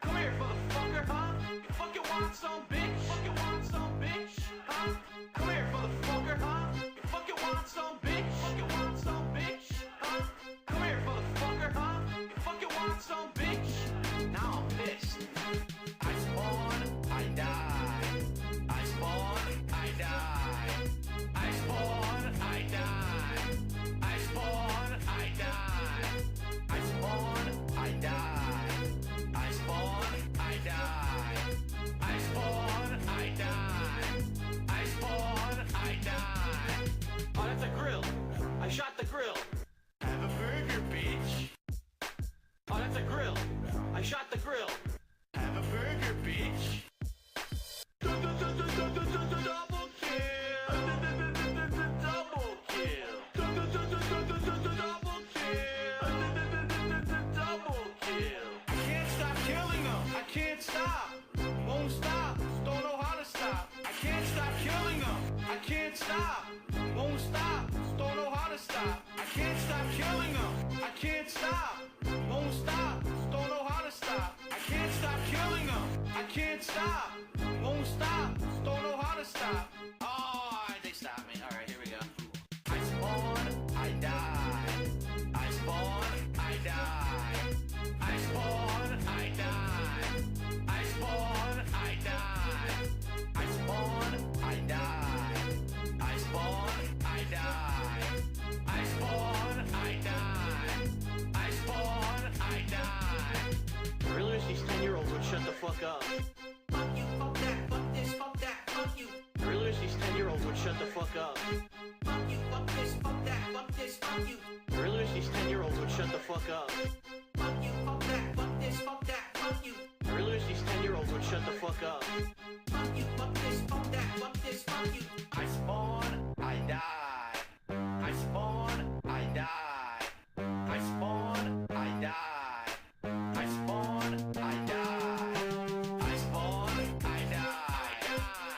Come here, motherfucker, huh? You fucking want some, bitch? Fucking want some, bitch? Huh? Come here, motherfucker, huh? You fucking want some, bitch? Fucking want some, bitch? Huh? Come here, motherfucker, huh? You fucking want some, bitch? Now I'm pissed. I spawn, I die. I spawn, I die. I spawn, I die. I spawn, I die. I spawn, I die. I spawn, I die. I spawn, I die. I spawn, I die. Oh, that's a grill. I shot the grill. Have a burger, bitch. Oh, that's a grill. I shot the grill. Have a burger, bitch. Double kill. Double kill. Double kill. I can't stop killing them. I can't stop. Won't stop. Don't know how to stop. I can't stop killing them. I can't stop. Won't stop. Don't know how to stop. I can't stop killing them. I can't stop. Won't stop. Don't know how to stop. I can't stop killing them. I can't stop. Won't stop. Don't know how to stop. Oh, they stopped me. All right, here we go. I spawn, I die. I spawn, I die. I spawn, I die. I spawn, I die. I spawn, I die. I spawn, I die. I spawn, I die. I spawn, I die. I really wish these 10-year-olds would shut the fuck up. Fuck you, fuck that, fuck this, fuck that, fuck you. I really wish these 10-year-olds would shut the fuck up. Fuck you, fuck this, fuck that, fuck this, fuck you. I really wish these 10-year-olds would shut the fuck up. Fuck you, fuck that, fuck this, fuck that, fuck you. I really wish these 10-year-olds would shut the fuck up. Fuck you, fuck this, fuck that, fuck this, fuck you. I spawn, I die. I spawn, I die. I spawn, I die. I spawn, I die. I spawn, I die.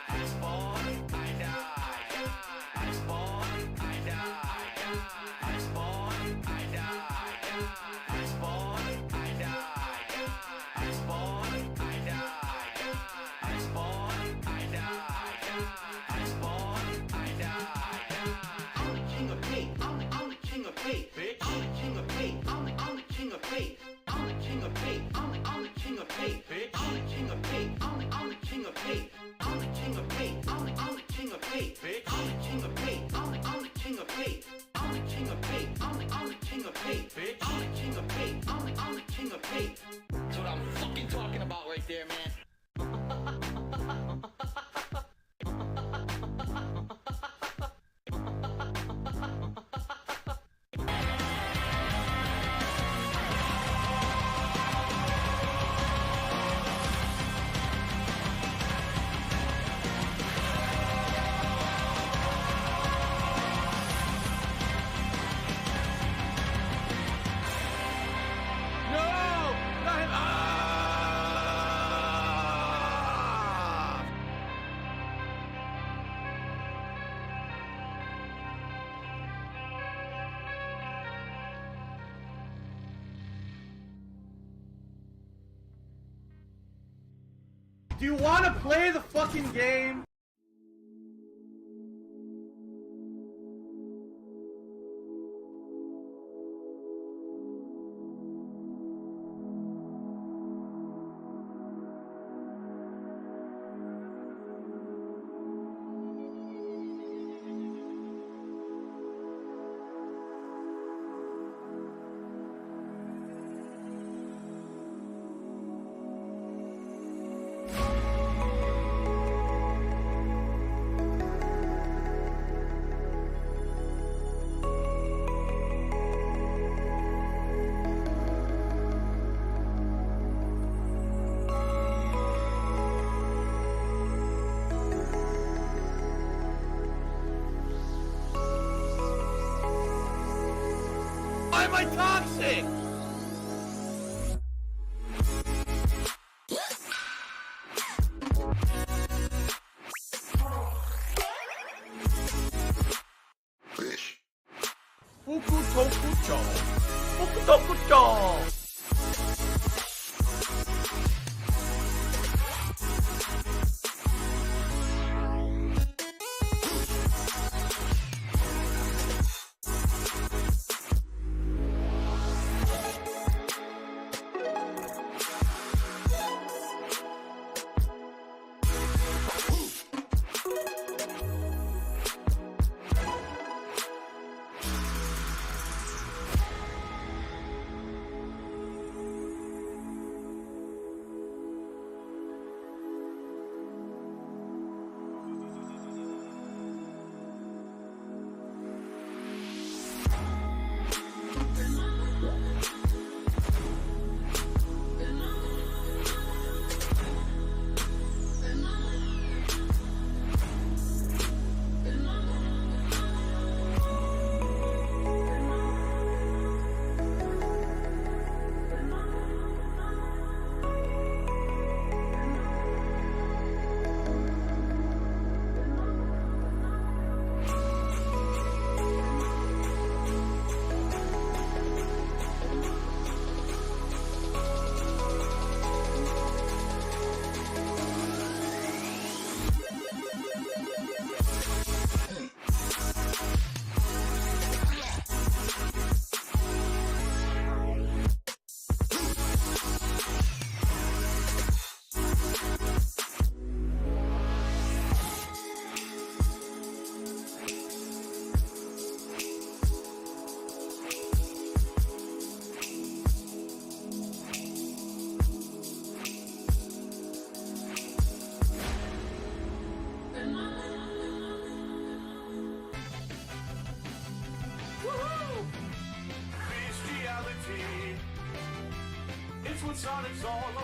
I spawn, I die. I spawn, I die. I spawn, I die. I spawn, I die. I spawn, I die. I spawn, I die. I spawn, I die. I'm the king of hate. I'm the king of hate. Bitch. I'm the king of hate. I'm the king of hate. I'm the king of hate. I'm the king of hate. Bitch. I'm the king of hate. I'm the king of hate. I'm the king of hate. I'm the king of hate. Bitch. I'm the king of hate. I'm the king of hate. I'm the king of hate. I'm the king of hate. Bitch. I'm the king of hate. I'm the king of hate. That's what I'm fucking talking about right there, man. Do you want to play the fucking game? Why am I toxic? Fukutokucho. Fukutokucho.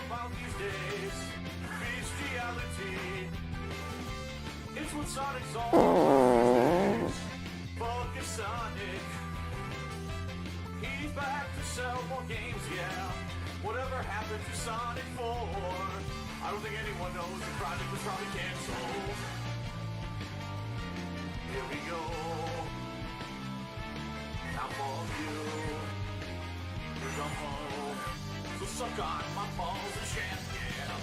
about these days. Bestiality. It's what Sonic's all about. Fuck is Sonic. He's back to sell more games, yeah. Whatever happened to Sonic 4? I don't think anyone knows. The project was probably canceled. Here we go. I'm all you. Here's a home. So suck on my balls and shaft, yeah.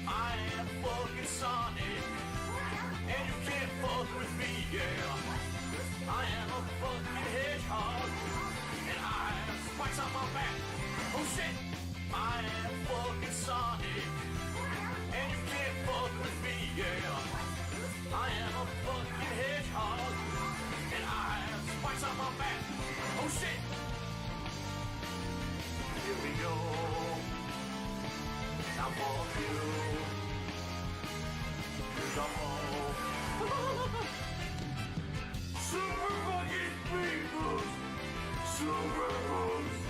I am fucking Sonic. And you can't fuck with me, yeah. I am a fucking hedgehog. And I have spikes on my back. Oh shit. I am fucking Sonic. And you can't fuck with me, yeah. I am a fucking hedgehog. And I have spikes on my back. Oh shit. Here we go. Now fuck you. Here's a hole. Super fucking people. Super boost.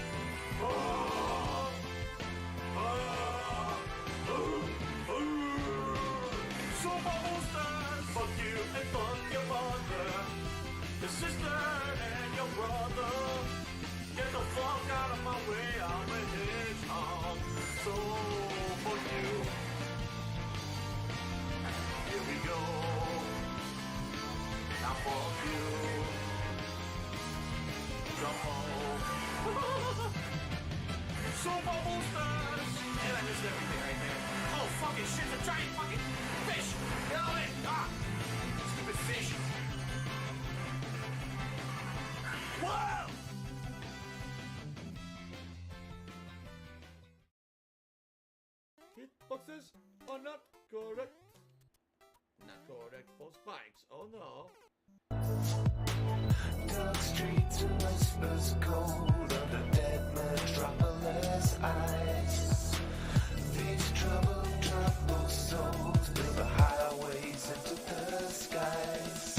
Oh. Super boosters. Fuck you and fuck your mother, your sister and your brother. Get the fuck out of my way. I'm a hedgehog. So fuck you. Here we go. Now fuck you. Jump home. Super boosters. And I missed everything right there. Oh fucking shit, a giant fucking fish. Get on it. Ah. Stupid fish. Whoa! Hitboxes are not correct. Not correct for spikes. Oh no. Dark streets and whispers cold under dead metropolis eyes. These troubled souls build the highways into the skies.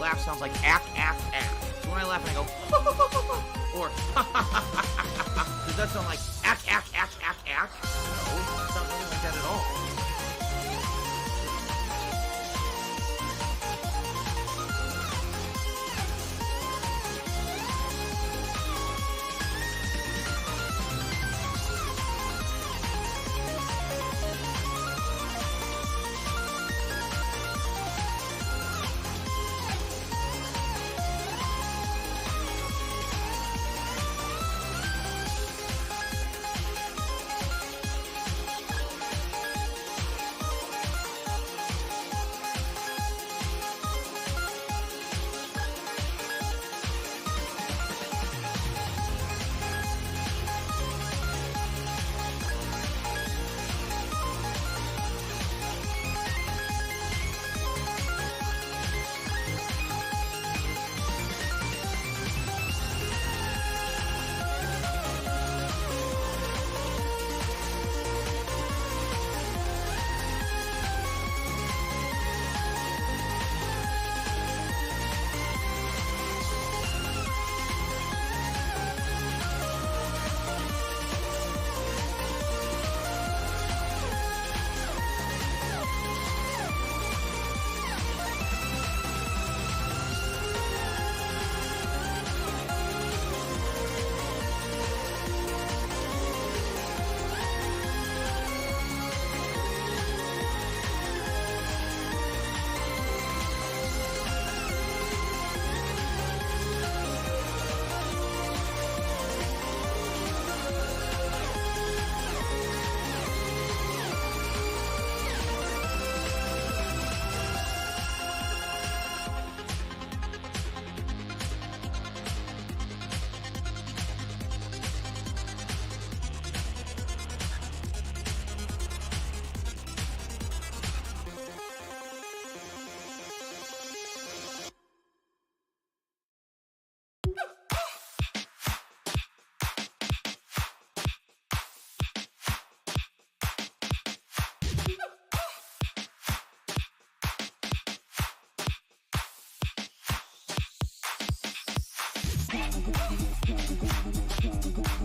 laugh sounds like ack, ack, ack. So when I laugh and I go, or does that sound like ack, ack, ack, ack, ack? No, it's not really like that at all.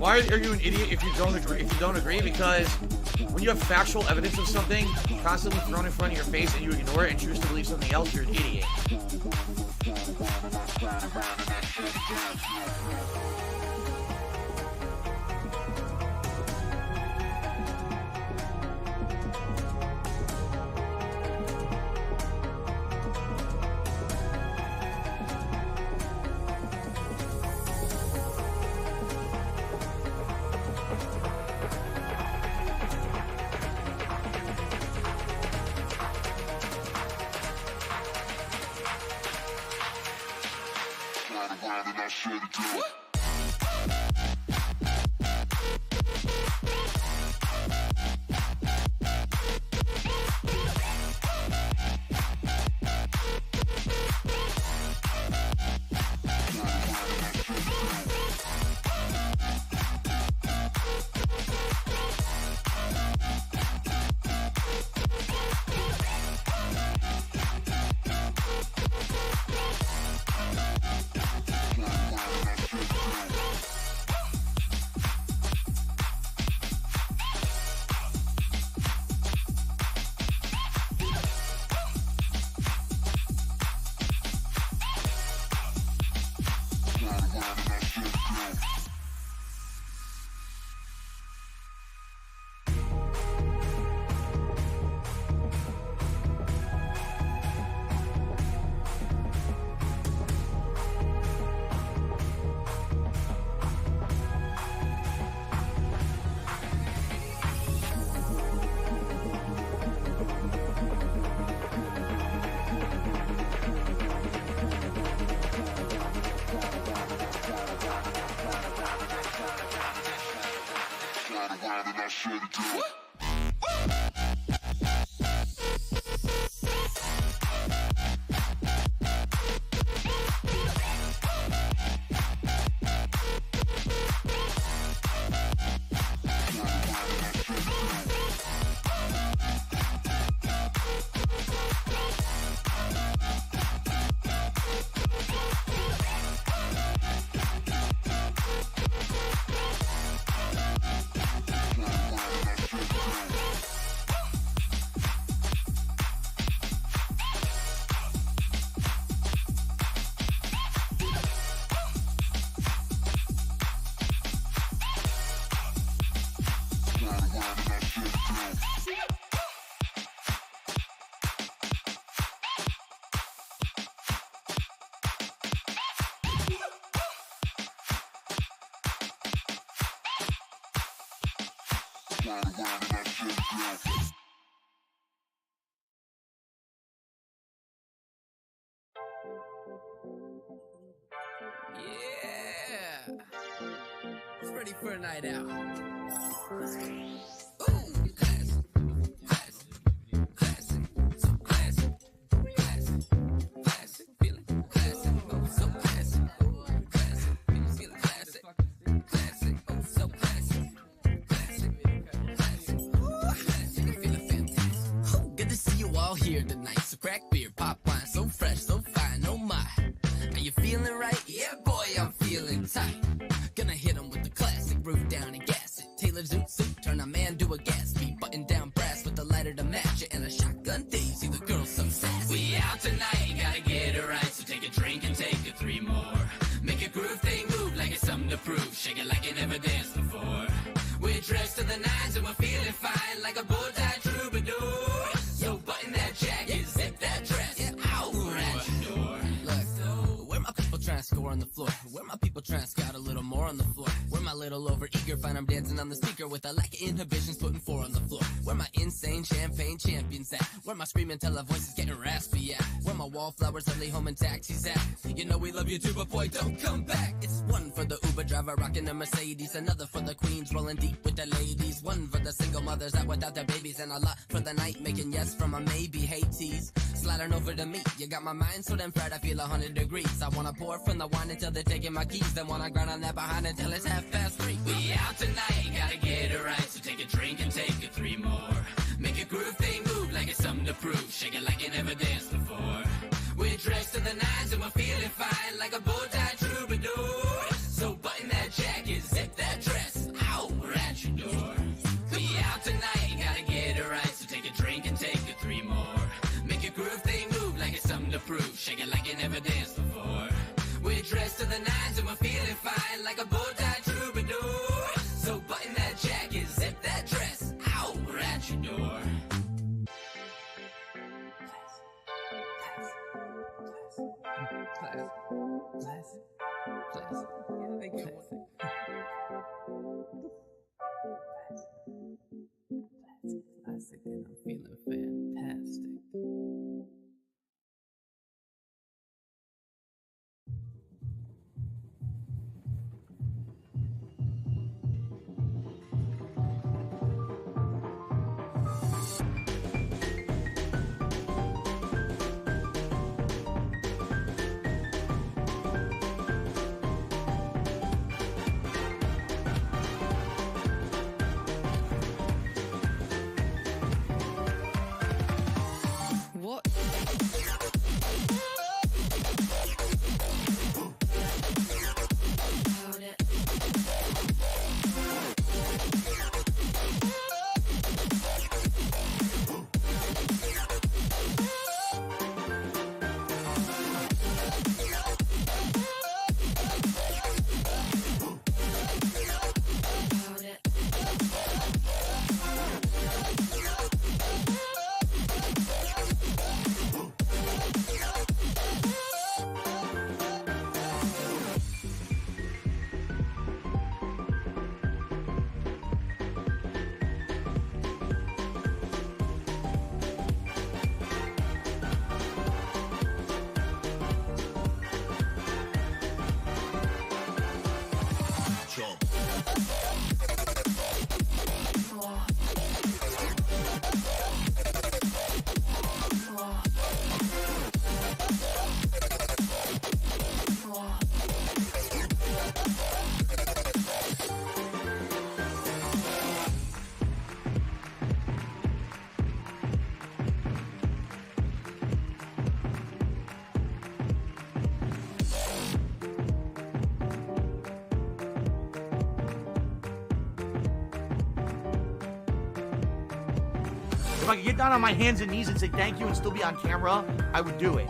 Why are you an idiot if you don't agree? Because when you have factual evidence of something constantly thrown in front of your face and you ignore it and choose to believe something else, you're an idiot. Yeah! It's ready for a night out. Let's go. Here tonight, so crack beer, pop wine, so fresh, so fine, oh my. Are you feeling right? Yeah, boy, I'm feeling tight. Gonna hit 'em with the classic, roof down and gas it. Tailored zoot suit, turn a man to a gas beat. Button down brass with a lighter to match it. And a shotgun daisy, the girl's so sassy. We out tonight, gotta get it right. So take a drink and take a 3 more. Make a groove thing move like it's something to prove. Shake it like you never danced before. We're dressed to the nines and we're feeling fine like a bull tie troubadour. So button that jacket, zip that dress, out at your door. Look, where my people trying to score on the floor? Where my people trying to scout a little more on the floor? Where my little overeager find I'm dancing on the speaker with a lack of inhibitions, putting 4 on the floor. Where my insane champagne champions at? Where my screaming tell our voices getting raspy at? Where my wallflowers ugly home and taxis at? You know we love you too, but boy, don't come back. It's one for the Uber driver rocking a Mercedes, another for the queens rolling deep with the ladies, one for the single mothers out without their babies, and a lot for the night making yes from a maybe. Hate tease, sliding over to me. You got my mind so damn fried I feel 100 degrees. I wanna pour from the wine until they're taking my keys, then wanna grind on that behind until it's 3:30. We out tonight, gotta get it right. So take a drink and take a 3 more. Make a groove thing move like it's something to prove. Shake it like you never danced before. We're dressed to the nines and we're feeling fine like a bull tie troubadour. So button that jacket, zip that dress, out at your door. We out tonight, gotta get it right. So take a drink and take a 3 more. Make a groove thing move like it's something to prove. Shake it like you never danced before. We're dressed to the nines and we're feeling fine like a bull tie troubadour. So button that jacket, zip that dress, out at your door. Class. Yeah, they get one. Classic, and I'm feeling fantastic. What? If I could get down on my hands and knees and say thank you and still be on camera, I would do it.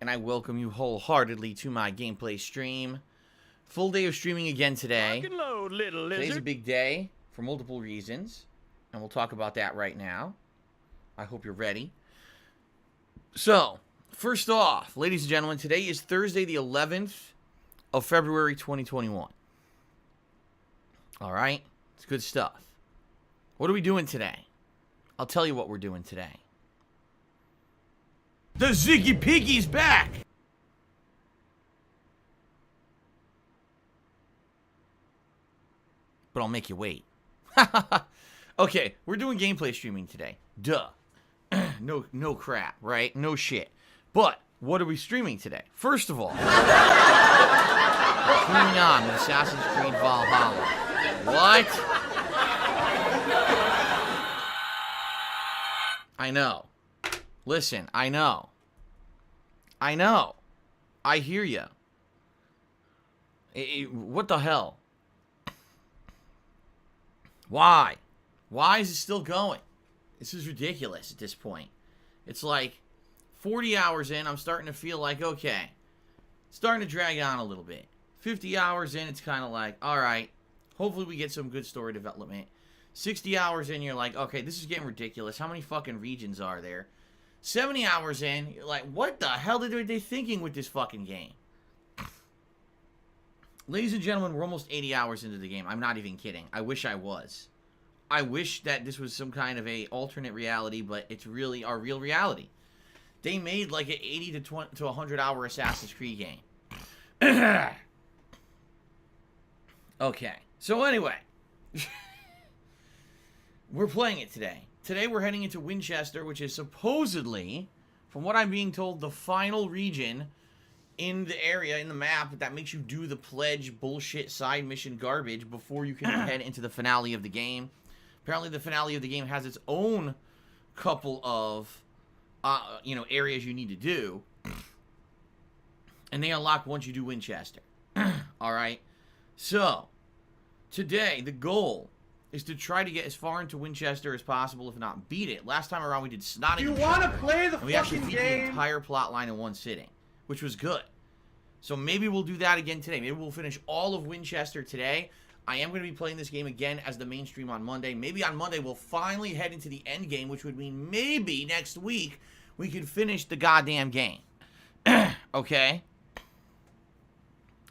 and I welcome you wholeheartedly to my gameplay stream. Full day of streaming again today. Rock and load, little lizard. Today's a big day for multiple reasons, and we'll talk about that right now. I hope you're ready. So, first off, ladies and gentlemen, today is Thursday the 11th of February 2021. All right? It's good stuff. What are we doing today? I'll tell you what we're doing today. The Ziggy Piggy's back! But I'll make you wait. Okay, we're doing gameplay streaming today. Duh. No crap, right? No shit. But, what are we streaming today? First of all, continuing on with Assassin's Creed Valhalla. What? I know. Listen, I know. I hear you. What the hell? Why? Why is it still going? This is ridiculous at this point. It's like 40 hours in, I'm starting to feel like, okay, starting to drag on a little bit. 50 hours in, it's kind of like, all right, hopefully we get some good story development. 60 hours in, you're like, okay, this is getting ridiculous. How many fucking regions are there? 70 hours in, you're like, what the hell are they thinking with this fucking game? Ladies and gentlemen, we're almost 80 hours into the game. I'm not even kidding. I wish I was. I wish that this was some kind of a alternate reality, but it's really our real reality. They made like an 80 to 100 hour Assassin's Creed game. Okay. So anyway, we're playing it today. Today we're heading into Winchester, which is supposedly, from what I'm being told, the final region in the area, in the map, that makes you do the pledge bullshit side mission garbage before you can head into the finale of the game. Apparently the finale of the game has its own couple of, areas you need to do. And they unlock once you do Winchester. Alright? So, today, the goal is to try to get as far into Winchester as possible, if not beat it. Last time around, we did Snotty. You want to play the and we actually fucking beat the game? entire plot line in one sitting, which was good. So maybe we'll do that again today. Maybe we'll finish all of Winchester today. I am going to be playing this game again as the main stream on Monday. Maybe on Monday we'll finally head into the end game, which would mean maybe next week we could finish the goddamn game. Okay?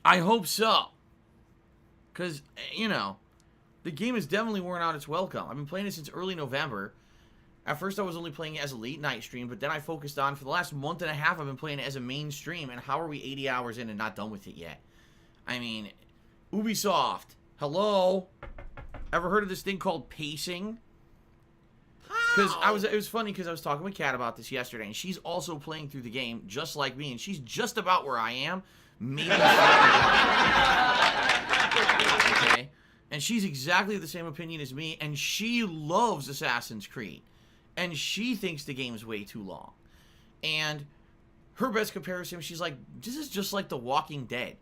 I hope so. Because, the game has definitely worn out its welcome. I've been playing it since early November. At first, I was only playing it as a late night stream, but then I focused on, for the last month and a half, I've been playing it as a main stream, and how are we 80 hours in and not done with it yet? I mean, Ubisoft, hello? Ever heard of this thing called pacing? Because it was funny because I was talking with Kat about this yesterday, and she's also playing through the game just like me, and she's just about where I am. Maybe. Okay? And she's exactly the same opinion as me, and she loves Assassin's Creed. And she thinks the game is way too long. And her best comparison, she's like, this is just like The Walking Dead.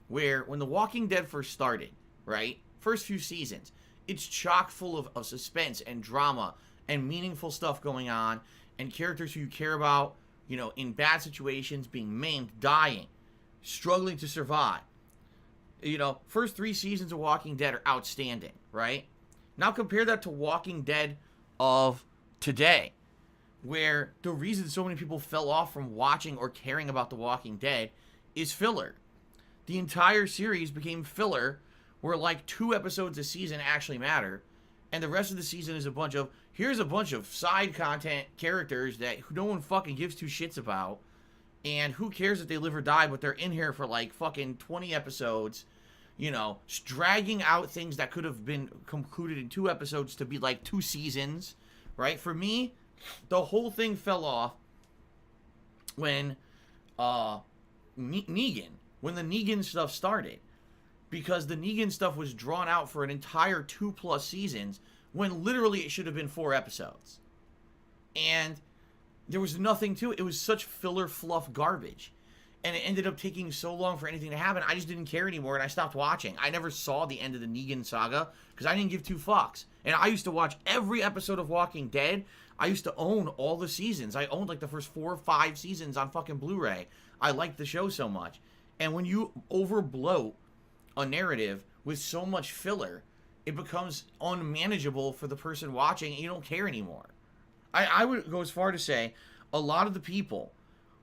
Where, when The Walking Dead first started, right? First few seasons, it's chock full of suspense and drama and meaningful stuff going on. And characters who you care about, in bad situations, being maimed, dying, struggling to survive. First 3 seasons of Walking Dead are outstanding, right? Now compare that to Walking Dead of today, where the reason so many people fell off from watching or caring about The Walking Dead is filler. The entire series became filler, where like 2 episodes a season actually matter, and the rest of the season is here's a bunch of side content characters that no one fucking gives 2 shits about, and who cares if they live or die, but they're in here for like fucking 20 episodes, dragging out things that could have been concluded in 2 episodes to be like 2 seasons, right? For me, the whole thing fell off when Negan, when the Negan stuff started, because the Negan stuff was drawn out for an entire 2+ seasons when literally it should have been 4 episodes. And there was nothing to it. It was such filler fluff garbage. And it ended up taking so long for anything to happen, I just didn't care anymore, and I stopped watching. I never saw the end of the Negan saga, because I didn't give 2 fucks. And I used to watch every episode of Walking Dead. I used to own all the seasons. I owned like the first 4 or 5 seasons on fucking Blu-ray. I liked the show so much. And when you overbloat a narrative with so much filler, it becomes unmanageable for the person watching, and you don't care anymore. I would go as far to say a lot of the people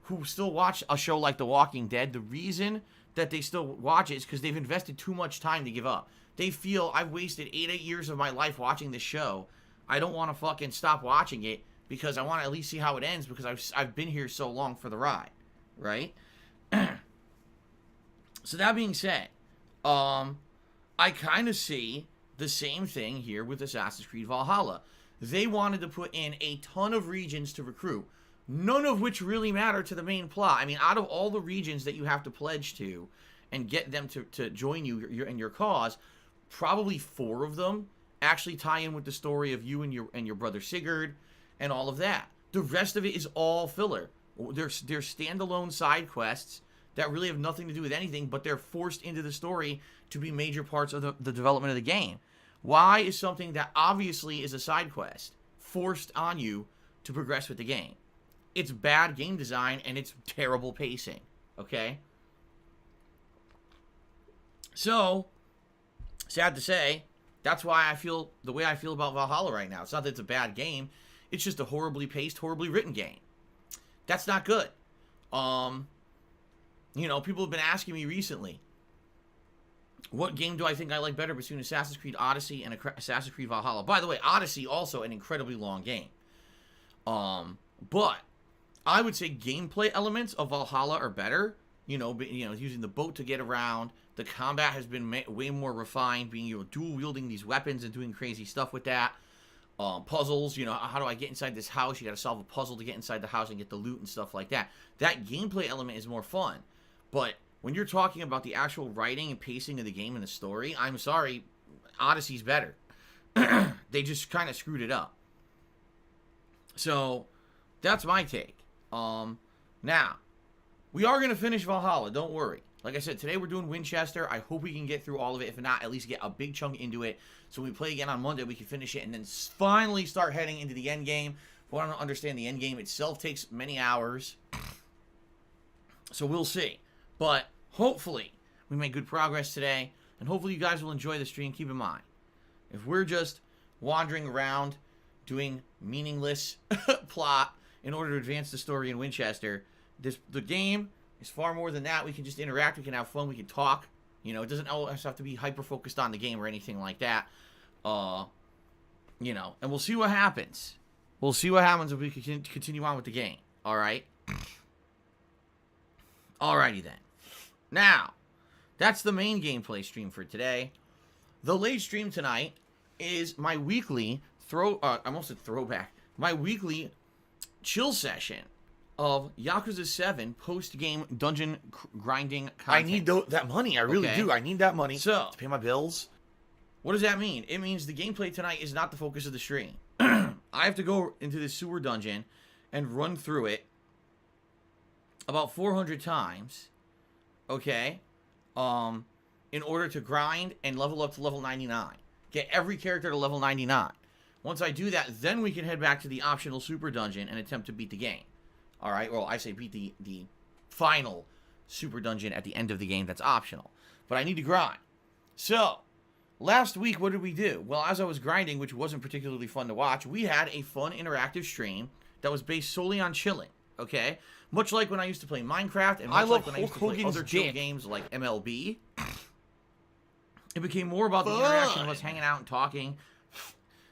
who still watch a show like The Walking Dead, the reason that they still watch it is because they've invested too much time to give up. They feel, I've wasted 8 years of my life watching this show. I don't want to fucking stop watching it because I want to at least see how it ends because I've been here so long for the ride, right? So that being said, I kind of see the same thing here with Assassin's Creed Valhalla. They wanted to put in a ton of regions to recruit, none of which really matter to the main plot. I mean, out of all the regions that you have to pledge to and get them to join you in your cause, probably 4 of them actually tie in with the story of you and your brother Sigurd and all of that. The rest of it is all filler. They're standalone side quests that really have nothing to do with anything, but they're forced into the story to be major parts of the development of the game. Why is something that obviously is a side quest forced on you to progress with the game? It's bad game design and it's terrible pacing, okay? So, sad to say, that's why I feel the way I feel about Valhalla right now. It's not that it's a bad game. It's just a horribly paced, horribly written game. That's not good. You know, people have been asking me recently, what game do I think I like better between Assassin's Creed Odyssey and Assassin's Creed Valhalla? By the way, Odyssey also an incredibly long game. But I would say gameplay elements of Valhalla are better. You know, using the boat to get around. The combat has been way more refined, being dual wielding these weapons and doing crazy stuff with that. Puzzles, you know, how do I get inside this house? You got to solve a puzzle to get inside the house and get the loot and stuff like that. That gameplay element is more fun. But when you're talking about the actual writing and pacing of the game and the story, I'm sorry, Odyssey's better. They just kind of screwed it up. So, that's my take. Now, we are going to finish Valhalla, don't worry. Like I said, today we're doing Winchester. I hope we can get through all of it. If not, at least get a big chunk into it. So when we play again on Monday, we can finish it and then finally start heading into the end game. But I don't understand, the end game itself takes many hours. So we'll see. But hopefully we make good progress today. And hopefully you guys will enjoy the stream. Keep in mind, if we're just wandering around doing meaningless plot in order to advance the story in Winchester, the game is far more than that. We can just interact, we can have fun, we can talk. You know, it doesn't always have to be hyper-focused on the game or anything like that. You know, and we'll see what happens. We'll see what happens if we can continue on with the game. Alright? Alrighty then. Now, that's the main gameplay stream for today. The late stream tonight is my weekly I almost said throwback. My weekly chill session of Yakuza 7 post-game dungeon grinding content. I need that money. I really do. I need that money to pay my bills. What does that mean? It means the gameplay tonight is not the focus of the stream. I have to go into this sewer dungeon and run through it about 400 times, okay, in order to grind and level up to level 99. Get every character to level 99. Once I do that, then we can head back to the optional super dungeon and attempt to beat the game. Alright, well, I say beat the final super dungeon at the end of the game that's optional. But I need to grind. So, last week, what did we do? Well, as I was grinding, which wasn't particularly fun to watch, we had a fun interactive stream that was based solely on chilling, okay? Much like when I used to play Minecraft, and much like when I used to play other chill games like MLB. It became more about the interaction of us hanging out and talking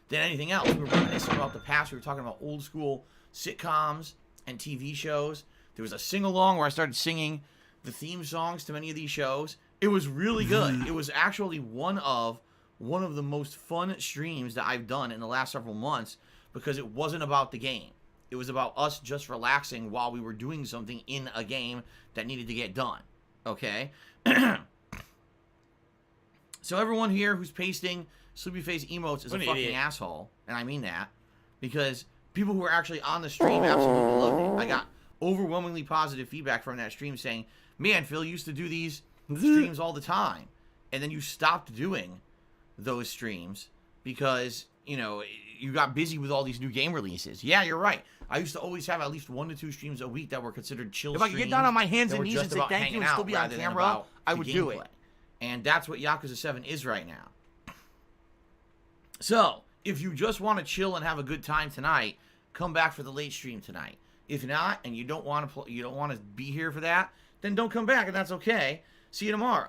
than anything else. We were reminiscing about the past. We were talking about old school sitcoms and TV shows. There was a sing-along where I started singing the theme songs to many of these shows. It was really good. It was actually one of the most fun streams that I've done in the last several months because it wasn't about the game. It was about us just relaxing while we were doing something in a game that needed to get done. Okay? So everyone here who's pasting sleepy face emotes is a fucking asshole. And I mean that. Because people who are actually on the stream absolutely love it. I got overwhelmingly positive feedback from that stream saying, man, Phil used to do these streams all the time. And then you stopped doing those streams because, you know, you got busy with all these new game releases. Yeah, you're right. I used to always have at least 1 to 2 streams a week that were considered chill If I could get down on my hands that and were knees just and say about thank you hanging and still out be on rather than camera, about I the would do it. gameplay. And that's what Yakuza 7 is right now. So, if you just want to chill and have a good time tonight, come back for the late stream tonight. If not, and you don't want to be here for that, then don't come back, and that's okay. See you tomorrow.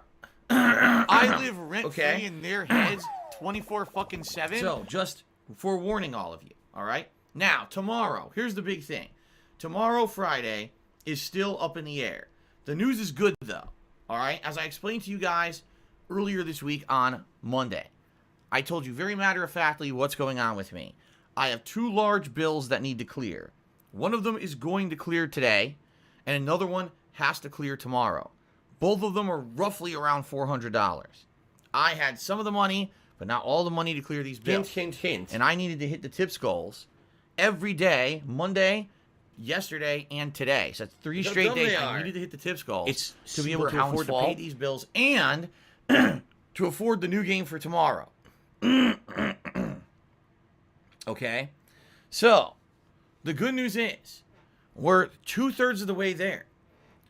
I live rent-free Okay. in their heads 24/7. So, just forewarning all of you, all right? Now, tomorrow, here's the big thing. Tomorrow, Friday, is still up in the air. The news is good, though, all right? As I explained to you guys earlier this week on Monday, I told you very matter-of-factly what's going on with me. I have 2 large bills that need to clear. One of them is going to clear today, and another one has to clear tomorrow. Both of them are roughly around $400. I had some of the money, but not all the money to clear these bills. Hint. And I needed to hit the tips goals every day, Monday, yesterday, and today. So that's 3 How straight dumb days. they I are. needed to hit the tips goals It's to be able super to Alan's afford to pay fault. these bills and to afford the new game for tomorrow. Okay? So, the good news is, we're 2/3 of the way there.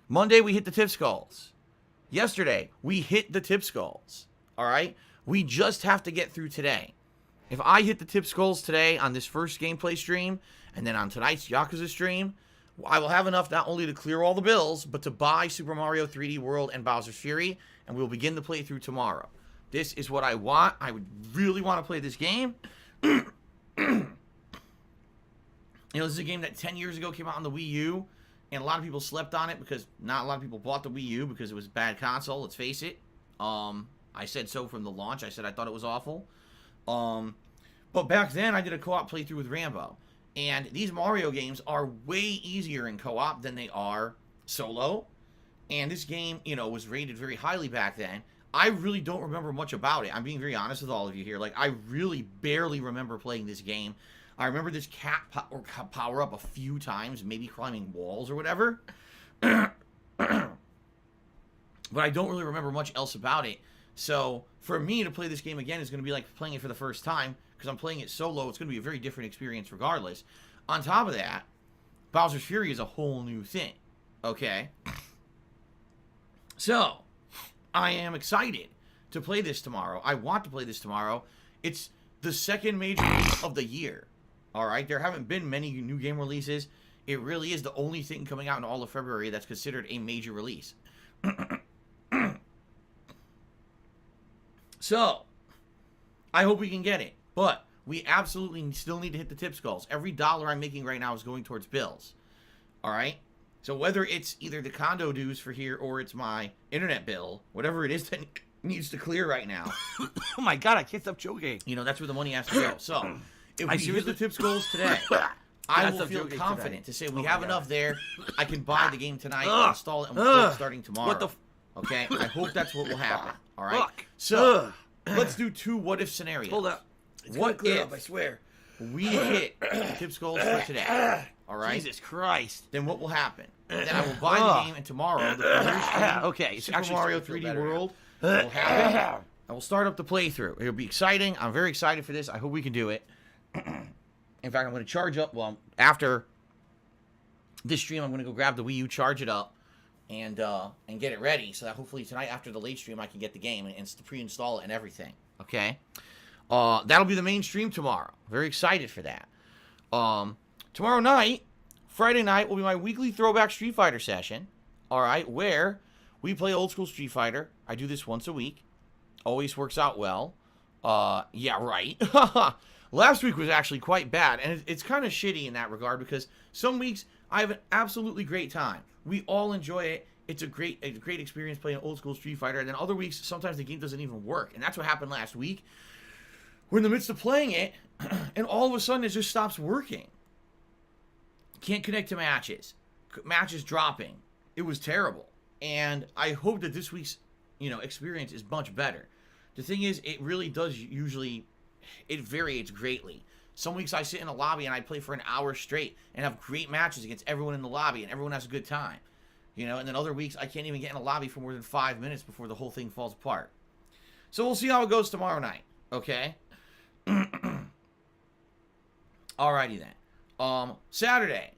Monday, we hit the tips goals. Yesterday, we hit the tips goals. All right? We just have to get through today. If I hit the tips goals today on this first gameplay stream, and then on tonight's Yakuza stream, I will have enough not only to clear all the bills, but to buy Super Mario 3D World and Bowser's Fury, and we'll begin the playthrough tomorrow. This is what I want. I would really want to play this game. You know, this is a game that 10 years ago came out on the Wii U, and a lot of people slept on it because not a lot of people bought the Wii U because it was a bad console, let's face it. I said so from the launch. I said I thought it was awful. But back then, I did a co-op playthrough with Rambo, and these Mario games are way easier in co-op than they are solo, and this game, you know, was rated very highly back then. I really don't remember much about it. I'm being very honest with all of you here. Like, I really barely remember playing this game. I remember this cat power up a few times, maybe climbing walls or whatever. But I don't really remember much else about it. So, for me to play this game again is going to be like playing it for the first time, because I'm playing it solo. It's going to be a very different experience regardless. On top of that, Bowser's Fury is a whole new thing. Okay? So, I am excited to play this tomorrow. I want to play this tomorrow. It's the second major release of the year. Alright? There haven't been many new game releases. It really is the only thing coming out in all of February that's considered a major release. So, I hope we can get it. But we absolutely still need to hit the tips goals. Every dollar I'm making right now is going towards bills. Alright? So whether it's either the condo dues for here or it's my internet bill, whatever it is that needs to clear right now, Oh my god, I can't stop choking. you know, that's where the money has to go. So, if I we hit seriously- the tips goals today, I That's will a feel joke confident today. to say we Oh my have God. enough there. I can buy the game tonight, Ugh. install it, and we'll start starting tomorrow. What the okay? I hope that's what will happen. All right? Fuck. So, let's do 2 what-if scenarios. Hold up. What Clear if up, I swear. we hit the tips goals for today? All right? Jesus Christ. Then what will happen? Then I will buy the game, and tomorrow, the first game, Okay, it's Super actually Mario starting 3D to feel better World will happen. I will start up the playthrough. It'll be exciting. I'm very excited for this. I hope we can do it. In fact, I'm going to charge up. Well, after this stream, I'm going to go grab the Wii U, charge it up, and get it ready. So that hopefully tonight after the late stream, I can get the game and pre-install it and everything. Okay? That'll be the main stream tomorrow. Very excited for that. Tomorrow night, Friday night, will be my weekly throwback Street Fighter session. All right, where we play old school Street Fighter. I do this once a week. Always works out well. Yeah, right. Last week was actually quite bad, and it's kind of shitty in that regard because some weeks I have an absolutely great time. We all enjoy it. It's a great experience playing old school Street Fighter, and then other weeks sometimes the game doesn't even work, and that's what happened last week. We're in the midst of playing it, and all of a sudden it just stops working. Can't connect to matches. Matches dropping. It was terrible, and I hope that this week's experience is much better. The thing is, it really does usually. It varies greatly. Some weeks I sit in a lobby and I play for an hour straight and have great matches against everyone in the lobby and everyone has a good time. And then other weeks I can't even get in a lobby for more than 5 minutes before the whole thing falls apart. So we'll see how it goes tomorrow night, okay? Alrighty then. Saturday,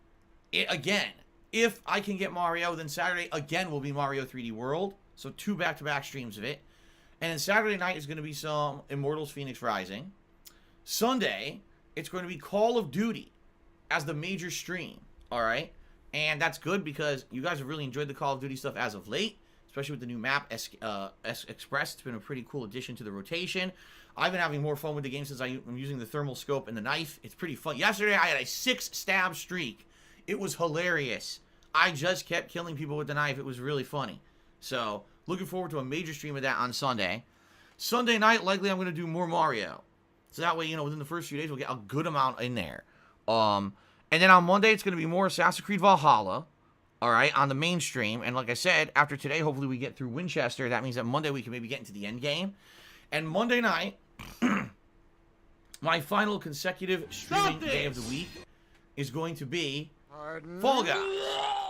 again, if I can get Mario, then Saturday again will be Mario 3D World. So 2 back-to-back streams of it. And then Saturday night is going to be some Immortals Phoenix Rising. Sunday, it's going to be Call of Duty as the major stream. Alright? And that's good because you guys have really enjoyed the Call of Duty stuff as of late. Especially with the new map, Express. It's been a pretty cool addition to the rotation. I've been having more fun with the game since I'm using the thermal scope and the knife. It's pretty fun. Yesterday, I had a 6-stab streak. It was hilarious. I just kept killing people with the knife. It was really funny. So, looking forward to a major stream of that on Sunday. Sunday night, likely I'm going to do more Mario. So that way, you know, within the first few days, we'll get a good amount in there. And then on Monday, it's going to be more Assassin's Creed Valhalla. All right, on the mainstream. And like I said, after today, hopefully we get through Winchester. That means that Monday we can maybe get into the end game. And Monday night, my final consecutive streaming day of the week is going to be Fall Guys.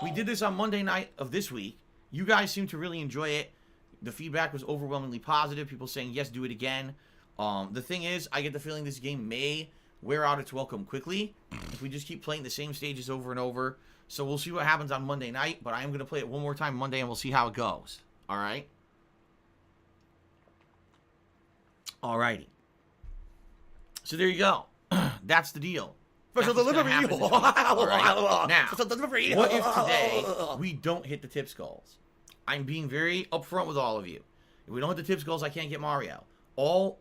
We did this on Monday night of this week. You guys seem to really enjoy it. The feedback was overwhelmingly positive. People saying, yes, do it again. The thing is, I get the feeling this game may wear out its welcome quickly if we just keep playing the same stages over and over. So we'll see what happens on Monday night, but I am going to play it one more time Monday, and we'll see how it goes. All right? Alrighty. So there you go. That's the deal. Special delivery. Right. Now, what if today we don't hit the tips goals? I'm being very upfront with all of you. If we don't hit the tips goals, I can't get Mario. All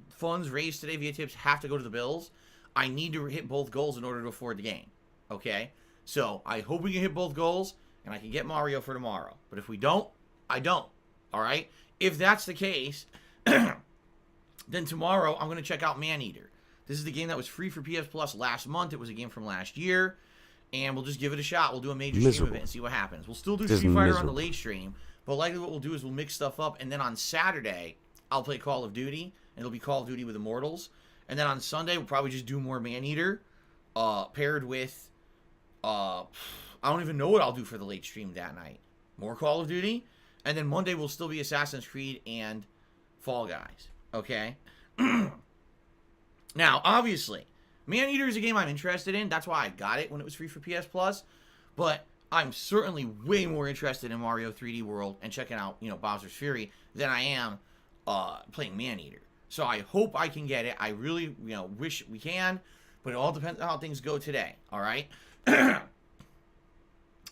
funds raised today via tips have to go to the bills. I need to hit both goals in order to afford the game. Okay? So, I hope we can hit both goals, and I can get Mario for tomorrow. But if we don't, I don't. Alright? If that's the case, then tomorrow I'm going to check out Maneater. This is the game that was free for PS Plus last month. It was a game from last year. And we'll just give it a shot. We'll do a major stream of it and see what happens. We'll still do Street Fighter on the late stream. But likely what we'll do is we'll mix stuff up. And then on Saturday, I'll play Call of Duty. And it'll be Call of Duty with Immortals. And then on Sunday, we'll probably just do more Maneater. Paired with... I don't even know what I'll do for the late stream that night. More Call of Duty. And then Monday will still be Assassin's Creed and Fall Guys. Okay? Now, obviously, Maneater is a game I'm interested in. That's why I got it when it was free for PS Plus. But I'm certainly way more interested in Mario 3D World and checking out, you know, Bowser's Fury than I am playing Maneater. So I hope I can get it. I really, you know, wish we can. But it all depends on how things go today. All right?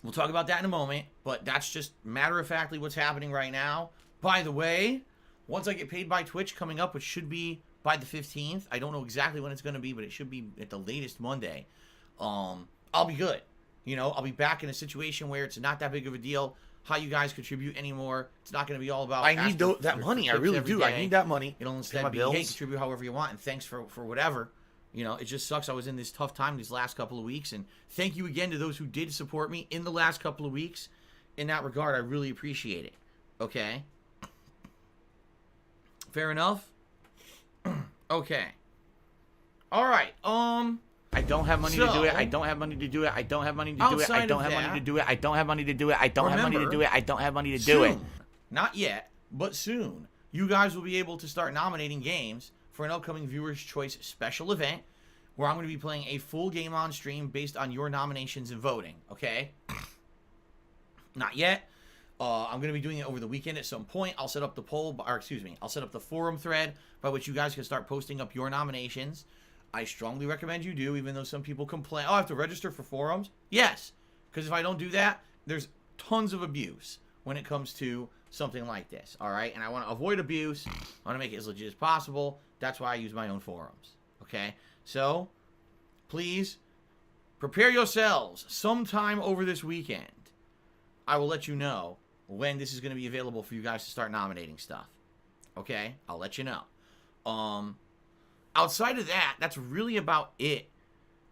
We'll talk about that in a moment, but that's just matter-of-factly what's happening right now. By the way, once I get paid by Twitch coming up, which should be by the 15th, I don't know exactly when it's going to be, but it should be at the latest Monday, I'll be good. You know, I'll be back in a situation where it's not that big of a deal how you guys contribute anymore. It's not going to be all about... I need that money. I really do. I need that money. It'll instead be, hey, contribute however you want, and thanks for whatever. You know, it just sucks I was in this tough time these last couple of weeks. And thank you again to those who did support me in the last couple of weeks. In that regard, I really appreciate it. Okay? Fair enough? Okay. All right. I don't have money to do it. I don't have money to do it. I don't have money to do it. I don't have money to do it. I don't have money to do it. I don't have money to do it. I don't have money to do it. Not yet, but soon. You guys will be able to start nominating games for an upcoming Viewer's Choice special event where I'm going to be playing a full game on stream based on your nominations and voting, okay? Not yet. I'm going to be doing it over the weekend at some point. I'll set up the poll, or excuse me, I'll set up the forum thread by which you guys can start posting up your nominations. I strongly recommend you do, even though some people complain, oh, I have to register for forums? Yes, because if I don't do that, there's tons of abuse when it comes to something like this, all right? And I want to avoid abuse. I want to make it as legit as possible. That's why I use my own forums, okay? So, please, prepare yourselves. Sometime over this weekend, I will let you know when this is going to be available for you guys to start nominating stuff, okay? I'll let you know. Outside of that, that's really about it,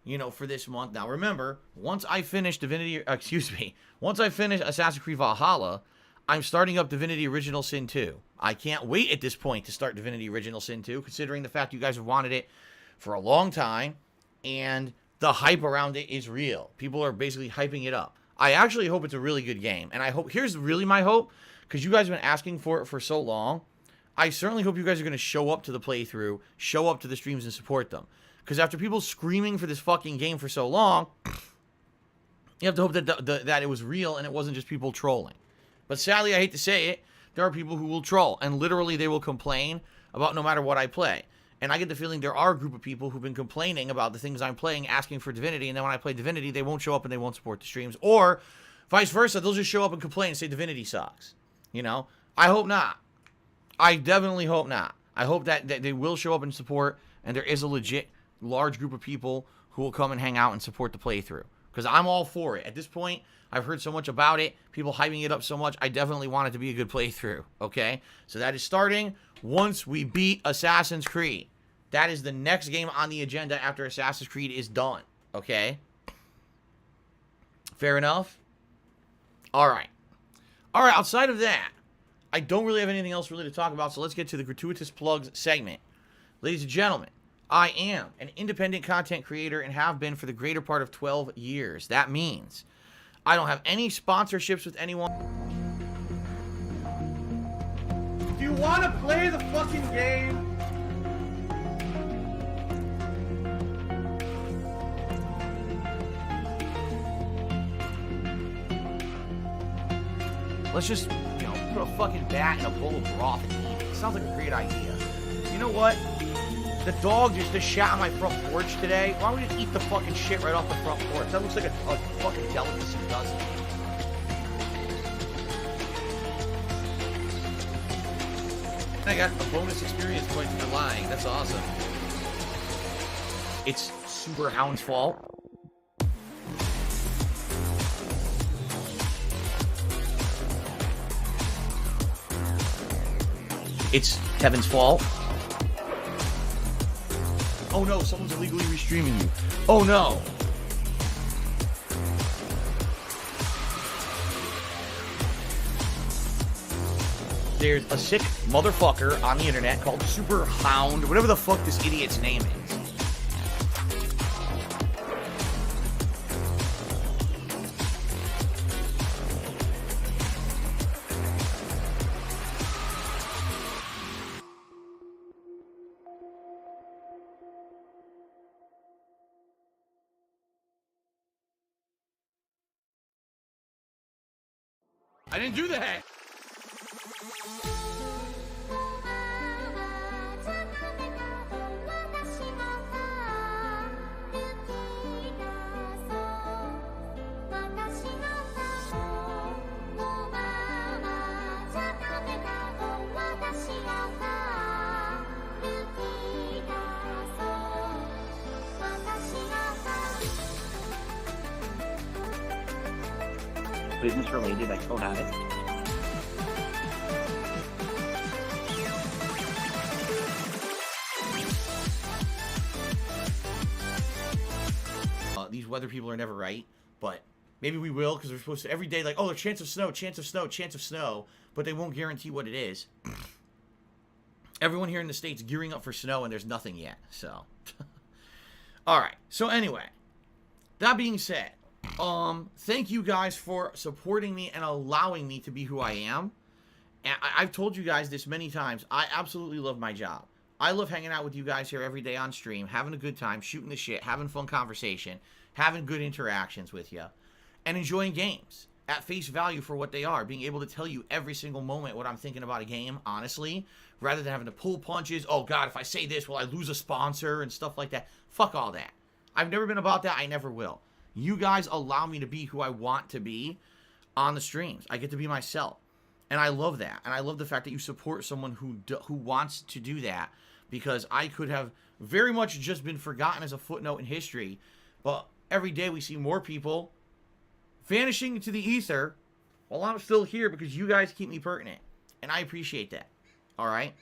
you know, for this month. Now, remember, once I finish once I finish Assassin's Creed Valhalla, I'm starting up Divinity Original Sin 2. I can't wait at this point to start Divinity Original Sin 2, considering the fact you guys have wanted it for a long time, and the hype around it is real. People are basically hyping it up. I actually hope it's a really good game, and I hope, here's really my hope, because you guys have been asking for it for so long. I certainly hope you guys are going to show up to the playthrough, show up to the streams and support them. Because after people screaming for this fucking game for so long, you have to hope that that it was real and it wasn't just people trolling. But sadly, I hate to say it, there are people who will troll. And literally, they will complain about no matter what I play. And I get the feeling there are a group of people who've been complaining about the things I'm playing, asking for Divinity. And then when I play Divinity, they won't show up and they won't support the streams. Or vice versa, they'll just show up and complain and say Divinity sucks. You know? I hope not. I definitely hope not. I hope that they will show up and support. And there is a legit large group of people who will come and hang out and support the playthrough. Because I'm all for it. At this point, I've heard so much about it. People hyping it up so much. I definitely want it to be a good playthrough. Okay? So that is starting once we beat Assassin's Creed. That is the next game on the agenda after Assassin's Creed is done. Okay? Fair enough? Alright. Alright, outside of that, I don't really have anything else really to talk about, so let's get to the gratuitous plugs segment. Ladies and gentlemen, I am an independent content creator and have been for the greater part of 12 years. That means I don't have any sponsorships with anyone. Do you want to play the fucking game? Let's just, you know, put a fucking bat in a bowl of broth and eat it. Sounds like a great idea. You know what? The dog just shat on my front porch today. Why don't we just eat the fucking shit right off the front porch? That looks like a fucking delicacy, doesn't it? I got a bonus experience point for lying. That's awesome. It's Super Hound's fault. It's Kevin's fault. Oh no, someone's illegally restreaming you. Oh no. There's a sick motherfucker on the internet called Super Hound, whatever the fuck this idiot's name is. I didn't do that. Business related, I still have it. These weather people are never right, but maybe we will, because they're supposed to every day, like, oh, there's chance of snow, chance of snow, chance of snow, but they won't guarantee what it is. Everyone here in the States gearing up for snow, and there's nothing yet, so. Alright, so anyway, that being said, thank you guys for supporting me and allowing me to be who I am. And I've told you guys this many times. I absolutely love my job. I love hanging out with you guys here every day on stream, having a good time, shooting the shit, having fun conversation, having good interactions with you, and enjoying games at face value for what they are. Being able to tell you every single moment what I'm thinking about a game, honestly, rather than having to pull punches. Oh, God, if I say this, will I lose a sponsor and stuff like that? Fuck all that. I've never been about that. I never will. You guys allow me to be who I want to be on the streams. I get to be myself. And I love that. And I love the fact that you support someone who wants to do that, because I could have very much just been forgotten as a footnote in history. But every day we see more people vanishing into the ether while I'm still here, because you guys keep me pertinent. And I appreciate that. All right?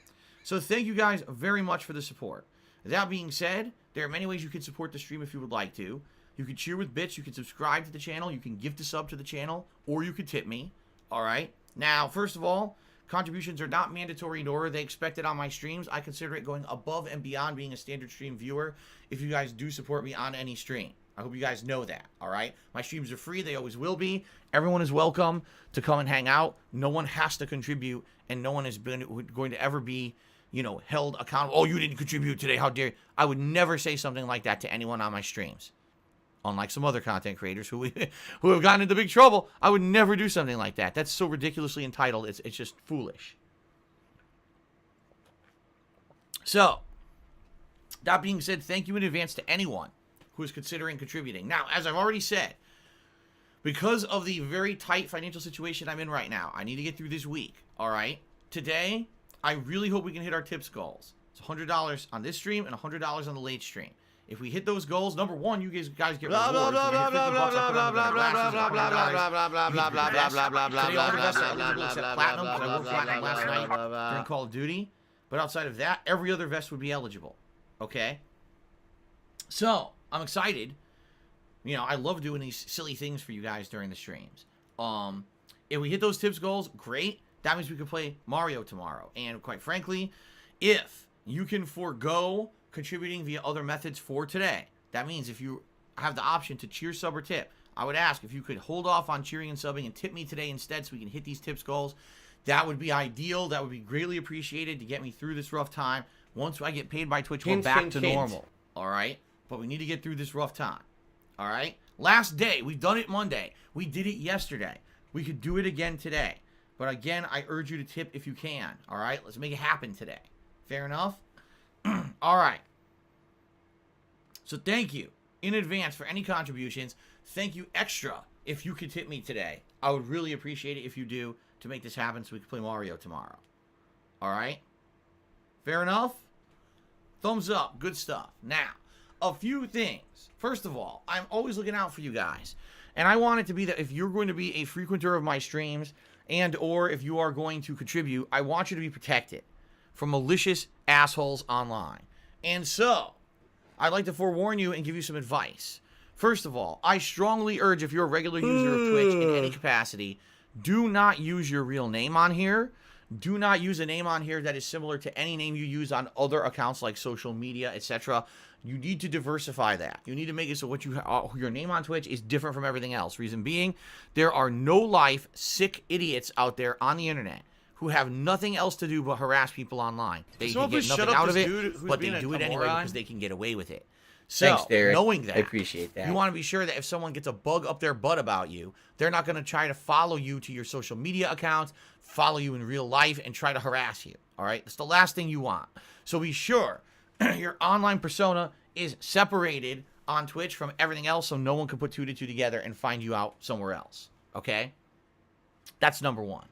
So thank you guys very much for the support. That being said, there are many ways you can support the stream if you would like to. You can cheer with bits, you can subscribe to the channel, you can gift a sub to the channel, or you could tip me. Alright? Now, first of all, contributions are not mandatory, nor are they expected on my streams. I consider it going above and beyond being a standard stream viewer if you guys do support me on any stream. I hope you guys know that, alright? My streams are free, they always will be. Everyone is welcome to come and hang out. No one has to contribute, and no one is going to ever be you know, held accountable. Oh, you didn't contribute today. How dare you? I would never say something like that to anyone on my streams. Unlike some other content creators who have gotten into big trouble, I would never do something like that. That's so ridiculously entitled. It's just foolish. So, that being said, thank you in advance to anyone who is considering contributing. Now, as I've already said, because of the very tight financial situation I'm in right now, I need to get through this week, all right? Today, I really hope we can hit our tips goals. It's $100 on this stream and $100 on the late stream. If we hit those goals, number one, you guys get rewards. Today, all the vests are eligible except platinum, because I wore platinum last night during Call of Duty. But outside of that, every other vest would be eligible. Okay? So, I'm excited. You know, I love doing these silly things for you guys during the streams. If we hit those tips goals, great. That means we can play Mario tomorrow. And quite frankly, if you can forego contributing via other methods for today, that means if you have the option to cheer, sub, or tip, I would ask if you could hold off on cheering and subbing and tip me today instead so we can hit these tips goals. That would be ideal. That would be greatly appreciated to get me through this rough time. Once I get paid by Twitch, we're back to normal. All right? But we need to get through this rough time. All right? Last day. We've done it Monday. We did it yesterday. We could do it again today. But again, I urge you to tip if you can. All right? Let's make it happen today. Fair enough? All right. So thank you in advance for any contributions. Thank you extra if you could tip me today. I would really appreciate it if you do to make this happen so we can play Mario tomorrow. All right? Fair enough? Thumbs up. Good stuff. Now, a few things. First of all, I'm always looking out for you guys. And I want it to be that if you're going to be a frequenter of my streams and or if you are going to contribute, I want you to be protected from malicious assholes online. And so, I'd like to forewarn you and give you some advice. First of all, I strongly urge if you're a regular user of Twitch in any capacity, do not use your real name on here. Do not use a name on here that is similar to any name you use on other accounts like social media, etc. You need to diversify that. You need to make it so what your name on Twitch is different from everything else. Reason being, there are no-life, sick idiots out there on the internet who have nothing else to do but harass people online. They can get nothing out of it, but they do it anyway because they can get away with it. So, thanks, Derek. Knowing that, I appreciate that. You want to be sure that if someone gets a bug up their butt about you, they're not going to try to follow you to your social media accounts, follow you in real life, and try to harass you. All right? That's the last thing you want. So be sure your online persona is separated on Twitch from everything else so no one can put two to two together and find you out somewhere else. Okay? That's number one.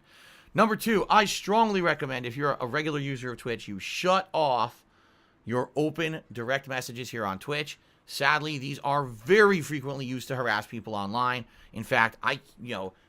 Number two, I strongly recommend if you're a regular user of Twitch, you shut off your open direct messages here on Twitch. Sadly, these are very frequently used to harass people online. In fact,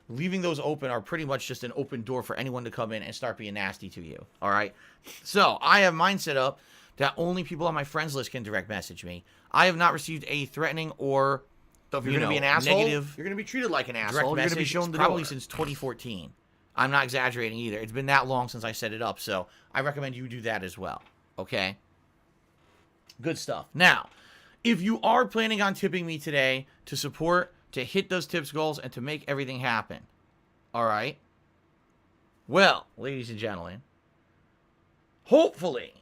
leaving those open are pretty much just an open door for anyone to come in and start being nasty to you. All right? So, I have mine set up that only people on my friends list can direct message me. I have not received a threatening or, so if you're going to be an asshole, negative, you're going to be treated like an asshole. You're going to be shown the probably door. Since 2014. I'm not exaggerating either. It's been that long since I set it up, so I recommend you do that as well. Okay? Good stuff. Now, if you are planning on tipping me today to support, to hit those tips goals, and to make everything happen, all right? Well, ladies and gentlemen, hopefully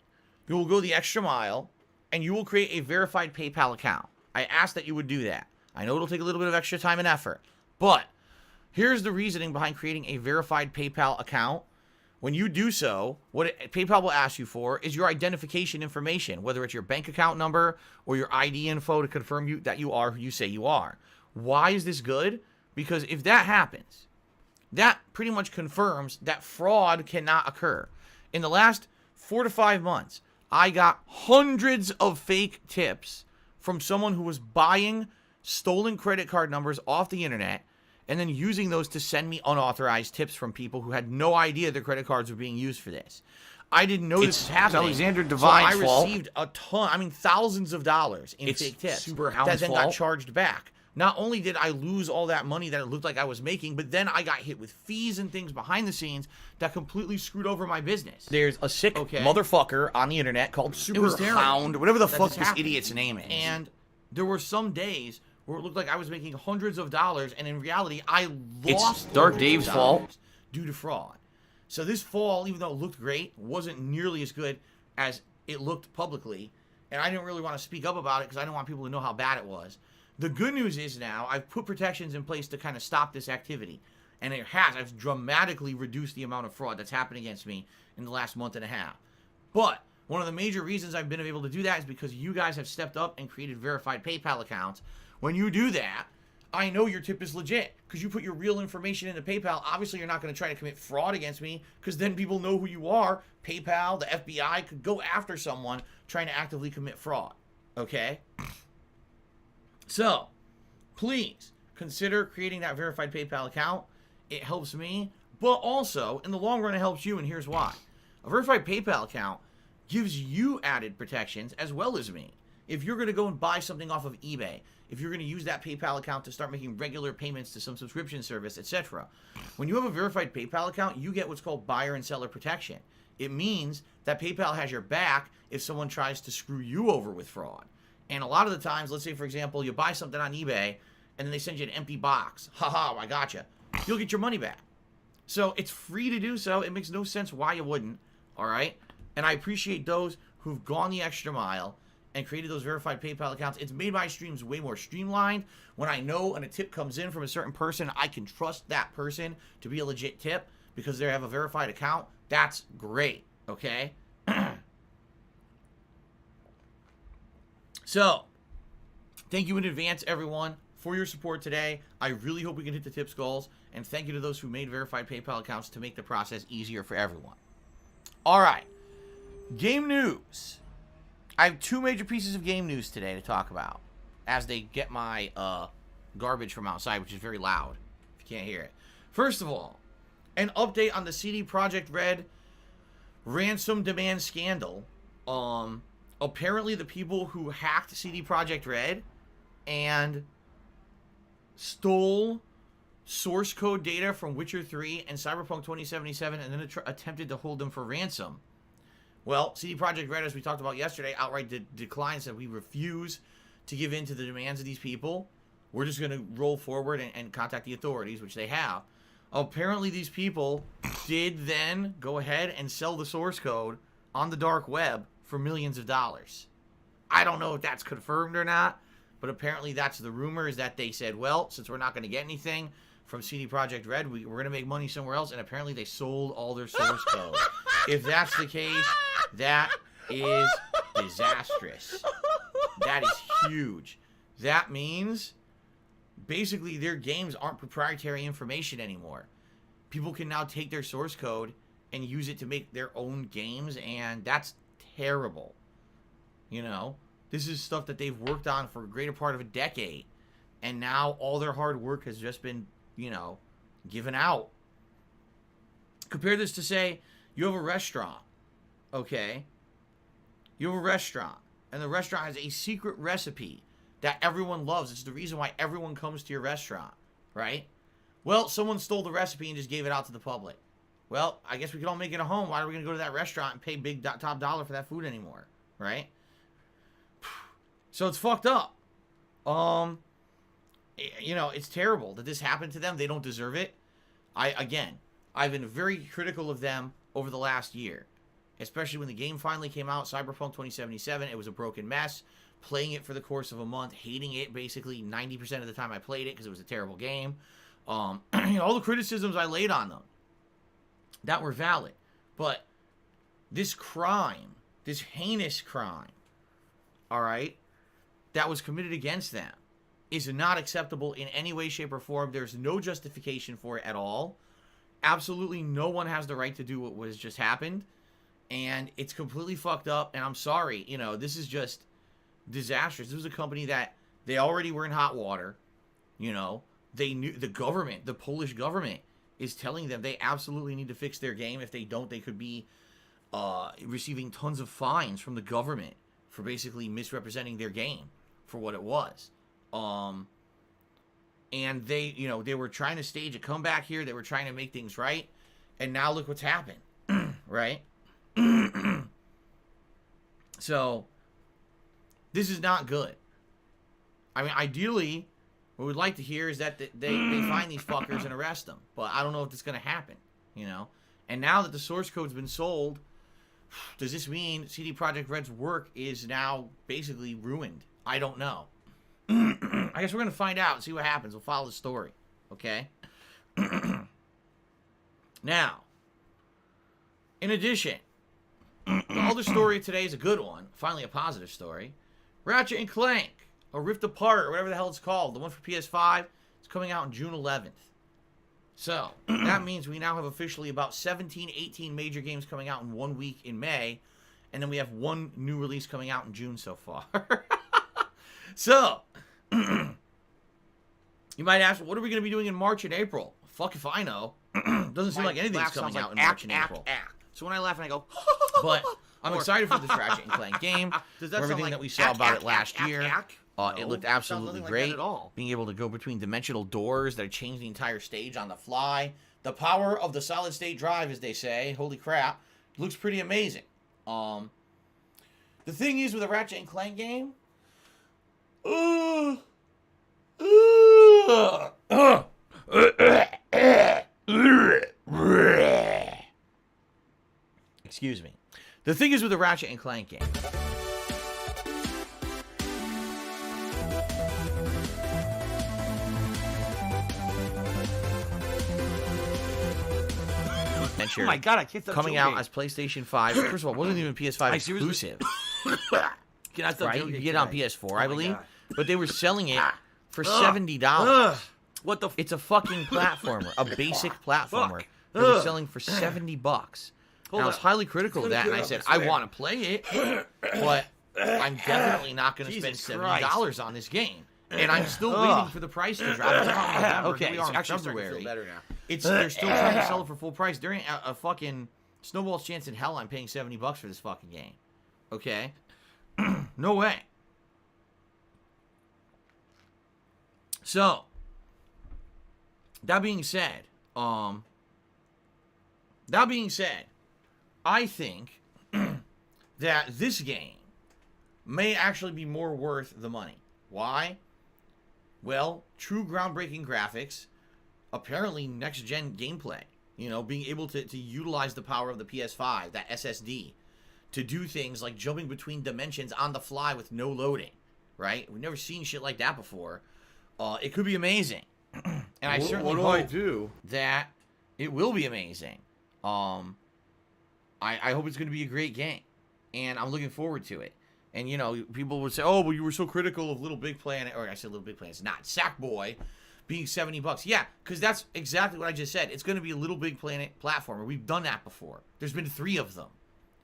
you will go the extra mile and you will create a verified PayPal account. I ask that you would do that. I know it'll take a little bit of extra time and effort, but here's the reasoning behind creating a verified PayPal account. When you do so, what PayPal will ask you for is your identification information, whether it's your bank account number or your ID info to confirm that you are who you say you are. Why is this good? Because if that happens, that pretty much confirms that fraud cannot occur. In the last 4 to 5 months, I got hundreds of fake tips from someone who was buying stolen credit card numbers off the internet and then using those to send me unauthorized tips from people who had no idea their credit cards were being used for this. I didn't know this was happening. Alexander Devine's fault. I received a ton, thousands of dollars in fake tips that then got charged back. Not only did I lose all that money that it looked like I was making, but then I got hit with fees and things behind the scenes that completely screwed over my business. There's a sick motherfucker on the internet called Superhound, whatever the fuck this idiot's name is. And there were some days where it looked like I was making hundreds of dollars, and in reality, I lost DarkDave's fault due to fraud. So this fall, even though it looked great, wasn't nearly as good. as it looked publicly, and I didn't really want to speak up about it because I didn't want people to know how bad it was. The good news is now I've put protections in place to kind of stop this activity, and it has. I've dramatically reduced the amount of fraud that's happened against me in the last month and a half. But one of the major reasons I've been able to do that is because you guys have stepped up and created verified PayPal accounts. When you do that, I know your tip is legit because you put your real information into PayPal. Obviously, you're not going to try to commit fraud against me because then people know who you are. PayPal, the FBI could go after someone trying to actively commit fraud. Okay? So, please consider creating that verified PayPal account. It helps me, but also, in the long run, it helps you, and here's why. A verified PayPal account gives you added protections as well as me. If you're going to go and buy something off of eBay, if you're going to use that PayPal account to start making regular payments to some subscription service, etc. When you have a verified PayPal account, you get what's called buyer and seller protection. It means that PayPal has your back if someone tries to screw you over with fraud. And a lot of the times, let's say, for example, you buy something on eBay, and then they send you an empty box. Haha, I gotcha. You'll get your money back. So it's free to do so. It makes no sense why you wouldn't, all right? And I appreciate those who've gone the extra mile and created those verified PayPal accounts. It's made my streams way more streamlined. When I know and a tip comes in from a certain person, I can trust that person to be a legit tip because they have a verified account. That's great, okay? So, thank you in advance, everyone, for your support today. I really hope we can hit the tips goals. And thank you to those who made verified PayPal accounts to make the process easier for everyone. All right. Game news. I have two major pieces of game news today to talk about as they get my garbage from outside, which is very loud, if you can't hear it. First of all, an update on the CD Projekt Red ransom demand scandal. Apparently the people who hacked CD Projekt Red and stole source code data from Witcher 3 and Cyberpunk 2077 and then attempted to hold them for ransom. Well, CD Projekt Red, as we talked about yesterday, outright declined, said we refuse to give in to the demands of these people. We're just going to roll forward and contact the authorities, which they have. Apparently, these people did then go ahead and sell the source code on the dark web for millions of dollars. I don't know if that's confirmed or not, but apparently that's the rumor, is that they said, well, since we're not going to get anything from CD Projekt Red, we're going to make money somewhere else, and apparently they sold all their source code. If that's the case, that is disastrous. That is huge. That means basically their games aren't proprietary information anymore. People can now take their source code and use it to make their own games, and that's terrible. You know, this is stuff that they've worked on for a greater part of a decade, and now all their hard work has just been, you know, given out. Compare this to, say, you have a restaurant, okay? You have a restaurant, and the restaurant has a secret recipe that everyone loves. It's the reason why everyone comes to your restaurant, right? Well, someone stole the recipe and just gave it out to the public. Well, I guess we can all make it at home. Why are we going to go to that restaurant and pay big top dollar for that food anymore, right? So it's fucked up. You know, it's terrible that this happened to them. They don't deserve it. I've been very critical of them over the last year, especially when the game finally came out, Cyberpunk 2077. It was a broken mess. Playing it for the course of a month, hating it basically 90% of the time I played it because it was a terrible game. You know, all the criticisms I laid on them that were valid, but this crime, this heinous crime, all right, that was committed against them is not acceptable in any way, shape, or form. There's no justification for it at all. Absolutely no one has the right to do what was just happened, and it's completely fucked up, and I'm sorry. You know, this is just disastrous. This was a company that they already were in hot water. You know, they knew, the government, the Polish government, is telling them they absolutely need to fix their game. If they don't, they could be receiving tons of fines from the government for basically misrepresenting their game for what it was. And they, you know, they were trying to stage a comeback here. They were trying to make things right. And now look what's happened, right? So, this is not good. I mean, ideally, what we'd like to hear is that they find these fuckers and arrest them. But I don't know if it's going to happen, you know? And now that the source code's been sold, Does this mean CD Projekt Red's work is now basically ruined? I don't know. I guess we're going to find out and see what happens. We'll follow the story. Okay? Now, in addition, the other story today is a good one. Finally, a positive story. Ratchet and Clank, or Rift Apart, or whatever the hell it's called. The one for PS5 is coming out on June 11th. So, that means we now have officially about 17, 18 major games coming out in 1 week in May. And then we have one new release coming out in June so far. So, you might ask, what are we going to be doing in March and April? Fuck if I know. Doesn't seem like anything's coming out in March and April. So when I laugh and I go, but I'm excited for this Ratchet and Clank game. Does that for everything sound like that we saw about it last year. No, It looked sounds absolutely nothing like great. that at all. Being able to go between dimensional doors that change the entire stage on the fly. The power of the solid state drive, as they say. Holy crap. Looks pretty amazing. The thing is with a Ratchet and Clank game, excuse me. The thing is with the Ratchet and Clank game, Oh my god, I can't stop coming joking. out as PlayStation 5. First of all, it wasn't even PS5 I seriously- exclusive. Can I stop Right? joking You get it on today? PS4, Oh I my believe. God. But they were selling it for Ugh. $70. What the It's a fucking platformer, a basic platformer. They were selling for $70. And I was up. highly critical of that, and I said, I want to play it, but I'm definitely not going to spend Jesus $70 on this game. And I'm still waiting for the price to drop. It's not November. Okay, Here we are it's in actually starting to February. feel better now. They're still trying to sell it for full price. There ain't a fucking snowball's chance in hell I'm paying $70 for this fucking game. Okay? No way. So, that being said, I think that this game may actually be more worth the money. Why? Well, true groundbreaking graphics, apparently next-gen gameplay. You know, being able to utilize the power of the PS5, that SSD, to do things like jumping between dimensions on the fly with no loading, right? We've never seen shit like that before. It could be amazing. And I certainly hope that it will be amazing. I hope it's going to be a great game. And I'm looking forward to it. And, you know, people would say, oh, well, you were so critical of Little Big Planet. Or I said Little Big Planet. It's not. Sackboy being $70. Yeah, because that's exactly what I just said. It's going to be a Little Big Planet platformer. We've done that before. There's been 3 of them.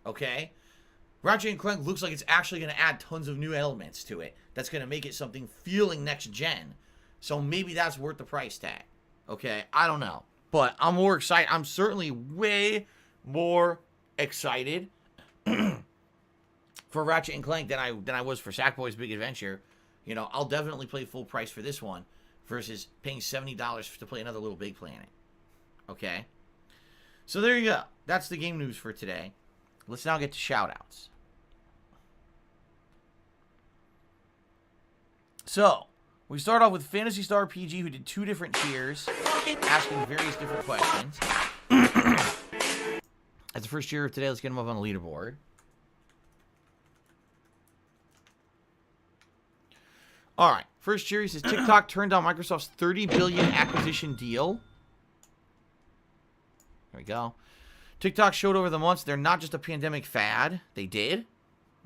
Okay? Ratchet and Clank looks like it's actually going to add tons of new elements to it. That's going to make it something feeling next gen. So maybe that's worth the price tag. Okay? I don't know. But I'm more excited. I'm certainly way more excited for Ratchet and Clank than I was for Sackboy's Big Adventure. You know, I'll definitely play full price for this one versus paying $70 to play another Little Big Planet. Okay? So there you go. That's the game news for today. Let's now get to shout-outs. So, we start off with Phantasy Star PG, who did 2 different tiers, asking various different questions. As the first cheer of today, let's get him up on the leaderboard. All right, first cheer, he says, TikTok turned down Microsoft's $30 billion acquisition deal. There we go. TikTok showed over the months they're not just a pandemic fad. They did.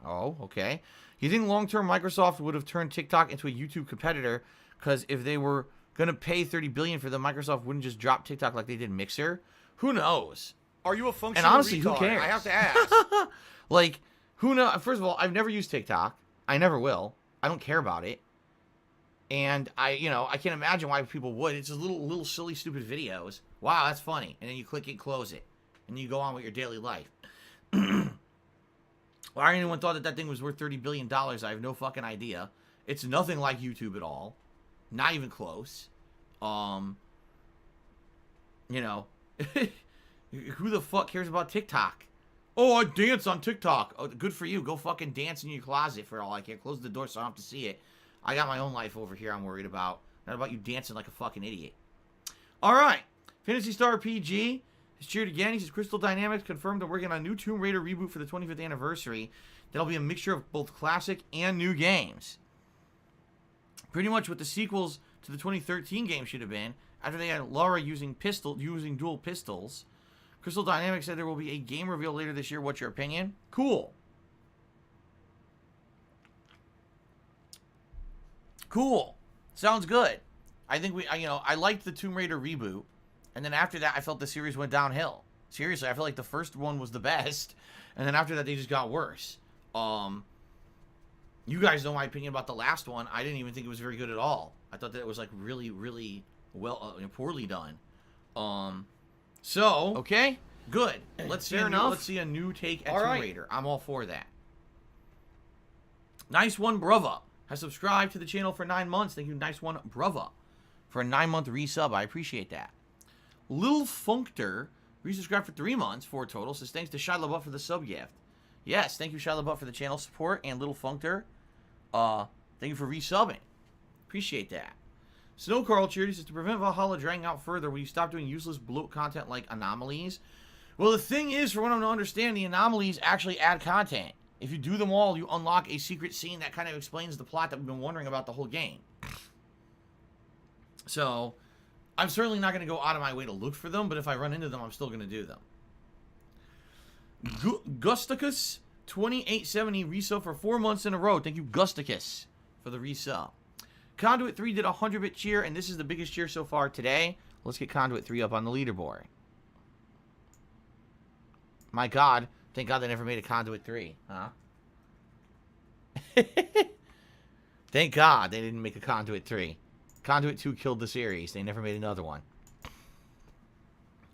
Oh, okay. You think long-term Microsoft would have turned TikTok into a YouTube competitor? Because if they were going to pay $30 billion for them, Microsoft wouldn't just drop TikTok like they did Mixer. Who knows? Are you a functional And honestly, retard? who cares? I have to ask. Like, who knows? First of all, I've never used TikTok. I never will. I don't care about it. And I can't imagine why people would. It's just little silly, stupid videos. Wow, that's funny. And then you click it, close it. And you go on with your daily life. Why anyone thought that thing was worth $30 billion, I have no fucking idea. It's nothing like YouTube at all. Not even close. You know, who the fuck cares about TikTok? Oh, I dance on TikTok. Oh, good for you. Go fucking dance in your closet for all I care. Close the door so I don't have to see it. I got my own life over here I'm worried about. Not about you dancing like a fucking idiot. All right. Phantasy Star PG has cheered again. He says, Crystal Dynamics confirmed they're working on a new Tomb Raider reboot for the 25th anniversary. That'll be a mixture of both classic and new games. Pretty much what the sequels to the 2013 game should have been, after they had Lara using dual pistols. Crystal Dynamics said there will be a game reveal later this year. What's your opinion? Cool. Cool. Sounds good. I think I liked the Tomb Raider reboot, and then after that, I felt the series went downhill. Seriously, I feel like the first one was the best, and then after that, they just got worse. You guys know my opinion about the last one. I didn't even think it was very good at all. I thought that it was like really, really poorly done. So okay, good. Let's see. Let's see a new take at Tomb Raider. I'm all for that. Nice one, Brava has subscribed to the channel for 9 months. Thank you, Nice One, Brava, for a 9-month resub. I appreciate that. Lil Functor resubscribed for 3 months, 4 total. Says thanks to Shia LaBeouf for the sub gift. Yes, thank you, Shia LaBeouf, for the channel support, and Little Functor, thank you for resubbing. Appreciate that. Snow Carl Charity says, to prevent Valhalla dragging out further, will you stop doing useless bloat content like anomalies? Well, the thing is, for what I'm to understand, the anomalies actually add content. If you do them all, you unlock a secret scene that kind of explains the plot that we've been wondering about the whole game. So, I'm certainly not going to go out of my way to look for them, but if I run into them, I'm still going to do them. Gusticus 2870 resub for 4 months in a row. Thank you, Gusticus, for the resub. Conduit 3 did a 100-bit cheer, and this is the biggest cheer so far today. Let's get Conduit 3 up on the leaderboard. My God, thank God they never made a Conduit 3, huh? Thank God they didn't make a Conduit 3. Conduit 2 killed the series. They never made another one.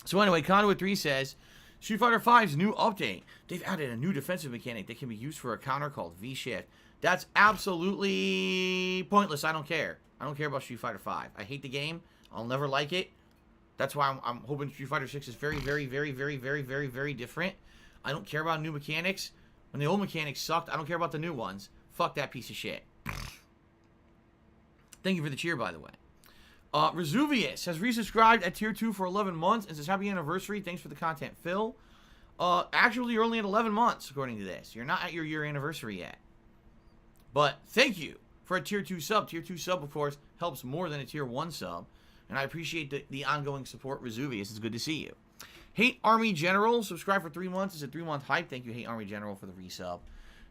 So anyway, Conduit 3 says, Street Fighter V's new update. They've added a new defensive mechanic that can be used for a counter called V-Shift. That's absolutely pointless. I don't care. I don't care about Street Fighter V. I hate the game. I'll never like it. That's why I'm hoping Street Fighter 6 is very, very, very, very, very, very, very different. I don't care about new mechanics. When the old mechanics sucked, I don't care about the new ones. Fuck that piece of shit. Thank you for the cheer, by the way. Resuvius has resubscribed at tier 2 for 11 months and says, happy anniversary. Thanks for the content, Phil. Actually, you're only at 11 months, according to this. You're not at your year anniversary yet. But thank you for a tier 2 sub. Tier 2 sub, of course, helps more than a tier 1 sub. And I appreciate the ongoing support, Resuvius. It's good to see you. Hate Army General, subscribe for 3 months. It's a 3-month hype. Thank you, Hate Army General, for the resub.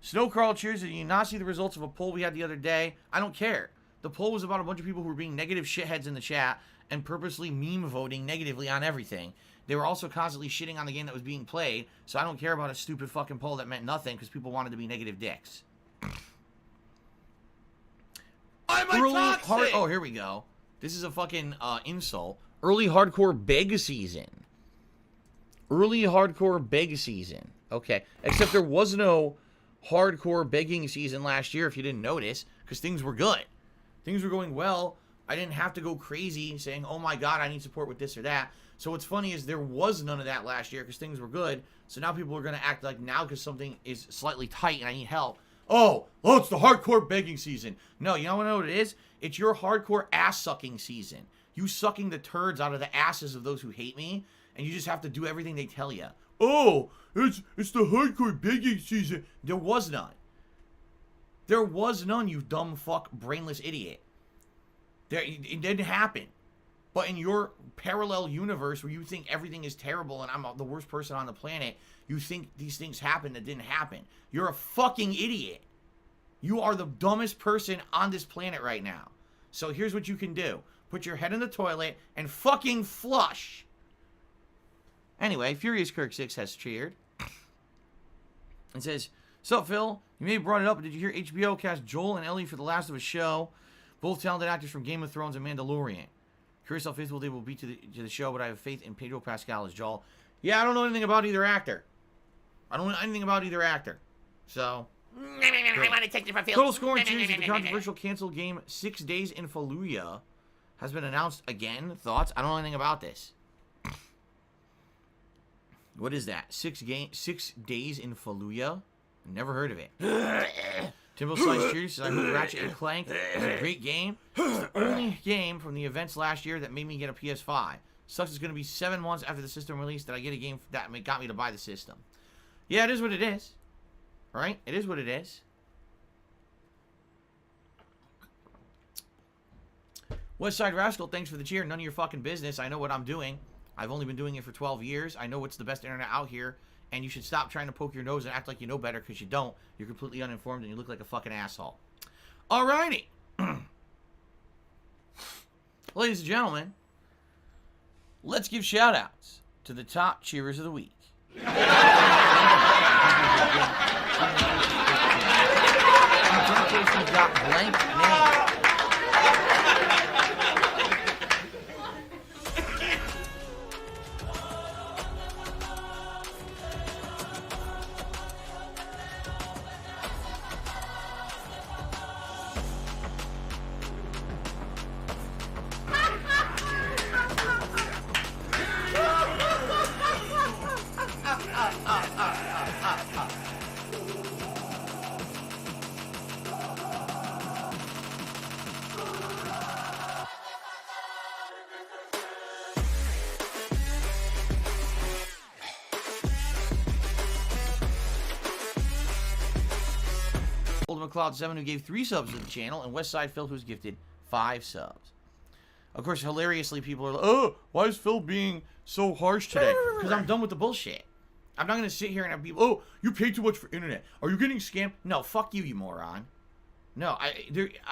Snow Carl cheers. Did you not see the results of a poll we had the other day? I don't care. The poll was about a bunch of people who were being negative shitheads in the chat and purposely meme voting negatively on everything. They were also constantly shitting on the game that was being played, so I don't care about a stupid fucking poll that meant nothing because people wanted to be negative dicks. Oh, here we go. This is a fucking insult. Early hardcore beg season. Early hardcore beg season. Okay. Except there was no hardcore begging season last year, if you didn't notice, because things were good. Things were going well. I didn't have to go crazy saying, oh my God, I need support with this or that. So what's funny is there was none of that last year because things were good. So now people are going to act like now because something is slightly tight and I need help. Oh, it's the hardcore begging season. No, you know what it is? It's your hardcore ass-sucking season. You sucking the turds out of the asses of those who hate me, and you just have to do everything they tell you. Oh, it's the hardcore begging season. There was none. There was none, you dumb fuck, brainless idiot. It didn't happen. But in your parallel universe where you think everything is terrible and I'm the worst person on the planet, you think these things happen that didn't happen. You're a fucking idiot. You are the dumbest person on this planet right now. So here's what you can do. Put your head in the toilet and fucking flush. Anyway, Furious Kirk 6 has cheered. It says, sup, Phil? You may have brought it up, but did you hear HBO cast Joel and Ellie for The Last of Us show? Both talented actors from Game of Thrones and Mandalorian. Curious how faithful they will be to the show, but I have faith in Pedro Pascal as Joel. Yeah, I don't know anything about either actor. So, I want to take it from Phil. Total score and choose the controversial canceled game 6 Days in Fallujah has been announced again. Thoughts? I don't know anything about this. What is that? 6 Days in Fallujah? Never heard of it. Timbo Slice Cheers says, I hope Ratchet & Clank is a great game. It's the only game from the events last year that made me get a PS5. Sucks it's going to be 7 months after the system release that I get a game that got me to buy the system. Yeah, it is what it is. Right? It is what it is. Westside Rascal, thanks for the cheer. None of your fucking business. I know what I'm doing. I've only been doing it for 12 years. I know what's the best internet out here. And you should stop trying to poke your nose and act like you know better, because you don't. You're completely uninformed and you look like a fucking asshole. Alrighty. Ladies and gentlemen, let's give shout-outs to the top cheerers of the week. In some cases, we've got blank names. Cloud7, who gave 3 subs to the channel, and Westside Phil, who's gifted 5 subs. Of course, hilariously, people are like, oh, why is Phil being so harsh today? Because I'm done with the bullshit. I'm not going to sit here and have people, oh, you pay too much for internet. Are you getting scammed? No, fuck you, you moron. No,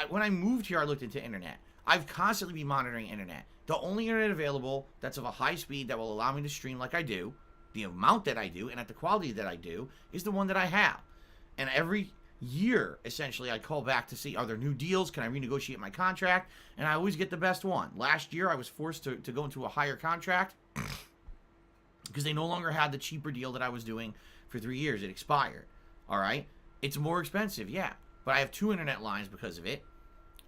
when I moved here, I looked into internet. I've constantly been monitoring internet. The only internet available that's of a high speed that will allow me to stream like I do, the amount that I do, and at the quality that I do, is the one that I have. And every year, essentially, I call back to see, are there new deals? Can I renegotiate my contract? And I always get the best one. Last year, I was forced to go into a higher contract because they no longer had the cheaper deal that I was doing for 3 years. It expired. All right? It's more expensive, yeah. But I have 2 internet lines because of it.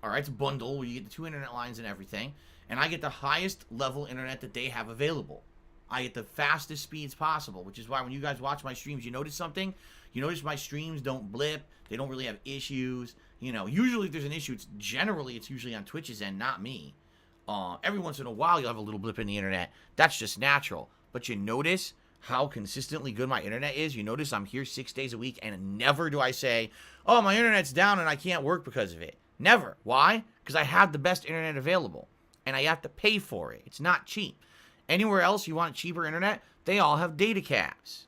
All right? It's a bundle where you get the 2 internet lines and everything. And I get the highest level internet that they have available. I get the fastest speeds possible, which is why when you guys watch my streams, you notice something? You notice my streams don't blip. They don't really have issues. You know, usually if there's an issue, it's usually on Twitch's end, not me. Every once in a while, you'll have a little blip in the internet. That's just natural. But you notice how consistently good my internet is. You notice I'm here 6 days a week, and never do I say, oh, my internet's down and I can't work because of it. Never. Why? Because I have the best internet available, and I have to pay for it. It's not cheap. Anywhere else you want cheaper internet, they all have data caps.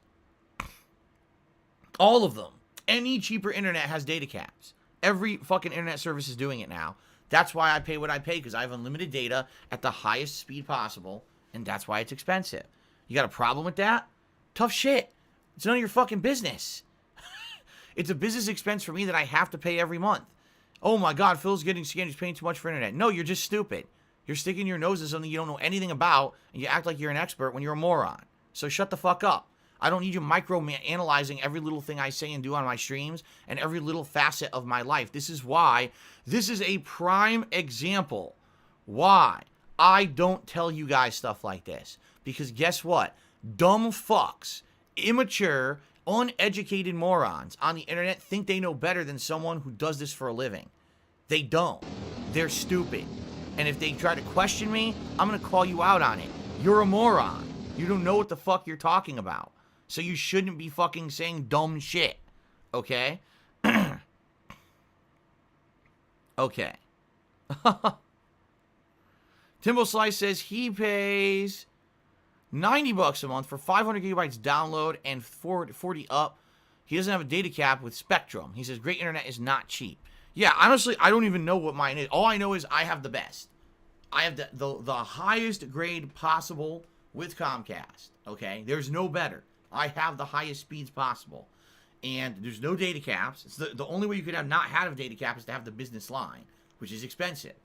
All of them. Any cheaper internet has data caps. Every fucking internet service is doing it now. That's why I pay what I pay, because I have unlimited data at the highest speed possible, and that's why it's expensive. You got a problem with that? Tough shit. It's none of your fucking business. It's a business expense for me that I have to pay every month. Oh my God, Phil's getting scammed. He's paying too much for internet. No, you're just stupid. You're sticking your nose in something you don't know anything about, and you act like you're an expert when you're a moron. So shut the fuck up. I don't need you micro-analyzing every little thing I say and do on my streams and every little facet of my life. This is why this is a prime example why I don't tell you guys stuff like this. Because guess what? Dumb fucks, immature, uneducated morons on the internet think they know better than someone who does this for a living. They don't. They're stupid. And if they try to question me, I'm going to call you out on it. You're a moron. You don't know what the fuck you're talking about. So you shouldn't be fucking saying dumb shit. Okay? Okay. Timbo Slice says he pays $90 a month for 500 gigabytes download and 40 up. He doesn't have a data cap with Spectrum. He says great internet is not cheap. Yeah, honestly, I don't even know what mine is. All I know is I have the best. I have the highest grade possible with Comcast. Okay? There's no better. I have the highest speeds possible. And there's no data caps. It's the only way you could have not had a data cap is to have the business line, which is expensive.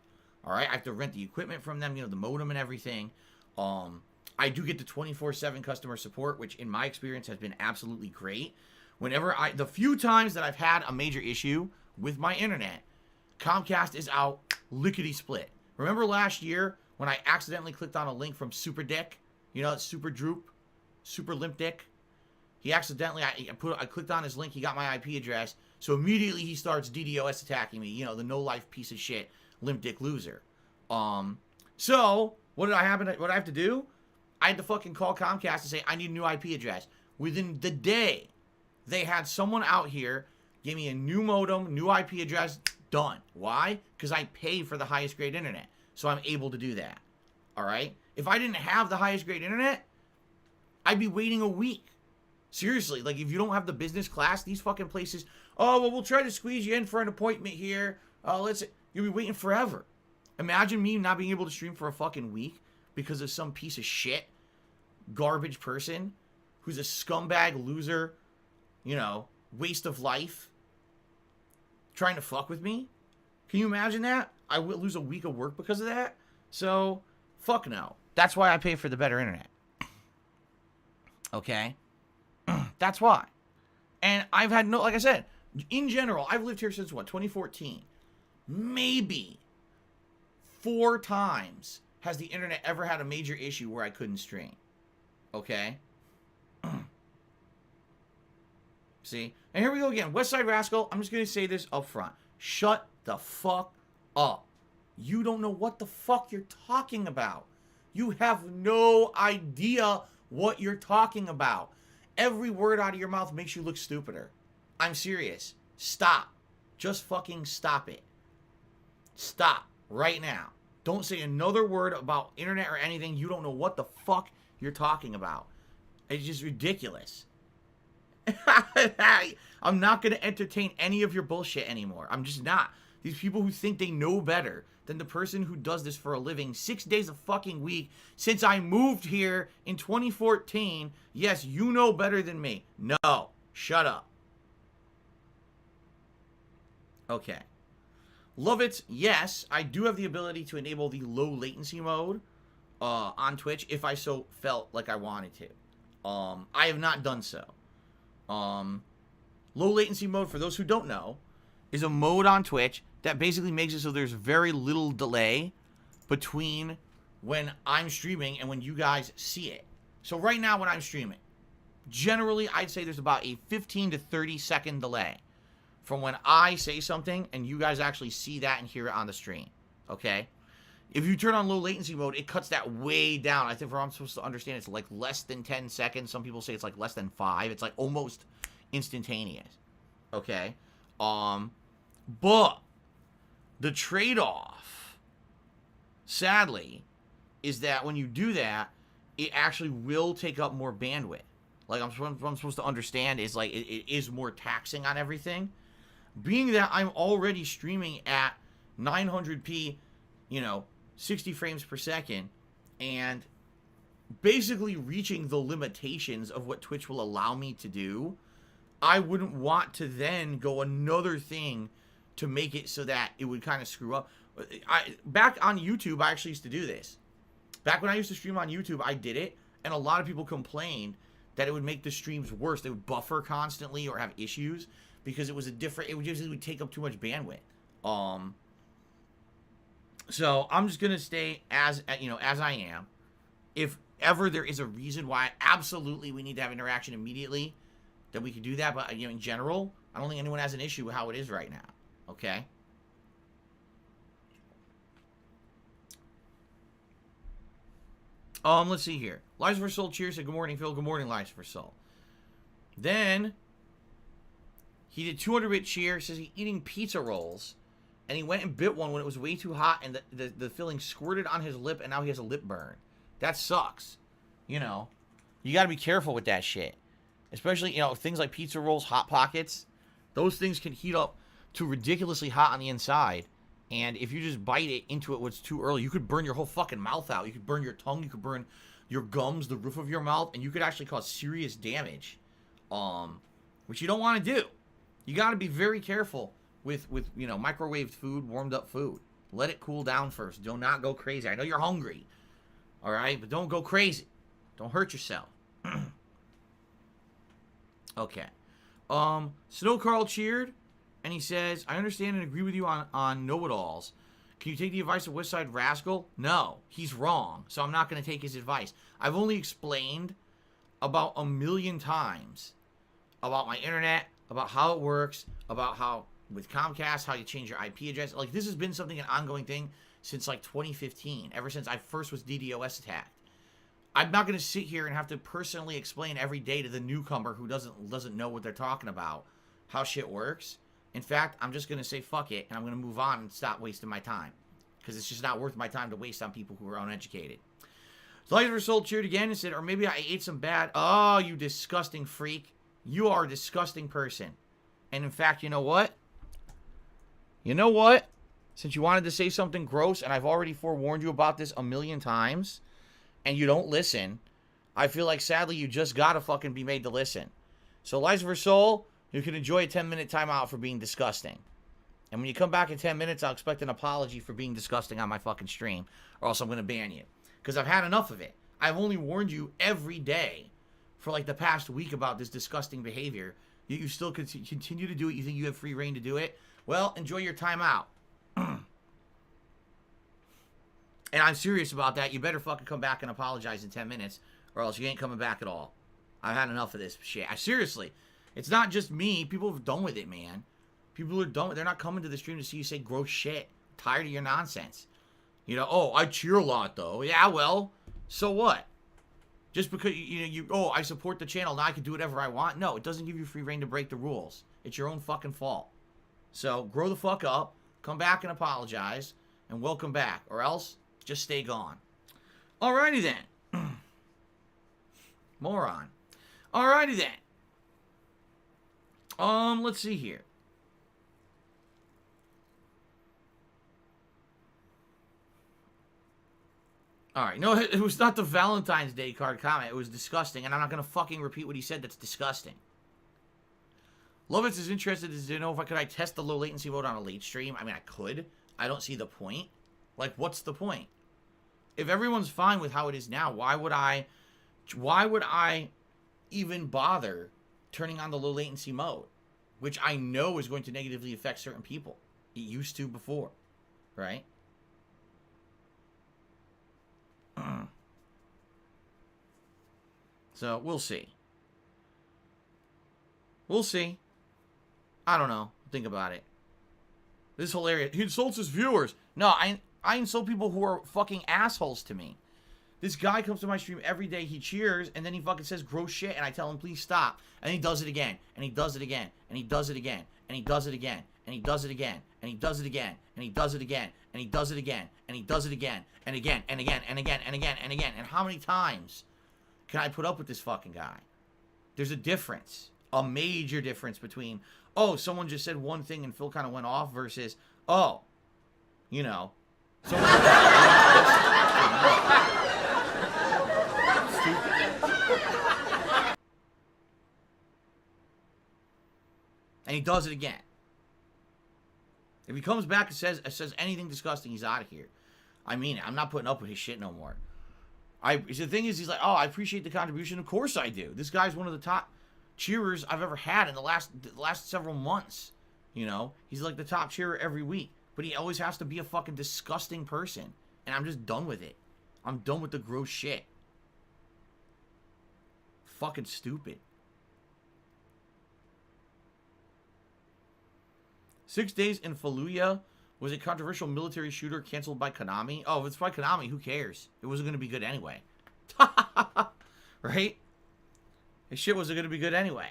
All right? I have to rent the equipment from them, you know, the modem and everything. I do get the 24/7 customer support, which in my experience has been absolutely great. The few times that I've had a major issue with my internet, Comcast is out lickety-split. Remember last year when I accidentally clicked on a link from Super Dick? You know, Super Droop? Super Limp Dick? He accidentally, I clicked on his link, he got my IP address, so immediately he starts DDoS attacking me, you know, the no-life piece of shit, Limp Dick loser. So, What did I have to do? I had to fucking call Comcast and say, I need a new IP address. Within the day, they had someone out here, give me a new modem, new IP address, done. Why? Because I pay for the highest grade internet. So I'm able to do that. All right? If I didn't have the highest grade internet, I'd be waiting a week. Seriously, like if you don't have the business class, these fucking places, oh, well, we'll try to squeeze you in for an appointment here. You'll be waiting forever. Imagine me not being able to stream for a fucking week because of some piece of shit, garbage person who's a scumbag loser, you know, waste of life, trying to fuck with me. Can you imagine that? I would lose a week of work because of that. So, fuck no. That's why I pay for the better internet. Okay? That's why. And I've had no, like I said, in general, I've lived here since what, 2014. Maybe 4 times has the internet ever had a major issue where I couldn't stream. Okay? See? And here we go again. Westside Rascal, I'm just going to say this up front. Shut the fuck up. You don't know what the fuck you're talking about. You have no idea what you're talking about. Every word out of your mouth makes you look stupider. I'm serious. Stop. Just fucking stop it. Stop right now. Don't say another word about internet or anything. You don't know what the fuck you're talking about. It's just ridiculous. I'm not going to entertain any of your bullshit anymore. I'm just not. These people who think they know better than the person who does this for a living 6 days a fucking week since I moved here in 2014. Yes, you know better than me. No. Shut up. Okay. Love it. Yes, I do have the ability to enable the low latency mode on Twitch if I so felt like I wanted to. I have not done so. Low latency mode, for those who don't know, is a mode on Twitch that basically makes it so there's very little delay between when I'm streaming and when you guys see it. So right now when I'm streaming, generally I'd say there's about a 15 to 30 second delay from when I say something and you guys actually see that and hear it on the stream. Okay? If you turn on low latency mode, it cuts that way down. I think from what I'm supposed to understand, it's like less than 10 seconds. Some people say it's like less than 5. It's like almost instantaneous. Okay? But the trade-off, sadly, is that when you do that, it actually will take up more bandwidth. Like, what I'm supposed to understand is, like, it is more taxing on everything. Being that I'm already streaming at 900p, 60 frames per second, and basically reaching the limitations of what Twitch will allow me to do, I wouldn't want to then go another thing to make it so that it would kind of screw up. Back on YouTube, I actually used to do this. Back when I used to stream on YouTube, I did it, and a lot of people complained that it would make the streams worse. They would buffer constantly or have issues because it would take up too much bandwidth. So I'm just gonna stay as I am. If ever there is a reason why absolutely we need to have interaction immediately, then we can do that. But in general, I don't think anyone has an issue with how it is right now. Okay. Let's see here. Lies for Soul cheers said, good morning, Phil. Good morning, Lies for Soul. Then he did 200-bit cheer, says he's eating pizza rolls, and he went and bit one when it was way too hot, and the filling squirted on his lip, and now he has a lip burn. That sucks. You gotta be careful with that shit. Especially, things like pizza rolls, Hot Pockets. Those things can heat up to ridiculously hot on the inside. And if you just bite it into it when it's too early, you could burn your whole fucking mouth out. You could burn your tongue. You could burn your gums, the roof of your mouth. And you could actually cause serious damage. Which you don't want to do. You got to be very careful with microwaved food, warmed up food. Let it cool down first. Do not go crazy. I know you're hungry. All right? But don't go crazy. Don't hurt yourself. Okay. Snow Carl cheered. And he says, I understand and agree with you on know-it-alls. Can you take the advice of Westside Rascal? No, he's wrong, so I'm not going to take his advice. I've only explained about 1,000,000 times about my internet, about how it works, about how, with Comcast, how you change your IP address. Like, this has been an ongoing thing since like 2015, ever since I first was DDoS attacked. I'm not going to sit here and have to personally explain every day to the newcomer who doesn't know what they're talking about how shit works. In fact, I'm just going to say fuck it, and I'm going to move on and stop wasting my time. Because it's just not worth my time to waste on people who are uneducated. So Light of Her Soul cheered again and said, or maybe I ate some bad. Oh, you disgusting freak. You are a disgusting person. And in fact, you know what? You know what? Since you wanted to say something gross, and I've already forewarned you about this a million times, and you don't listen, I feel like sadly you just gotta fucking be made to listen. So Light of Her Soul, you can enjoy a 10-minute timeout for being disgusting. And when you come back in 10 minutes, I'll expect an apology for being disgusting on my fucking stream, or else I'm going to ban you. Because I've had enough of it. I've only warned you every day for like the past week about this disgusting behavior. Yet you still continue to do it. You think you have free reign to do it? Well, enjoy your time out. And I'm serious about that. You better fucking come back and apologize in 10 minutes, or else you ain't coming back at all. I've had enough of this shit. Seriously. It's not just me. People are done with it, man. People are done. They're not coming to the stream to see you say gross shit. I'm tired of your nonsense. You know, oh, I cheer a lot, though. Yeah, well, so what? Just because, oh, I support the channel, now I can do whatever I want? No, it doesn't give you free reign to break the rules. It's your own fucking fault. So, grow the fuck up, come back and apologize, and welcome back. Or else, just stay gone. Alrighty then. Moron. Alrighty then. Let's see here. Alright, no, it was not the Valentine's Day card comment. It was disgusting, and I'm not going to fucking repeat what he said. That's disgusting. Lovitz is interested to know if I test the low latency mode on a late stream. I mean, I could. I don't see the point. Like, what's the point? If everyone's fine with how it is now, why would I even bother turning on the low latency mode? Which I know is going to negatively affect certain people. It used to before, right? So, we'll see. We'll see. I don't know. Think about it. This is hilarious. He insults his viewers. No, I insult people who are fucking assholes to me. This guy comes to my stream every day. He cheers, and then he fucking says gross shit, and I tell him, please stop. And he does it again. And he does it again. And he does it again. And he does it again. And he does it again. And he does it again. And he does it again. And he does it again. And he does it again. And again. And again. And again. And again. And again. And how many times can I put up with this fucking guy? There's a difference. A major difference between, oh, someone just said one thing and Phil kind of went off versus, oh, you know, someone and he does it again. If he comes back and says anything disgusting, he's out of here. I mean it. I'm not putting up with his shit no more. The thing is, he's like, oh, I appreciate the contribution. Of course I do. This guy's one of the top cheerers I've ever had in the last several months. You know, he's like the top cheerer every week. But he always has to be a fucking disgusting person. And I'm just done with it. I'm done with the gross shit. Fucking stupid. 6 Days in Fallujah was a controversial military shooter canceled by Konami. Oh, if it's by Konami, who cares? It wasn't going to be good anyway. Right? This shit wasn't going to be good anyway.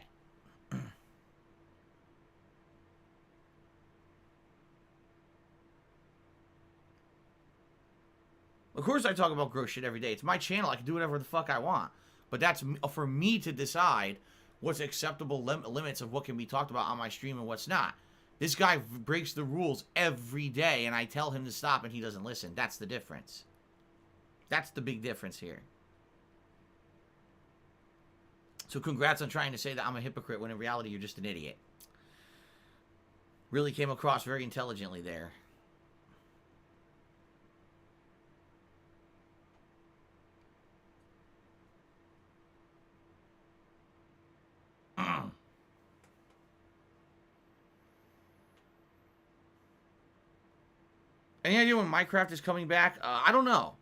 Of course I talk about gross shit every day. It's my channel. I can do whatever the fuck I want. But that's for me to decide what's acceptable limits of what can be talked about on my stream and what's not. This guy breaks the rules every day, and I tell him to stop, and he doesn't listen. That's the difference. That's the big difference here. So congrats on trying to say that I'm a hypocrite when in reality you're just an idiot. Really came across very intelligently there. Any idea when Minecraft is coming back? I don't know.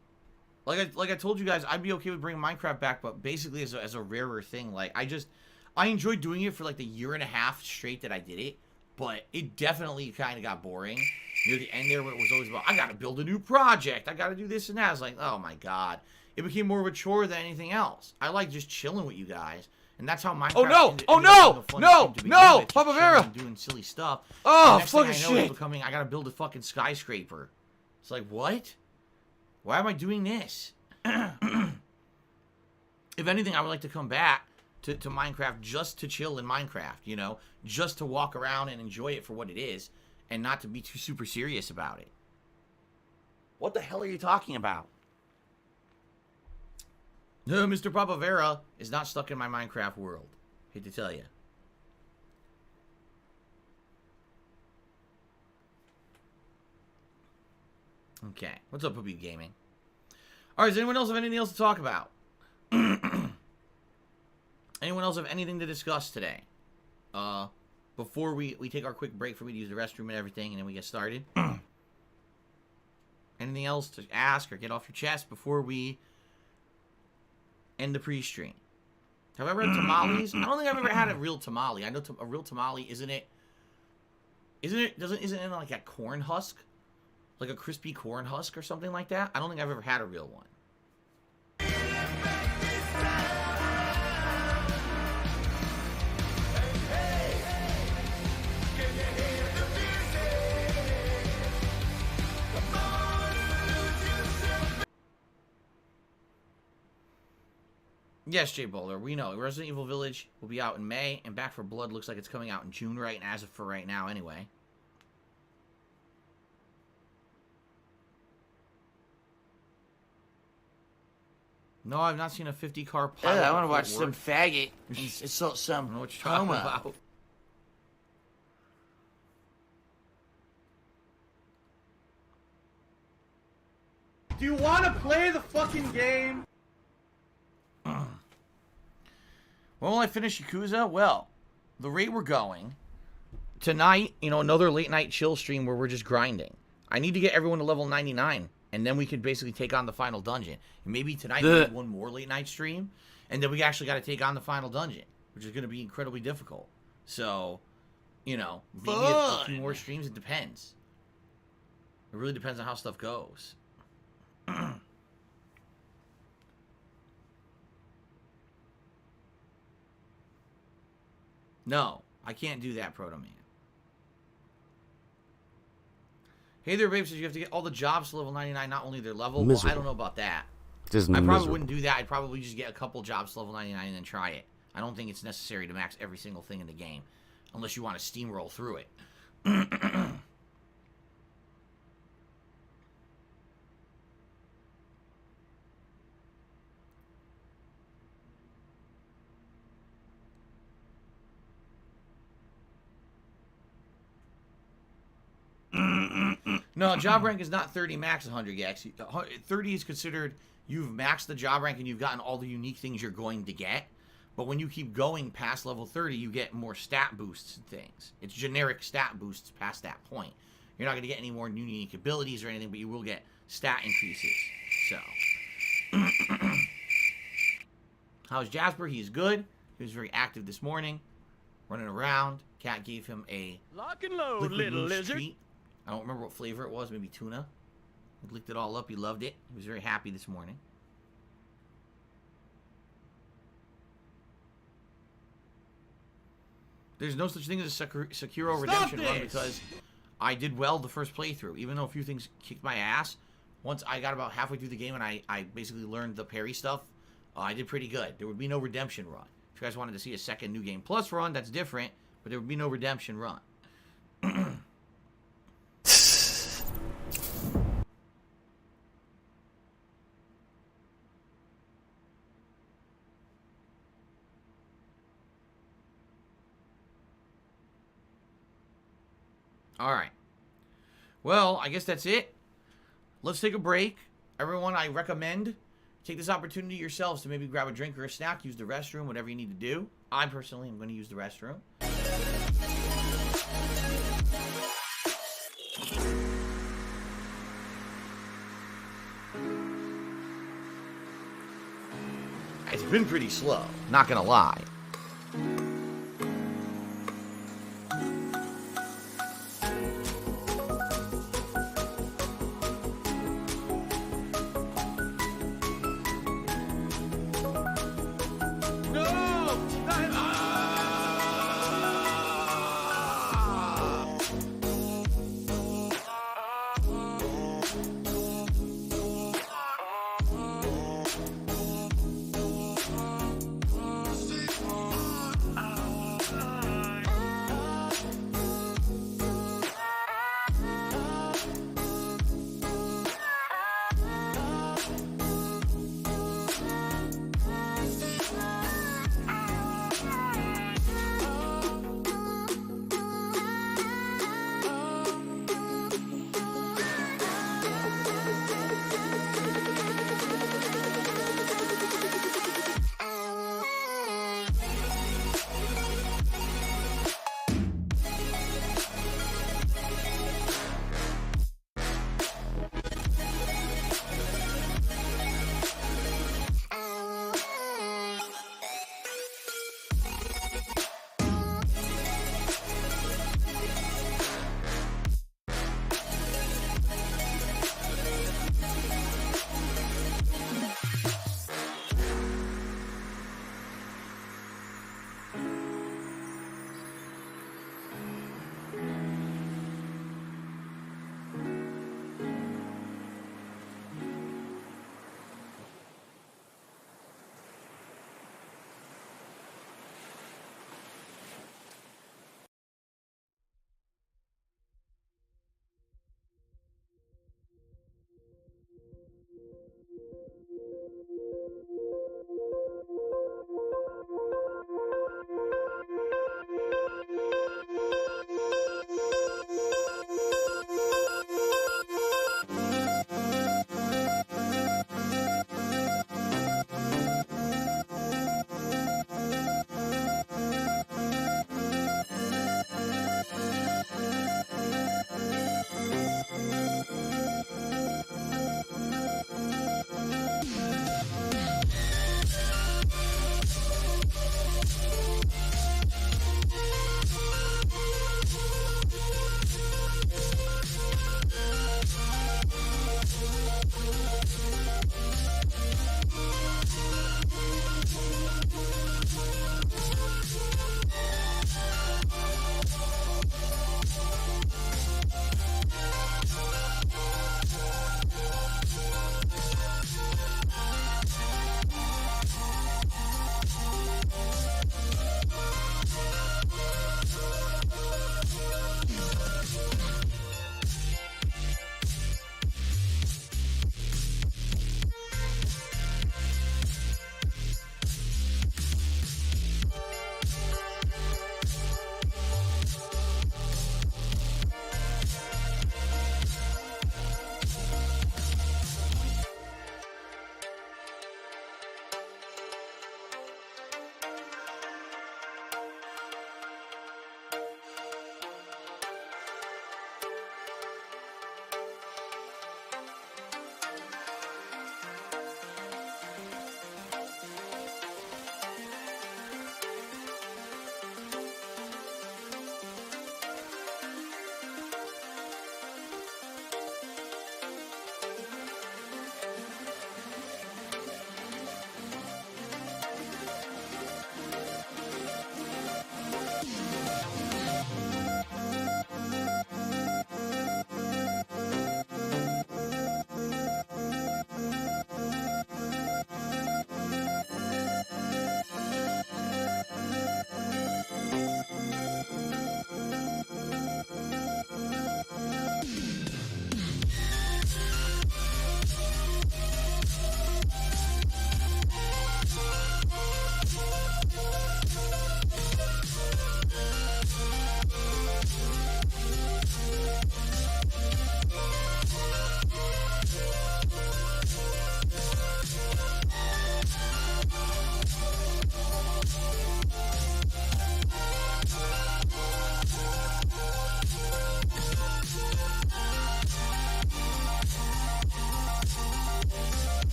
Like I told you guys, I'd be okay with bringing Minecraft back, but basically as a rarer thing. Like, I enjoyed doing it for like the year and a half straight that I did it, but it definitely kind of got boring Near the end there, when it was always about, I gotta build a new project, I gotta do this and that. I was like, oh my god. It became more of a chore than anything else. I like just chilling with you guys. And that's how Minecraft. Oh no! ended Oh up no! being a fun No! game to begin No! with, just Papa chilling Vera! and doing silly stuff. Oh, The next thing fucking I know, it's shit! becoming, I gotta build a fucking skyscraper. It's like, what? Why am I doing this? If anything, I would like to come back to Minecraft just to chill in Minecraft, you know? Just to walk around and enjoy it for what it is, and not to be too super serious about it. What the hell are you talking about? No, Mr. Papavera is not stuck in my Minecraft world. Hate to tell you. Okay. What's up, Poopy Gaming? Alright, does anyone else have anything else to talk about? Anyone else have anything to discuss today? Before we take our quick break for me to use the restroom and everything, and then we get started. Anything else to ask or get off your chest before we end the pre-stream? Have I ever had tamales? I don't think I've ever had a real tamale. I know a real tamale, isn't it like a corn husk? Like a crispy corn husk or something like that? I don't think I've ever had a real one. Yes, Jay Bowler, we know. Resident Evil Village will be out in May, and Back 4 Blood looks like it's coming out in June, right? And as of for right now, anyway. No, I've not seen a 50-car pilot. Yeah, I want to watch before. some faggot. It's some I don't know what you're talking homo. about. Do you want to play the fucking game? When will I finish Yakuza? Well, the rate we're going, tonight, you know, another late night chill stream where we're just grinding. I need to get everyone to level 99, and then we can basically take on the final dungeon. And maybe tonight we do one more late night stream, and then we actually got to take on the final dungeon, which is going to be incredibly difficult. So, you know, maybe a few more streams, it depends. It really depends on how stuff goes. No, I can't do that, Proto Man. Hey there, babe, says you have to get all the jobs to level 99, not only their level. Well, I don't know about that. I probably wouldn't do that. I'd probably just get a couple jobs to level 99 and then try it. I don't think it's necessary to max every single thing in the game, unless you want to steamroll through it. No, job rank is not 30 max 100 gex. 30 is considered you've maxed the job rank and you've gotten all the unique things you're going to get. But when you keep going past level 30, you get more stat boosts and things. It's generic stat boosts past that point. You're not going to get any more new unique abilities or anything, but you will get stat increases. So, how's Jasper? He's good. He was very active this morning, running around. Cat gave him a Lock and load, liquid little moose lizard. treat. I don't remember what flavor it was. Maybe tuna. He licked it all up. He loved it. He was very happy this morning. There's no such thing as a Sekiro Redemption run because I did well the first playthrough. Even though a few things kicked my ass, once I got about halfway through the game and I basically learned the parry stuff, I did pretty good. There would be no Redemption run. If you guys wanted to see a second New Game Plus run, that's different, but there would be no Redemption run. Alright. Well, I guess that's it. Let's take a break. Everyone, I recommend take this opportunity yourselves to maybe grab a drink or a snack, use the restroom, whatever you need to do. I personally am going to use the restroom. It's been pretty slow, not going to lie.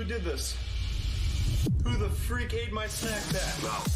did this? Who the freak ate my snack pack?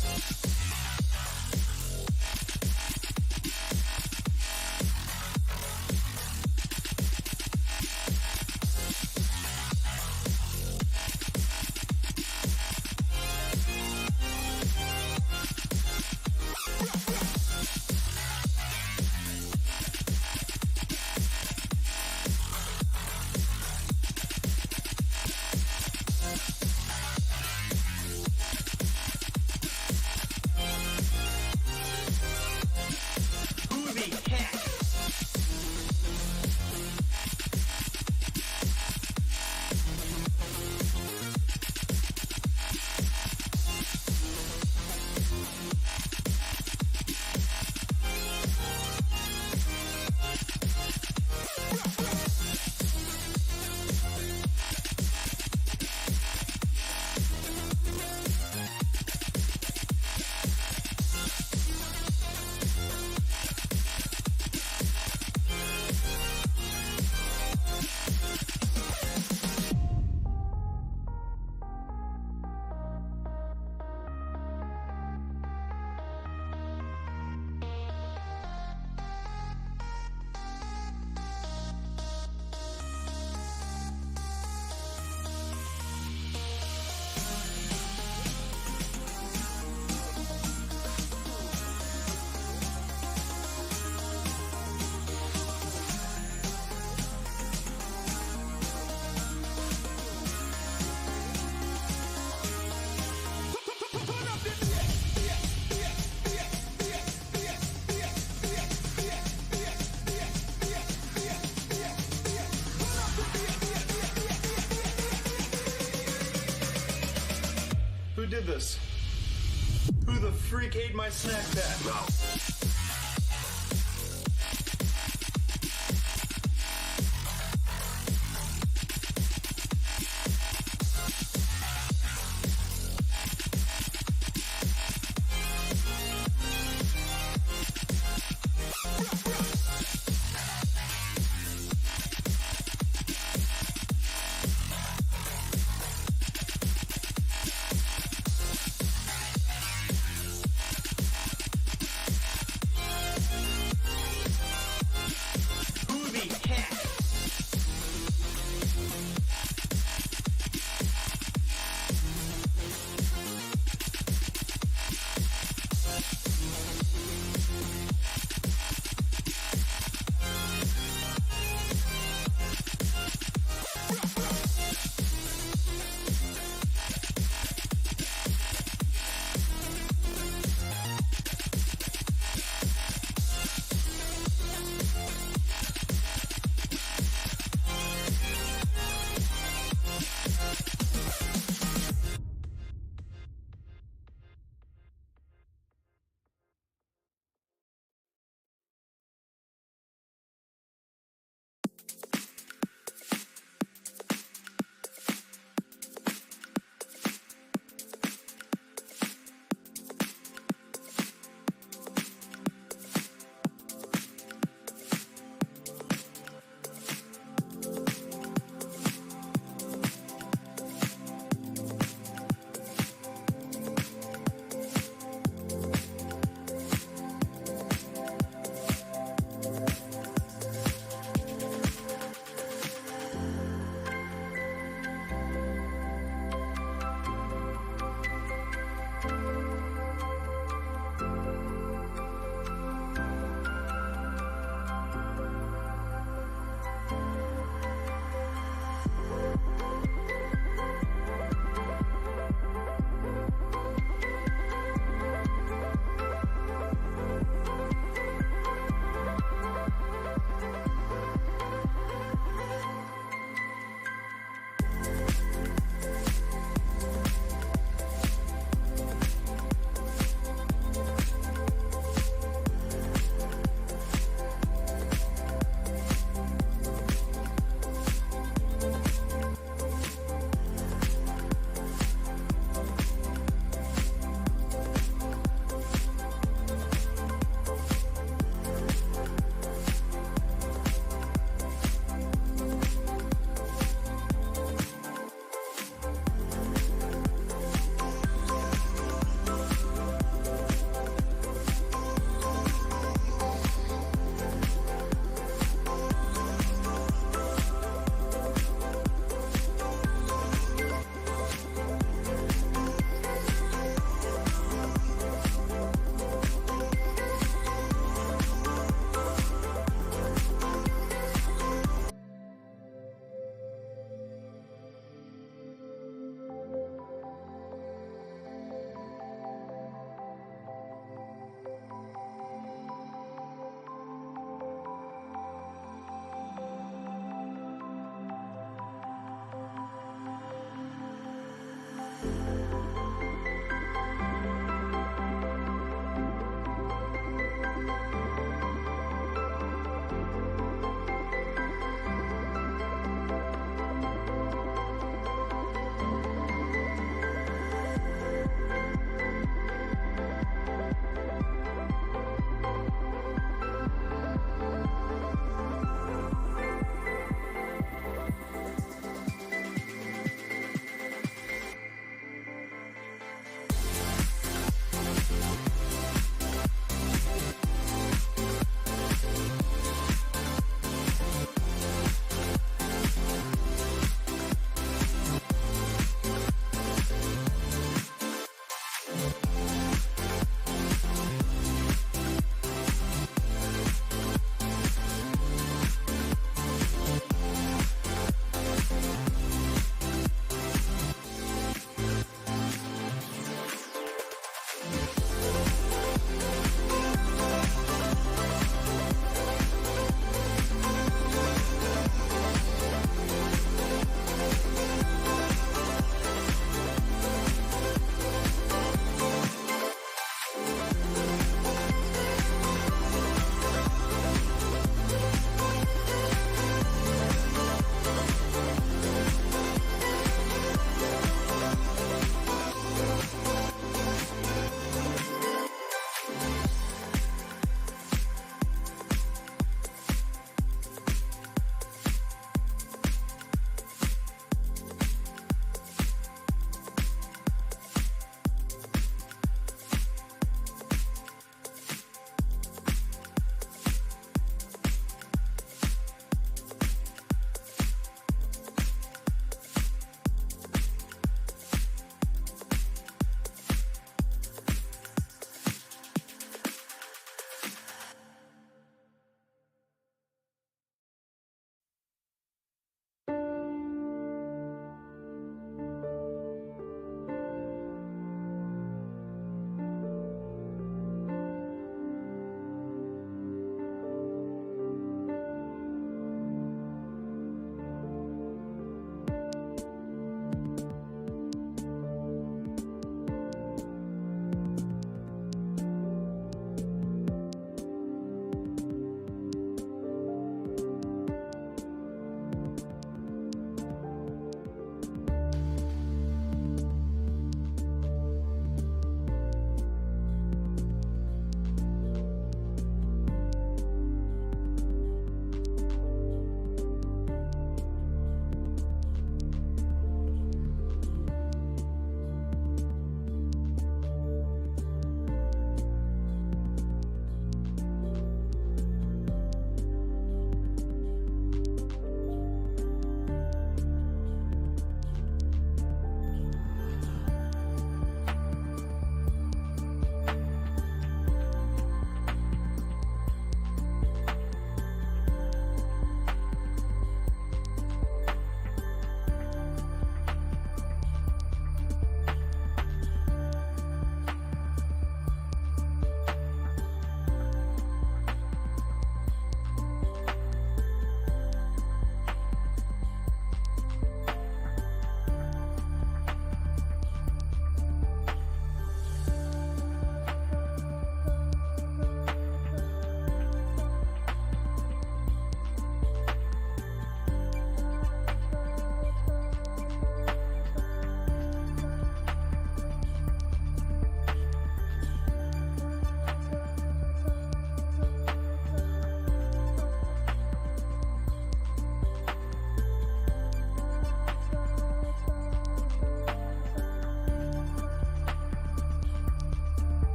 this? Who the freak ate my snack pack?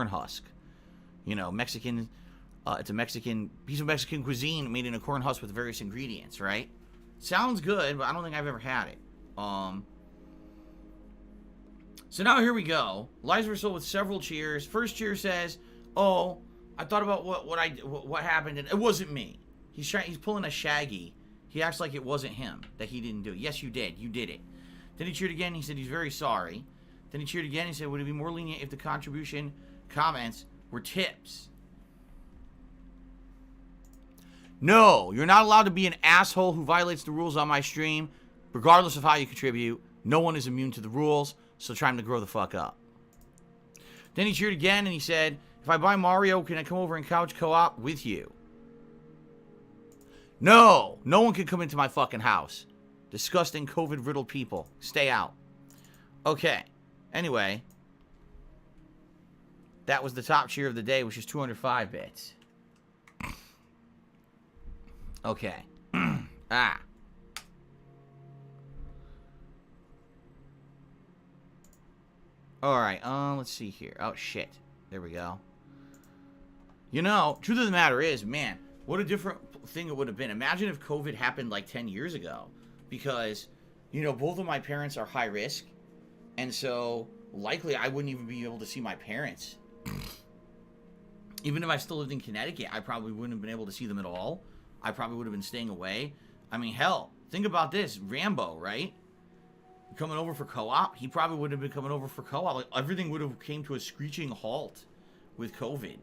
corn husk. You know, Mexican, it's a Mexican piece of Mexican cuisine made in a corn husk with various ingredients, right? Sounds good, but I don't think I've ever had it. So now here we go. Lies were sold with several cheers. First cheer says, "Oh, I thought about what happened, and it wasn't me." He's pulling a Shaggy. He acts like it wasn't him, that he didn't do it. Yes, you did. You did it. Then he cheered again. He said he's very sorry. Then he cheered again. He said, "Would it be more lenient if the contribution comments were tips?" No, you're not allowed to be an asshole who violates the rules on my stream, regardless of how you contribute. No one is immune to the rules, so try to grow the fuck up. Then he cheered again, and he said, "If I buy Mario, can I come over and couch co-op with you?" No, no one can come into my fucking house. Disgusting COVID-riddled people. Stay out. Okay. Anyway, that was the top cheer of the day, which is 205 bits. Okay. Alright, let's see here. Oh, shit. There we go. You know, truth of the matter is, man, what a different thing it would have been. Imagine if COVID happened like 10 years ago. Because, you know, both of my parents are high risk. And so, likely, I wouldn't even be able to see my parents. Even if I still lived in Connecticut, I probably wouldn't have been able to see them at all. I probably would have been staying away. I mean, hell, think about this. Rambo, right? Coming over for co-op. He probably would have been coming over for co-op. Like, everything would have came to a screeching halt with COVID.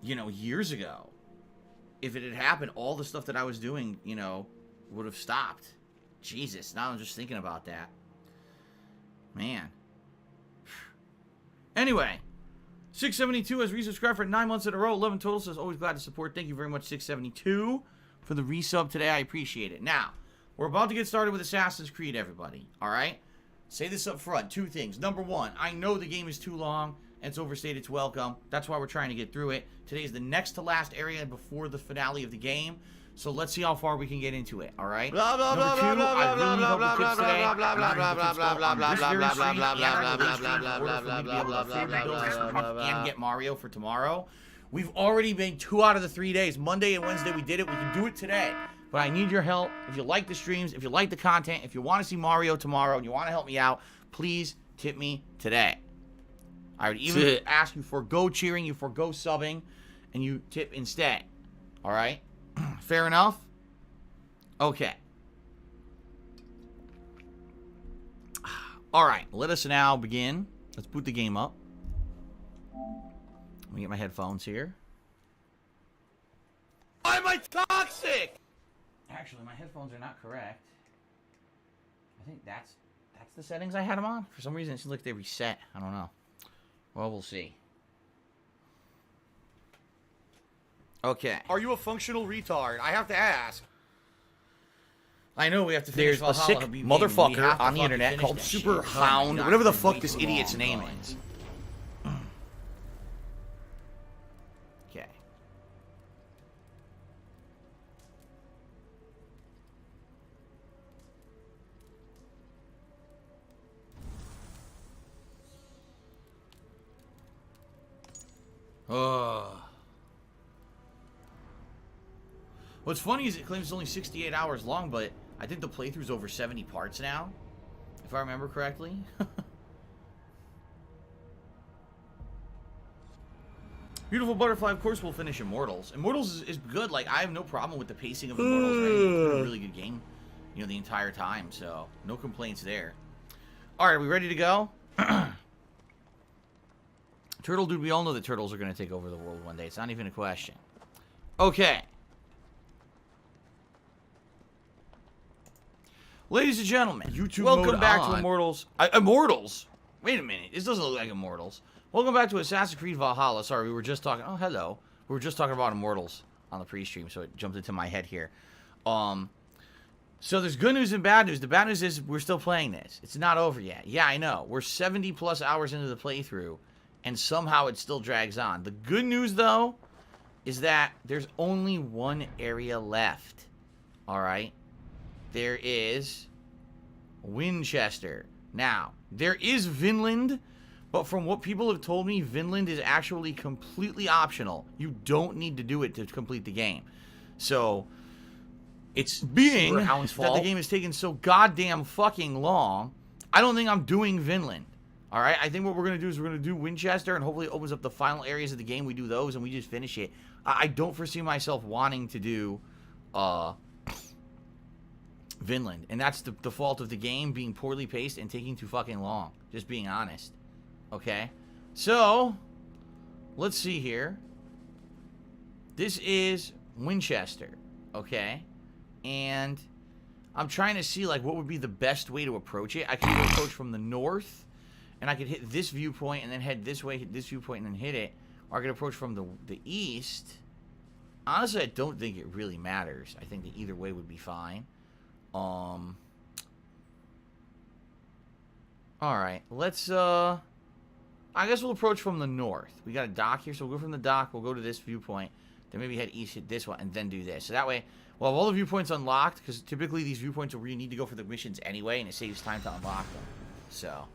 You know, years ago. If it had happened, all the stuff that I was doing, you know, would have stopped. Jesus, now I'm just thinking about that. Man. Anyway, 672 has resubscribed for 9 months in a row. 11 total, says always glad to support. Thank you very much, 672, for the resub today. I appreciate it. Now, we're about to get started with Assassin's Creed, everybody. Alright? Say this up front. 2 things. Number 1, I know the game is too long and it's overstayed its welcome. That's why we're trying to get through it. Today is the next to last area before the finale of the game. So let's see how far we can get into it, alright? Number 2, I really need help with tips today. I'm this very stream, and I release stream in order for me to be able to afford to build this and get Mario for tomorrow. We've already made 2 out of the 3 days. Monday and Wednesday we did it. We can do it today. But I need your help. If you like the streams, if you like the content, if you want to see Mario tomorrow and you want to help me out, please tip me today. I would even ask you forgo cheering, you forgo subbing, and you tip instead. Alright? Fair enough? Okay. Alright, let us now begin. Let's boot the game up. Let me get my headphones here. Why am I toxic? Actually, my headphones are not correct. I think that's the settings I had them on. For some reason, it seems like they reset. I don't know. Well, we'll see. Okay. Are you a functional retard? I have to ask. I know we have to finish There's a Valhalla. sick motherfucker on the internet called Super Hound, whatever the fuck this idiot's name is. Okay. What's funny is it claims it's only 68 hours long, but I think the playthrough's over 70 parts now, if I remember correctly. Beautiful Butterfly, of course we'll finish Immortals. Immortals is good. Like, I have no problem with the pacing of Immortals. Right? It's been a really good game, you know, the entire time, so no complaints there. Alright, are we ready to go? Turtle Dude, we all know that turtles are going to take over the world one day. It's not even a question. Okay. Ladies and gentlemen, YouTube welcome back on. to Immortals. Immortals? Wait a minute. This doesn't look like Immortals. Welcome back to Assassin's Creed Valhalla. Sorry, we were just talking... Oh, hello. We were just talking about Immortals on the pre-stream, so it jumped into my head here. So there's good news and bad news. The bad news is we're still playing this. It's not over yet. Yeah, I know. We're 70-plus hours into the playthrough, and somehow it still drags on. The good news, though, is that there's only one area left. All right? There is Winchester. Now, there is Vinland, But from what people have told me, Vinland is actually completely optional. You don't need to do it to complete the game. So, it's being that the game is taking so goddamn fucking long, I don't think I'm doing Vinland. Alright, I think what we're going to do is we're going to do Winchester, and hopefully it opens up the final areas of the game. We do those, and we just finish it. I don't foresee myself wanting to do Vinland. And that's the fault of the game being poorly paced and taking too fucking long. Just being honest. Okay? So, let's see here. This is Winchester. Okay? And I'm trying to see, like, what would be the best way to approach it. I could either approach from the north, and I could hit this viewpoint and then head this way, hit this viewpoint and then hit it. Or I could approach from the east. Honestly, I don't think it really matters. I think that either way would be fine. Alright, let's, I guess we'll approach from the north. We got a dock here, so we'll go from the dock, we'll go to this viewpoint, then maybe head east, hit this one, and then do this. So that way, we'll have all the viewpoints unlocked, because typically these viewpoints are where you need to go for the missions anyway, and it saves time to unlock them. So.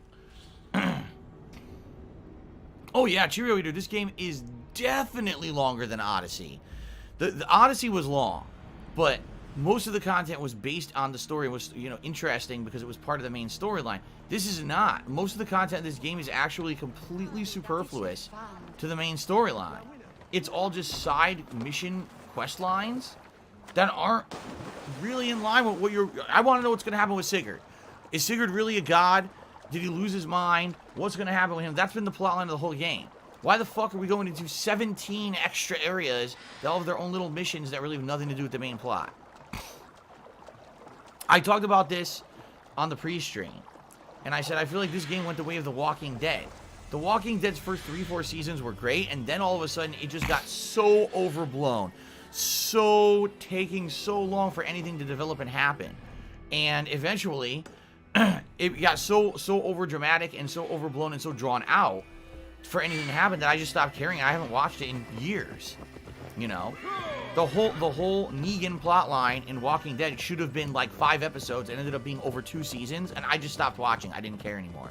Oh yeah, Cheerio Eater, this game is definitely longer than Odyssey. The Odyssey was long, but most of the content was based on the story, was, you know, interesting because it was part of the main storyline. This is not. Most of the content in this game is actually completely superfluous to the main storyline. It's all just side mission quest lines that aren't really in line with what you're... I want to know what's going to happen with Sigurd. Is Sigurd really a god? Did he lose his mind? What's going to happen with him? That's been the plotline of the whole game. Why the fuck are we going into 17 extra areas that all have their own little missions that really have nothing to do with the main plot? I talked about this on the pre-stream, and I said I feel like this game went the way of The Walking Dead. The Walking Dead's first 3-4 seasons were great, and then all of a sudden it just got so overblown. So taking so long for anything to develop and happen. And eventually... it got so over dramatic and so overblown and so drawn out for anything to happen that I just stopped caring. I haven't watched it in years. You know, the whole Negan plotline in Walking Dead should have been like 5 episodes and ended up being over 2 seasons, and I just stopped watching. I didn't care anymore.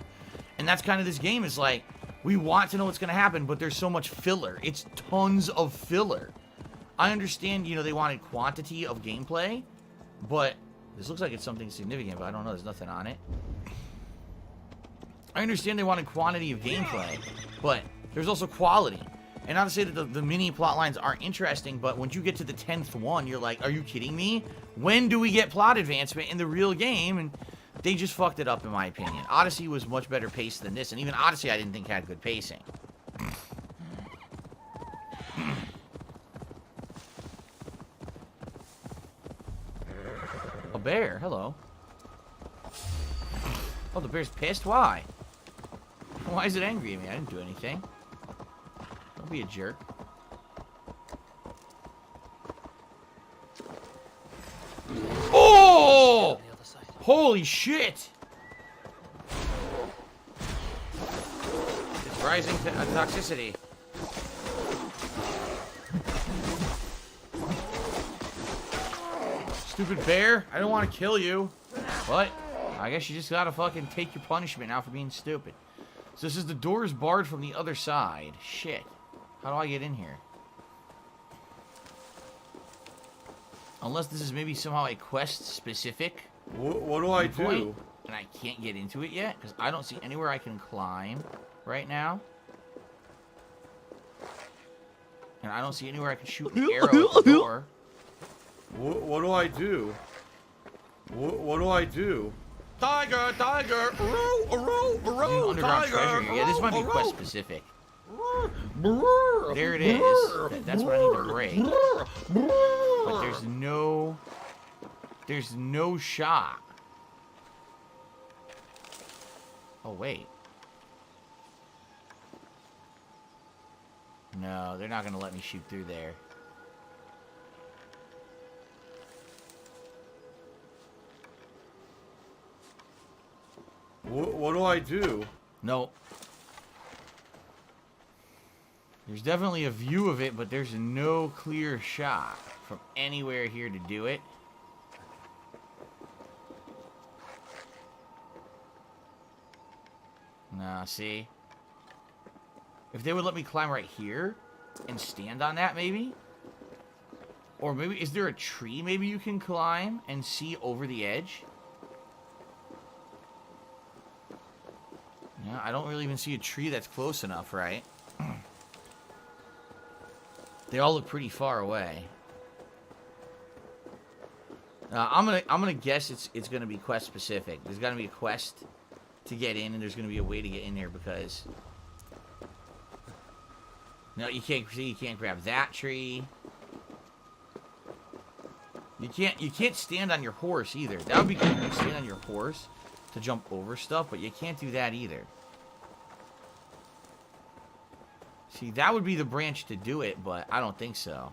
And that's kind of this game. Is like, we want to know what's going to happen, but there's so much filler. It's tons of filler. I understand, you know, they wanted quantity of gameplay, but this looks like it's something significant, but I don't know. There's nothing on it. I understand they wanted quantity of gameplay, but there's also quality. And not to say that the mini plot lines aren't interesting, but when you get to the 10th one, you're like, are you kidding me? When do we get plot advancement in the real game? And they just fucked it up, in my opinion. Odyssey was much better paced than this, and even Odyssey I didn't think had good pacing. A bear, hello. Oh, the bear's pissed? Why? Why is it angry at me? I didn't do anything. Don't be a jerk. Oh! Holy shit! It's rising to toxicity. Stupid bear, I don't want to kill you. But I guess you just gotta fucking take your punishment now for being stupid. So this is the door is barred from the other side. Shit. How do I get in here? Unless this is maybe somehow a quest specific. What do I do? And I can't get into it yet because I don't see anywhere I can climb right now. And I don't see anywhere I can shoot an arrow at the door. What do I do? What do I do? Tiger, tiger, underground tiger, treasure. Yeah, this might be quest specific. There it is. That's what I need to break. But there's no shot. Oh wait. No, they're not gonna let me shoot through there. What do I do? No. There's definitely a view of it, but there's no clear shot from anywhere here to do it. Nah, see? If they would let me climb right here and stand on that, maybe. Or maybe, is there a tree maybe you can climb and see over the edge? Yeah, I don't really even see a tree that's close enough, right? They all look pretty far away. I'm gonna guess it's gonna be quest specific. There's gotta be a quest to get in, and there's gonna be a way to get in there because no, you can't grab that tree. You can't stand on your horse either. That would be cool. You can stand on your horse to jump over stuff, but you can't do that either. See, that would be the branch to do it, but I don't think so.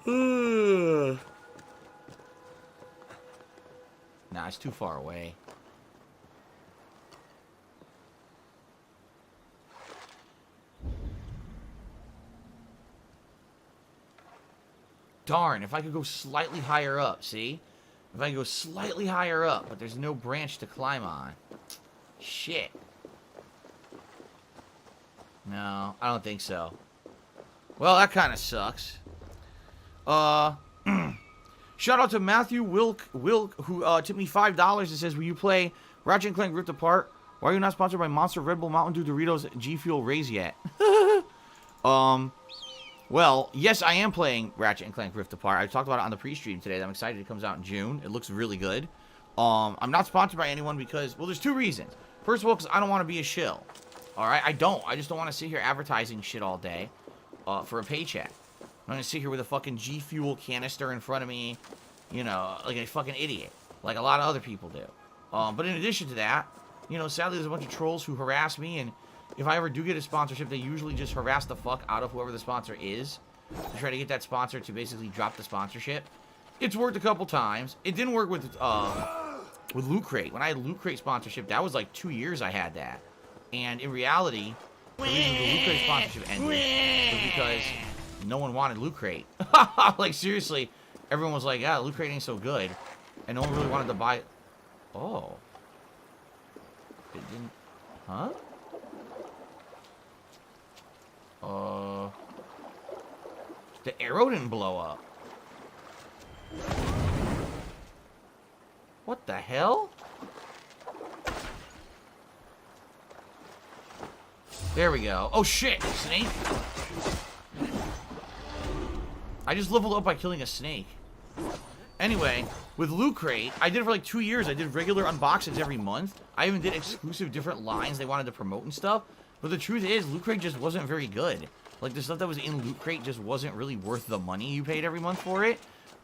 Nah, it's too far away. Darn, if I could go slightly higher up, see? If I could go slightly higher up, but there's no branch to climb on. Shit. No, I don't think so. Well, that kind of sucks. Shout out to Matthew Wilk, who tipped me $5. It says, will you play Ratchet & Clank Rift Apart? Why are you not sponsored by Monster, Red Bull, Mountain Dew, Doritos, G Fuel, Rays yet? Well, yes, I am playing Ratchet & Clank Rift Apart. I talked about it on the pre-stream today. I'm excited it comes out in June. It looks really good. I'm not sponsored by anyone because, well, there's two reasons. First of all, because I don't want to be a shill. All right? I just don't want to sit here advertising shit all day for a paycheck. I'm going to sit here with a fucking G Fuel canister in front of me, you know, like a fucking idiot, like a lot of other people do. But in addition to that, you know, sadly, there's a bunch of trolls who harass me, and if I ever do get a sponsorship, they usually just harass the fuck out of whoever the sponsor is to try to get that sponsor to basically drop the sponsorship. It's worked a couple times. It didn't work with Loot Crate. When I had Loot Crate sponsorship, that was like 2 years I had that. And in reality, the reason the Loot Crate sponsorship ended was because no one wanted Loot Crate. Like, seriously, everyone was like, yeah, Loot Crate ain't so good. And no one really wanted to buy... Oh. It didn't... Huh? The arrow didn't blow up. What the hell? There we go. Oh shit, snake. I just leveled up by killing a snake. Anyway, with Loot Crate, I did it for like 2 years. I did regular unboxings every month. I even did exclusive different lines they wanted to promote and stuff. But the truth is, Loot Crate just wasn't very good. Like, the stuff that was in Loot Crate just wasn't really worth the money you paid every month for it.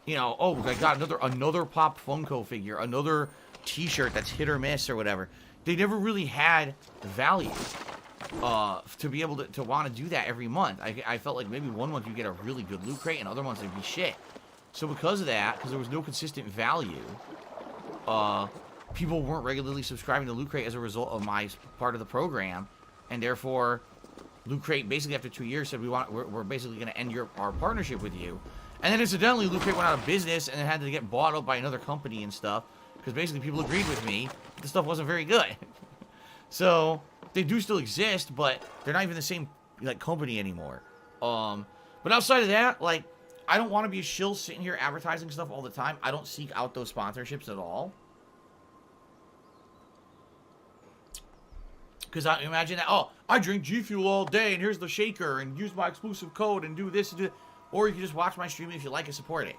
You know, oh, I got another Pop Funko figure, another t-shirt that's hit or miss or whatever. They never really had value to be able to want to do that every month. I felt like maybe one month you get a really good Loot Crate and other months it'd be shit. So because of that, because there was no consistent value, people weren't regularly subscribing to Loot Crate as a result of my part of the program. And therefore, Loot Crate basically after 2 years said we're basically going to end our partnership with you. And then incidentally, Loot Crate went out of business and it had to get bought up by another company and stuff because basically people agreed with me that the stuff wasn't very good. So they do still exist, but they're not even the same like company anymore. But outside of that, like I don't want to be a shill sitting here advertising stuff all the time. I don't seek out those sponsorships at all. Because I imagine that, oh, I drink G Fuel all day, and here's the shaker, and use my exclusive code, and do this, and do that. Or you can just watch my stream if you like and support it.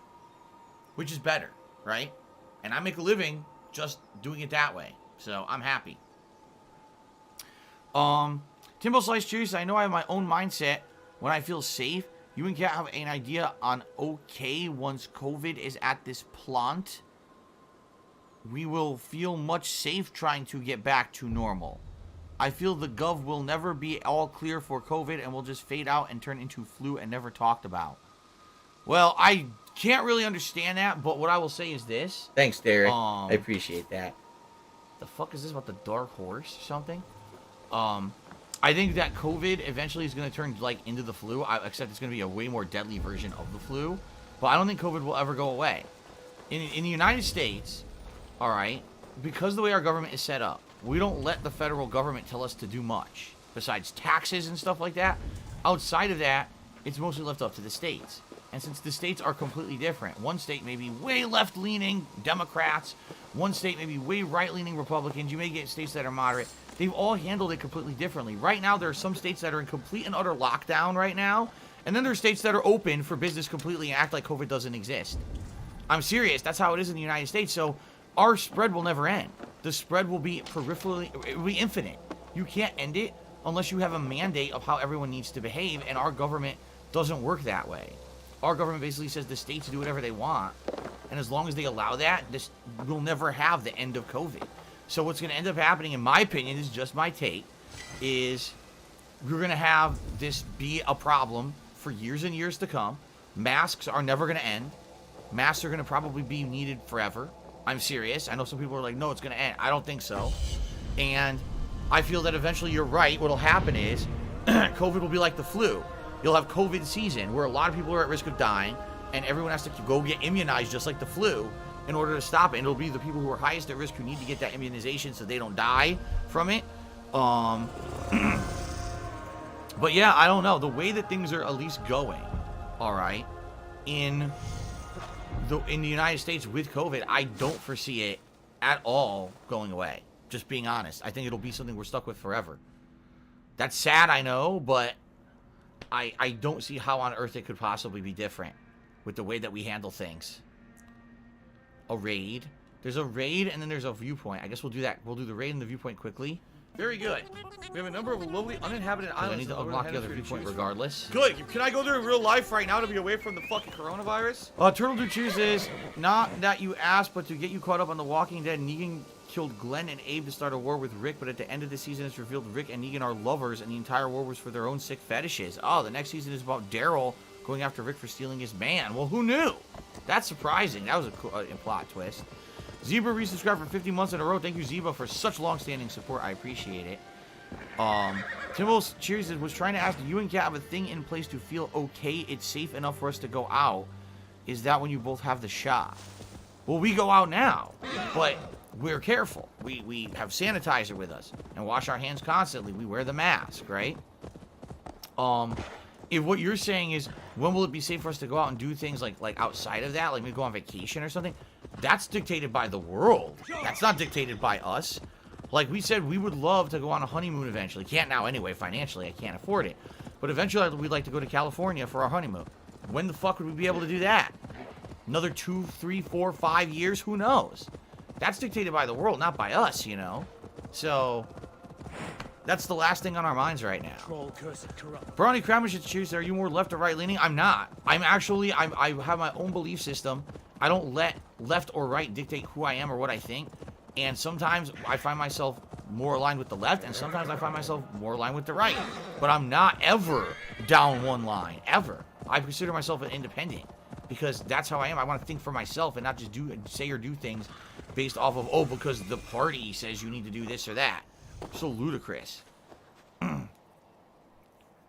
Which is better, right? And I make a living just doing it that way. So, I'm happy. Timbo Slice Cheers, I know I have my own mindset when I feel safe. You and Kat have an idea on okay once COVID is at this plant. We will feel much safe trying to get back to normal. I feel the gov will never be all clear for COVID and will just fade out and turn into flu and never talked about. Well, I can't really understand that, but what I will say is this. Thanks, Derek. I appreciate that. The fuck is this about the dark horse or something? I think that COVID eventually is going to turn like into the flu, except it's going to be a way more deadly version of the flu. But I don't think COVID will ever go away. In the United States, all right, because of the way our government is set up, we don't let the federal government tell us to do much. Besides taxes and stuff like that, Outside of that, it's mostly left up to the states. And since the states are completely different, one state may be way left-leaning Democrats, one state may be way right-leaning Republicans, you may get states that are moderate. They've all handled it completely differently. Right now, there are some states that are in complete and utter lockdown right now, and then there are states that are open for business completely and act like COVID doesn't exist. I'm serious. That's how it is in the United States. So our spread will never end. The spread will be peripherally, it will be infinite. You can't end it unless you have a mandate of how everyone needs to behave, and our government doesn't work that way. Our government basically says the states do whatever they want, and as long as they allow that, this will never have the end of COVID. So what's going to end up happening, in my opinion, this is just my take, is we're going to have this be a problem for years and years to come. Masks are never going to end. Masks are going to probably be needed forever. I'm serious. I know some people are like, no, it's going to end. I don't think so. And I feel that eventually you're right. What'll happen is COVID will be like the flu. You'll have COVID season where a lot of people are at risk of dying, and everyone has to go get immunized just like the flu in order to stop it. And it'll be the people who are highest at risk who need to get that immunization so they don't die from it. But yeah, I don't know. The way that things are at least going, all right, in the United States with COVID, I don't foresee it at all going away. Just being honest. I think it'll be something we're stuck with forever. That's sad, I know, but I don't see how on earth it could possibly be different with the way that we handle things. A raid. There's a raid, and then there's a viewpoint. I guess we'll do that. We'll do the raid and the viewpoint quickly. Very good. We have a number of lovely uninhabited islands. I need to unlock the other viewpoint regardless. Good. Can I go there in real life right now to be away from the fucking coronavirus? Turtle Dude chooses, not that you asked, but to get you caught up on The Walking Dead. Negan killed Glenn and Abe to start a war with Rick, but at the end of the season it's revealed Rick and Negan are lovers, and the entire war was for their own sick fetishes. Oh, the next season is about Daryl going after Rick for stealing his man. Well, who knew? That's surprising. That was a cool plot twist. Zebra resubscribed for 50 months in a row. Thank you, Zebra, for such long-standing support. I appreciate it. Timos Cheers was trying to ask, do you and Kat have a thing in place to feel okay? It's safe enough for us to go out. Is that when you both have the shot? Well, we go out now, but we're careful. We have sanitizer with us and wash our hands constantly. We wear the mask, right? If what you're saying is, when will it be safe for us to go out and do things like outside of that, like maybe go on vacation or something? That's dictated by the world. That's not dictated by us. Like we said, we would love to go on a honeymoon eventually. Can't now anyway, financially, I can't afford it. But eventually we'd like to go to California for our honeymoon. When the fuck would we be able to do that? Another 2, 3, 4, 5 years? Who knows? That's dictated by the world, not by us, you know? So that's the last thing on our minds right now. Brownie Kramish choose, are you more left or right leaning? I'm not. I have my own belief system. I don't let left or right dictate who I am or what I think. And sometimes I find myself more aligned with the left, and sometimes I find myself more aligned with the right. But I'm not ever down one line, ever. I consider myself an independent because that's how I am. I want to think for myself and not just say or do things based off of, oh, because the party says you need to do this or that. So ludicrous.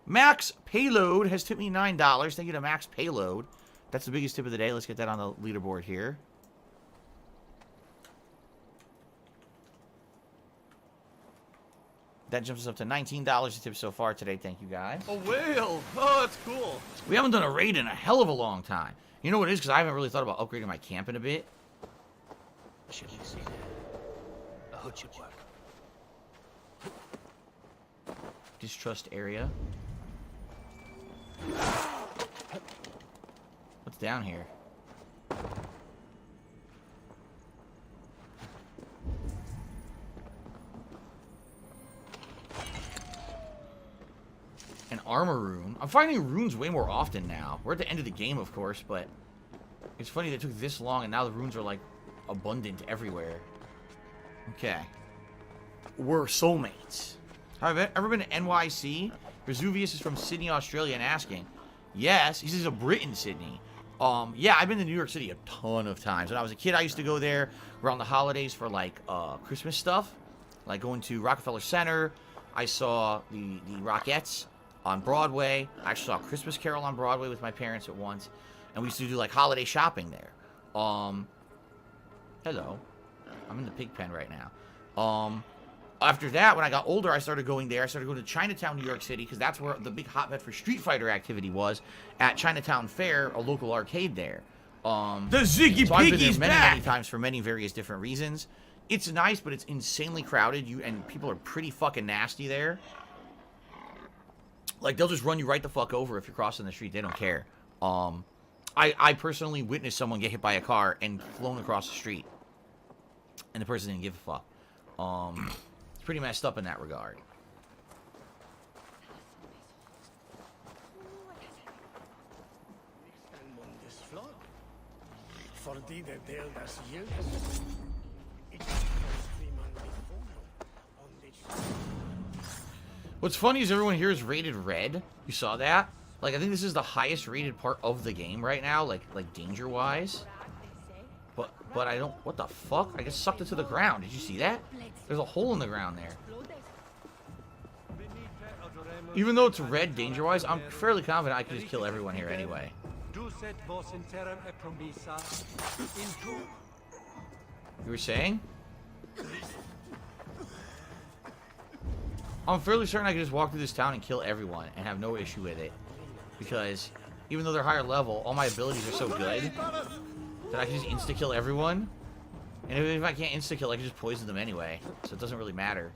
Max Payload has tipped me $9. Thank you to Max Payload. That's the biggest tip of the day. Let's get that on the leaderboard here. That jumps us up to $19 to tip so far today. Thank you, guys. A whale! Oh, that's cool. We haven't done a raid in a hell of a long time. You know what it is? Because I haven't really thought about upgrading my camp in a bit. Distrust area. What's down here? An armor rune. I'm finding runes way more often now. We're at the end of the game, of course, but it's funny that it took this long and now the runes are like abundant everywhere. Okay. We're soulmates. Have I ever been to NYC? Vesuvius is from Sydney, Australia, and asking. Yes, he says a Brit in Sydney. Yeah, I've been to New York City a ton of times. When I was a kid, I used to go there around the holidays for like Christmas stuff, like going to Rockefeller Center. I saw the Rockettes on Broadway. I actually saw Christmas Carol on Broadway with my parents at once, and we used to do like holiday shopping there. Hello, I'm in the pig pen right now. After that, when I got older, I started going there. I started going to Chinatown, New York City, because that's where the big hotbed for Street Fighter activity was, at Chinatown Fair, a local arcade there. The Ziggy so I've been Piggy's there back! many times for many various different reasons. It's nice, but it's insanely crowded, and people are pretty fucking nasty there. Like, they'll just run you right the fuck over if you're crossing the street. They don't care. I personally witnessed someone get hit by a car and flown across the street. And the person didn't give a fuck. It's pretty messed up in that regard. What's funny is everyone here is rated red. You saw that? Like, I think this is the highest rated part of the game right now, like danger-wise. But I don't... What the fuck? I just sucked it to the ground. Did you see that? There's a hole in the ground there. Even though it's red danger-wise, I'm fairly confident I could just kill everyone here anyway. You were saying? I'm fairly certain I could just walk through this town and kill everyone and have no issue with it. Because even though they're higher level, all my abilities are so good that I can just insta-kill everyone. And if I can't insta-kill, I can just poison them anyway. So it doesn't really matter.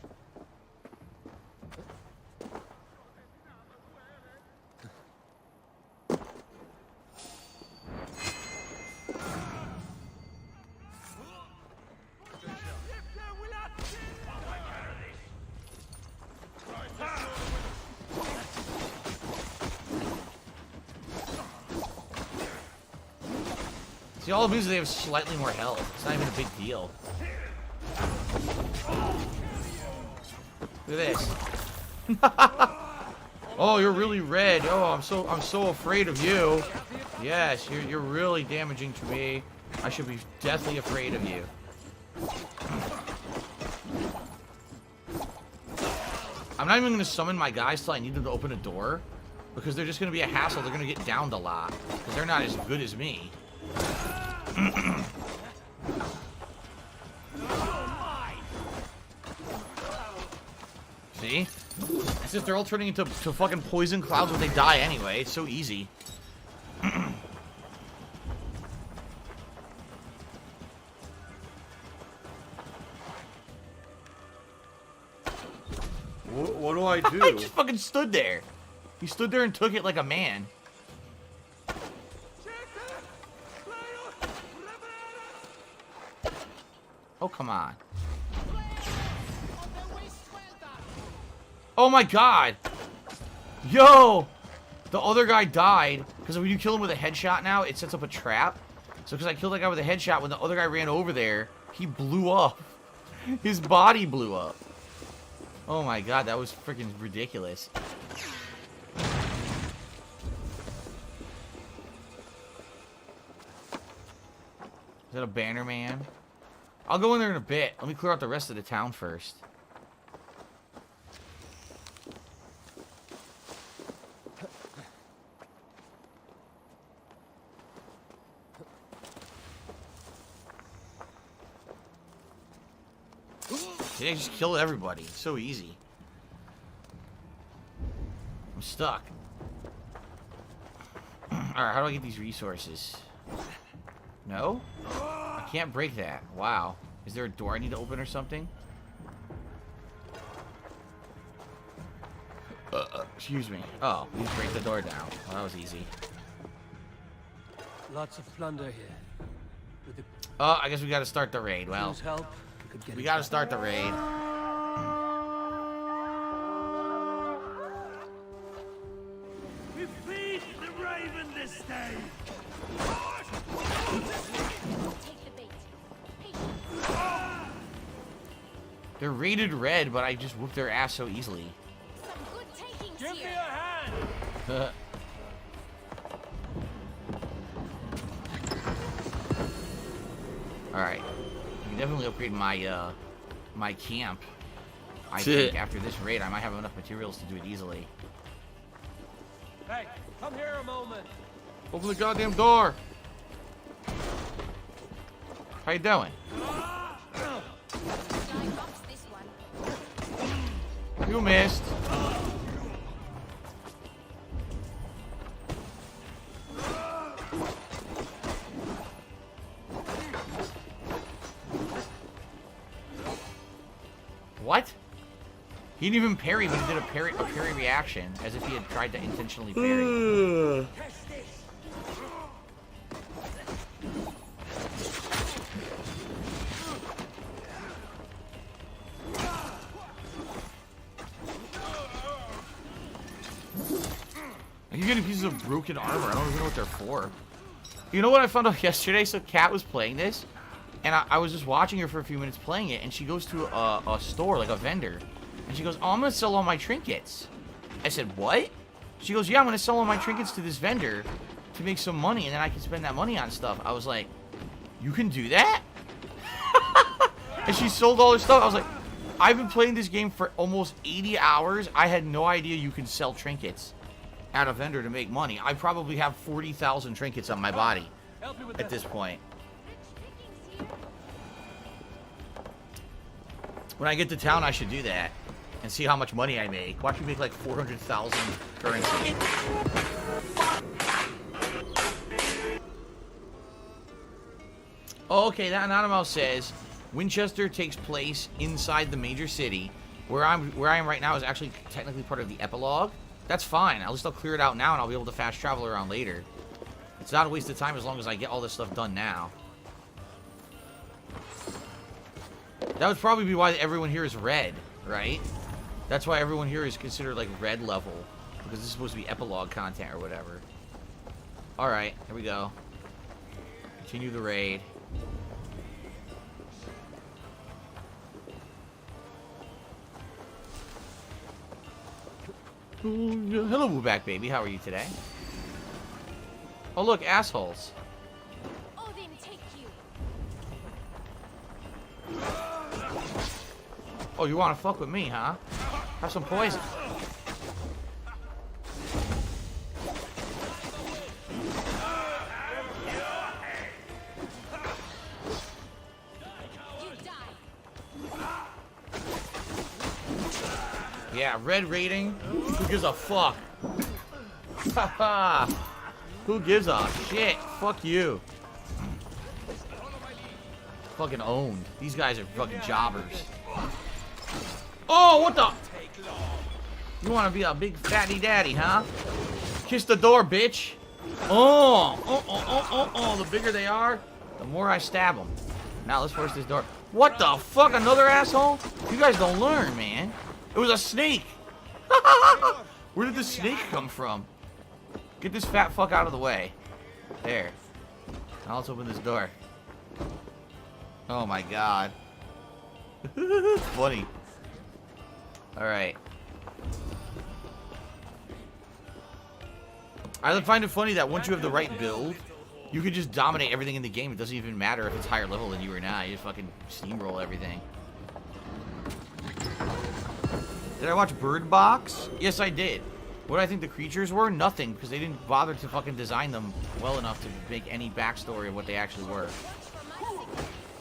See, all it means is they have slightly more health. It's not even a big deal. Look at this. Oh, you're really red. Oh, I'm so afraid of you. Yes, you're really damaging to me. I should be deathly afraid of you. I'm not even going to summon my guys till I need them to open a door. Because they're just going to be a hassle. They're going to get downed a lot. Because they're not as good as me. See? It's just they're all turning into fucking poison clouds when they die anyway. It's so easy. What do I do? I just fucking stood there. He stood there and took it like a man. Oh, come on. Oh my god! Yo! The other guy died, because when you kill him with a headshot now, it sets up a trap. So because I killed that guy with a headshot, when the other guy ran over there, he blew up. His body blew up. Oh my god, that was freaking ridiculous. Is that a banner man? I'll go in there in a bit. Let me clear out the rest of the town first. See, I just killed everybody. It's so easy. I'm stuck. Alright, how do I get these resources? No? I can't break that. Wow. Is there a door I need to open or something? Excuse me. Oh, you just break the door down. Well, that was easy. Lots of plunder here. With the I guess we gotta start the raid. Well, help, could get we it gotta done. start the raid. We feed the raven this day. They're rated red, but I just whooped their ass so easily. Give me a hand. Alright. I can definitely upgrade my my camp. I think after this raid I might have enough materials to do it easily. Hey, come here a moment. Open the goddamn door! How you doing? You missed. What? He didn't even parry, but he did a parry reaction, as if he had tried to intentionally parry. You're getting pieces of broken armor. I don't even know what they're for. You know what I found out yesterday? So Kat was playing this, and I was just watching her for a few minutes playing it, and she goes to a store, like a vendor, and she goes, "Oh, I'm going to sell all my trinkets." I said, "What?" She goes, "Yeah, I'm going to sell all my trinkets to this vendor to make some money, and then I can spend that money on stuff." I was like, "You can do that?" And she sold all her stuff. I was like, I've been playing this game for almost 80 hours. I had no idea you can sell trinkets at a vendor to make money. I probably have 40,000 trinkets on my body at this point. When I get to town, I should do that and see how much money I make. Watch me make like 400,000 currency. Oh, okay, that Anonymous says Winchester takes place inside the major city. Where I am right now is actually technically part of the epilogue. That's fine. At least I'll clear it out now and I'll be able to fast travel around later. It's not a waste of time as long as I get all this stuff done now. That would probably be why everyone here is red, right? That's why everyone here is considered like red level. Because this is supposed to be epilogue content or whatever. Alright, here we go. Continue the raid. Hello, Wooback baby. How are you today? Oh, look, assholes. Odin, take you. Oh, you want to fuck with me, huh? Have some poison. Yeah, red rating. Who gives a fuck? Haha. Who gives a shit? Fuck you. Fucking owned. These guys are fucking jobbers. Oh, what the? You want to be a big fatty daddy, huh? Kiss the door, bitch. Oh. The bigger they are, the more I stab them. Now let's force this door. What the fuck? Another asshole? You guys don't learn, man. It was a snake. Where did the snake come from? Get this fat fuck out of the way. There. Now let's open this door. Oh my god. It's funny. Alright. I find it funny that once you have the right build, you can just dominate everything in the game. It doesn't even matter if it's higher level than you or not. You just fucking steamroll everything. Did I watch Bird Box? Yes, I did. What do I think the creatures were? Nothing, because they didn't bother to fucking design them well enough to make any backstory of what they actually were.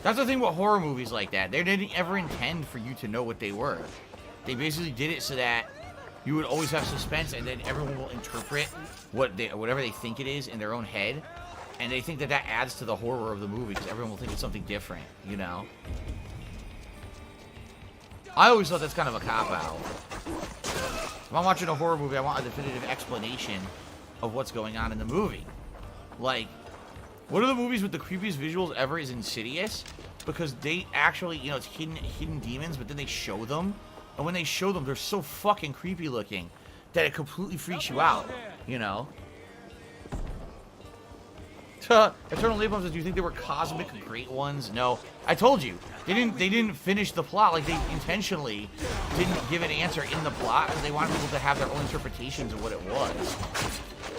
That's the thing with horror movies like that. They didn't ever intend for you to know what they were. They basically did it so that you would always have suspense, and then everyone will interpret whatever they think it is in their own head. And they think that that adds to the horror of the movie, because everyone will think it's something different, you know? I always thought that's kind of a cop-out. If I'm watching a horror movie, I want a definitive explanation of what's going on in the movie. Like, one of the movies with the creepiest visuals ever is Insidious, because they actually, you know, it's hidden demons, but then they show them. And when they show them, they're so fucking creepy looking that it completely freaks you out, you know? Eternal Napalm says, do you think they were cosmic great ones? No. I told you. They didn't finish the plot. Like, they intentionally didn't give an answer in the plot because they wanted people to have their own interpretations of what it was.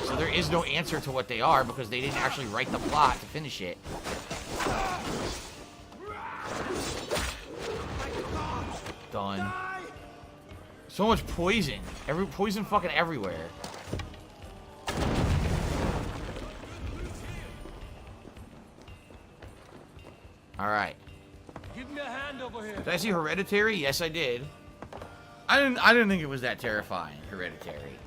So there is no answer to what they are because they didn't actually write the plot to finish it. Done. So much poison. Poison fucking everywhere. Alright. Give me a hand over here. Did I see Hereditary? Yes, I did. I didn't think it was that terrifying, Hereditary.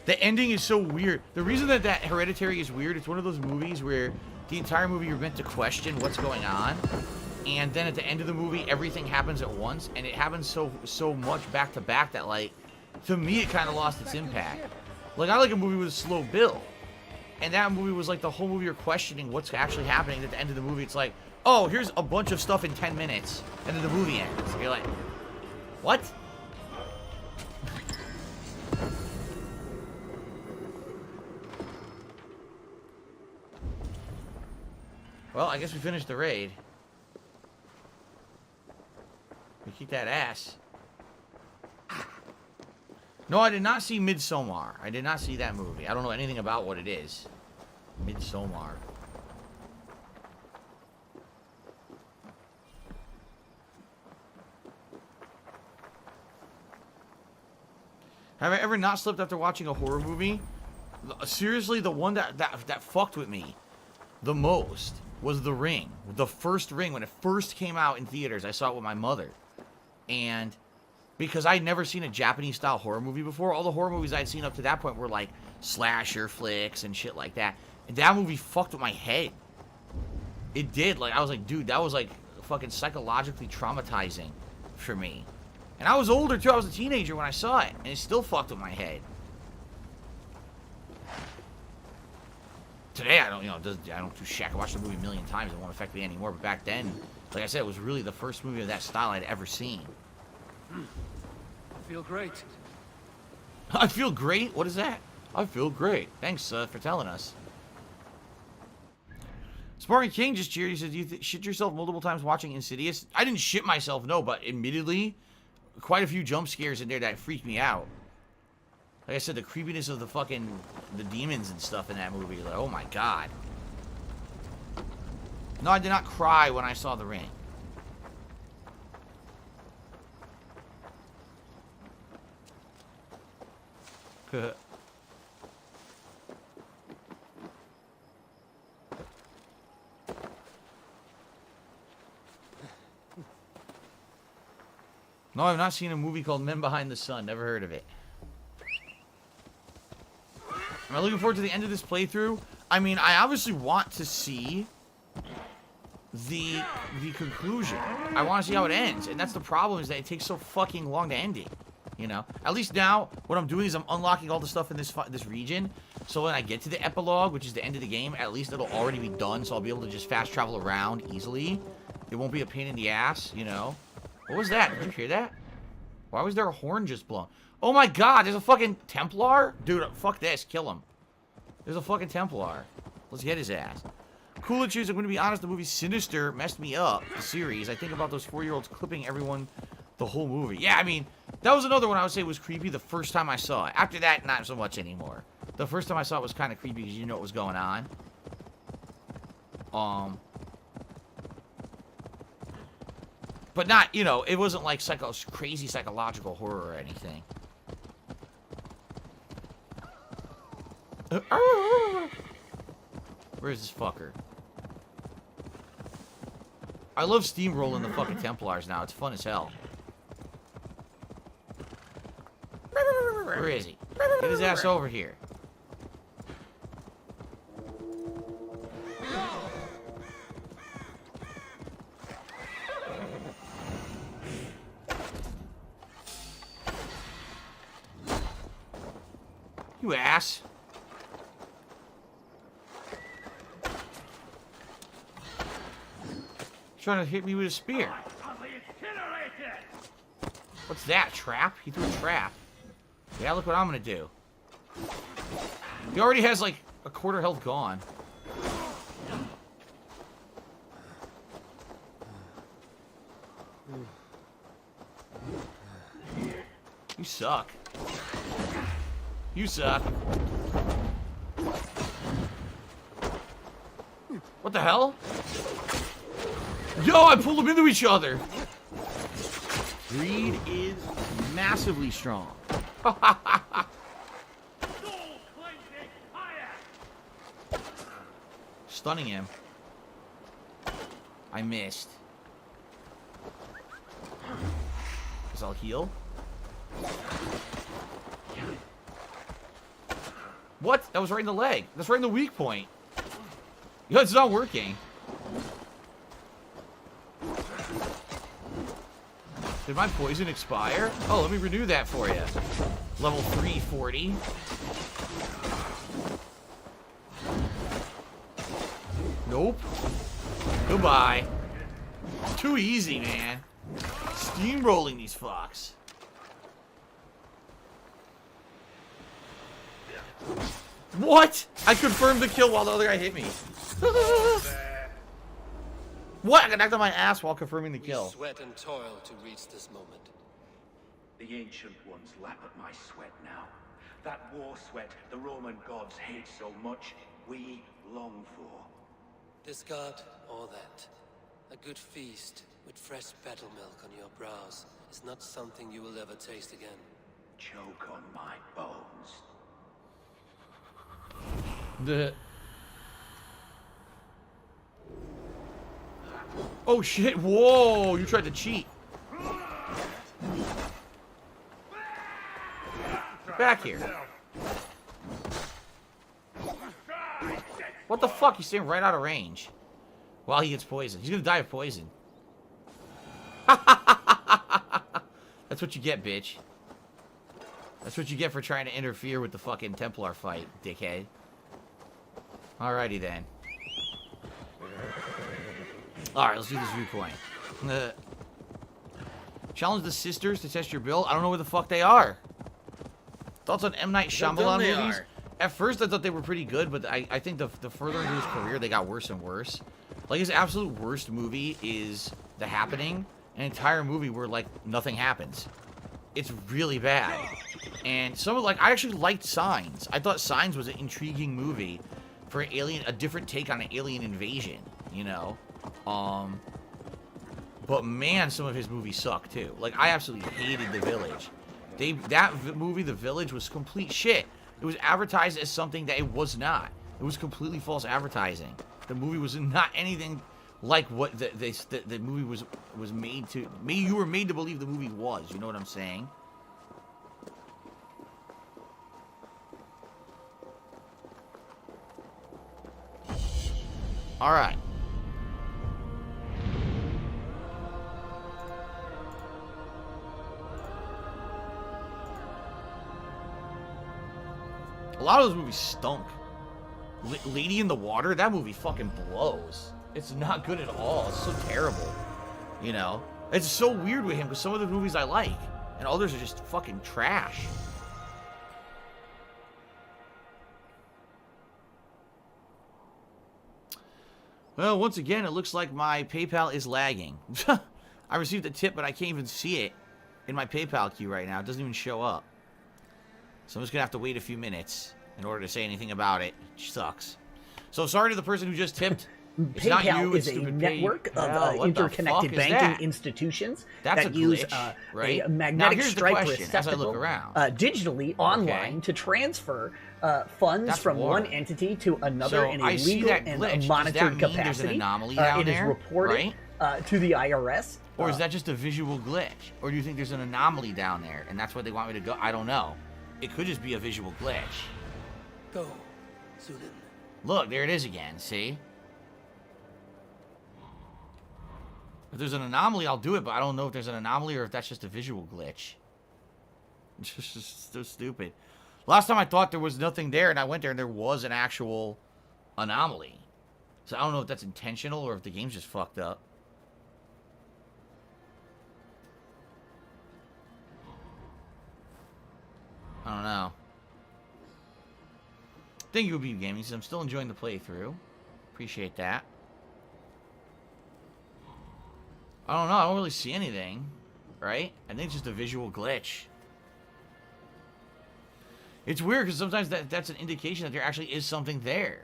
The ending is so weird. The reason that Hereditary is weird, it's one of those movies where the entire movie you're meant to question what's going on, and then at the end of the movie everything happens at once, and it happens so much back to back that, like, to me it kind of lost its impact. Like, I like a movie with a slow build, and that movie was like the whole movie you're questioning what's actually happening. At the end of the movie it's like, oh, here's a bunch of stuff in 10 minutes, and then the movie ends. You're like, what? Well, I guess we finished the raid. We kicked that ass. No, I did not see Midsommar. I did not see that movie. I don't know anything about what it is. Midsommar. Have I ever not slept after watching a horror movie? Seriously, the one that fucked with me the most was The Ring. The first Ring, when it first came out in theaters, I saw it with my mother. And because I'd never seen a Japanese-style horror movie before, all the horror movies I'd seen up to that point were like slasher flicks and shit like that. And that movie fucked with my head. It did. Like, I was like, dude, that was like fucking psychologically traumatizing for me. And I was older too. I was a teenager when I saw it, and it still fucked with my head. Today, I don't do shit. I watched the movie a million times. It won't affect me anymore. But back then, like I said, it was really the first movie of that style I'd ever seen. I feel great. I feel great? What is that? I feel great. Thanks for telling us. Sparking King just cheered. He says, "You shit yourself multiple times watching Insidious?" I didn't shit myself, no, but admittedly, quite a few jump scares in there that freaked me out. Like I said, the creepiness of the demons and stuff in that movie. Like, oh my god. No, I did not cry when I saw The Ring. No, I've not seen a movie called Men Behind the Sun. Never heard of it. Am I looking forward to the end of this playthrough? I mean, I obviously want to see the conclusion. I want to see how it ends. And that's the problem, is that it takes so fucking long to end it. You know? At least now, what I'm doing is I'm unlocking all the stuff in this region. So when I get to the epilogue, which is the end of the game, at least it'll already be done. So I'll be able to just fast travel around easily. It won't be a pain in the ass, you know? What was that? Did you hear that? Why was there a horn just blown? Oh my god, there's a fucking Templar? Dude, fuck this. Kill him. There's a fucking Templar. Let's get his ass. Coolidge, I'm going to be honest, the movie Sinister messed me up, the series. I think about those 4-year-olds clipping everyone the whole movie. Yeah, I mean, that was another one I would say was creepy the first time I saw it. After that, not so much anymore. The first time I saw it was kind of creepy because you know what was going on. But not, you know, it wasn't like crazy psychological horror or anything. Where is this fucker? I love steamrolling the fucking Templars now. It's fun as hell. Where is he? Get his ass over here. You ass. Trying to hit me with a spear. What's that? Trap? He threw a trap. Yeah, look what I'm gonna do. He already has like a quarter health gone. You suck. You suck. What the hell? Yo, I pulled them into each other. Greed is massively strong. Stunning him. I missed. Because I'll heal. What? That was right in the leg. That's right in the weak point. Yo, it's not working. Did my poison expire? Oh, let me renew that for you. Level 340. Nope. Goodbye. Too easy, man. Steamrolling these fucks. What? I confirmed the kill while the other guy hit me. What? I got knocked on my ass while confirming the kill. We sweat and toil to reach this moment. The ancient ones lap at my sweat now. That war sweat the Roman gods hate so much, we long for. Discard all that. A good feast with fresh battle milk on your brows is not something you will ever taste again. Choke on my bones. Oh shit, whoa, you tried to cheat. Back here. What the fuck? He's staying right out of range. While he gets poisoned. He's gonna die of poison. That's what you get, bitch. That's what you get for trying to interfere with the fucking Templar fight, dickhead. Alrighty then. Alright, let's do this viewpoint. Challenge the sisters to test your build. I don't know where the fuck they are. Thoughts on M. Night Shyamalan movies? At first, I thought they were pretty good, but I think the further into his career, they got worse and worse. Like, his absolute worst movie is The Happening, an entire movie where, like, nothing happens. It's really bad. And some of, like, I actually liked Signs. I thought Signs was an intriguing movie for an alien, a different take on an alien invasion, you know? But man, some of his movies suck, too. Like, I absolutely hated The Village. That movie, The Village, was complete shit. It was advertised as something that it was not. It was completely false advertising. The movie was not anything like what the movie was made to. You were made to believe the movie was. You know what I'm saying? All right. A lot of those movies stunk. Lady in the Water, that movie fucking blows. It's not good at all. It's so terrible. You know? It's so weird with him because some of the movies I like, and others are just fucking trash. Well, once again, it looks like my PayPal is lagging. I received a tip, but I can't even see it in my PayPal queue right now. It doesn't even show up. So I'm just going to have to wait a few minutes in order to say anything about it. It sucks. So sorry to the person who just tipped. It's PayPal not you, is a network of interconnected banking institutions that use right? a magnetic stripe receptacle as I look around. Digitally online to transfer funds from one entity to another in a legal and monitored capacity. There's an anomaly down it is reported to the IRS. Or is that just a visual glitch? Or do you think there's an anomaly down there and that's where they want me to go? I don't know. It could just be a visual glitch. Go, Zulin. Look, there it is again, see? If there's an anomaly, I'll do it, but I don't know if there's an anomaly or if that's just a visual glitch. It's just so stupid. Last time I thought there was nothing there, and I went there and there was an actual anomaly. So I don't know if that's intentional or if the game's just fucked up. I don't know. Thank you, BB Gaming. I'm still enjoying the playthrough. Appreciate that. I don't know. I don't really see anything. Right? I think it's just a visual glitch. It's weird because sometimes that's an indication that there actually is something there.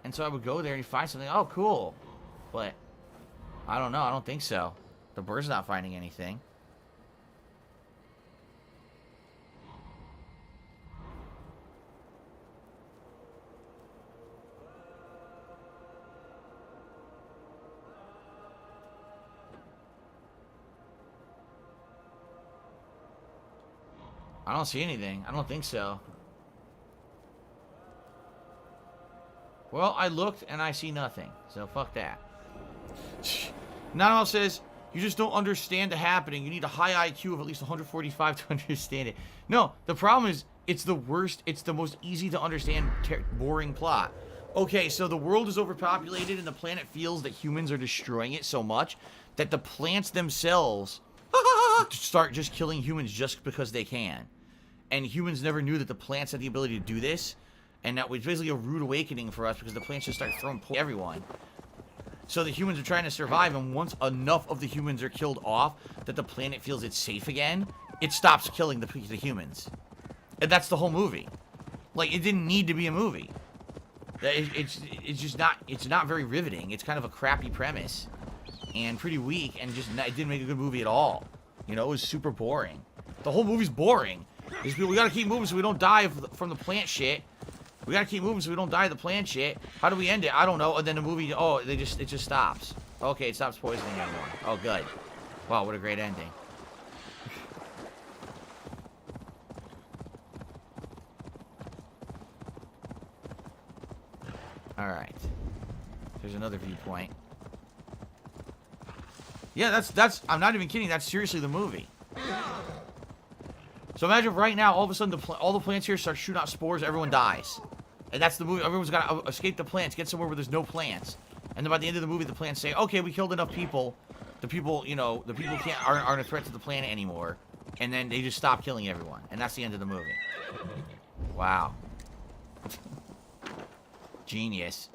And so I would go there and find something. Oh, cool. But I don't know. I don't think so. The bird's not finding anything. I don't see anything. I don't think so. Well, I looked and I see nothing. So fuck that. Nanal says, you just don't understand the happening. You need a high IQ of at least 145 to understand it. No, the problem is, it's the worst, it's the most easy to understand, boring plot. Okay, so the world is overpopulated and the planet feels that humans are destroying it so much that the plants themselves start just killing humans just because they can. And humans never knew that the plants had the ability to do this. And that was basically a rude awakening for us because the plants just start throwing poison at everyone. So the humans are trying to survive, and once enough of the humans are killed off that the planet feels it's safe again, it stops killing the humans. And that's the whole movie. Like, it didn't need to be a movie. It's just not, it's not very riveting. It's kind of a crappy premise and pretty weak, and just it didn't make a good movie at all. You know, it was super boring. The whole movie's boring. We gotta keep moving so we don't die from the plant shit. We gotta keep moving so we don't die of the plant shit. How do we end it? I don't know. And then the movie, oh, it just stops. Okay, it stops poisoning everyone. Oh, good. Wow, what a great ending. Alright. There's another viewpoint. Yeah, that's, I'm not even kidding. That's seriously the movie. So imagine right now, all of a sudden, all the plants here start shooting out spores, everyone dies. And that's the movie. Everyone's got to escape the plants, get somewhere where there's no plants. And then by the end of the movie, the plants say, okay, we killed enough people. The people, you know, the people aren't a threat to the planet anymore. And then they just stop killing everyone. And that's the end of the movie. Wow. Genius.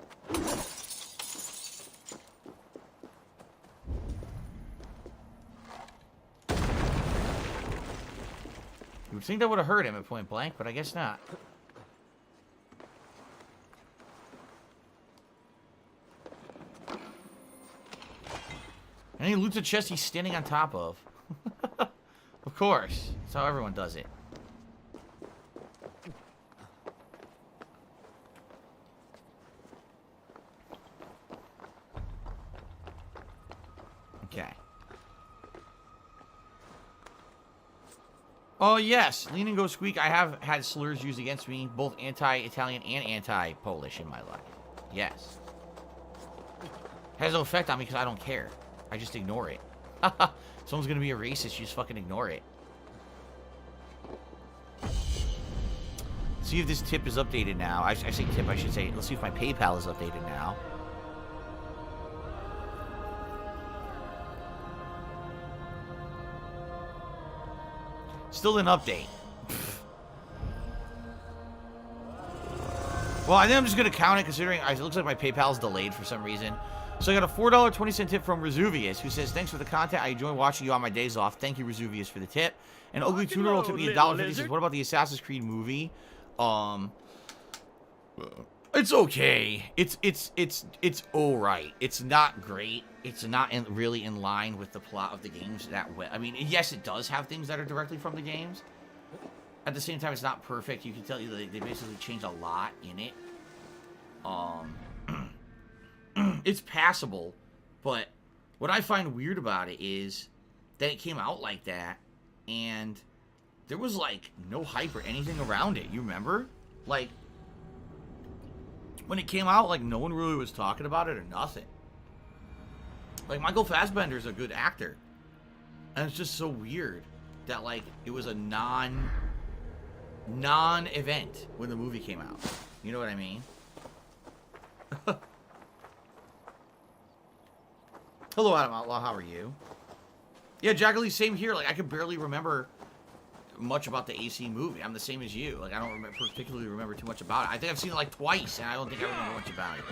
You would think that would have hurt him at point blank, but I guess not. And he loots a chest he's standing on top of. Of course. That's how everyone does it. Okay. Oh, yes. Lean and Go Squeak. I have had slurs used against me, both anti-Italian and anti-Polish in my life. Yes. Has no effect on me because I don't care. I just ignore it. Someone's going to be a racist. You just fucking ignore it. See if this tip is updated now. I say tip, I should say. Let's see if my PayPal is updated now. Still an update. Well, I think I'm just going to count it considering it looks like my PayPal is delayed for some reason. So I got a $4.20 tip from Resuvius, who says, thanks for the content. I enjoy watching you on my days off. Thank you, Resuvius, for the tip. And Ugly Tuner will tip me $1.50. He says, what about the Assassin's Creed movie? It's okay. It's alright. It's not great. It's not really in line with the plot of the games that way. I mean, yes, it does have things that are directly from the games. At the same time, it's not perfect. You can tell they basically changed a lot in it. It's passable, but what I find weird about it is that it came out like that, and there was, like, no hype or anything around it. You remember? Like, when it came out, like, no one really was talking about it or nothing. Like, Michael Fassbender's a good actor, and it's just so weird that, like, it was a non-event when the movie came out. You know what I mean? Hello, Adam Outlaw. How are you? Yeah, Jaggerly, same here. Like, I could barely remember much about the AC movie. I'm the same as you. Like, I don't particularly remember too much about it. I think I've seen it, like, twice, and I don't think I remember much about it.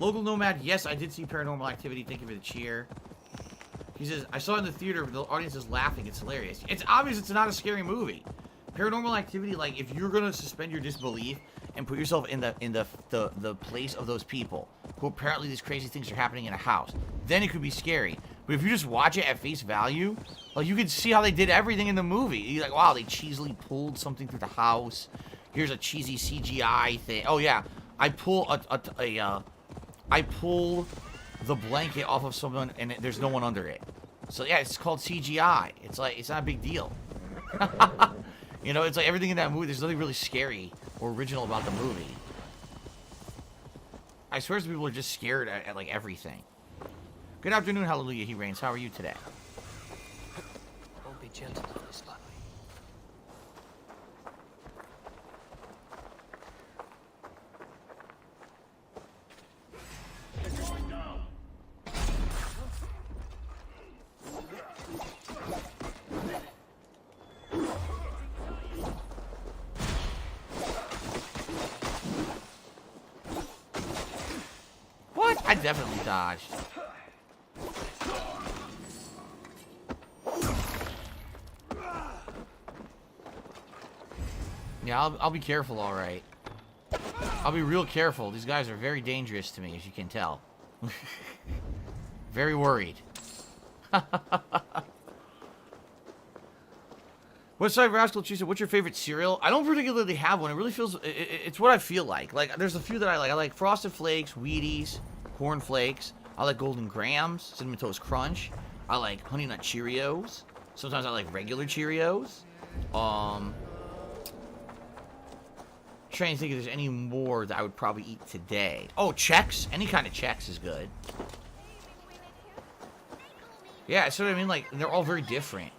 Local Nomad, yes, I did see Paranormal Activity. Thank you for the cheer. He says, I saw it in the theater, the audience is laughing. It's hilarious. It's obvious it's not a scary movie. Paranormal Activity, like, if you're going to suspend your disbelief and put yourself in the place of those people who apparently these crazy things are happening in a house, then it could be scary. But if you just watch it at face value, like, you can see how they did everything in the movie. You're like, wow, they cheesily pulled something through the house. Here's a cheesy CGI thing. Oh, yeah. I pull I pull the blanket off of someone and there's no one under it. So, yeah, it's called CGI. It's like, it's not a big deal. You know, it's like everything in that movie, there's nothing really scary or original about the movie. I swear some people are just scared at like everything. Good afternoon, hallelujah, he reigns. How are you today? Won't be gentle on this lot. What? I definitely dodged. Yeah, I'll be careful, all right. I'll be real careful. These guys are very dangerous to me, as you can tell. Very worried. What's up, Rascal Cheese? What's your favorite cereal? I don't particularly have one. It really feels... It's what I feel like. Like, there's a few that I like. I like Frosted Flakes, Wheaties, Corn Flakes. I like Golden Grahams, Cinnamon Toast Crunch. I like Honey Nut Cheerios. Sometimes I like regular Cheerios. Trying to think if there's any more that I would probably eat today. Oh, Chex. Any kind of Chex is good. Yeah, so I mean, like, they're all very different.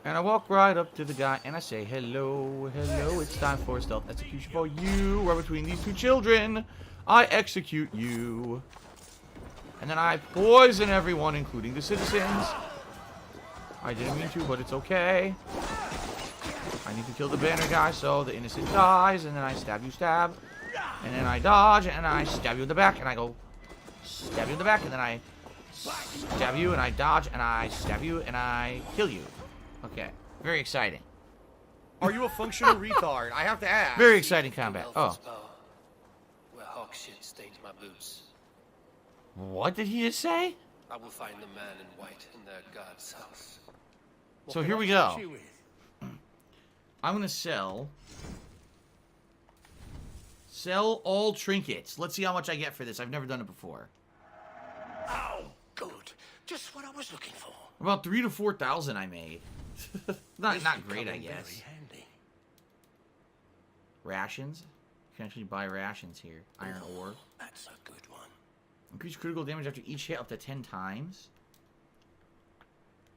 And I walk right up to the guy and I say, hello, hello, it's time for stealth execution for you. Right between these two children, I execute you. And then I poison everyone, including the citizens. I didn't mean to, but it's okay. I need to kill the banner guy so the innocent dies, and then I stab you, stab. And then I dodge, and I stab you in the back, and I go stab you in the back, and then I stab you, and I dodge, and I stab you, and I kill you. Okay, very exciting. Are you a functional retard? I have to ask. Very exciting combat. Oh. Where hawk shit stains my boots. What did he just say? I will find the man in white in their god's house. So here we go. I'm gonna sell all trinkets. Let's see how much I get for this. I've never done it before. Oh, good. Just what I was looking for. About 3,000 to 4,000 I made. not great, I guess. Rations. You can actually buy rations here. Iron ore. That's a good one. Increase critical damage after each hit up to 10 times.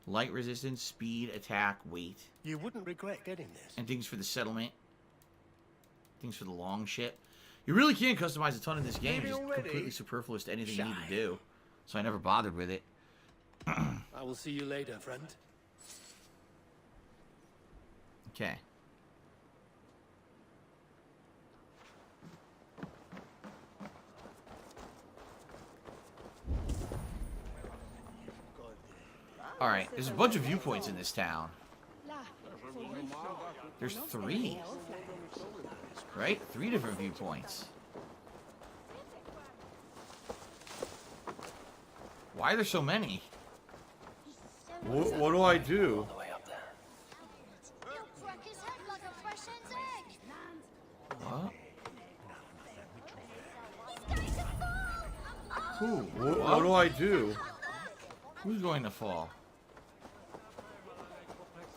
Light resistance, speed, attack, weight. You wouldn't regret getting this. And things for the settlement. Things for the long ship. You really can't customize a ton in this game. It's just completely superfluous to anything you need to do. So I never bothered with it. I will see you later, friend. Okay. Alright, there's a bunch of viewpoints in this town. There's 3. Right? 3 different viewpoints. Why are there so many? What do I do? What? Who? What do I do? Who's going to fall?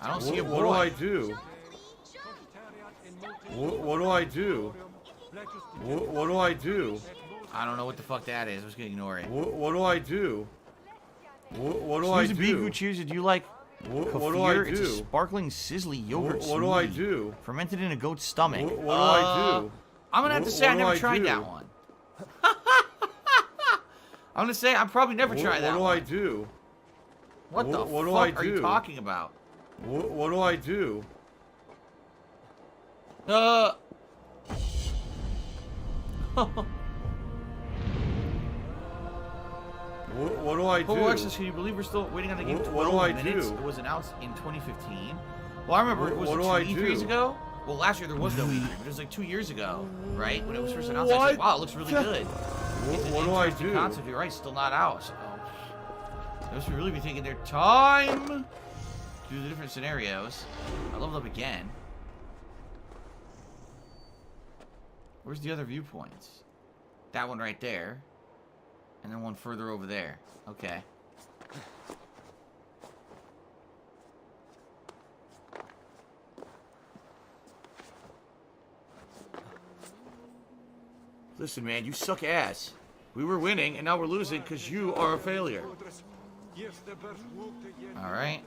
I don't see a boy. What do I do? What do I do? What do I do? I don't know what the fuck that is. I'm just gonna ignore it. What do I do? What do I do? Who chooses? Do you like what do I do? It's a sparkling, sizzly yogurt What do I do? Fermented in a goat's stomach. What do I do? I'm gonna have to say I never tried that one. I'm gonna say I probably never tried that one. What do I do? What the fuck are you talking about? What do I do? What do I do? Oh, Alexis, can you believe we're still waiting on the game 12 minutes? It was announced in 2015. Well, I remember, was it 2 E3s ago? Well, last year there was no E3, but it was like 2 years ago, right? When it was first announced, I said, wow, it looks really good. What do I do? Concept, you're right, still not out. So they should really be taking their time to do the different scenarios. I leveled up again. Where's the other viewpoints? That one right there. And then one further over there. Okay. Listen, man, you suck ass. We were winning, and now we're losing because you are a failure. All right.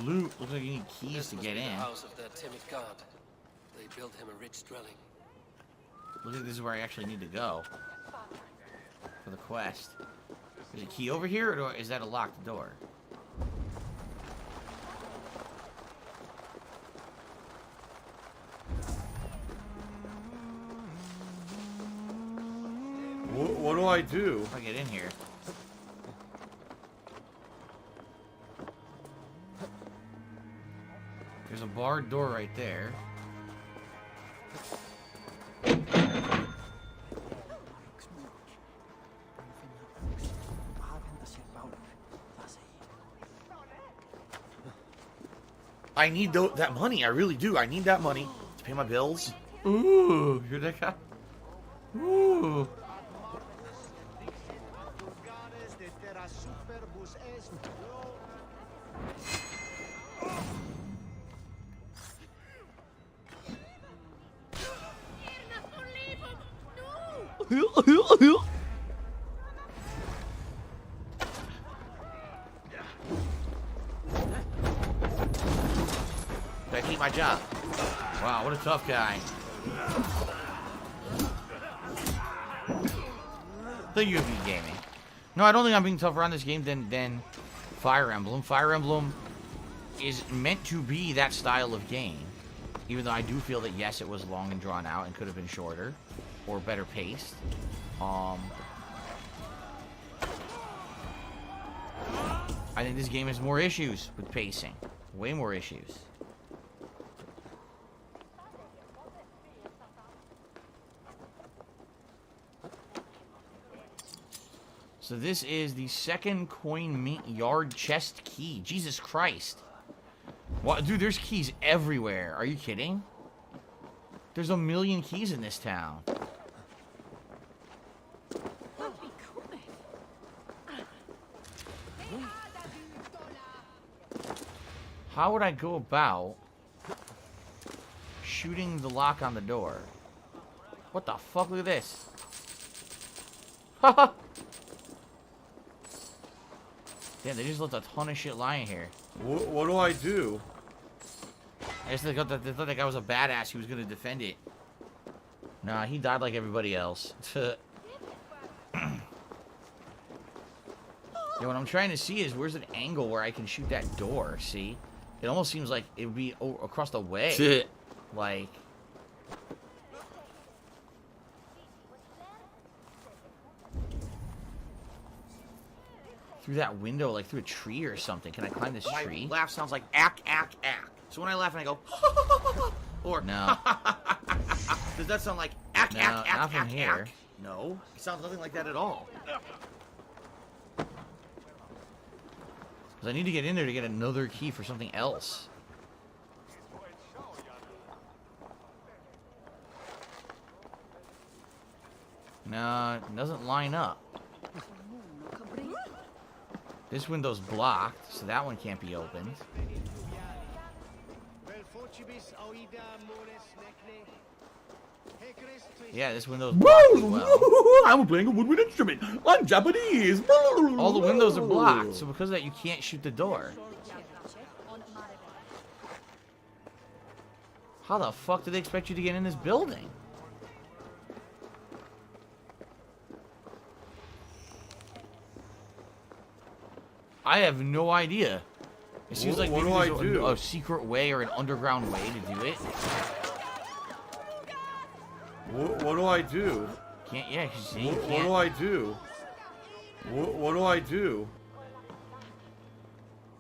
Loot. Looks like you need keys to get in. The house of that timid god. They built him a rich dwelling. Looks like this is where I actually need to go for the quest. Is a key over here, or is that a locked door? What do I do? If I get in here. There's a barred door right there. I need that money. I really do. I need that money to pay my bills. Ooh, you're that guy? Ooh. I hate my job. Wow, what a tough guy. Thank you, V Gaming. No, I don't think I'm being tougher on this game than Fire Emblem. Fire Emblem is meant to be that style of game. Even though I do feel that, yes, it was long and drawn out and could have been shorter or better paced. I think this game has more issues with pacing. Way more issues. So this is the second coin mint yard chest key. Jesus Christ. What? Dude, there's keys everywhere. Are you kidding? There's a million keys in this town. How would I go about shooting the lock on the door? What the fuck? Look at this. Haha. Damn, they just left a ton of shit lying here. What do I do? I guess they thought that guy was a badass. He was going to defend it. Nah, he died like everybody else. Yeah, what I'm trying to see is where's an angle where I can shoot that door, see? It almost seems like it would be across the way. Like... through that window, like through a tree or something. Can I climb this tree? My laugh sounds like ack, ack, ack. So when I laugh and I go, or no. Does that sound like ack, No, ack, ack, not from ack, here. ack? No, it sounds nothing like that at all. Because I need to get in there to get another key for something else. No, it doesn't line up. This window's blocked, so that one can't be opened. Yeah, this window's blocked as well. I'm playing a woodwind instrument. I'm Japanese. All the windows are blocked, so because of that, you can't shoot the door. How the fuck do they expect you to get in this building? I have no idea. It seems like maybe there's a secret way or an underground way to do it. What do I do? Can't, yeah, see, you What can't. do I do? What do I do?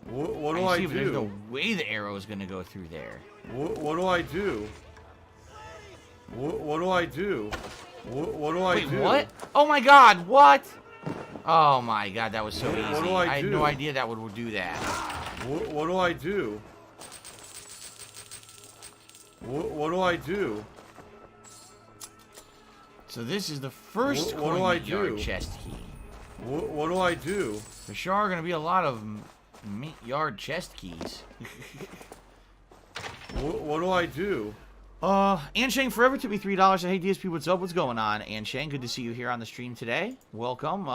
What do I see, do? but there's no way the arrow is going to go through there. What do I do? What do I do? What do I do? Wait, what? Oh my god, what? Oh my god, that was so easy. What do I had do? no idea that would do that. What do I do? What do I do? So this is the first What do I coin yard do? chest key. What do I do? There sure are going to be a lot of meat yard chest keys. What do I do? Anshang Forever took me $3. Hey, DSP, what's up? What's going on? Anshang, good to see you here on the stream today. Welcome.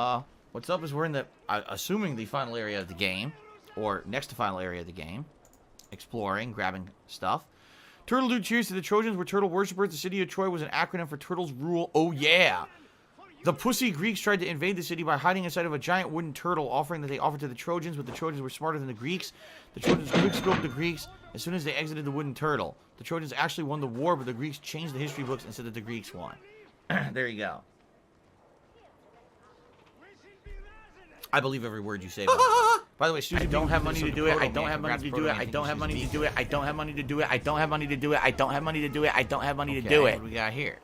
What's up is we're in the, assuming the final area of the game, or next to final area of the game. Exploring, grabbing stuff. Turtle Dude cheers to the Trojans were turtle worshippers. The city of Troy was an acronym for Turtles Rule. Oh, yeah. The pussy Greeks tried to invade the city by hiding inside of a giant wooden turtle, offering that they offered to the Trojans, but the Trojans were smarter than the Greeks. The Trojans quick-scoped the Greeks as soon as they exited the wooden turtle. The Trojans actually won the war, but the Greeks changed the history books and said that the Greeks won. There you go. I believe every word you say. By the way, Susie, I don't have money to do it. I don't have money to do it. I don't have money to do it. I don't have money to do it. I don't have money to do it. I don't have money to do it. I don't have money to do it. What do we got here?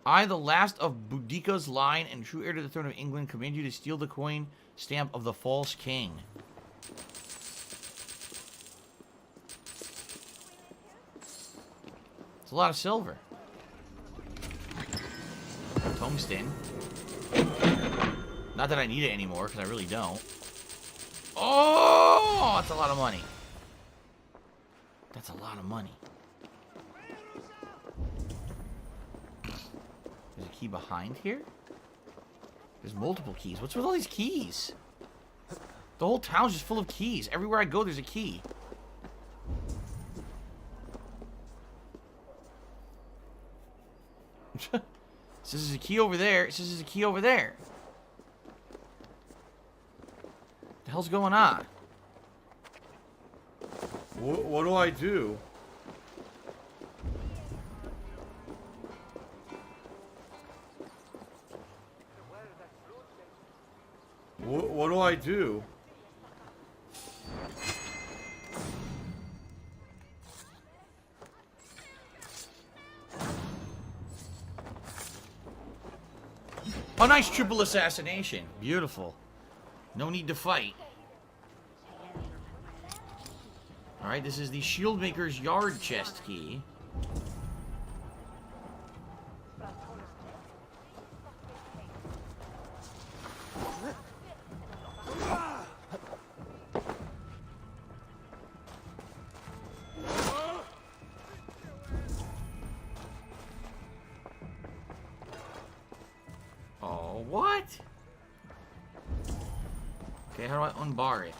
I, the last of Boudica's line and true heir to the throne of England, command you to steal the coin stamp of the false king. It's a lot of silver. Tungsten. Not that I need it anymore, because I really don't. Oh, that's a lot of money. That's a lot of money. There's a key behind here? There's multiple keys. What's with all these keys? The whole town's just full of keys. Everywhere I go, there's a key. It says there's a key over there. It says there's a key over there. What the hell's going on? What do I do? What do I do? Oh, nice triple assassination. Beautiful. No need to fight. Alright, this is the Shieldmaker's Yard chest key. What? Okay, how do I unbar it?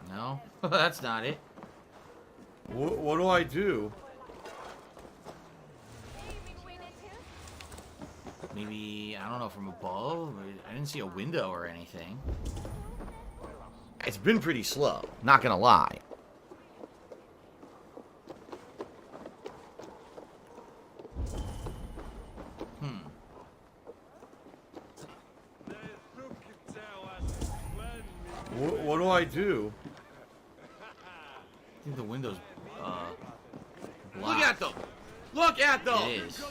No, that's not it. What do I do? Maybe, I don't know, from above? I didn't see a window or anything. It's been pretty slow, not gonna lie. What do I do? I think the window's, blocked. Look at them! Look at them! It is.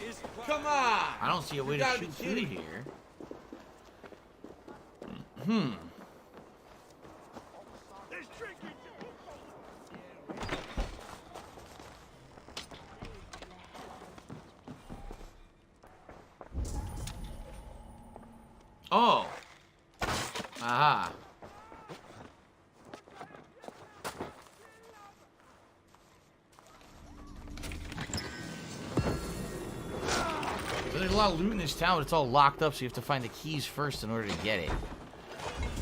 Come on! I don't see a way to shoot through here. Oh. Aha. So there's a lot of loot in this town, but it's all locked up, so you have to find the keys first in order to get it.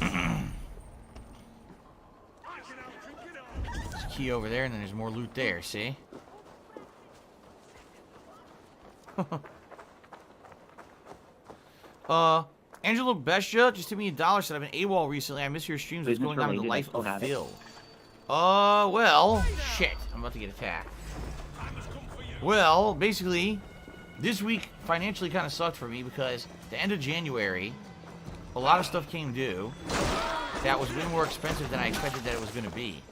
There's a key over there, and then there's more loot there, see? Angelo Bestia just took me $1, said I've been AWOL recently. I miss your streams. What's going on in the life of Phil? Well, shit. I'm about to get attacked. Well, basically, this week financially kind of sucked for me because at the end of January, a lot of stuff came due. That was way more expensive than I expected that it was going to be.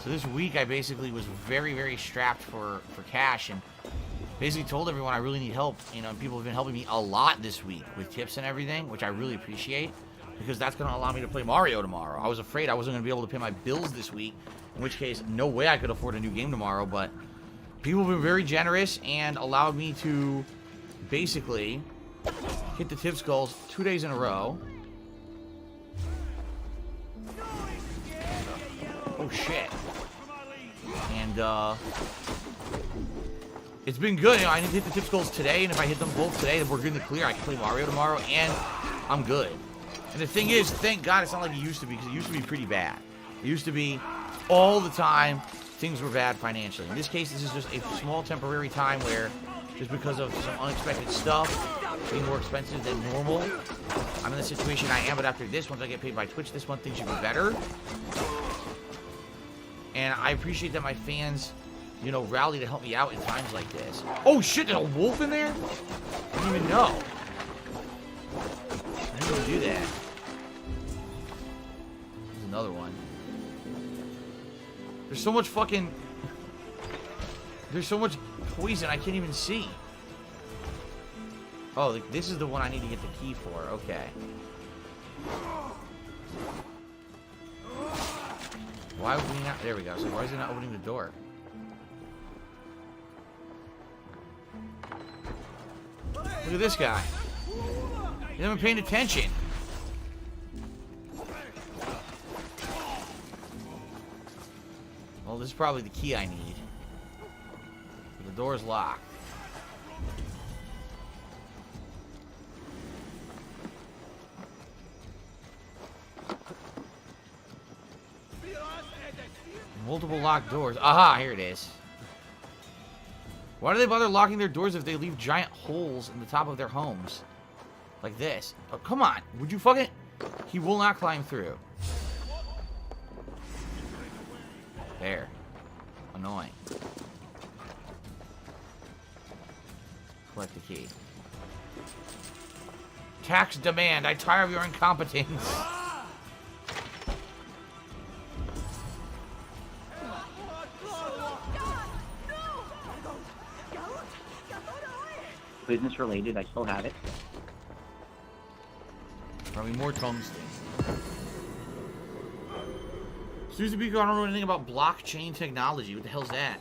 So this week I basically was very, very strapped for cash and basically told everyone I really need help. You know, and people have been helping me a lot this week with tips and everything, which I really appreciate because that's going to allow me to play Mario tomorrow. I was afraid I wasn't going to be able to pay my bills this week, in which case, no way I could afford a new game tomorrow, but people have been very generous and allowed me to basically hit the tips goals 2 days in a row. Oh, shit. And, it's been good. You know, I need to hit the tips goals today, and if I hit them both today, then we're good in the clear. I can play Mario tomorrow, and I'm good. And the thing is, thank God it's not like it used to be, because it used to be pretty bad. It used to be all the time, things were bad financially. In this case, this is just a small temporary time where, just because of some unexpected stuff being more expensive than normal, I'm in the situation I am, but after this, once I get paid by Twitch this month, things should be better. And I appreciate that my fans, you know, rally to help me out in times like this. Oh shit, there's a wolf in there? I didn't even know. I didn't even do that. There's another one. There's so much fucking... There's so much poison I can't even see. Oh, this is the one I need to get the key for. Okay. Why would we not... There we go. So why is it not opening the door? Look at this guy. He's not even paying attention. Well, this is probably the key I need. The door's locked. Multiple locked doors. Aha, here it is. Why do they bother locking their doors if they leave giant holes in the top of their homes? Like this. Oh, come on. Would you fucking... He will not climb through. There. Annoying. Collect the key. Tax demand. I tire of your incompetence. Business related, I still have it. Probably more tungsten. Susie Beaker, I don't know anything about blockchain technology. What the hell's that?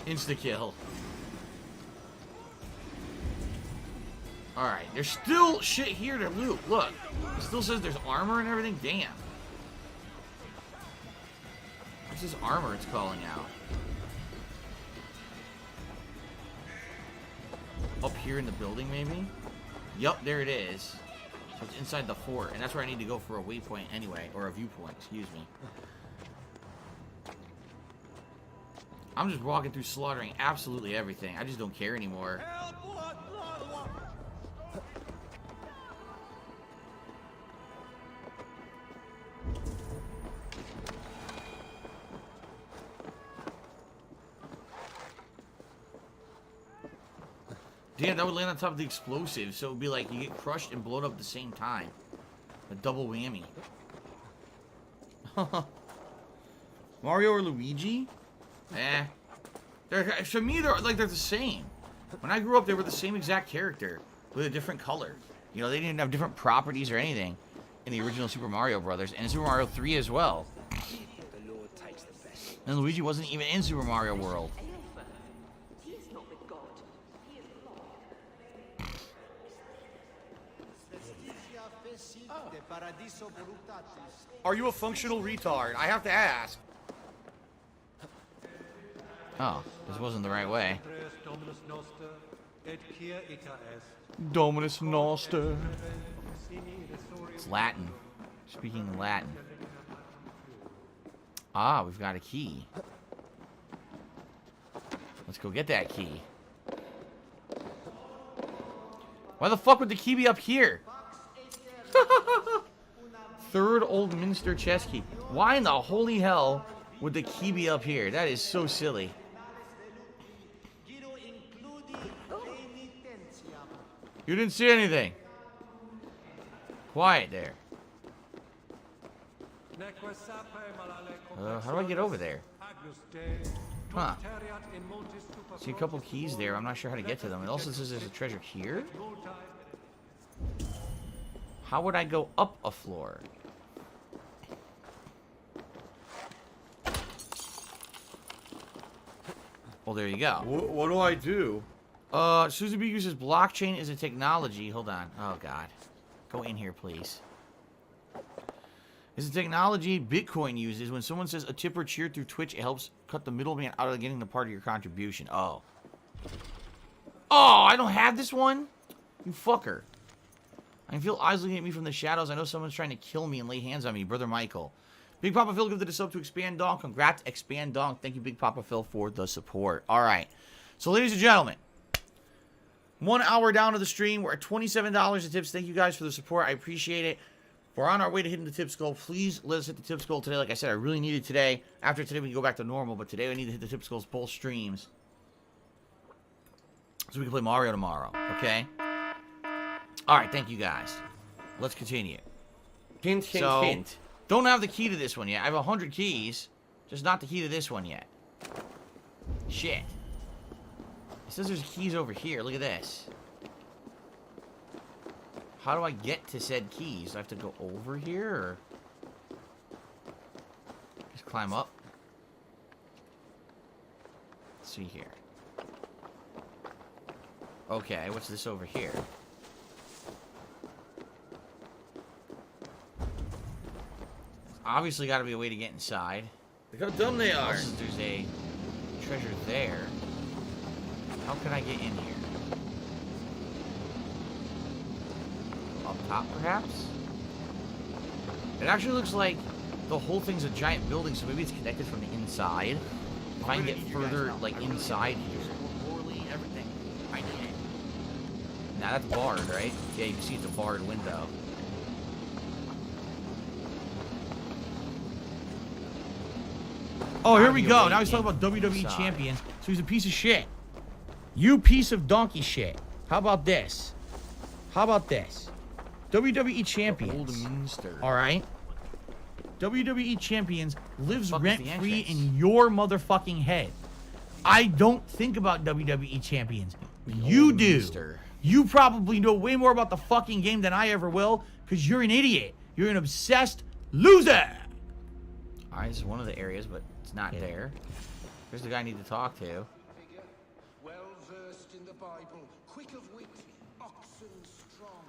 Insta kill. Alright, there's still shit here to loot. Look, it still says there's armor and everything. Damn. What's this armor it's calling out? Up here in the building, maybe? Yup, there it is. So it's inside the fort, and that's where I need to go for a waypoint anyway, or a viewpoint, excuse me. I'm just walking through slaughtering absolutely everything. I just don't care anymore. Damn, that would land on top of the explosive, so it would be like you get crushed and blown up at the same time. A double whammy. Mario or Luigi? For me, they're the same. When I grew up, they were the same exact character with a different color. You know, they didn't have different properties or anything in the original Super Mario Brothers, and Super Mario 3 as well. And Luigi wasn't even in Super Mario World. Are you a functional retard? I have to ask. Oh, this wasn't the right way. Dominus Noster. It's Latin. Speaking Latin. Ah, we've got a key. Let's go get that key. Why the fuck would the key be up here? Third Old Minster chess key. Why in the holy hell would the key be up here? That is so silly. You didn't see anything. Quiet there. How do I get over there? Huh. See a couple keys there. I'm not sure how to get to them. It also says there's a treasure here. How would I go up a floor? Well, there you go. What do I do? Susan Beaker says blockchain is a technology. Hold on. Oh, God. Go in here, please. It's a technology Bitcoin uses. When someone says a tip or cheer through Twitch, it helps cut the middleman out of getting the part of your contribution. Oh. Oh, I don't have this one? You fucker. I can feel eyes looking at me from the shadows. I know someone's trying to kill me and lay hands on me. Brother Michael. Big Papa Phil gifted a sub to Expand Dong. Congrats, Expand Dong. Thank you, Big Papa Phil, for the support. All right. So, ladies and gentlemen, 1 hour down to the stream. We're at $27 in tips. Thank you guys for the support. I appreciate it. We're on our way to hitting the tips goal. Please let us hit the tips goal today. Like I said, I really need it today. After today, we can go back to normal. But today, we need to hit the tips goals both streams. So we can play Mario tomorrow. Okay? All right. Thank you, guys. Let's continue. Hint, hint, hint. Don't have the key to this one yet. I have 100 keys. Just not the key to this one yet. Shit. It says there's keys over here. Look at this. How do I get to said keys? Do I have to go over here, or just climb up? Let's see here. Okay, what's this over here? Obviously got to be a way to get inside. Look how dumb they are. There's a treasure there. How can I get in here? Up top, perhaps? It actually looks like the whole thing's a giant building, so maybe it's connected from the inside. If I can get further, like, inside here. Everything. I need it. Now that's barred, right? Yeah, you can see it's a barred window. Oh, here we go. Now he's talking about WWE champions. So he's a piece of shit. You piece of donkey shit. How about this? How about this? WWE champions. All right. WWE champions lives rent-free in your motherfucking head. I don't think about WWE champions. You do. You probably know way more about the fucking game than I ever will, because you're an idiot. You're an obsessed loser. All right, this is one of the areas, but it's not there. Here's the guy I need to talk to. Well versed in the Bible, quick of wit, oxen strong.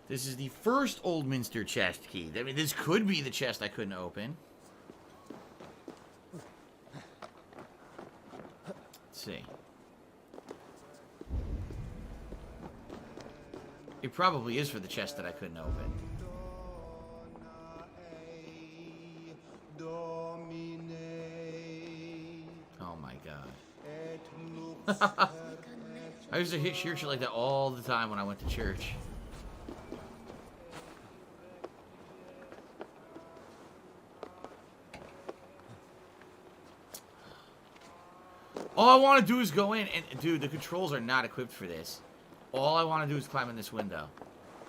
This is the first Old Minster chest key. I mean, this could be the chest I couldn't open. Let's see. It probably is for the chest that I couldn't open. Oh my god. I used to hit shit like that all the time when I went to church. All I want to do is go in, and dude, the controls are not equipped for this. All I want to do is climb in this window.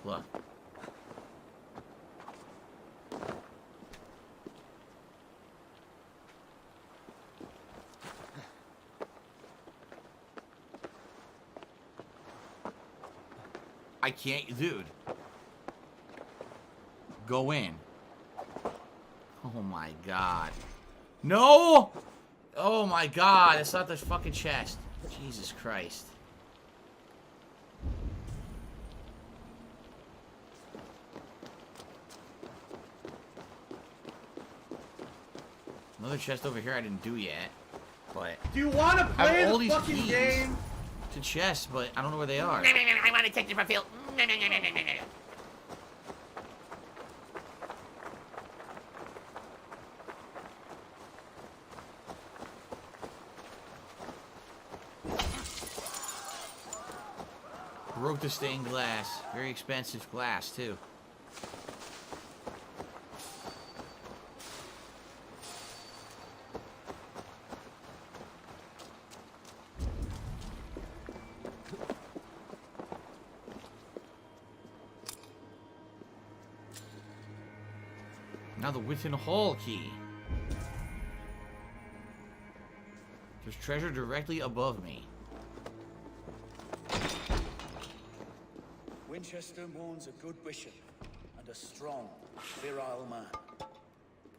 Look. I can't, dude. Go in. Oh my god. No! Oh my god, it's not the fucking chest. Jesus Christ. Another chest over here I didn't do yet, but... Do you want to play all the these fucking keys game? To chests, but I don't know where they are. I want to take it from Phil. Broke the stained glass. Very expensive glass, too. Now the Witten Hall key. There's treasure directly above me. Winchester mourns a good bishop and a strong, virile man.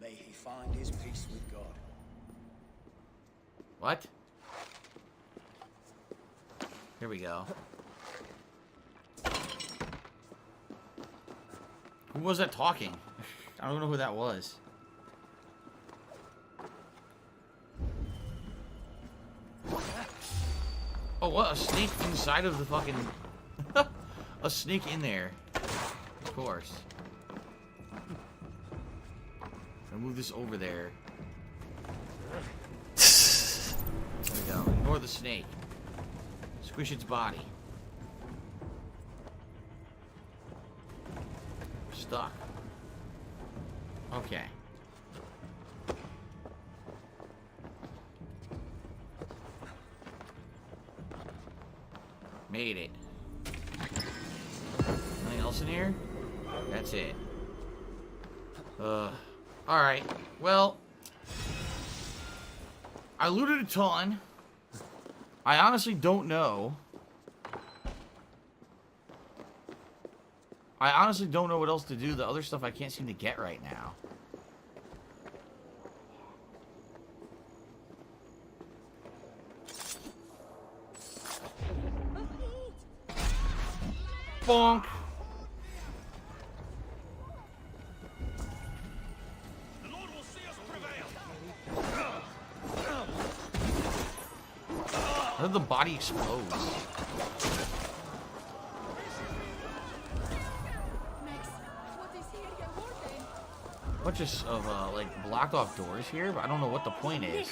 May he find his peace with God. What? Here we go. Who was that talking? I don't know who that was. Oh, what? A snake inside of the fucking... A snake in there. Of course. I'll move this over there. There we go. Ignore the snake. Squish its body. Stuck. Okay. Made it. Anything else in here? That's it. Alright. Well, I looted a ton. I honestly don't know. I honestly don't know what else to do. The other stuff I can't seem to get right now. Bonk. The Lord will see us prevail. How did the body explode? Bunch of like blocked off doors here, but I don't know what the point is.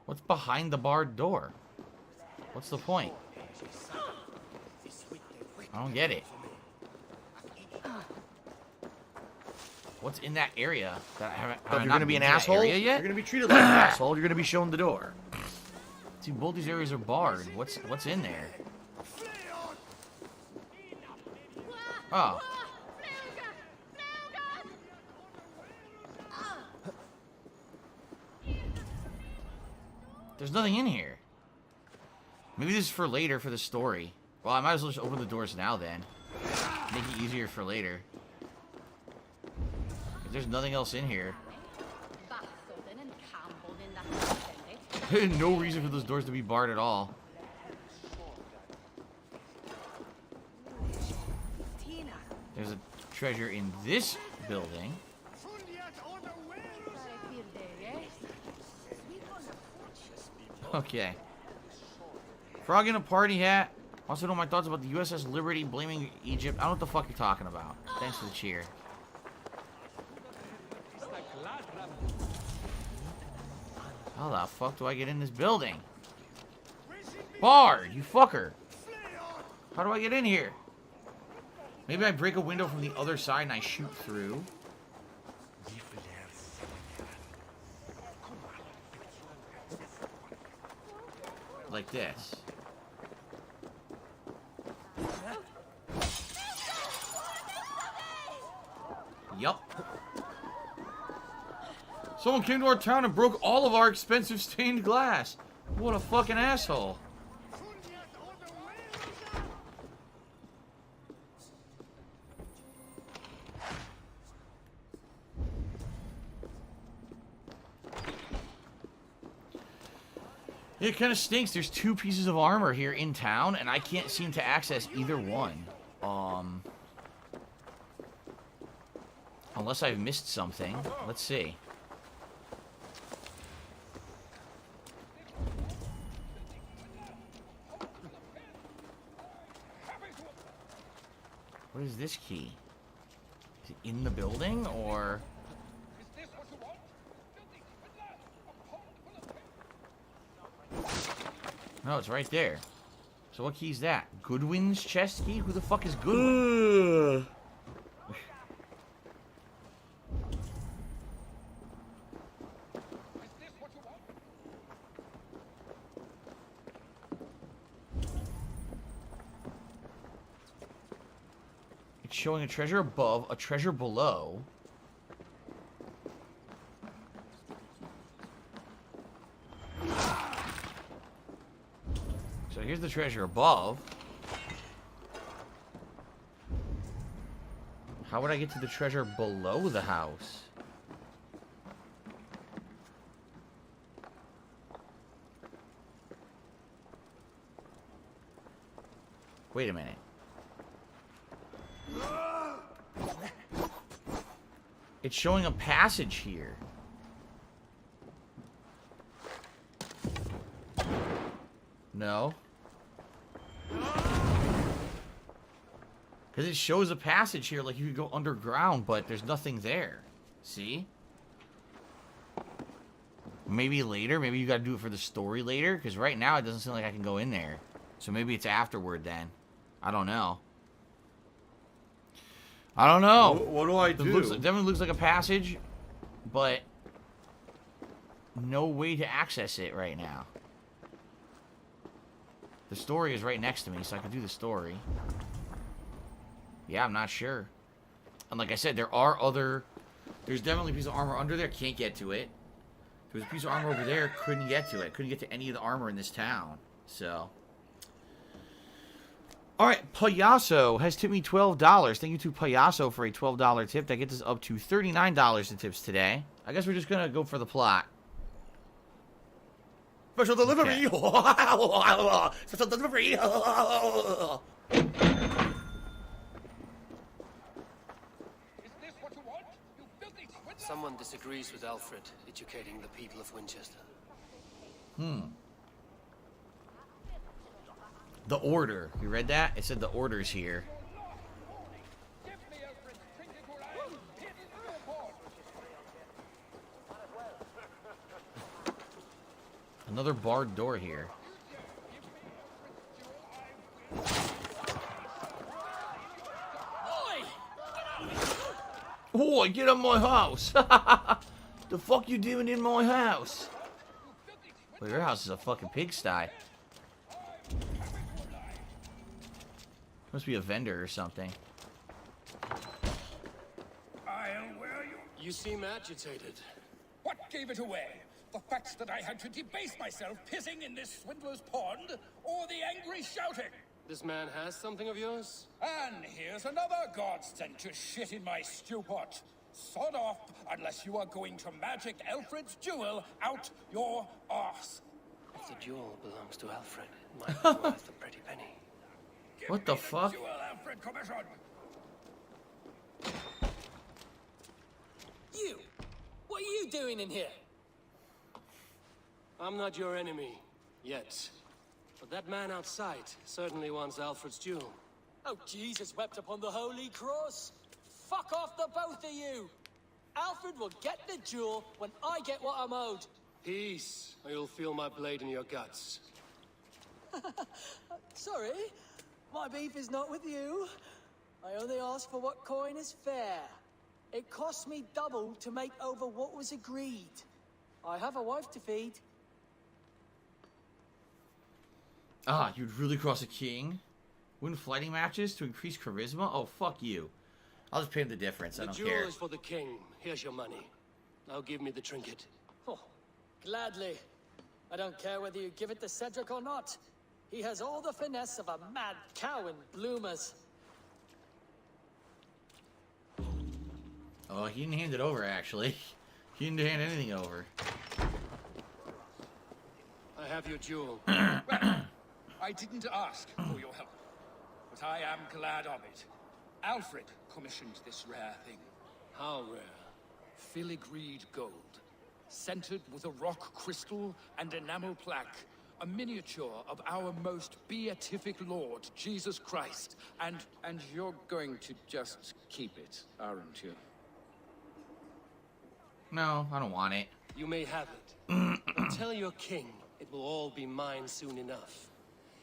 What's behind the barred door? What's the point? I don't get it. What's in that area that I haven't? If you're gonna be an asshole, yet? you're gonna be treated like an asshole. You're gonna be shown the door. See, both these areas are barred. What's in there? Oh. There's nothing in here. Maybe this is for later for the story. Well, I might as well just open the doors now then. Make it easier for later. If there's nothing else in here. No reason for those doors to be barred at all. There's a treasure in this building. Okay. Frog in a party hat. Also know my thoughts about the USS Liberty blaming Egypt. I don't know what the fuck you're talking about. Thanks for the cheer. How the fuck do I get in this building? Barred, you fucker. How do I get in here? Maybe I break a window from the other side and I shoot through. Like this. Yup. Someone came to our town and broke all of our expensive stained glass. What a fucking asshole. It kind of stinks. There's 2 pieces of armor here in town, and I can't seem to access either one. Unless I've missed something. Let's see. What is this key? Is it in the building, or... No, it's right there. So what key is that? Goodwin's chest key? Who the fuck is Goodwin? showing a treasure above, a treasure below. So here's the treasure above. How would I get to the treasure below the house? Wait a minute. It's showing a passage here. No. Because it shows a passage here, like you could go underground, but there's nothing there. See? Maybe later. Maybe you got to do it for the story later. Because right now it doesn't seem like I can go in there. So maybe it's afterward then. I don't know. I don't know. What do I do? It definitely looks like a passage, but no way to access it right now. The story is right next to me, so I can do the story. Yeah, I'm not sure. And like I said, there's definitely a piece of armor under there. Can't get to it. There was a piece of armor over there. Couldn't get to it. Couldn't get to any of the armor in this town. So. Alright, Payaso has tipped me $12. Thank you to Payaso for a $12 tip. That gets us up to $39 in tips today. I guess we're just going to go for the plot. Special delivery! Okay. Special delivery! Someone disagrees with Alfred educating the people of Winchester. The order. You read that? It said the order's here. Another barred door here. Oi, get out of my house! The fuck you doing in my house? Well, your house is a fucking pigsty. Must be a vendor or something. I'll wear you. You seem agitated. What gave it away? The fact that I had to debase myself pissing in this swindler's pond, or the angry shouting? This man has something of yours? And here's another godsend to shit in my stew pot. Sod off, unless you are going to magic Alfred's jewel out your arse. If the jewel belongs to Alfred, it might be worth a pretty penny. What the fuck? Jewel, Alfred, commission. You! What are you doing in here? I'm not your enemy, yet. But that man outside certainly wants Alfred's jewel. Oh, Jesus wept upon the holy cross. Fuck off, the both of you! Alfred will get the jewel when I get what I'm owed. Peace, or you'll feel my blade in your guts. Sorry, my beef is not with you. I only ask for what coin is fair. It cost me double to make over what was agreed. I have a wife to feed. Ah, you'd really cross a king? Win fighting matches to increase charisma? Oh, fuck you. I'll just pay him the difference. I don't care. The jewel is for the king. Here's your money. Now give me the trinket. Oh, gladly. I don't care whether you give it to Cedric or not. He has all the finesse of a mad cow in bloomers. Oh, he didn't hand it over, actually. He didn't hand anything over. I have your jewel. Well, I didn't ask for your help, but I am glad of it. Alfred commissioned this rare thing. How rare? Filigreed gold, centered with a rock crystal and enamel plaque, a miniature of our most beatific Lord, Jesus Christ. And you're going to just keep it, aren't you? No, I don't want it. You may have it. But tell your king it will all be mine soon enough.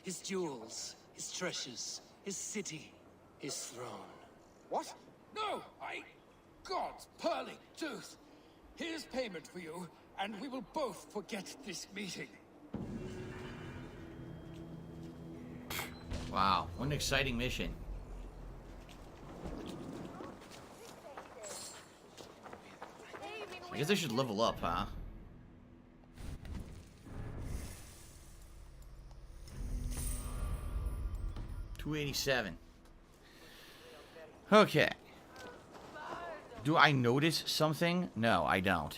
His jewels, his treasures, his city, his throne. What? No, God's pearly tooth. Here's payment for you, and we will both forget this meeting. Wow, what an exciting mission. The I guess I should level up, huh? $287. Okay. Do I notice something? No, I don't.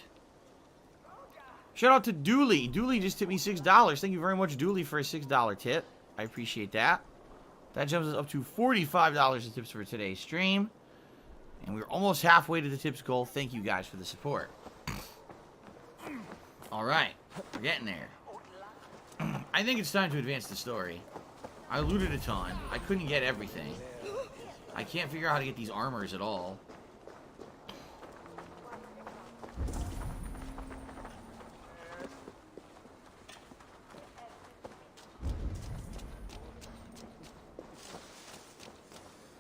Shout out to Dooley. Dooley just tipped me $6. Thank you very much, Dooley, for a $6 tip. I appreciate that. That jumps us up to $45 in tips for today's stream. And we're almost halfway to the tips goal. Thank you guys for the support. Alright, we're getting there. I think it's time to advance the story. I looted a ton. I couldn't get everything. I can't figure out how to get these armors at all.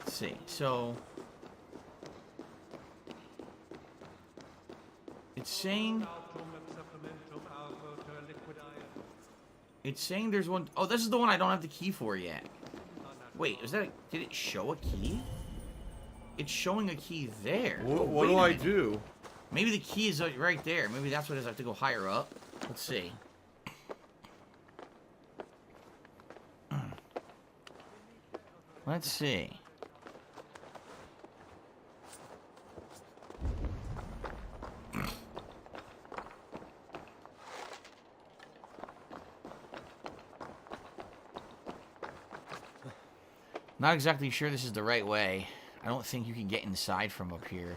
Let's see, so... It's saying there's one... Oh, this is the one I don't have the key for yet. Wait, is that... Did it show a key? It's showing a key there. What do I do? Maybe the key is right there. Maybe that's what it is. I have to go higher up. Let's see. Let's see. Not exactly sure this is the right way. I don't think you can get inside from up here.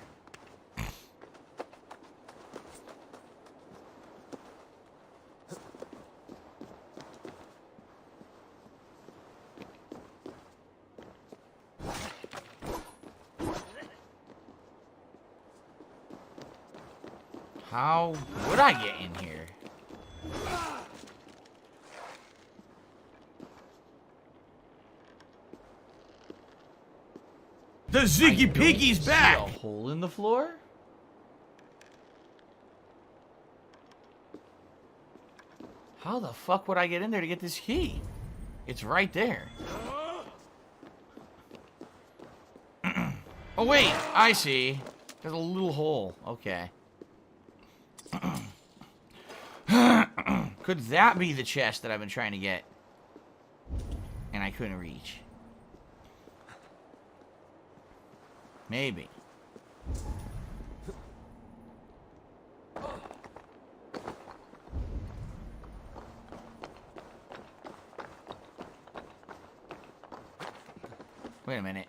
How would I get in here? The Ziggy Piggy's back! A hole in the floor? How the fuck would I get in there to get this key? It's right there. Oh wait, I see. There's a little hole. Okay. Could that be the chest that I've been trying to get? And I couldn't reach. Maybe. Wait a minute.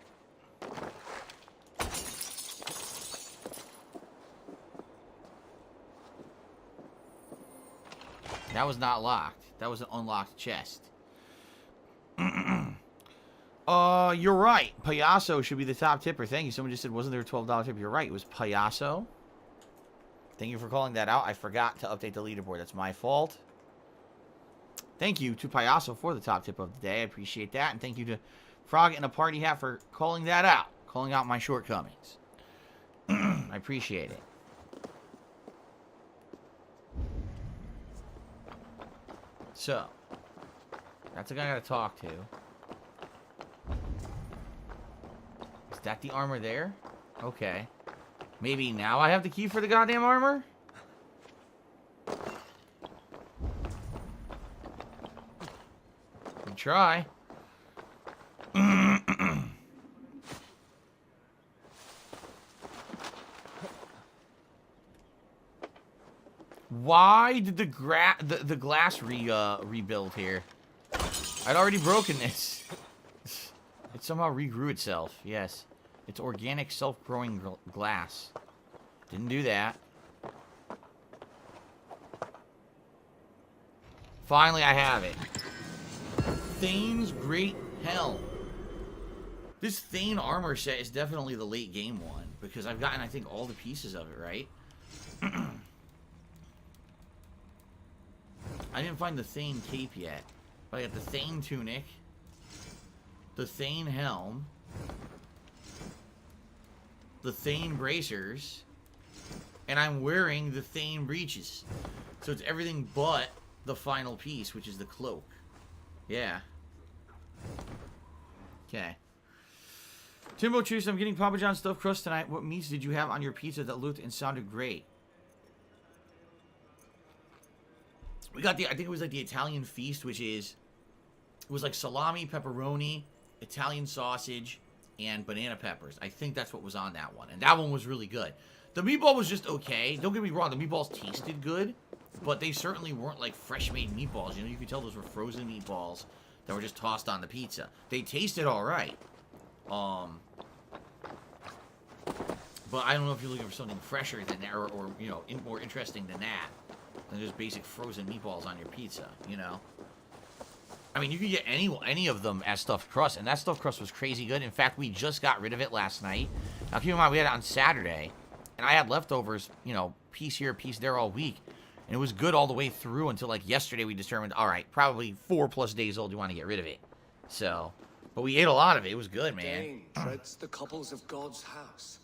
That was not locked. That was an unlocked chest. You're right. Payaso should be the top tipper. Thank you. Someone just said, wasn't there a $12 tip? You're right. It was Payaso. Thank you for calling that out. I forgot to update the leaderboard. That's my fault. Thank you to Payaso for the top tip of the day. I appreciate that. And thank you to Frog in a Party Hat for calling that out. Calling out my shortcomings. I appreciate it. So, that's the guy I gotta talk to. Is that the armor there? Okay. Maybe now I have the key for the goddamn armor? Good try. Why did the glass rebuild here? I'd already broken this. It somehow regrew itself. Yes. It's organic self-growing glass. Didn't do that. Finally, I have it. Thane's Great Helm. This Thane armor set is definitely the late game one. Because I've gotten, I think, all the pieces of it, right? I didn't find the Thane cape yet. But I got the Thane tunic. The Thane helm. The Thane bracers. And I'm wearing the Thane breeches. So it's everything but the final piece, which is the cloak. Yeah. Okay. Timbo Juice, I'm getting Papa John's stuffed crust tonight. What meats did you have on your pizza that looked and sounded great? We got I think it was like the Italian feast, which is, it was like salami, pepperoni, Italian sausage, and banana peppers. I think that's what was on that one. And that one was really good. The meatball was just okay. Don't get me wrong, the meatballs tasted good, but they certainly weren't like fresh made meatballs. You know, you could tell those were frozen meatballs that were just tossed on the pizza. They tasted alright. But I don't know if you're looking for something fresher than that, or you know, more interesting than that, than just basic frozen meatballs on your pizza, you know? I mean, you could get any of them as stuffed crust, and that stuffed crust was crazy good. In fact, we just got rid of it last night. Now, keep in mind, we had it on Saturday, and I had leftovers, you know, piece here, piece there all week, and it was good all the way through until, like, yesterday we determined, all right, probably 4+ days old, you want to get rid of it. So, but we ate a lot of it. It was good, man. Dane treads the cobbles of God's house.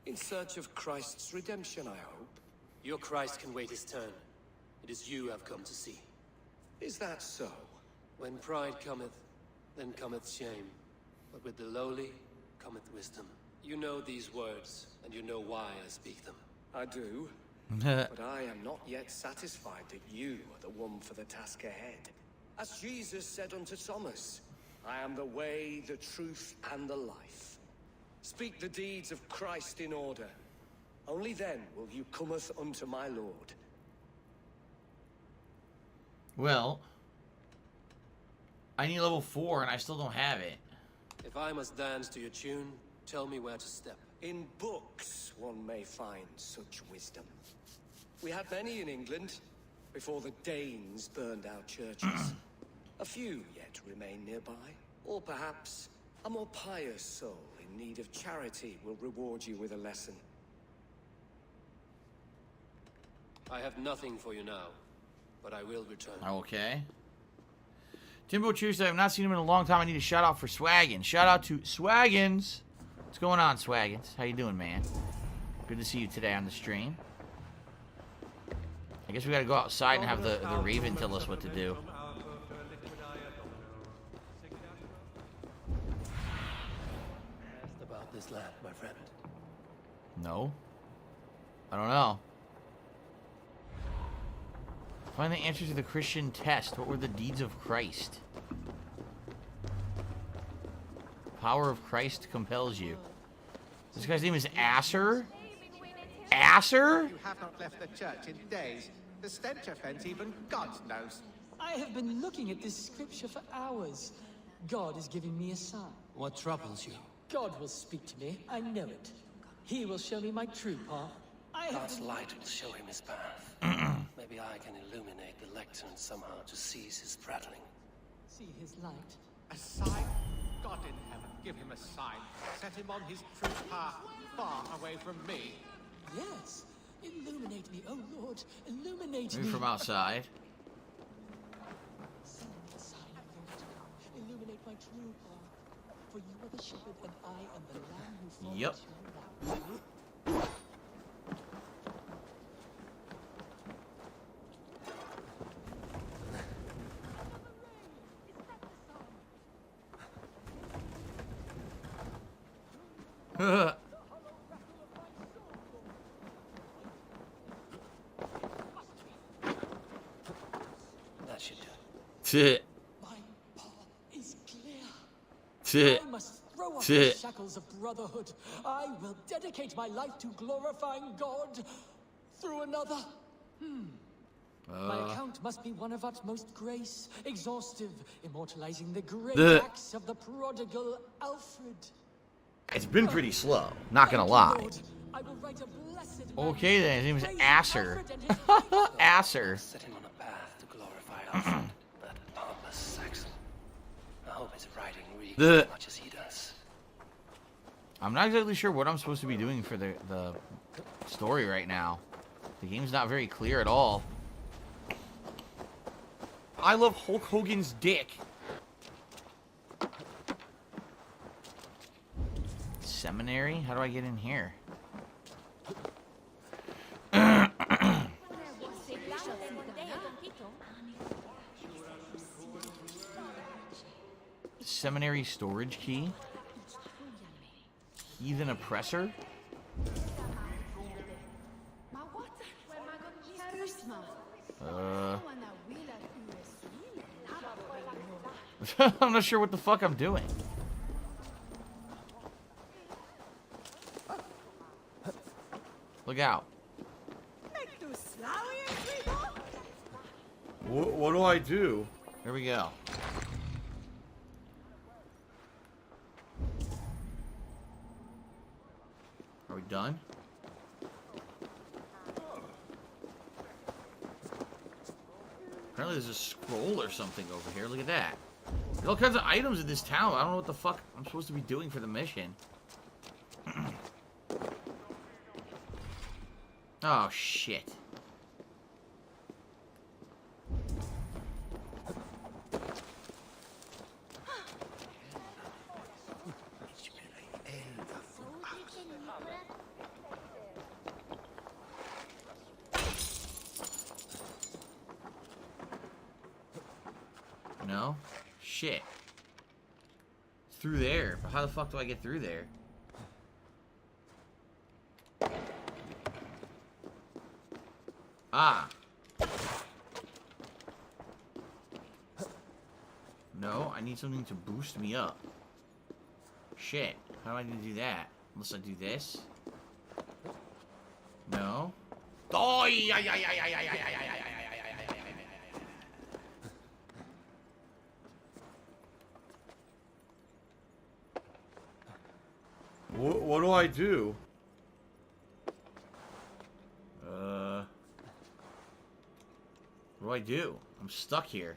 In search of Christ's redemption, I hope. Your Christ can wait his turn. It is you I've come to see. Is that so? When pride cometh, then cometh shame. But with the lowly, cometh wisdom. You know these words, and you know why I speak them. I do. But I am not yet satisfied that you are the one for the task ahead. As Jesus said unto Thomas, I am the way, the truth, and the life. Speak the deeds of Christ in order. Only then will you cometh unto my Lord. Well, I need level 4 and I still don't have it. If I must dance to your tune, tell me where to step. In books one may find such wisdom. We had many in England before the Danes burned our churches. A few yet remain nearby. Or perhaps a more pious soul in need of charity will reward you with a lesson. I have nothing for you now, but I will return. Okay. Timbo Cheers, I have not seen him in a long time. I need a shout out for Swaggins. Shout out to Swaggins. What's going on, Swaggins? How you doing, man? Good to see you today on the stream. I guess we gotta go outside and have the Raven tell us what to do. Asked about this land, my friend. No. I don't know. Find the answer to the Christian test. What were the deeds of Christ? Power of Christ compels you. This guy's name is Asser? Asser? You have not left the church in days. The stench offends even God knows. I have been looking at this scripture for hours. God is giving me a sign. What troubles you? God will speak to me. I know it. He will show me my true path. God's light will show him his path. Maybe I can illuminate the lectern somehow to seize his prattling. See his light. A sign? God in heaven, give him a sign. Set him on his true path, far away from me. Yes. Illuminate me, oh Lord. Illuminate Maybe me. from outside. Send me a sign, Lord. Illuminate my true path. For you are the shepherd, and I am the lamb who follows Yep. your lap. That should do. Tit. My path is clear. Tit. I must throw off Tit. the shackles of brotherhood. I will dedicate my life to glorifying God through another. My account must be one of utmost grace, exhaustive, immortalizing the great acts of the prodigal Alfred. It's been pretty slow, not gonna lie. I will write a blessed Okay then, his name is Asser. Asser. Set him on a path to glorify Alfred, that heartless Saxon. I hope his writing reads as much as he does. I'm not exactly sure what I'm supposed to be doing for the story right now. The game's not very clear at all. I love Hulk Hogan's dick. Seminary? How do I get in here? Seminary storage key? Heathen oppressor? I'm not sure what the fuck I'm doing. Look out. What do I do? Here we go. Are we done? Apparently there's a scroll or something over here. Look at that. There's all kinds of items in this town. I don't know what the fuck I'm supposed to be doing for the mission. Oh, shit. No? Shit. It's through there. But how the fuck do I get through there? Ah. No, I need something to boost me up. Shit. How do I need to do that? Unless I do this? No. Oh, yeah. What do I do? What do I do? I'm stuck here.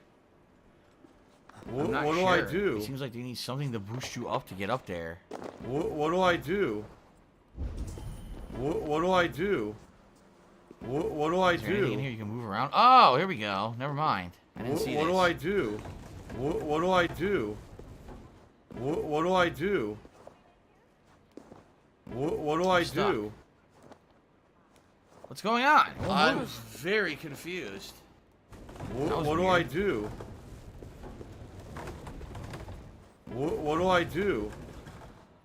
What do I do? It seems like they need something to boost you up to get up there. What do I do? What do I do? What do I Is there anything in do? here you can move around? Oh, here we go. Never mind. I didn't see What this. do I do? What do I do? What do I do? What do I do? What's going on? I'm very confused. What do I do? What do I do?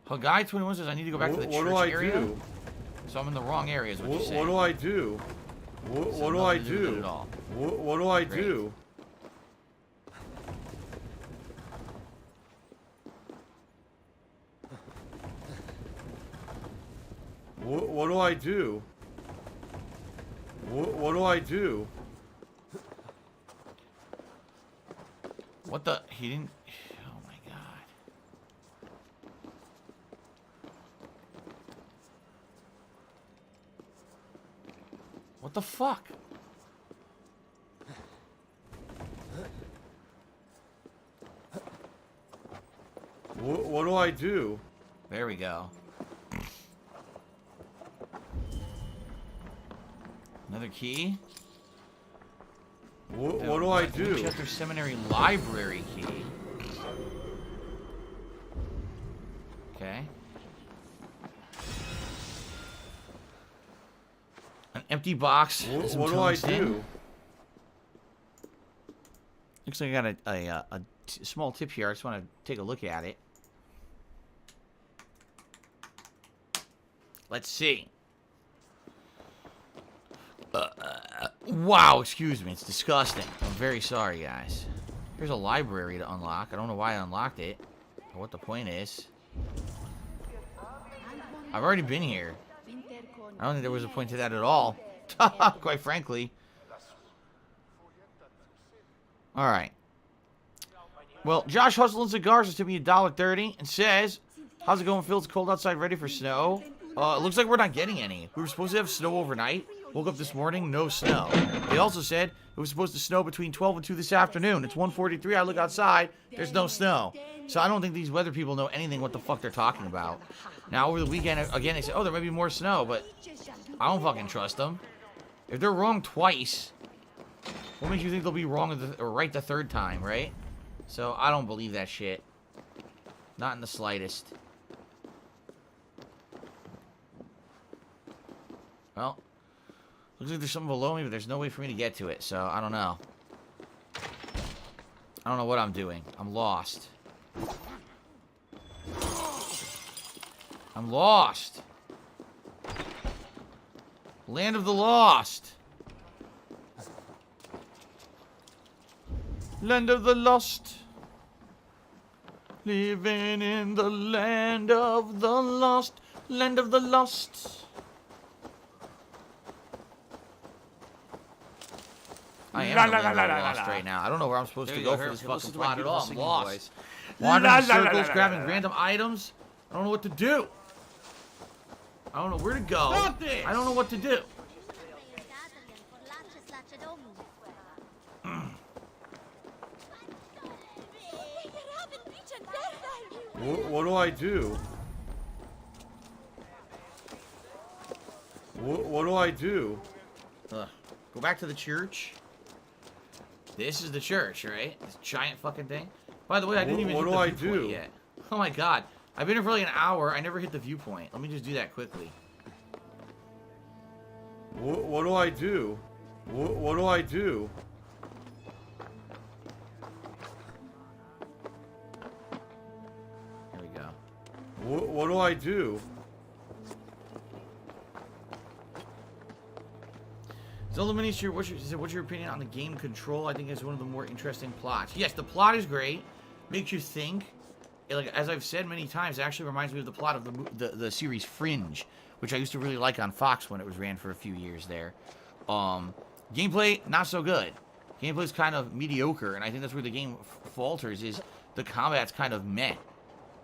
Oh, Guy 21 says I need to go back to the church area. Do? So I'm in the wrong area, is what you're saying. What do I do? What do I do? What do I do? What do I do? What do I do? What the? He didn't. Oh my god. What the fuck? What do I do? There we go. Another key. What do I do? Winchester Seminary Library key. Okay. An empty box. What do I do? Looks like I got a small tip here. I just want to take a look at it. Let's see. Wow, excuse me. It's disgusting. I'm very sorry, guys. Here's a library to unlock. I don't know why I unlocked it, or what the point is. I've already been here. I don't think there was a point to that at all. Quite frankly. Alright. Well, Josh Hustle and Cigars has tipped me $1.30 and says, how's it going, Phil? It's cold outside, ready for snow? It looks like we're not getting any. We were supposed to have snow overnight. Woke up this morning, no snow. They also said it was supposed to snow between 12 and 2 this afternoon. It's 1:43. I look outside. There's no snow. So I don't think these weather people know anything what the fuck they're talking about. Now, over the weekend, again, they said, oh, there might be more snow, but I don't fucking trust them. If they're wrong twice, what makes you think they'll be wrong or right the third time, right? So I don't believe that shit. Not in the slightest. Well, looks like there's something below me, but there's no way for me to get to it, so I don't know. I don't know what I'm doing. I'm lost. I'm lost. Land of the lost. Land of the lost. Living in the land of the lost. Land of the lost. I am in the land of the lost right now. I don't know where I'm supposed to go for this fucking plot at all. I'm lost. Wandering in circles, grabbing random items. I don't know what to do. I don't know where to go. Stop this! I don't know what to do. What do I do? What do I do? Go back to the church. This is the church, right? This giant fucking thing. By the way, I didn't even hit the viewpoint yet. Oh my god. I've been here for like an hour. I never hit the viewpoint. Let me just do that quickly. What do I do? What do I do? Here we go. What do I do? Zelda Miniature, what's your opinion on the game control? I think it's one of the more interesting plots. Yes, the plot is great. Makes you think. Like, as I've said many times, it actually reminds me of the plot of the series Fringe, which I used to really like on Fox when it was ran for a few years there. Gameplay, not so good. Gameplay's kind of mediocre, and I think that's where the game falters, is the combat's kind of meh.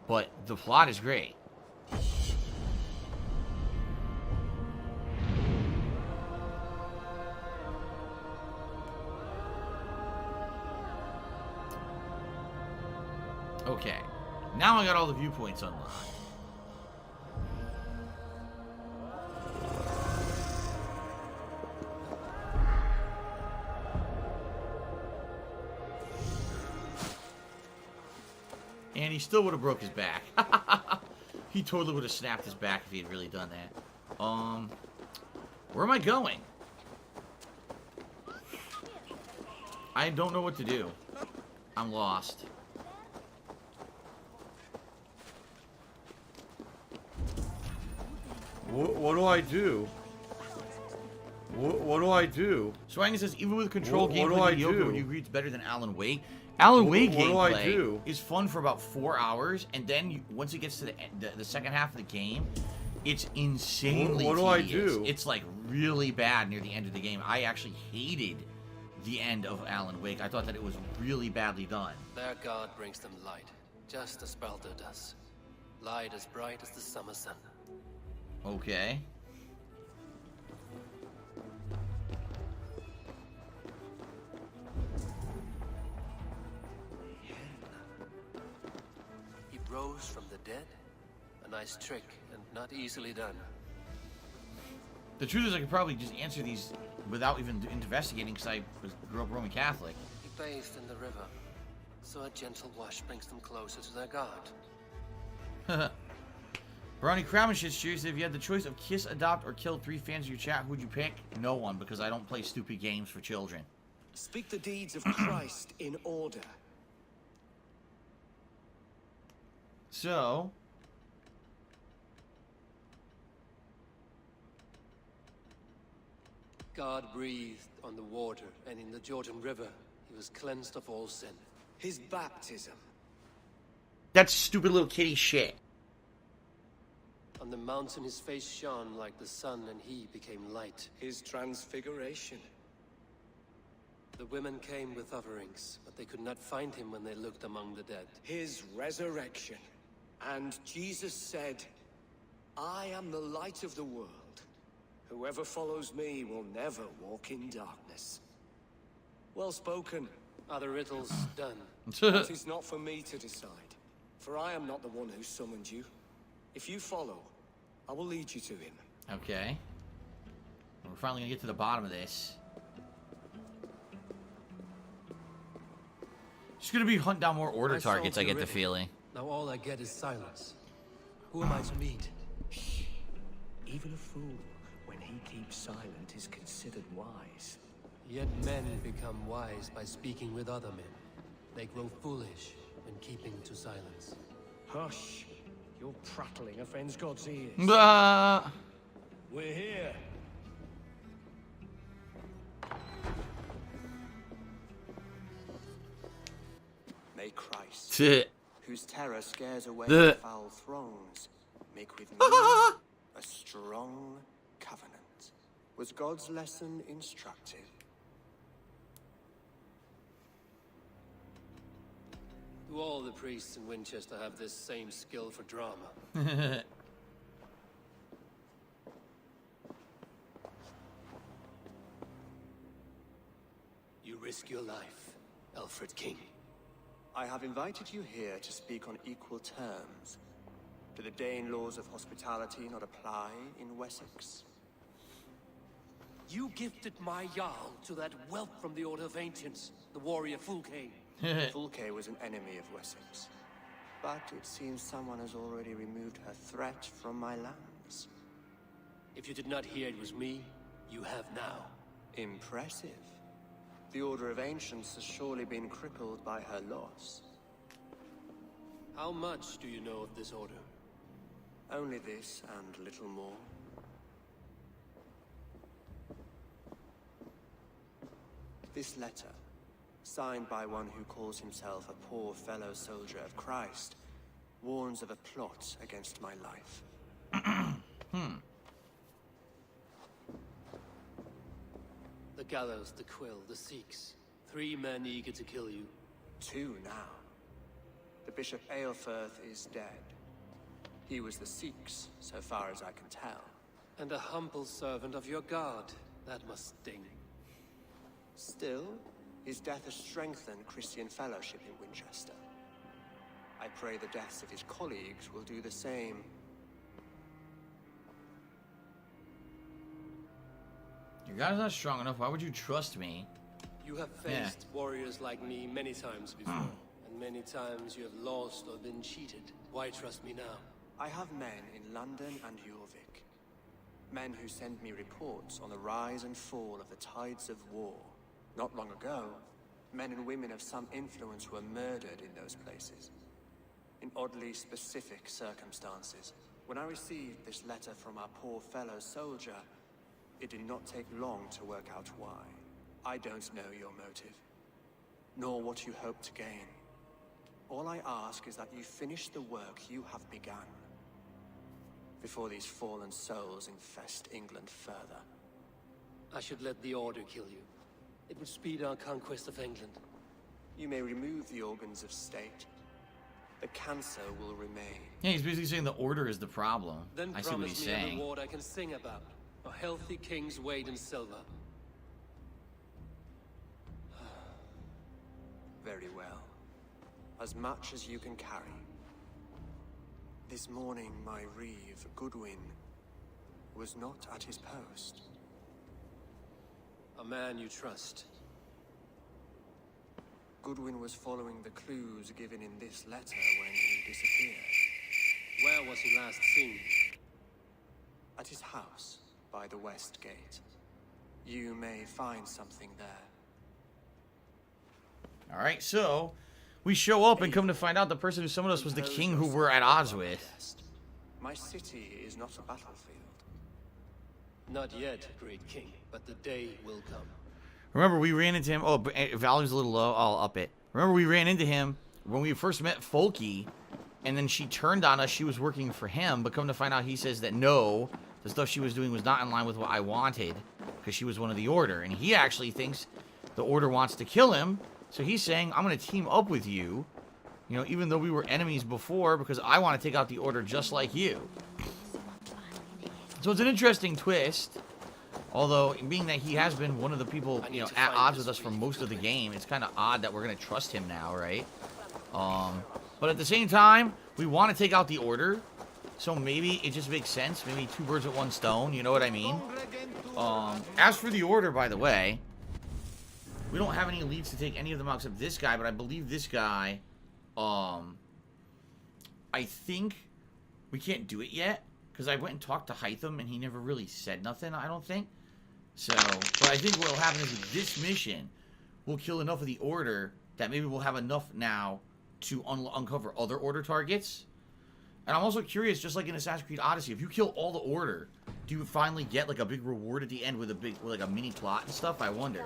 But the plot is great. Okay. Now I got all the viewpoints unlocked. And he still would have broke his back. He totally would have snapped his back if he had really done that. Where am I going? I don't know what to do. I'm lost. What do I do? What do I do? Swangan says, even with control gameplay mediocre, would you agree it's better than Alan Wake? Alan Wake gameplay is fun for about 4 hours, and then once it gets to the second half of the game, it's insanely tedious. What do I do? It's like really bad near the end of the game. I actually hated the end of Alan Wake. I thought that it was really badly done. Their God brings them light, just as Baldur does. Light as bright as the summer sun. Okay. He rose from the dead? A nice trick, and not easily done. The truth is, I could probably just answer these without even investigating, because I grew up Roman Catholic. He bathed in the river, so a gentle wash brings them closer to their God. Brownie Cramish is curious, if you had the choice of kiss, adopt, or kill 3 fans of your chat, who'd you pick? No one, because I don't play stupid games for children. Speak the deeds of Christ in order. So... God breathed on the water, and in the Jordan River, he was cleansed of all sin. His baptism. That's stupid little kitty shit. On the mountain his face shone like the sun, and he became light. His transfiguration. The women came with offerings, but they could not find him when they looked among the dead. His resurrection. And Jesus said, I am the light of the world. Whoever follows me will never walk in darkness. Well spoken. Are the riddles done? That is not for me to decide, for I am not the one who summoned you. If you follow, I will lead you to him. Okay. We're finally gonna get to the bottom of this. Just gonna be hunt down more order targets, I get the feeling. Now all I get is silence. Who am I to meet? Even a fool, when he keeps silent, is considered wise. Yet men become wise by speaking with other men. They grow foolish when keeping to silence. Hush. Your prattling offends God's ears. We're here. May Christ, whose whose terror scares away the foul throngs, make with me a strong covenant. Was God's lesson instructive? Do all the priests in Winchester have this same skill for drama? You risk your life, Alfred King. I have invited you here to speak on equal terms. Do the Dane laws of hospitality not apply in Wessex? You gifted my Jarl to that whelp from the Order of Ancients, the warrior Fulke. Fulke was an enemy of Wessex. But it seems someone has already removed her threat from my lands. If you did not hear it was me, you have now. Impressive. The Order of Ancients has surely been crippled by her loss. How much do you know of this order? Only this and little more. This letter, signed by one who calls himself a poor fellow soldier of Christ, warns of a plot against my life. The gallows, the quill, the Sikhs. 3 men eager to kill you. 2 now. The Bishop Aelfirth is dead. He was the Sikhs, so far as I can tell. And a humble servant of your god. That must sting. Still, his death has strengthened Christian fellowship in Winchester. I pray the deaths of his colleagues will do the same. Your God is not strong enough. Why would you trust me? You have faced warriors like me many times before. And many times you have lost or been cheated. Why trust me now? I have men in London and Jorvik. Men who send me reports on the rise and fall of the tides of war. Not long ago, men and women of some influence were murdered in those places. In oddly specific circumstances. When I received this letter from our poor fellow soldier, it did not take long to work out why. I don't know your motive, nor what you hope to gain. All I ask is that you finish the work you have begun, before these fallen souls infest England further. I should let the Order kill you. It would speed our conquest of England. You may remove the organs of state. The cancer will remain. Yeah, he's basically saying the Order is the problem. Then I see what he's saying. A reward I can sing about. A healthy king's weight in silver. Very well. As much as you can carry. This morning, my reeve, Goodwin, was not at his post. A man you trust. Goodwin was following the clues given in this letter when he disappeared. Where was he last seen? At his house, by the west gate. You may find something there. Alright, so we show up and come to find out the person who summoned us was the king who we're at odds with. My city is not a battlefield. Not yet, great king, but the day will come. Remember, we ran into him. Oh, volume's a little low. I'll up it. Remember, we ran into him when we first met Folky, and then she turned on us. She was working for him, but come to find out, he says that no, the stuff she was doing was not in line with what I wanted, because she was one of the Order, and he actually thinks the Order wants to kill him. So he's saying, I'm going to team up with you, you know, even though we were enemies before, because I want to take out the Order just like you. So it's an interesting twist. Although, being that he has been one of the people, you know, at odds with us for most of the game, it's kind of odd that we're going to trust him now, right? But at the same time, we want to take out the Order. So maybe it just makes sense. Maybe 2 birds with 1 stone, you know what I mean? As for the Order, by the way, we don't have any leads to take any of them out except this guy, but I believe this guy, I think we can't do it yet, because I went and talked to Hytham, and he never really said nothing, I don't think. So, but I think what will happen is with this mission, we'll kill enough of the Order that maybe we'll have enough now to uncover other Order targets. And I'm also curious, just like in Assassin's Creed Odyssey, if you kill all the Order, do you finally get like a big reward at the end with like a mini plot and stuff? I wonder.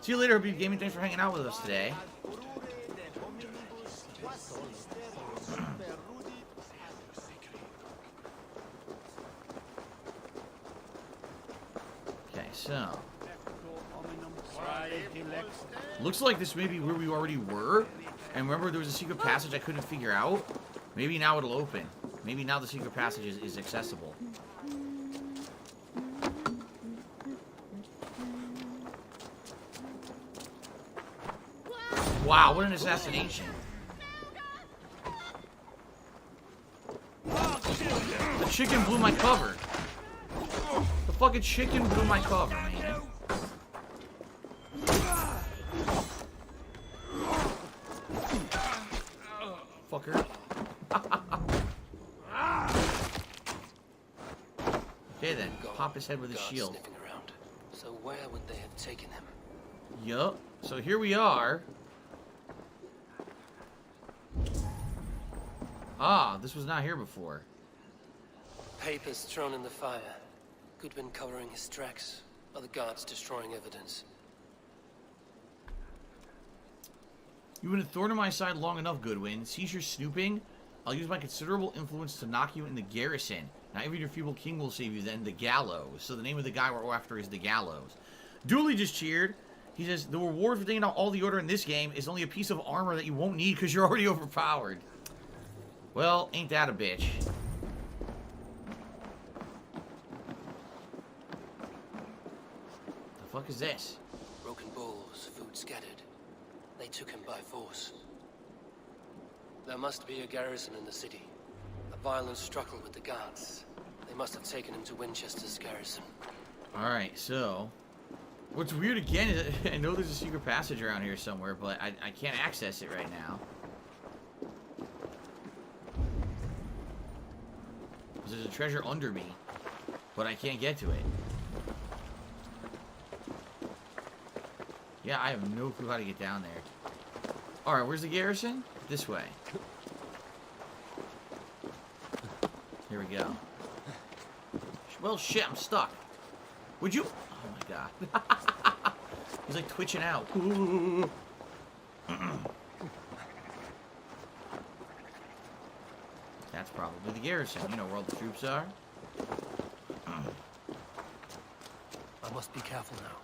See you later, Hope You Gaming. Thanks for hanging out with us today. so. Looks like this may be where we already were. And remember, there was a secret passage I couldn't figure out? Maybe now it'll open. Maybe now the secret passage is accessible. Wow, what an assassination. The chicken blew my cover. The fucking chicken blew my cover, man. Fucker. Okay then, pop his head with a shield. So where would they have taken him? Yup. So here we are. Ah, this was not here before. Papers thrown in the fire. Goodwin covering his tracks. Other guards destroying evidence. You've been a thorn in my side long enough, Goodwin. Cease your snooping. I'll use my considerable influence to knock you in the garrison. Not even your feeble king will save you then, the gallows. So the name of the guy we're after is the gallows. Dooley just cheered. He says, the reward for taking out all the order in this game is only a piece of armor that you won't need because you're already overpowered. Well, ain't that a bitch. The fuck is this? Broken bowls, food scattered. They took him by force. There must be a garrison in the city. A violent struggle with the guards. They must have taken him to Winchester's garrison. Alright, so... What's weird again is I know there's a secret passage around here somewhere, but I can't access it right now. There's a treasure under me, but I can't get to it. Yeah, I have no clue how to get down there. Alright, where's the garrison? This way. Here we go. Well, shit, I'm stuck. Would you... Oh my god. He's like twitching out. That's probably the garrison. You know where all the troops are. I must be careful now.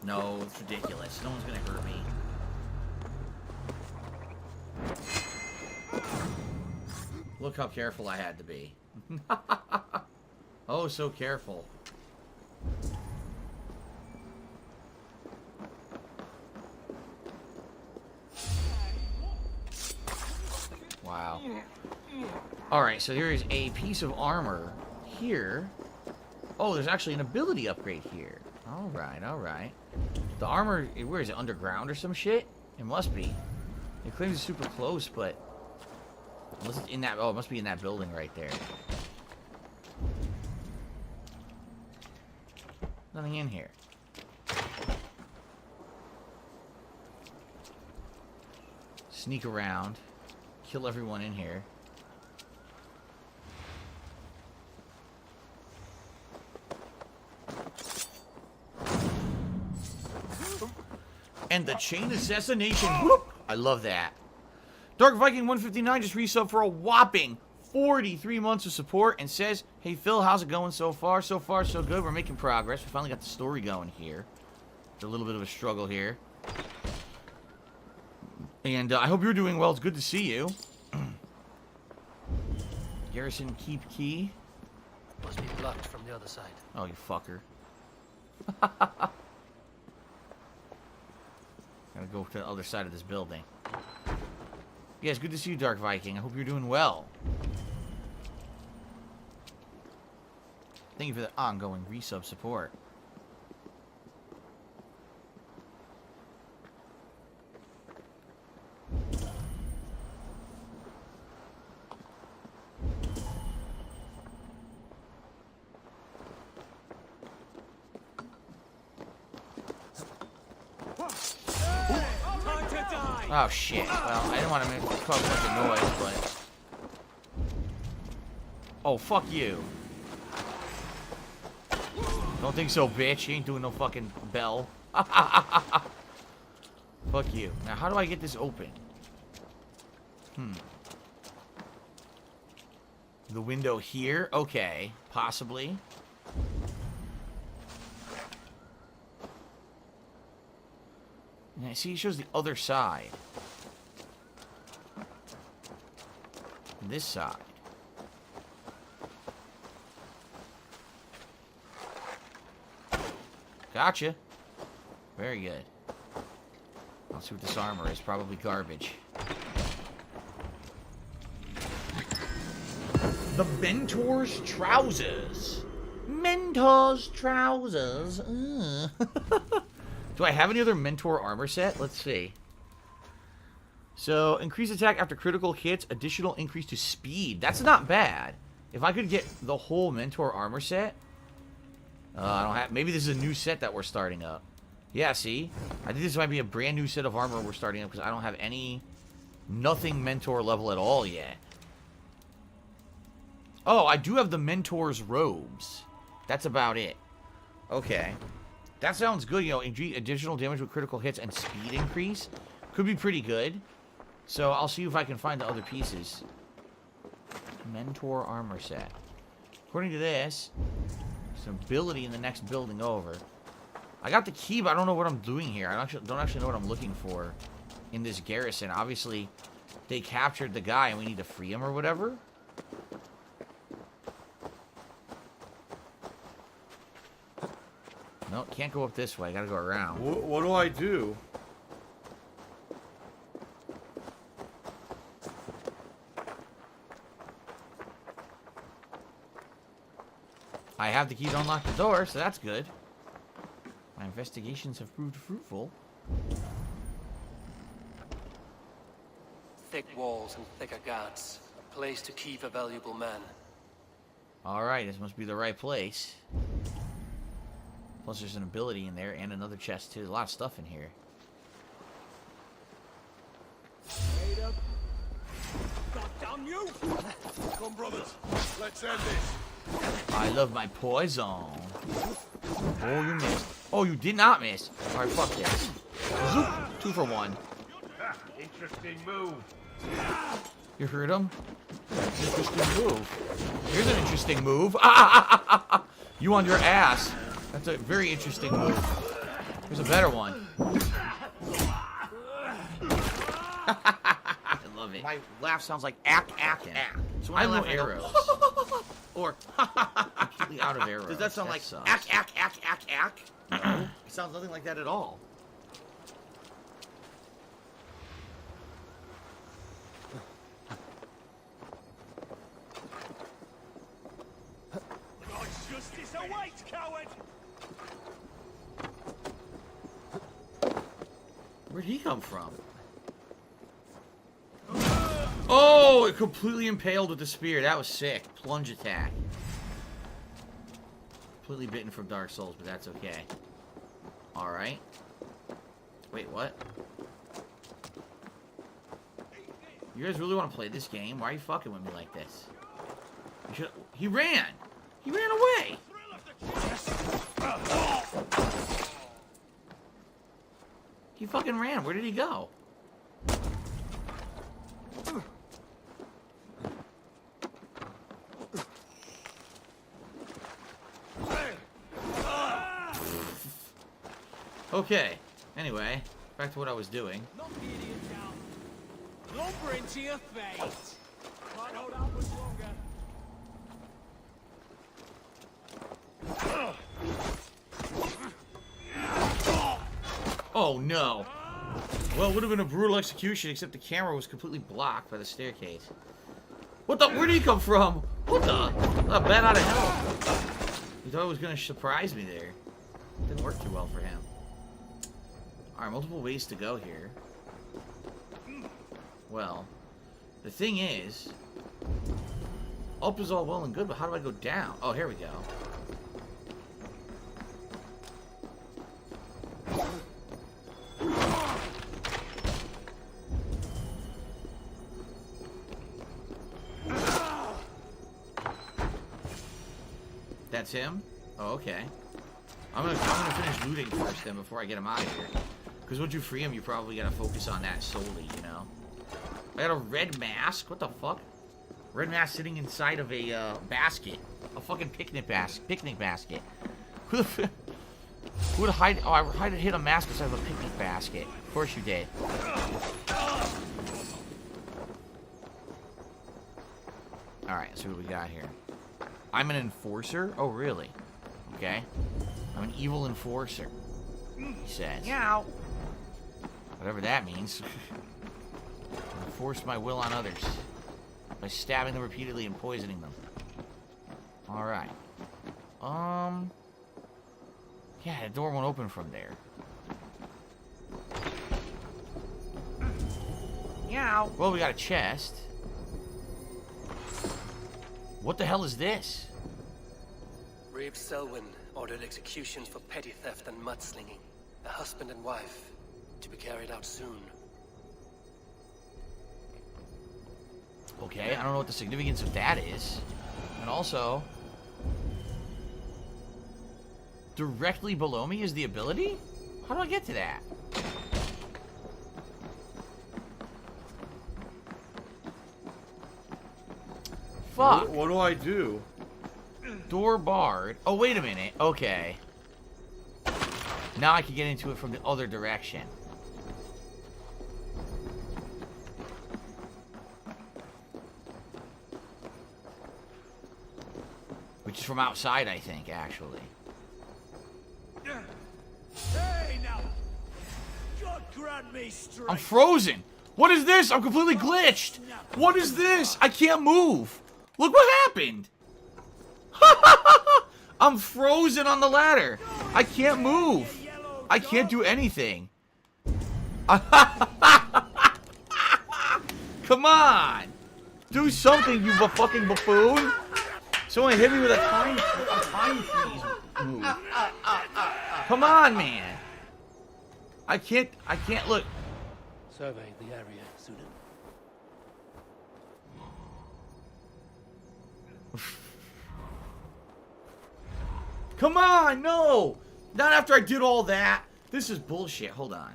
No, it's ridiculous. No one's gonna hurt me. Look how careful I had to be. Oh, so careful. Wow. Alright, so there is a piece of armor here. Oh, there's actually an ability upgrade here. Alright, alright. The armor, where is it? Underground or some shit? It must be. It claims it's super close, but... Unless it's in that... Oh, it must be in that building right there. Nothing in here. Sneak around. Kill everyone in here. And the chain assassination. Whoop! I love that. Dark Viking 159 just resubbed for a whopping 43 months of support and says, hey Phil, how's it going so far? So far, so good. We're making progress. We finally got the story going here. It's a little bit of a struggle here. And I hope you're doing well. It's good to see you. Garrison keep key. Must be blocked from the other side. Oh, you fucker. Gotta go to the other side of this building. Yeah, it's good to see you, Dark Viking. I hope you're doing well. Thank you for the ongoing resub support. Oh shit. Well, I didn't want to cause a bunch of noise, but... Oh, fuck you. Don't think so, bitch. You ain't doing no fucking bell. Fuck you. Now, how do I get this open? The window here? Okay. Possibly. Yeah, see, it shows the other side. This side. Gotcha. Very good. Let's see what this armor is. Probably garbage. The Mentor's Trousers. Mentor's Trousers. Do I have any other Mentor armor set? Let's see. So, increase attack after critical hits. Additional increase to speed. That's not bad. If I could get the whole Mentor armor set. I don't have... Maybe this is a new set that we're starting up. Yeah, see? I think this might be a brand new set of armor we're starting up because I don't have any... Nothing Mentor level at all yet. Oh, I do have the Mentor's robes. That's about it. Okay. That sounds good. You know, additional damage with critical hits and speed increase. Could be pretty good. So, I'll see if I can find the other pieces. Mentor armor set. According to this... Some ability in the next building over. I got the key, but I don't know what I'm doing here. I don't actually know what I'm looking for in this garrison. Obviously, they captured the guy and we need to free him or whatever. No, can't go up this way. I gotta go around. What do I do? I have the key to unlock the door, so that's good. My investigations have proved fruitful. Thick walls and thicker guards. A place to keep a valuable man. Alright, this must be the right place. Plus there's an ability in there and another chest too. There's a lot of stuff in here. Wait up. God damn you! Come, brothers. Let's end this. I love my poison. Oh, you missed. Oh, you did not miss. Alright, fuck this. Zoop. 2 for 1. Interesting move. You heard him? Interesting move. Here's an interesting move. You on your ass. That's a very interesting move. Here's a better one. I love it. My laugh sounds like ack, ack, ack. So I love arrows. Or completely out of arrows. Does that sound like sucks. ack, ack, ack, ack, ack? No. It sounds nothing like that at all. God's justice awaits, coward! Where'd he come from? Oh, it completely impaled with the spear. That was sick. Plunge attack. Completely bitten from Dark Souls, but that's okay. Alright. Wait, what? You guys really want to play this game? Why are you fucking with me like this? You should... He ran! He ran away! He fucking ran. Where did he go? Okay. Anyway, back to what I was doing. Lumber into your face. Can't hold out much longer. Oh no. Well, it would have been a brutal execution, except the camera was completely blocked by the staircase. What the? Where did he come from? What the? A bat out of hell. He thought it was going to surprise me there. Didn't work too well for him. Alright, multiple ways to go here. Well, the thing is, up is all well and good, but how do I go down? Oh, here we go. That's him? Oh, okay. I'm gonna finish looting first then before I get him out of here. Because once you free him, you probably gotta focus on that solely, you know? I got a red mask? What the fuck? Red mask sitting inside of a basket. A fucking picnic basket. Who would hide? Oh, I hit a mask beside of a picnic basket. Of course you did. Alright, let's see what we got here. I'm an enforcer? Oh, really? Okay. I'm an evil enforcer, he says. Meow. Whatever that means. I enforce my will on others by stabbing them repeatedly and poisoning them. Alright. Yeah, the door won't open from there. Meow. Well, we got a chest. What the hell is this? Reeve Selwyn ordered executions for petty theft and mudslinging. A husband and wife, to be carried out soon. Okay, I don't know what the significance of that is. And also, directly below me is the ability? How do I get to that? Fuck. What do I do? Door barred. Oh, wait a minute. Okay. Now I can get into it from the other direction. Which is from outside, I think, actually. Hey, now! God grant me strength! I'm frozen! What is this? I'm completely glitched! What is this? I can't move! Look what happened! I'm frozen on the ladder! I can't move! I can't do anything! Come on! Do something, you fucking buffoon! Someone hit me with a time freeze move. Come on, man! I can't look. Survey the area, student. Come on, no! Not after I did all that. This is bullshit. Hold on.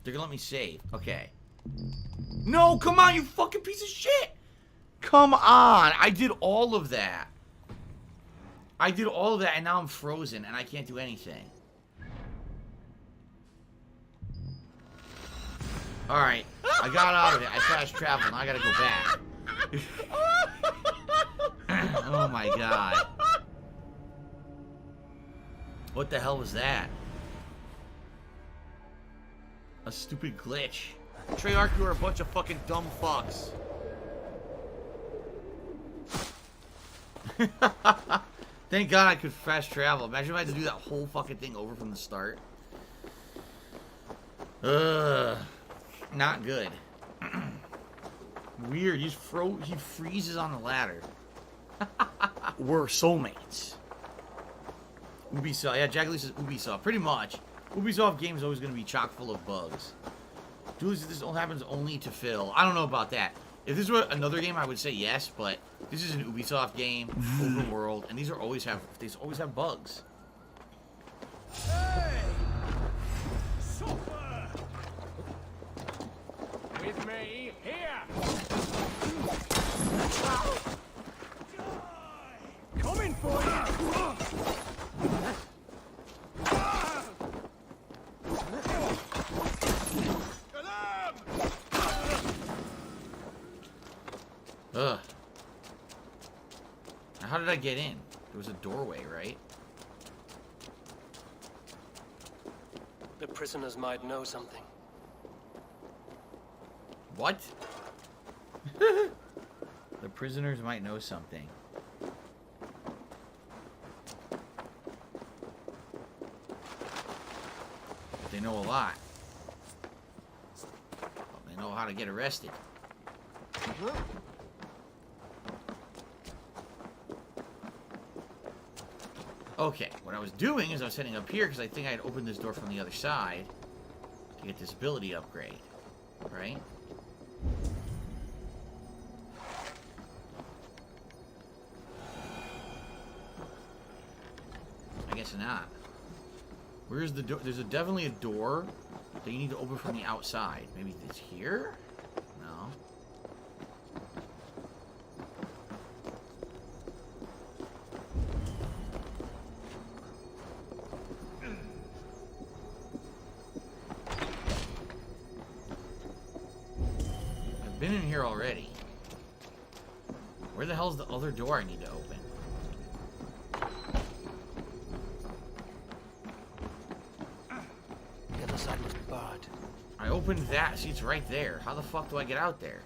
They're gonna let me save. Okay. No, come on, you fucking piece of shit! Come on! I did all of that. I did all of that, and now I'm frozen, and I can't do anything. Alright. I got out of it. I fast traveled. Now I gotta go back. Oh my god. What the hell was that? A stupid glitch. Treyarch, you are a bunch of fucking dumb fucks. Thank God I could fast travel. Imagine if I had to do that whole fucking thing over from the start. Ugh. Not good. Weird. He freezes on the ladder. We're soulmates. Ubisoft. Yeah, Jack Lee says Ubisoft. Pretty much. Ubisoft games always going to be chock full of bugs. Dude, this all happens only to Phil. I don't know about that. If this were another game, I would say yes, but this is an Ubisoft game, open world, and these always have bugs. Hey! Super! With me, here! Coming for you! Ugh. Now, how did I get in? There was a doorway, right? The prisoners might know something. What? The prisoners might know something. They know a lot. They know how to get arrested. Okay, what I was doing is I was heading up here because I think I had opened this door from the other side to get this ability upgrade, right? I guess not. Where's the door? There's definitely a door that you need to open from the outside. Maybe it's here? No. been in here already. Where the hell's the other door I need to open? The other side must be barred. I opened that. See, it's right there. How the fuck do I get out there?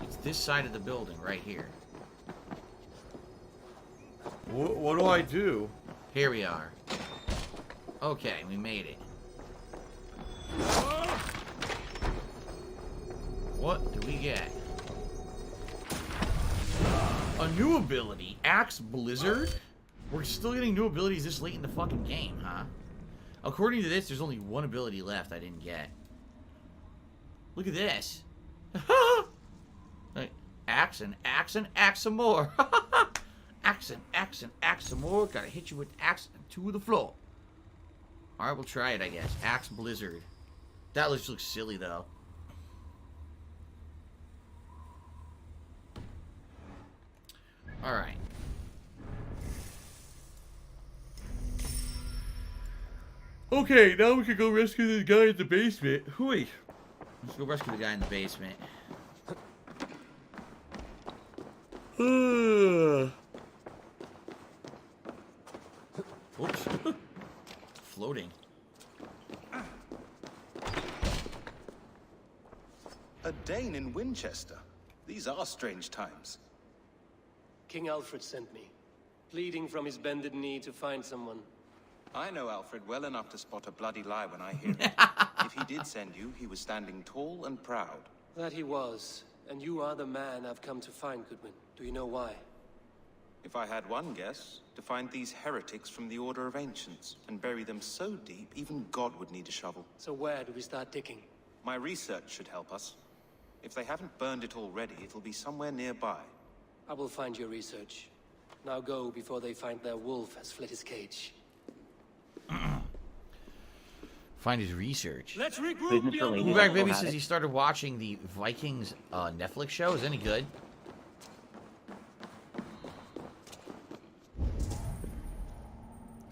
It's this side of the building right here. What do I do? Here we are. Okay, we made it. What do we get? A new ability, Axe Blizzard? We're still getting new abilities this late in the fucking game, huh? According to this, there's only one ability left I didn't get. Look at this. Axe and axe and axe some more. Axe and axe and axe some more. Gotta hit you with axe to the floor. Alright, we'll try it, I guess. Axe Blizzard. That just looks silly, though. Alright. Okay, now we can go rescue this guy in the basement. Hooey. Let's go rescue the guy in the basement. Oops. Floating. A Dane in Winchester. These are strange times. King Alfred sent me, pleading from his bended knee to find someone. I know Alfred well enough to spot a bloody lie when I hear it. If he did send you, he was standing tall and proud. That he was, and you are the man I've come to find, Goodwin. Do you know why? If I had one guess, to find these heretics from the Order of Ancients, and bury them so deep, even God would need a shovel. So where do we start digging? My research should help us. If they haven't burned it already, it'll be somewhere nearby. I will find your research. Now go before they find their wolf has fled his cage. Find his research. Let's regroup. Move back, baby says he started watching the Vikings Netflix show. Is it any good?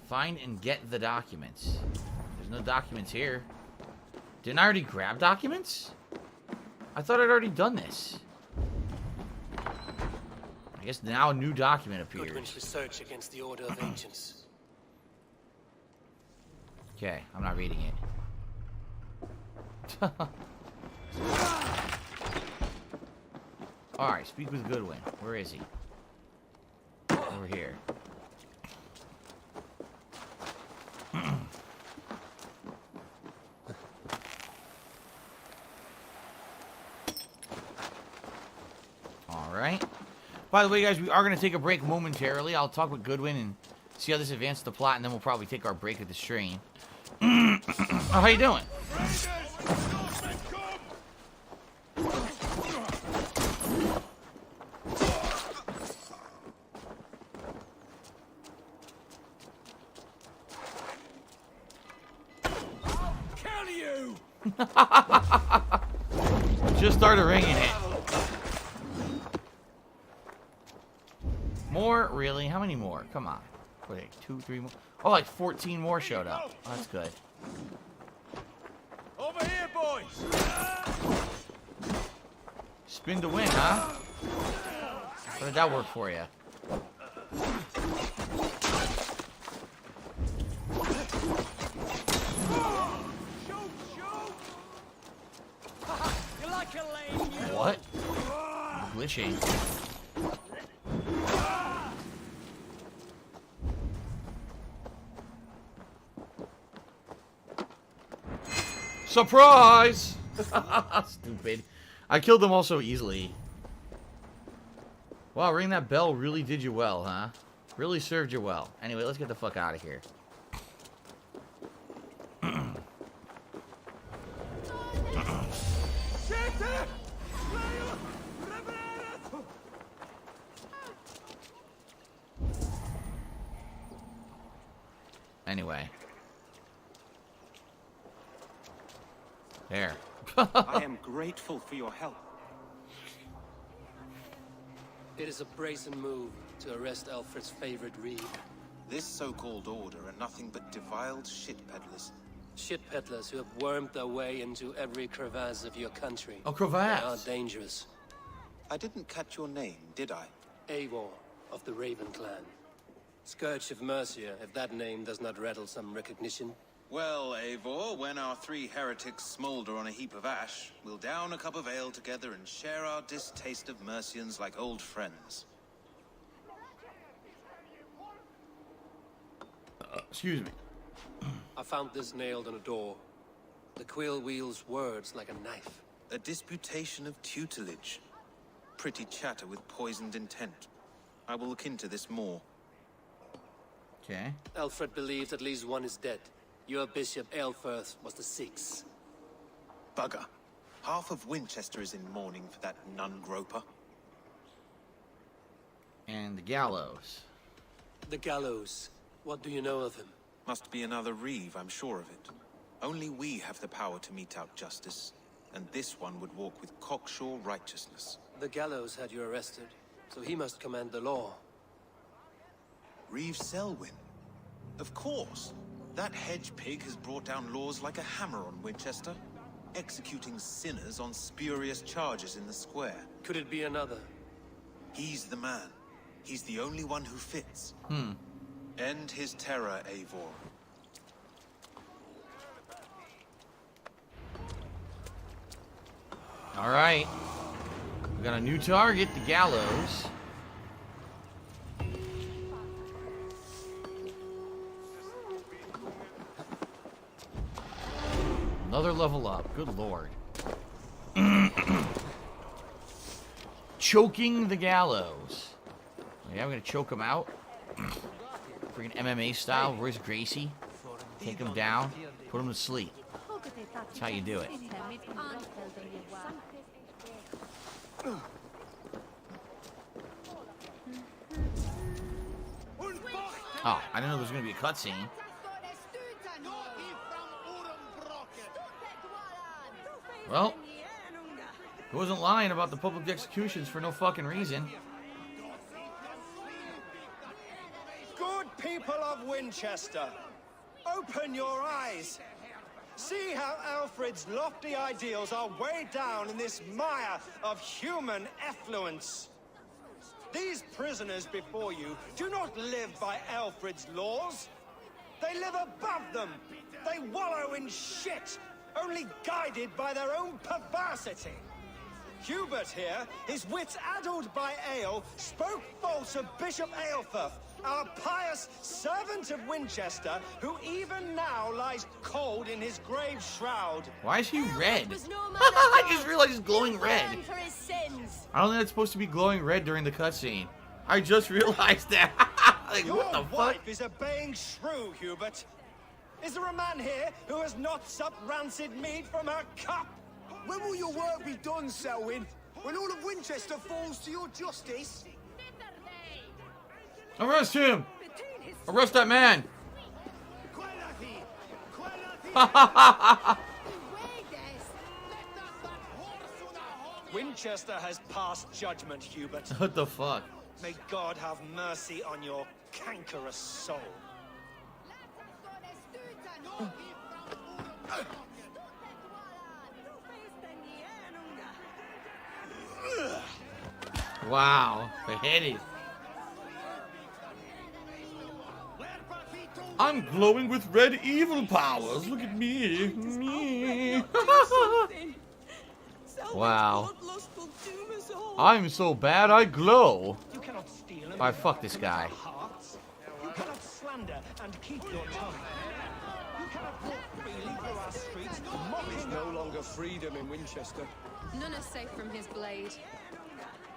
Find and get the documents. There's no documents here. Didn't I already grab documents? I thought I'd already done this. I guess now a new document appears. Goodwin's research against the Order of Ancients. Okay, I'm not reading it. Alright, speak with Goodwin. Where is he? Over here. Alright. By the way, guys, we are going to take a break momentarily. I'll talk with Goodwin and see how this advances the plot, and then we'll probably take our break at the stream. Oh, how you doing? Kill you! Just started ringing it. More? Really? How many more? Come on. Wait, 2, 3 more. Oh, like 14 more showed up. Oh, that's good. Over here, boys! Spin to win, huh? How did that work for you? You like a lame, you? What? Glitching. Surprise! Stupid. I killed them all so easily. Wow, ringing that bell really did you well, huh? Really served you well. Anyway, let's get the fuck out of here. Anyway. There. I am grateful for your help. It is a brazen move to arrest Alfred's favorite reed. This so-called order are nothing but defiled shit peddlers. Shit peddlers who have wormed their way into every crevasse of your country. Oh, crevasse. They are dangerous. I didn't catch your name, did I? Eivor of the Raven Clan. Scourge of Mercia, if that name does not rattle some recognition. Well, Eivor, when our 3 heretics smolder on a heap of ash, we'll down a cup of ale together and share our distaste of Mercians like old friends. Excuse me. I found this nailed on a door. The quill wields words like a knife. A disputation of tutelage. Pretty chatter with poisoned intent. I will look into this more. Okay. Alfred believes at least one is dead. Your Bishop Aelfirth was the 6th. Bugger. Half of Winchester is in mourning for that nun-groper. And the gallows. The gallows. What do you know of him? Must be another Reeve, I'm sure of it. Only we have the power to mete out justice, and this one would walk with cocksure righteousness. The gallows had you arrested, so he must command the law. Reeve Selwyn? Of course. That hedge pig has brought down laws like a hammer on Winchester, executing sinners on spurious charges in the square. Could it be another? He's the man. He's the only one who fits. End his terror, Eivor. All right. We got a new target, the gallows. Another level up. Good lord. Choking the gallows. Yeah, I'm gonna choke him out. Freaking MMA style. Where's Gracie? Take him down. Put him to sleep. That's how you do it. Oh, I didn't know there was gonna be a cutscene. Well, he wasn't lying about the public executions for no fucking reason. Good people of Winchester, open your eyes. See how Alfred's lofty ideals are weighed down in this mire of human effluence. These prisoners before you do not live by Alfred's laws. They live above them. They wallow in shit, only guided by their own perversity. Hubert here, his wits addled by ale, spoke false of Bishop Aelfirth, our pious servant of Winchester, who even now lies cold in his grave shroud. Why is he red? I just realized he's glowing red. I don't think it's supposed to be glowing red during the cutscene. I just realized that. Like, Your what the fuck? wife is a baying shrew, Hubert. Is there a man here who has not supped rancid mead from her cup? When will your work be done, Selwyn? When all of Winchester falls to your justice? Arrest him! Arrest that man! Winchester has passed judgment, Hubert. What the fuck? May God have mercy on your cankerous soul. Wow, beheaded. I'm glowing with red evil powers. Look at me. Me. Wow. I'm so bad I glow. Alright, fuck this guy. You cannot slander and keep your tongue. You cannot walk freely through our streets, mocking. There's no longer freedom in Winchester. None are safe from his blade.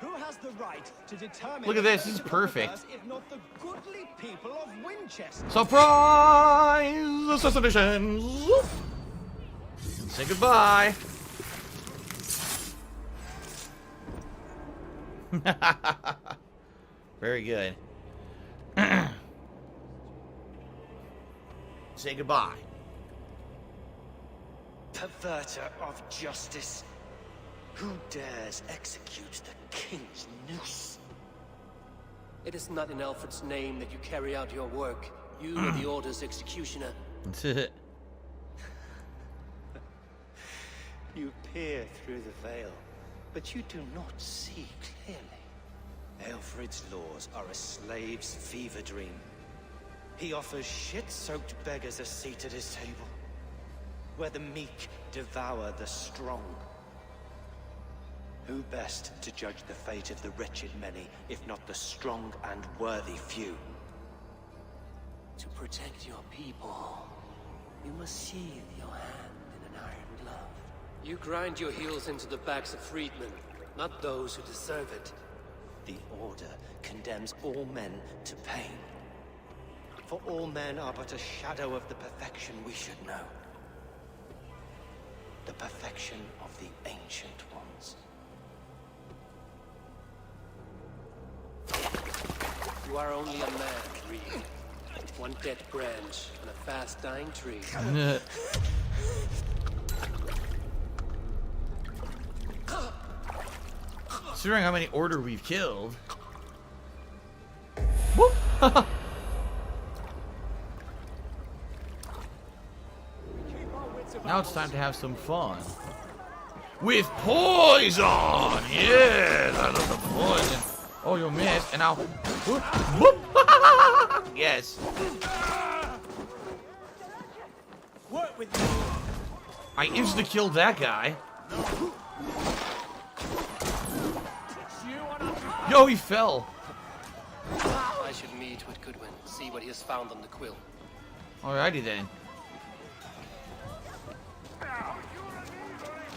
Who has the right to determine? Look at this. This is perfect. If not the goodly people of Winchester. Surprise! Assassination! And say goodbye. Very good. Say goodbye. Perverter of justice. Who dares execute the king's noose? It is not in Alfred's name that you carry out your work. You are the Order's executioner. That's it. You peer through the veil, but you do not see clearly. Alfred's laws are a slave's fever dream. He offers shit-soaked beggars a seat at his table, where the meek devour the strong. Who best to judge the fate of the wretched many, if not the strong and worthy few? To protect your people, you must sheathe your hand in an iron glove. You grind your heels into the backs of freedmen, not those who deserve it. The Order condemns all men to pain. For all men are but a shadow of the perfection we should know. The perfection of the Ancient Ones. You are only a man, Reed. One dead branch on a fast-dying tree. Considering how many Order we've killed. Whoop! Now it's time to have some fun. With poison! Yes, I love the poison. Oh, you missed, and now... Whoop, whoop. Yes. Work with me. I insta-killed that guy. Yo, he fell. I should meet with Goodwin, see what he has found on the quill. Alrighty then.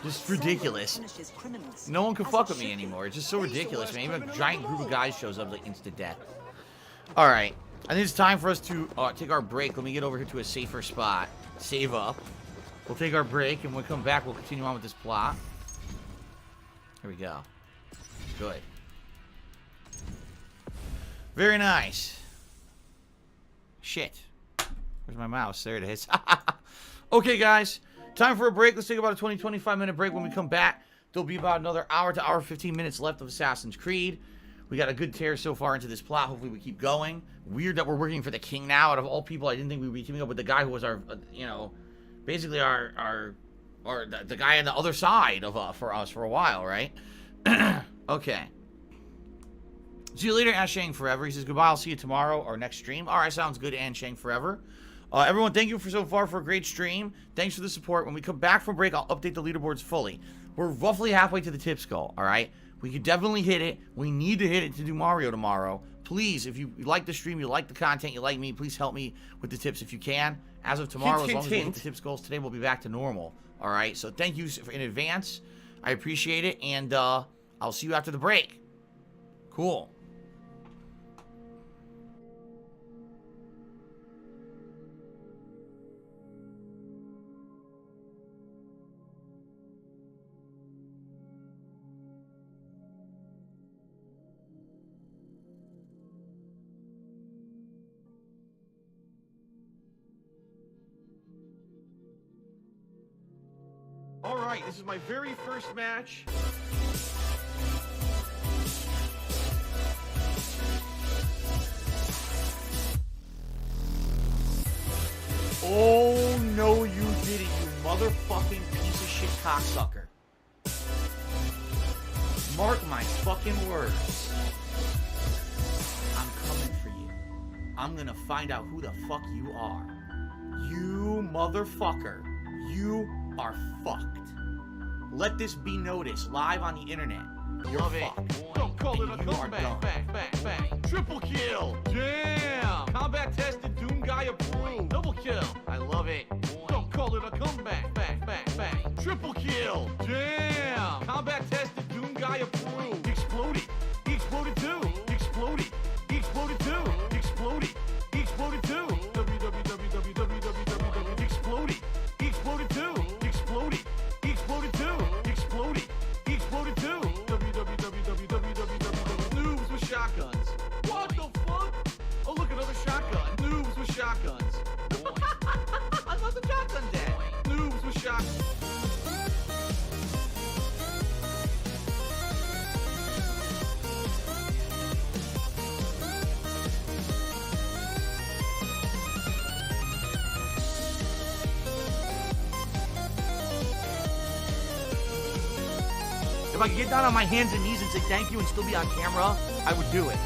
Just ridiculous. No one can fuck with me anymore. It's just so ridiculous, man. Even a giant group of guys shows up like instant death. Alright. I think it's time for us to take our break. Let me get over here to a safer spot. Save up. We'll take our break, and when we come back, we'll continue on with this plot. Here we go. Good. Very nice. Shit. Where's my mouse? There it is. Okay, guys. Time for a break. Let's take about a 20-25 minute break. When we come back, there'll be about another hour to hour 15 minutes left of Assassin's Creed. We got a good tear so far into this plot. Hopefully we keep going. Weird that we're working for the king now. Out of all people, I didn't think we'd be teaming up with the guy who was our, you know, basically the guy on the other side of for us for a while, right? Okay. See you later, Ashang Forever. He says goodbye. I'll see you tomorrow or next stream. All right, sounds good, Ashang Forever. Everyone, thank you so far for a great stream. Thanks for the support. When we come back from break, I'll update the leaderboards fully. We're roughly halfway to the tips goal, all right? We could definitely hit it. We need to hit it to do Mario tomorrow. Please, if you like the stream, you like the content, you like me, please help me with the tips if you can. As of tomorrow, as long as we hit the tips goals today, we'll be back to normal, all right? So thank you in advance. I appreciate it, and I'll see you after the break. Cool. All right, this is my very first match. Oh, no, you didn't, you motherfucking piece of shit cocksucker. Mark my fucking words. I'm coming for you. I'm gonna find out who the fuck you are. You motherfucker. You are fucked. Let this be noticed live on the internet. You're fucked. Don't call it a comeback. Bang. Triple kill. Damn. Combat tested, Doom guy approved. Double kill. I love it. Don't call it a comeback. Bang. Triple kill. Damn. Combat tested, Doom guy approved. Exploded. He exploded too. Exploded. He exploded too. Exploded. He exploded too. www. Exploded. He exploded too. Exploded. He exploded too. Exploded. He exploded too. Noobs with shotguns. What the fuck? Oh, look, another shotgun. Noobs with shotguns. Another shotgun dead. Noobs with shotguns. If I could get down on my hands and knees and say thank you and still be on camera, I would do it.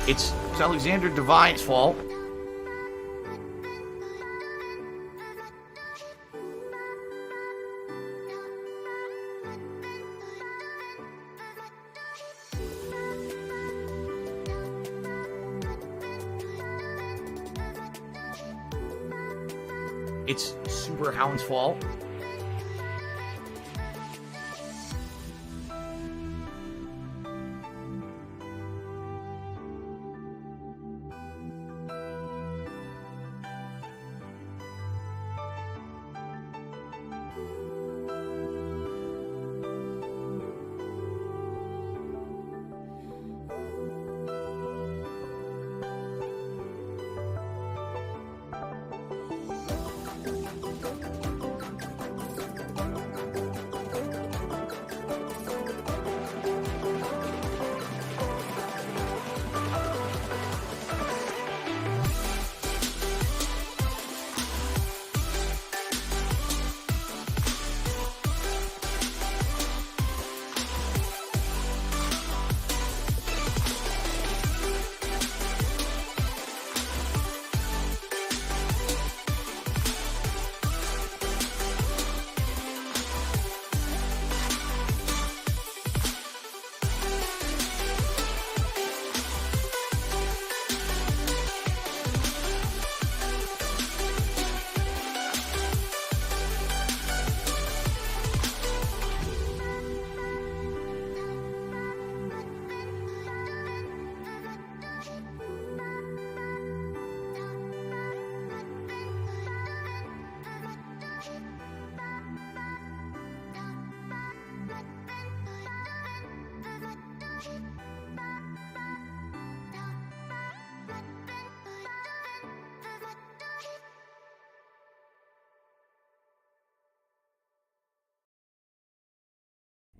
It's Alexander Divine's fault. it's Super Hound's fault.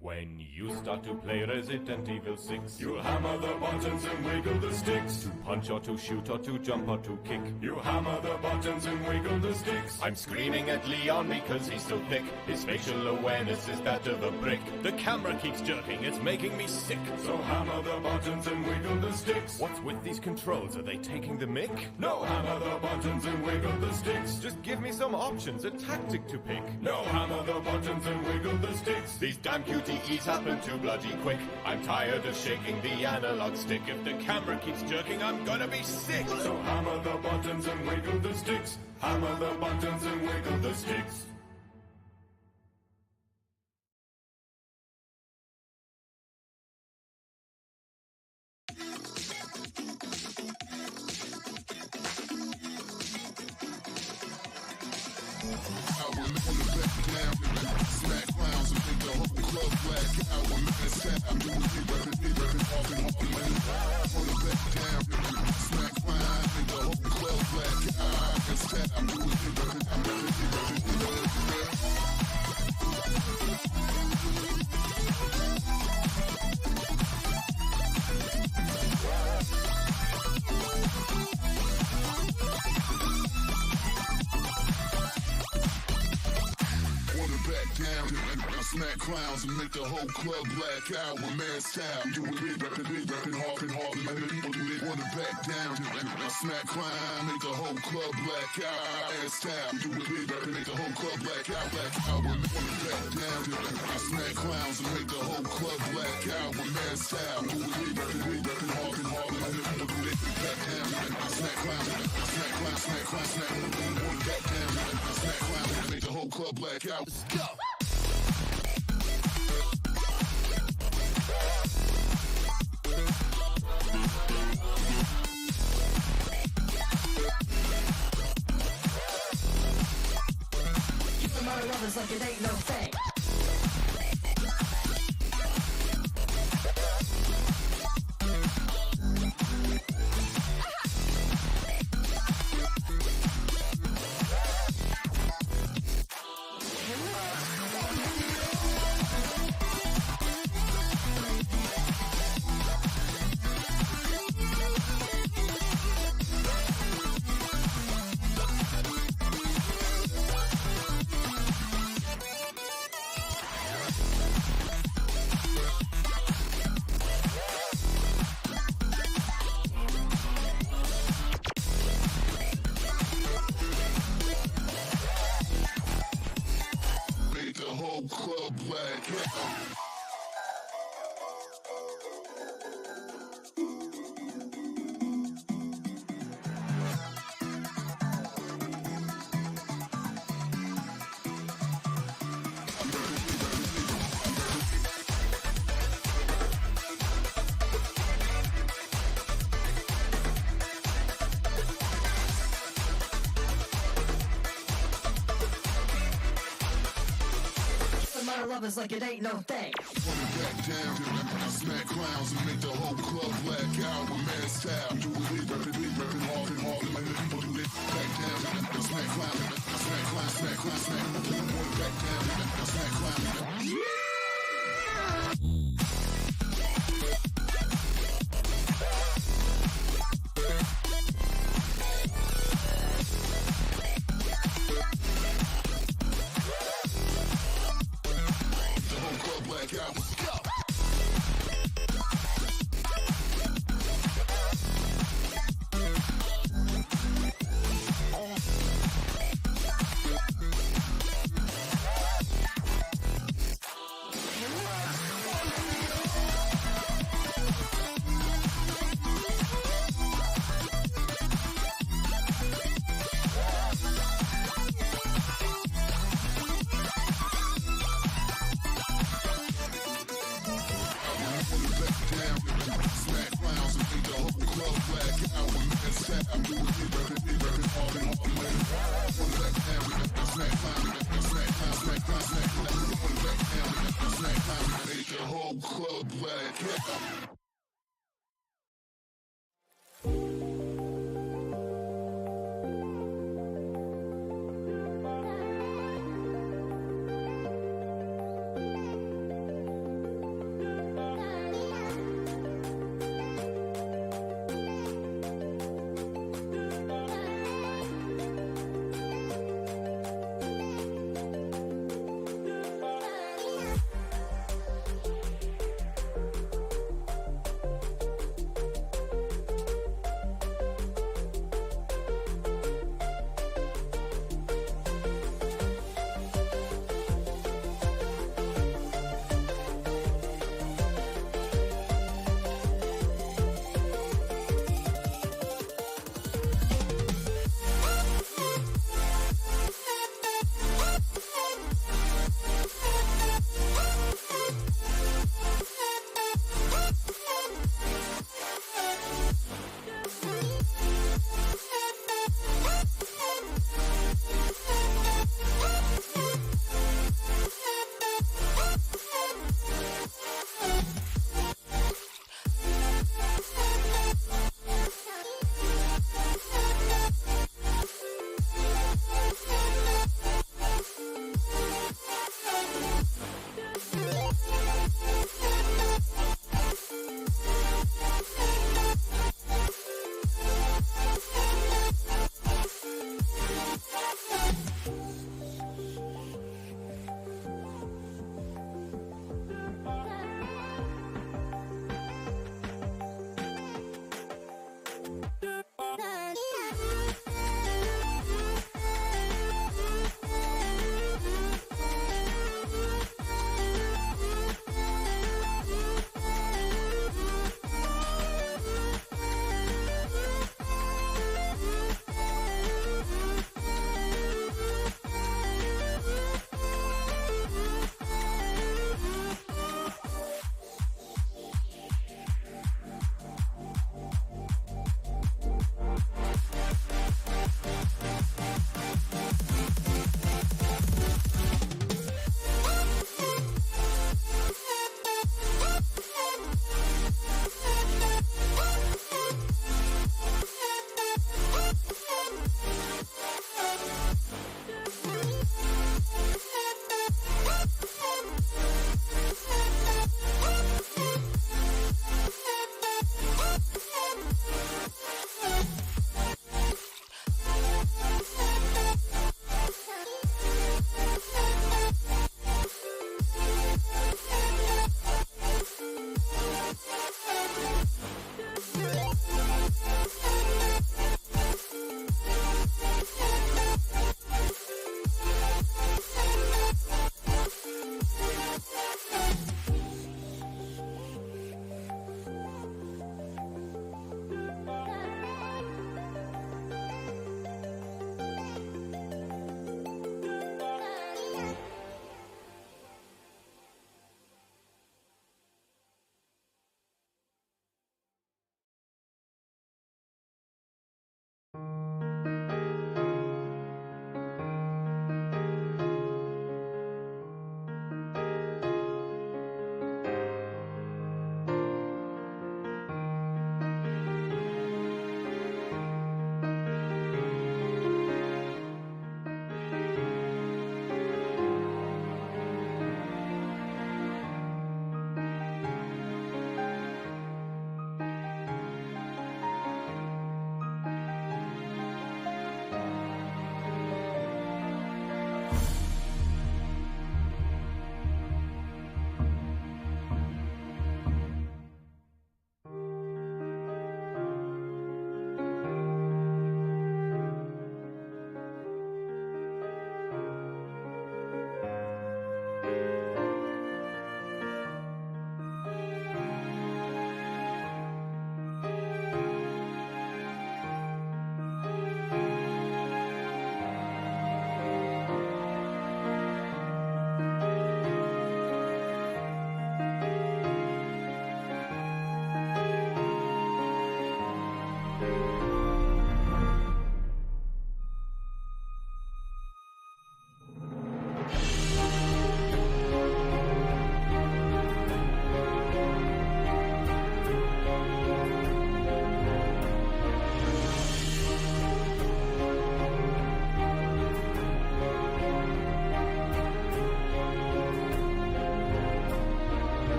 When you start to play Resident Evil 6, you hammer the buttons and wiggle the sticks. To punch or to shoot or to jump or to kick, you hammer the buttons and wiggle the sticks. I'm screaming at Leon because he's so thick. His facial awareness is that of a brick. The camera keeps jerking, it's making me sick. So hammer the buttons and wiggle the sticks. What's with these controls? Are they taking the mick? No, hammer the buttons and wiggle the sticks. Just give me some options, a tactic to pick. No, hammer the buttons and wiggle the sticks. These damn QTEs happen too bloody quick. I'm tired of shaking the analog stick. If the camera keeps jerking, I'm gonna be sick. So hammer the buttons and wiggle the sticks. Hammer the buttons and wiggle the sticks. Smack clowns and make the whole club black out with mad style. Do it big rapping hard and hard. And the people do they wanna back down. Smack clown, make the whole club black out. Mad style. Do it big rapping, make the whole club black out when they wanna back down. Smack clowns and make the whole club black out with mad style. Do it big rapping hard and hard. And the people do they back down. Smack clown, smack clown, back down. Smack clown, make the whole club black out. Let's go. My lovers like it ain't no thing. Club black out. lovers like it ain't no thing. Wanna back down, I smack clowns and make the whole club black out with mad style. Do it, rapping hard and hard, and the people do it. Back down, I smack clowns, smack. Wanna back down, I smack clowns.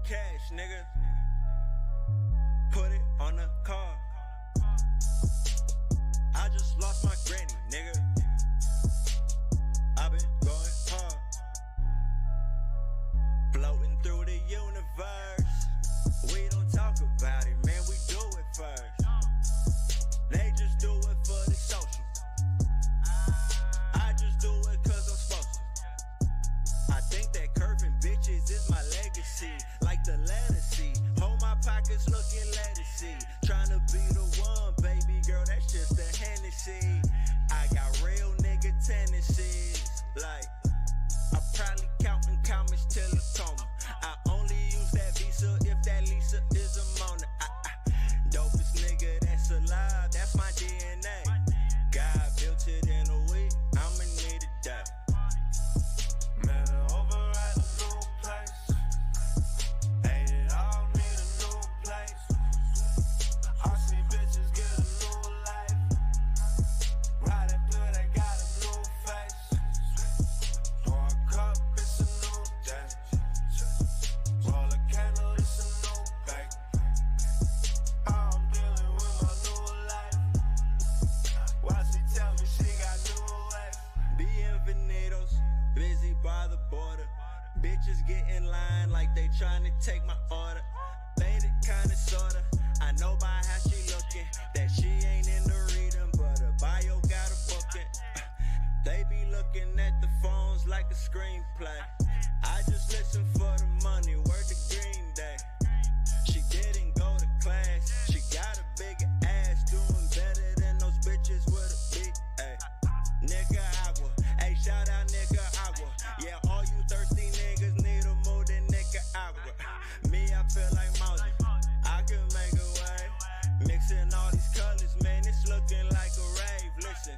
cash, nigga. Put it on the car. I just lost my granny, nigga. I've been going hard. Floating through the universe. We don't talk about it, man, we do it first. They just do it for the social. I just do it cause I'm supposed to. I think that curving bitches is my legacy. Like the letter C. Hold my pockets looking lettucey. Tryna be the one, baby girl, that's just a Hennessy. I got real nigga tendencies. Like, I'm probably counting comments till a coma. I only use that Visa if that Lisa is a Mona. Dopest nigga that's alive, that's my DNA. God built it in a week, I'ma need a day. Man, over at a new place. Hate it all, need a new place. I see bitches get a new life. Right after they got a new face. Pour a cup, it's a new day. Roll a candle, it's a new bake. I'm dealing with my new life. Why she tell me she got new life? Bienvenidos, busy by the border. Bitches get in line like they trying to take my order. Faded kinda sorta. I know by how she looking that she ain't into reading, but her bio got a booking. They be looking at the phones like a screenplay. I just listen for the money, word to Green Day. She didn't go to class, she got a big ass, doing better than those bitches with a big ay. Nicaragua, ay, shout out Nicaragua. Yeah, all you thirsty niggas need a mood in Nicaragua. Me, I feel like Moses, I can make a way. Mixing all these colors, man, it's looking like a rave. Listen,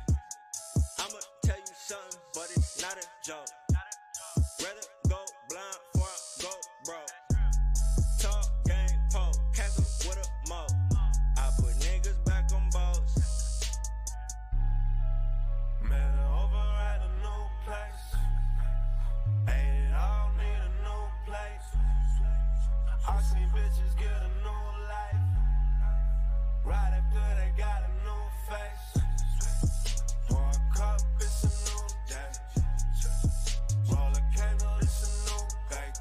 I'ma tell you something, but it's not a joke. Rather go blind before I go broke. Talk, game, poke, castle with a mo. I put niggas back on boats. Man, over at a new place. Ain't it all need a new place. I see bitches get a new life. Right after they got a new face. Pour a cup, it's a new day. Roll a candle, it's a new bake.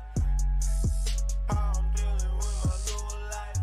I'm dealing with my new life.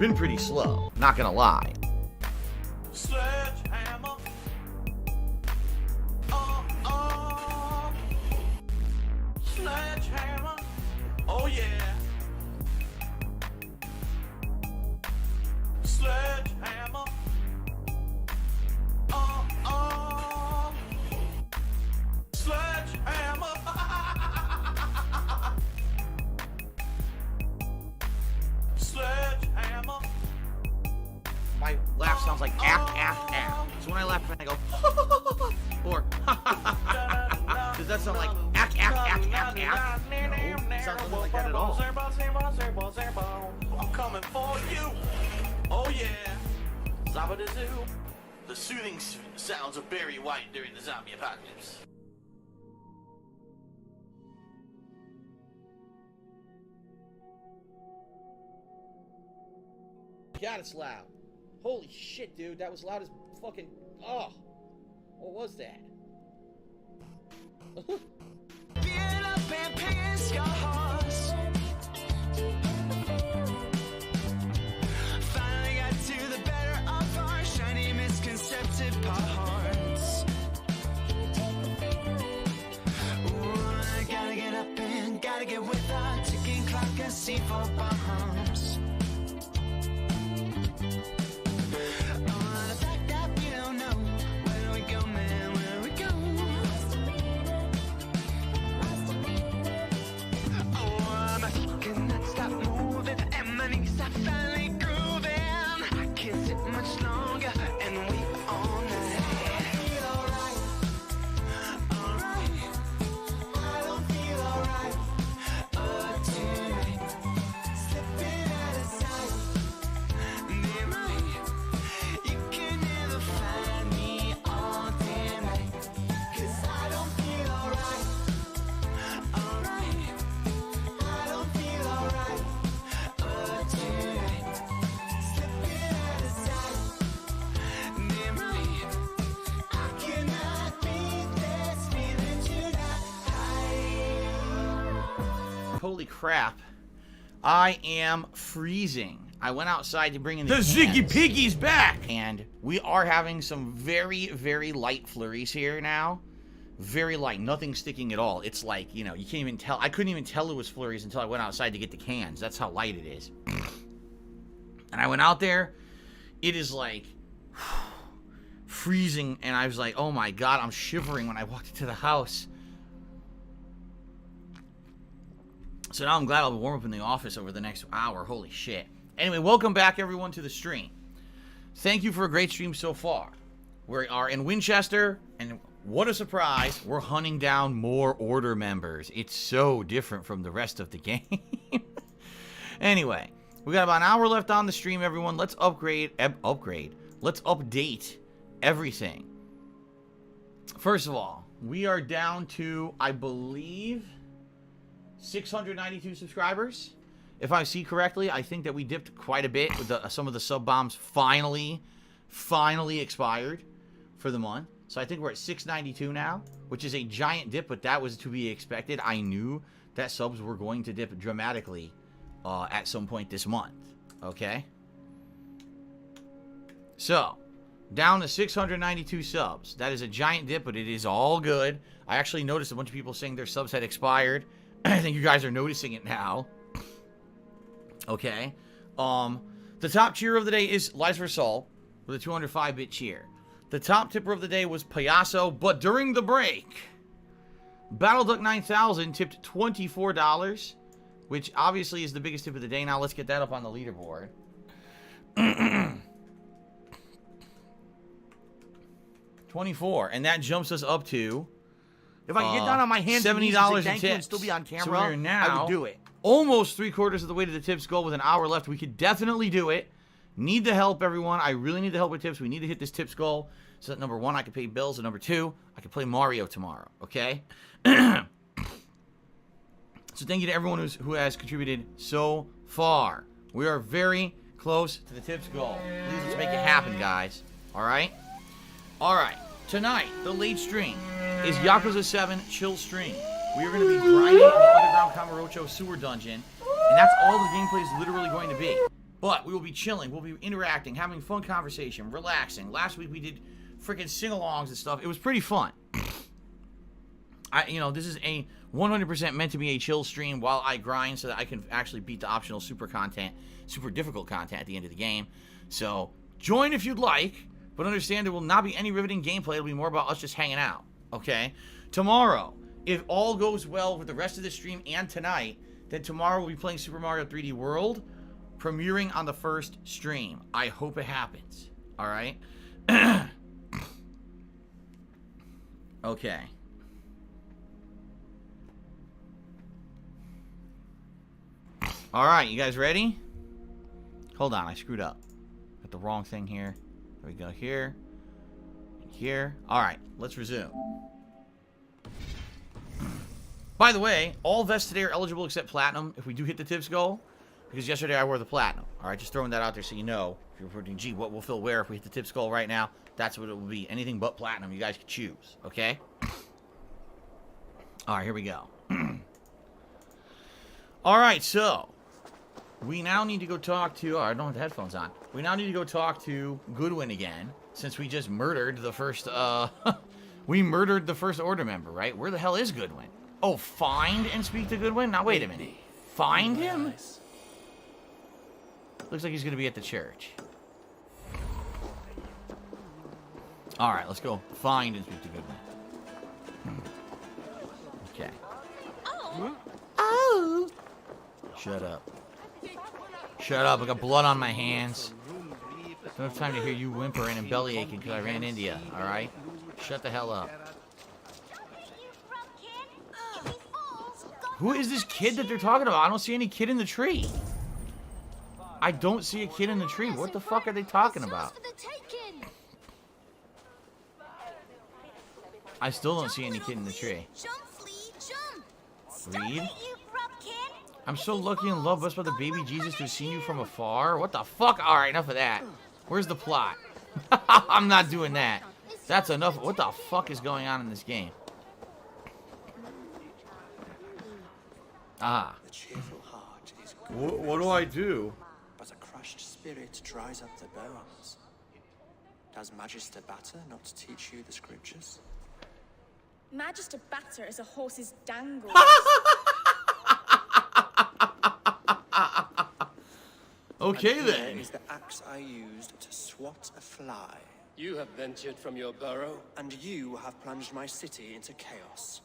been pretty slow, not gonna lie. Sledgehammer. Sledgehammer. Oh yeah. Sledgehammer. Sledgehammer. Sledgehammer. My laugh sounds like ack, ack, ack. So when I laugh, I go, or, does that sound like ack, ack, ack, ack, ack? No, it sounds nothing like that at all. I'm coming for you. Oh yeah. Zabba-da-zoo. The soothing sounds of Barry White during the zombie apocalypse. God, it's loud. Holy shit, dude. That was loud as fucking... Oh. What was that? Get up and piss your horse. Finally got to the better of our shiny misconcepted parts. Ooh, I gotta get up and gotta get with the ticking clock and see for bombs. Holy crap. I am freezing. I went outside to bring in the Ziggy Piggy's back! And we are having some very, very light flurries here now. Very light. Nothing sticking at all. It's like, you know, you can't even tell. I couldn't even tell it was flurries until I went outside to get the cans. That's how light it is. And I went out there. It is like freezing. And I was like, oh my God, I'm shivering when I walked into the house. So now I'm glad I'll warm up in the office over the next hour. Holy shit. Anyway, welcome back, everyone, to the stream. Thank you for a great stream so far. We are in Winchester, and what a surprise, we're hunting down more Order members. It's so different from the rest of the game. Anyway, we got about an hour left on the stream, everyone. Let's upgrade. Let's update everything. First of all, we are down to, I believe, 692 subscribers. If I see correctly, I think that we dipped quite a bit with some of the sub bombs finally expired for the month. So I think we're at 692 now, which is a giant dip, but that was to be expected. I knew that subs were going to dip dramatically at some point this month. Okay? So, down to 692 subs. That is a giant dip, but it is all good. I actually noticed a bunch of people saying their subs had expired. I think you guys are noticing it now. Okay. The top cheer of the day is Lies for Soul with a 205-bit cheer. The top tipper of the day was Payaso, but during the break, BattleDuck 9000 tipped $24, which obviously is the biggest tip of the day. Now let's get that up on the leaderboard. 24, and that jumps us up to, if I can get down on my hands $70 in tips. and still be on camera, so we're now I would do it. Almost 3/4 of the way to the tips goal with an hour left. We could definitely do it. Need the help, everyone. I really need the help with tips. We need to hit this tips goal so that, number one, I can pay bills, and number two, I can play Mario tomorrow, okay? So thank you to everyone who has contributed so far. We are very close to the tips goal. Please, let's make it happen, guys. All right? All right. Tonight, the late stream is Yakuza 7 Chill Stream. We are going to be grinding in the underground Kamurocho sewer dungeon, and that's all the gameplay is literally going to be. But we will be chilling. We'll be interacting, having fun conversation, relaxing. Last week we did freaking sing-alongs and stuff. It was pretty fun. This is a 100% meant to be a chill stream while I grind so that I can actually beat the optional super difficult content at the end of the game. So join if you'd like, but understand there will not be any riveting gameplay. It'll be more about us just hanging out, okay? Tomorrow, if all goes well with the rest of the stream and tonight, then tomorrow we'll be playing Super Mario 3D World, premiering on the first stream. I hope it happens, all right? Okay. All right, you guys ready? Hold on, I screwed up. Got the wrong thing here. There we go, here. And here. All right, let's resume. By the way, all vests today are eligible except platinum if we do hit the tips goal. Because yesterday I wore the platinum. All right, just throwing that out there so you know. If you're reporting, gee, what will Phil wear if we hit the tips goal right now? That's what it will be. Anything but platinum. You guys can choose, okay? All right, here we go. All right, so we now need to go talk to... Oh, I don't have the headphones on. We now need to go talk to Goodwin again, since we just murdered the first... we murdered the first Order member, right? Where the hell is Goodwin? Oh, find and speak to Goodwin? Now, wait a minute. Find him? Looks like he's going to be at the church. All right, let's go find and speak to Goodwin. Okay. Oh. Shut up. Shut up. I got blood on my hands. Don't have time to hear you whimpering and belly aching because I ran into you, all right? Shut the hell up. Who is this kid that they're talking about? I don't see any kid in the tree. I don't see a kid in the tree. What the fuck are they talking about? I still don't see any kid in the tree. Reed? I'm so lucky and loved blessed by the baby Jesus to have seen you from afar. What the fuck? Alright, enough of that. Where's the plot? I'm not doing that. That's enough. What the fuck is going on in this game? Ah. The cheerful heart is What do I do? But a crushed spirit dries up the bones. Does Magister Batter not teach you the scriptures? Magister Batter is a horse's dangle. Okay and then. Here is the axe I used to swat a fly. You have ventured from your burrow. And you have plunged my city into chaos.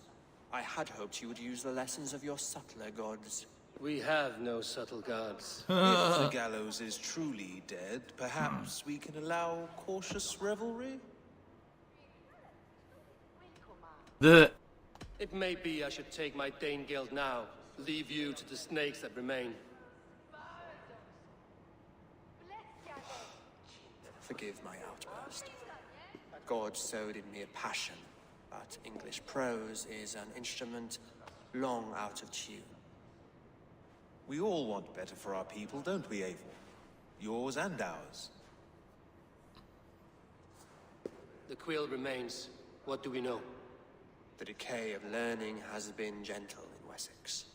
I had hoped you would use the lessons of your subtler gods. We have no subtle gods. If the gallows is truly dead, perhaps we can allow cautious revelry? It may be I should take my Dane guild now. Leave you to the snakes that remain. Forgive my outburst. God sowed in me a passion, but English prose is an instrument long out of tune. We all want better for our people, don't we, Abel? Yours and ours. The quill remains. What do we know? The decay of learning has been gentle in Wessex.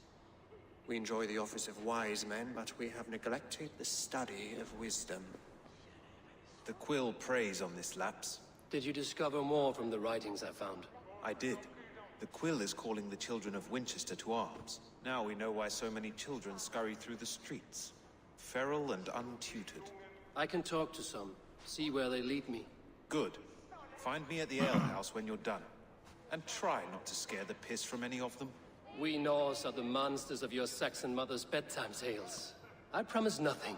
We enjoy the office of wise men, but we have neglected the study of wisdom. The quill preys on this lapse. Did you discover more from the writings I found? I did. The quill is calling the children of Winchester to arms. Now we know why so many children scurry through the streets, feral and untutored. I can talk to some, see where they lead me. Good. Find me at the alehouse when you're done. And try not to scare the piss from any of them. We Norse are the monsters of your Saxon mother's bedtime tales. I promise nothing.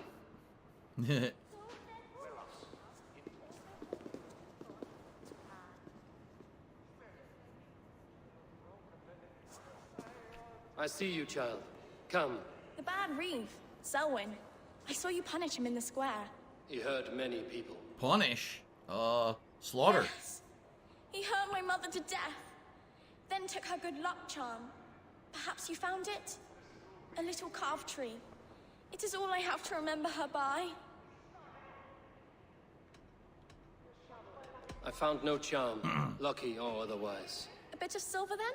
I see you, child. Come. The bad Reeve, Selwyn. I saw you punish him in the square. He hurt many people. Punish? Slaughter. Yes. He hurt my mother to death. Then took her good luck charm. Perhaps you found it? A little carved tree. It is all I have to remember her by. I found no charm, lucky or otherwise. A bit of silver then?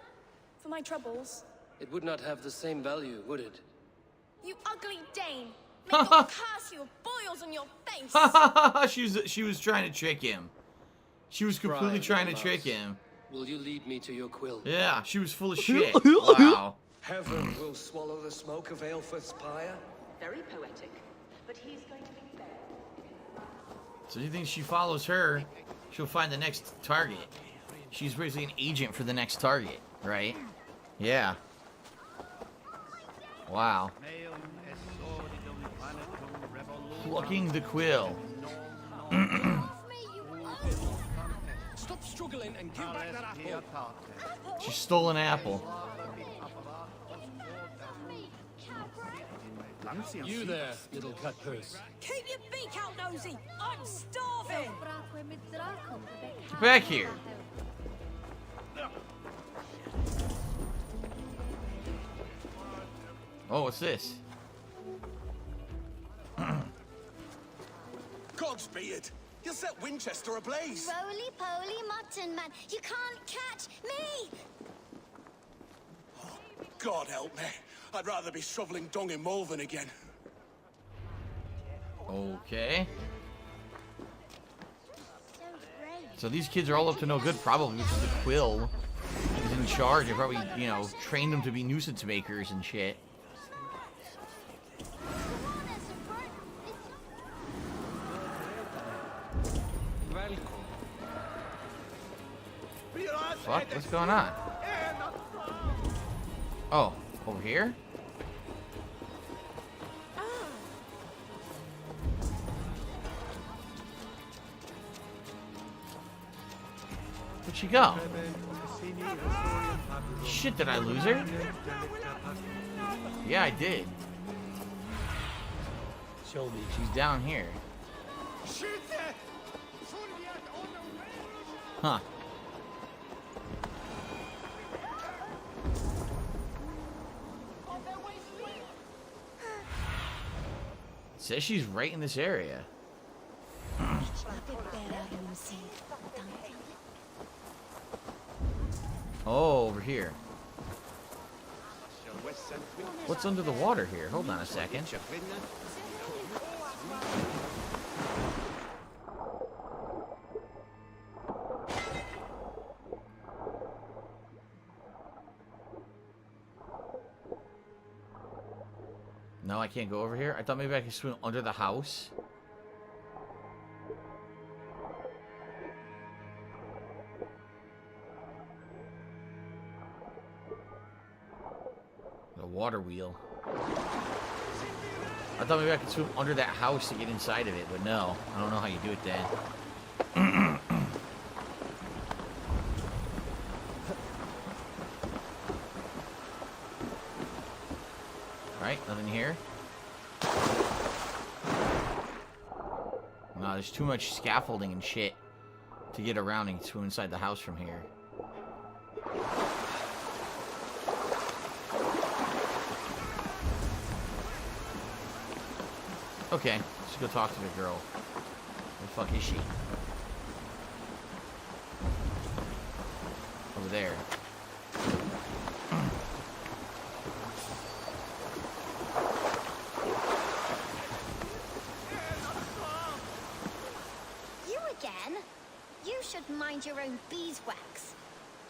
For my troubles. It would not have the same value, would it? You ugly Dane! May God curse you, boils on your face. She was trying to trick him. She was completely trying to trick him. Will you lead me to your quill? Yeah, she was full of shit. Wow. Heaven will swallow the smoke of Aelfirth's pyre. Very poetic, but he's going to be there. So you think she follows her, she'll find the next target. She's basically an agent for the next target, right? Yeah. Wow. Plucking the quill. Stop struggling and give back that apple. She stole an apple. You there, little cut purse. Keep your beak out, nosy! I'm starving! Get back here. Oh, what's this? Godspeed! You set Winchester ablaze! Roly-poly mutton man, you can't catch me! God help me. I'd rather be shoveling dung in Malvern again. Okay. So these kids are all up to no good, probably, because the quill is in charge. They probably, you know, trained them to be nuisance makers and shit. Fuck, what's going on? Oh, over here? Where'd she go? Shit, did I lose her? Yeah, I did. Show me. She's down here. Huh. Says she's right in this area. Oh, over here. What's under the water here? Hold on a second. No, I can't go over here. I thought maybe I could swim under the house. The water wheel. I thought maybe I could swim under that house to get inside of it, but no. I don't know how you do it then. Alright, nothing here. No, there's too much scaffolding and shit to get around and swim inside the house from here. Okay, let's go talk to the girl. Where the fuck is she? Over there. You again? You should mind your own beeswax.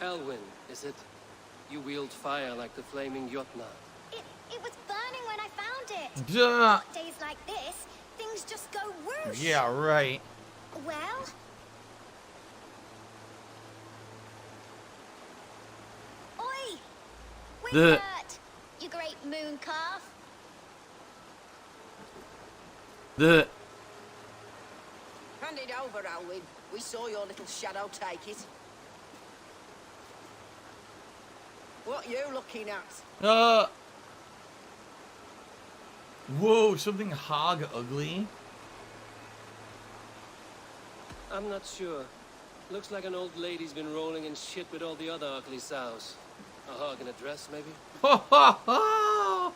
Elwyn, is it? You wield fire like the flaming Jotnar. It was burning when I found it. Duh. Hot days like this, things just go whoosh. Yeah, right. Well? Oi! Wimbert! You great moon calf. Hand it over, Alwyn. We saw your little shadow take it. What you looking at? Whoa, something hog ugly. I'm not sure. Looks like an old lady's been rolling in shit with all the other ugly sows. A hog in a dress, maybe? Ha ha ha!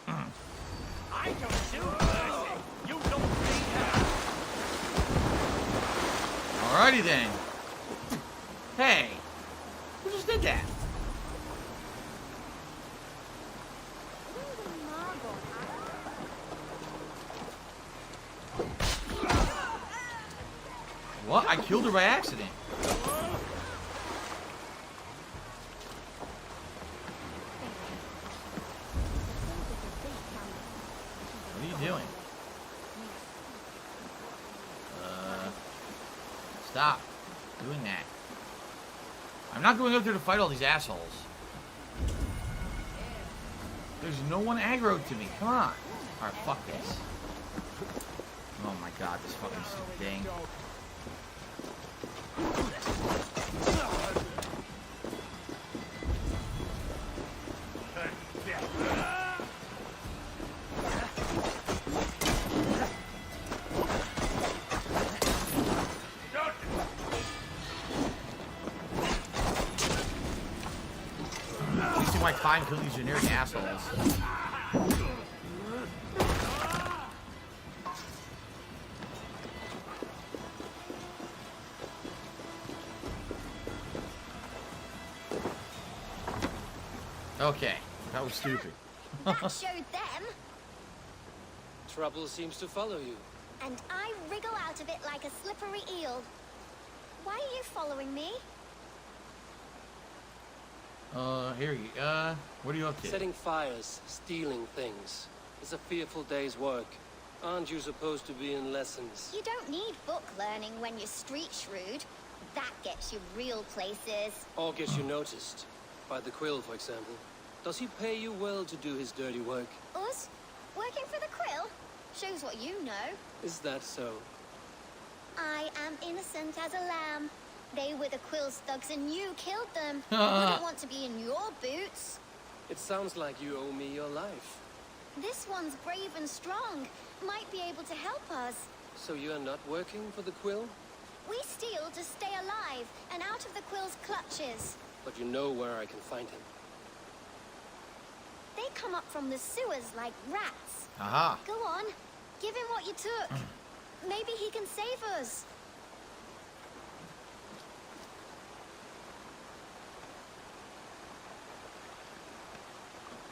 I don't do mercy. You don't need her. Alrighty then. Hey, who just did that? What? I killed her by accident. What are you doing? Stop doing that. I'm not going up there to fight all these assholes. There's no one aggroed to me. Come on. Alright, fuck this. Oh my god, this fucking stupid thing. Wasting my time killing these generic assholes. Okay, that was stupid. That showed them. Trouble seems to follow you. And I wriggle out of it like a slippery eel. Why are you following me? Here you, what are you up to? Setting fires, stealing things. It's a fearful day's work. Aren't you supposed to be in lessons? You don't need book learning when you're street shrewd. That gets you real places. Or gets you noticed. By the Quill, for example. Does he pay you well to do his dirty work? Us? Working for the Quill? Shows what you know. Is that so? I am innocent as a lamb. They were the Quill's thugs and you killed them. I wouldn't want to be in your boots. It sounds like you owe me your life. This one's brave and strong. Might be able to help us. So you are not working for the Quill? We steal to stay alive and out of the Quill's clutches. But you know where I can find him. They come up from the sewers like rats. Aha. Go on. Give him what you took. Maybe he can save us.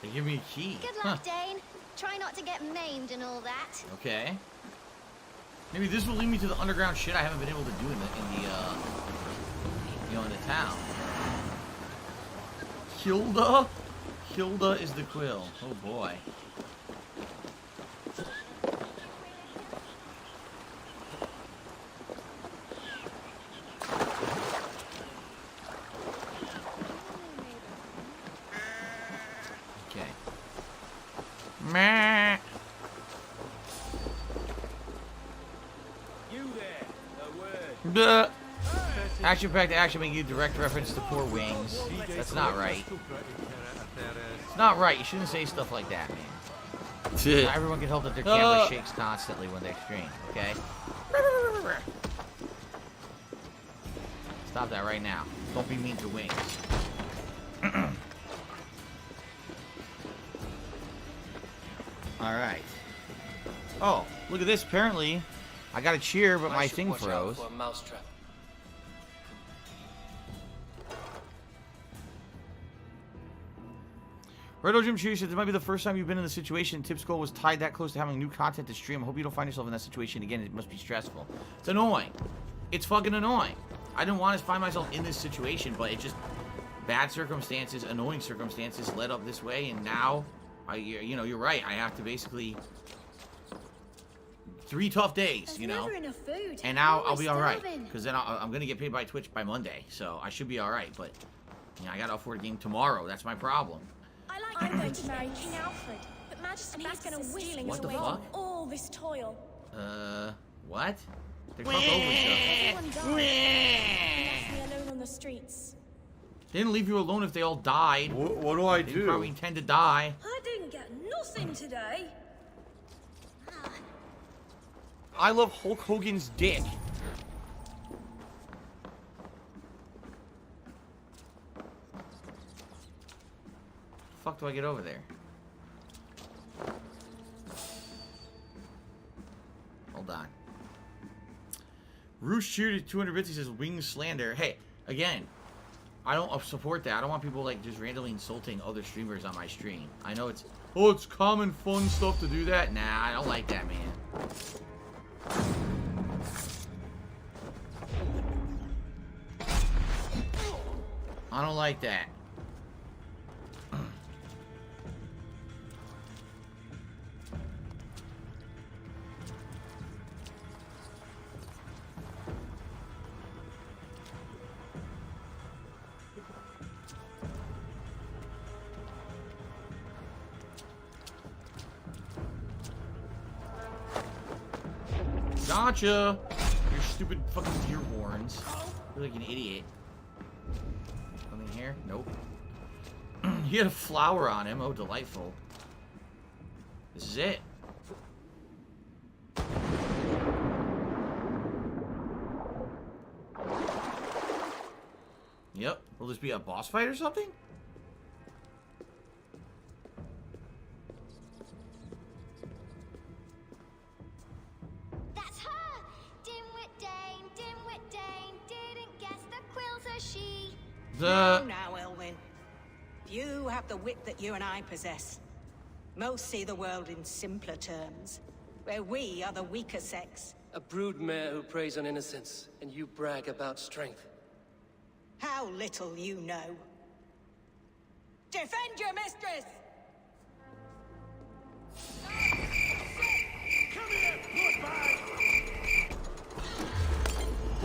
They give me a key. Good luck, Dane. Try not to get maimed and all that. Okay. Maybe this will lead me to the underground shit I haven't been able to do in the in the town. Hilda? Hilda is the Quill. Oh boy. Okay. Meh. You there, a word. Duh. Action-packed action making a direct reference to poor wings. That's not right. It's not right. You shouldn't say stuff like that, man. Not everyone can help that their camera shakes constantly when they stream, okay? Stop that right now. Don't be mean to wings. Alright. Oh, look at this. Apparently, I got a cheer, but my thing froze. For a mousetrap. Redo Jim Cheer said, this might be the first time you've been in the situation. Tip's goal was tied that close to having new content to stream. I hope you don't find yourself in that situation again. It must be stressful. It's annoying. It's fucking annoying. I didn't want to find myself in this situation, but it just... Bad circumstances, annoying circumstances led up this way, and now... you know, you're right. I have to basically... 3 tough days, you know? And now I'll be alright. Because then I'm going to get paid by Twitch by Monday. So I should be alright, but... You know, I got to afford a game tomorrow. That's my problem. I'm going to marry King Alfred, but Majesty is going to whisk us away from all this toil. What? They're talking over stuff. Everyone died. He left me alone on the streets. They didn't leave you alone if they all died. What do I do? They probably intend to die. I didn't get nothing today. I love Hulk Hogan's dick. Fuck do I get over there? Hold on. Roosh cheered at 200 bits. He says wing slander. Hey, again, I don't support that. I don't want people like just randomly insulting other streamers on my stream. I know it's it's common fun stuff to do that. Nah, I don't like that, man. I don't like that. Gotcha! Your stupid fucking deer horns. You're like an idiot. Something here? Nope. He had a flower on him. Oh, delightful. This is it. Yep. Will this be a boss fight or something? That's her! Dimwit Dane, didn't guess the quills are she. Now, Elwyn. You have the wit that you and I possess. Most see the world in simpler terms, where we are the weaker sex. A broodmare who preys on innocence, and you brag about strength. How little you know. Defend your mistress! Come here, bloodbag!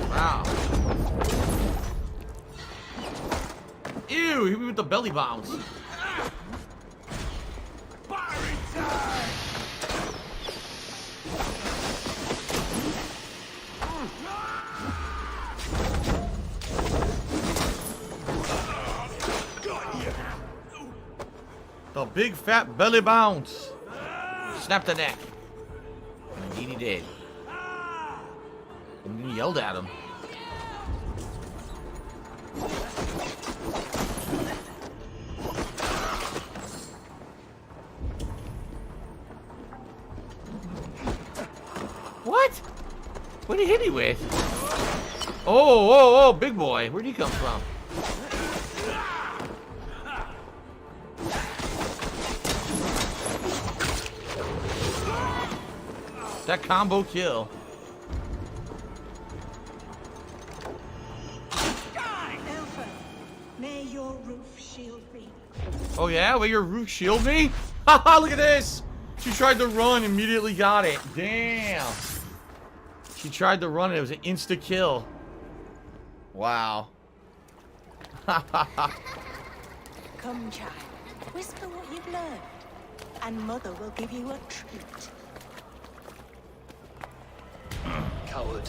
Wow. Ew, hit me with the belly bounce. Fiery time! The big fat belly bounce. Snap the neck. Indeed he did. And he yelled at him. What? What did he hit me with? Oh, big boy. Where'd he come from? That combo kill. Alpha, may your roof shield me. Oh yeah? Will your roof shield me? Haha, look at this! She tried to run, immediately got it. Damn. She tried to run and it was an insta kill. Wow. Come, child. Whisper what you've learned, and Mother will give you a treat. Coward.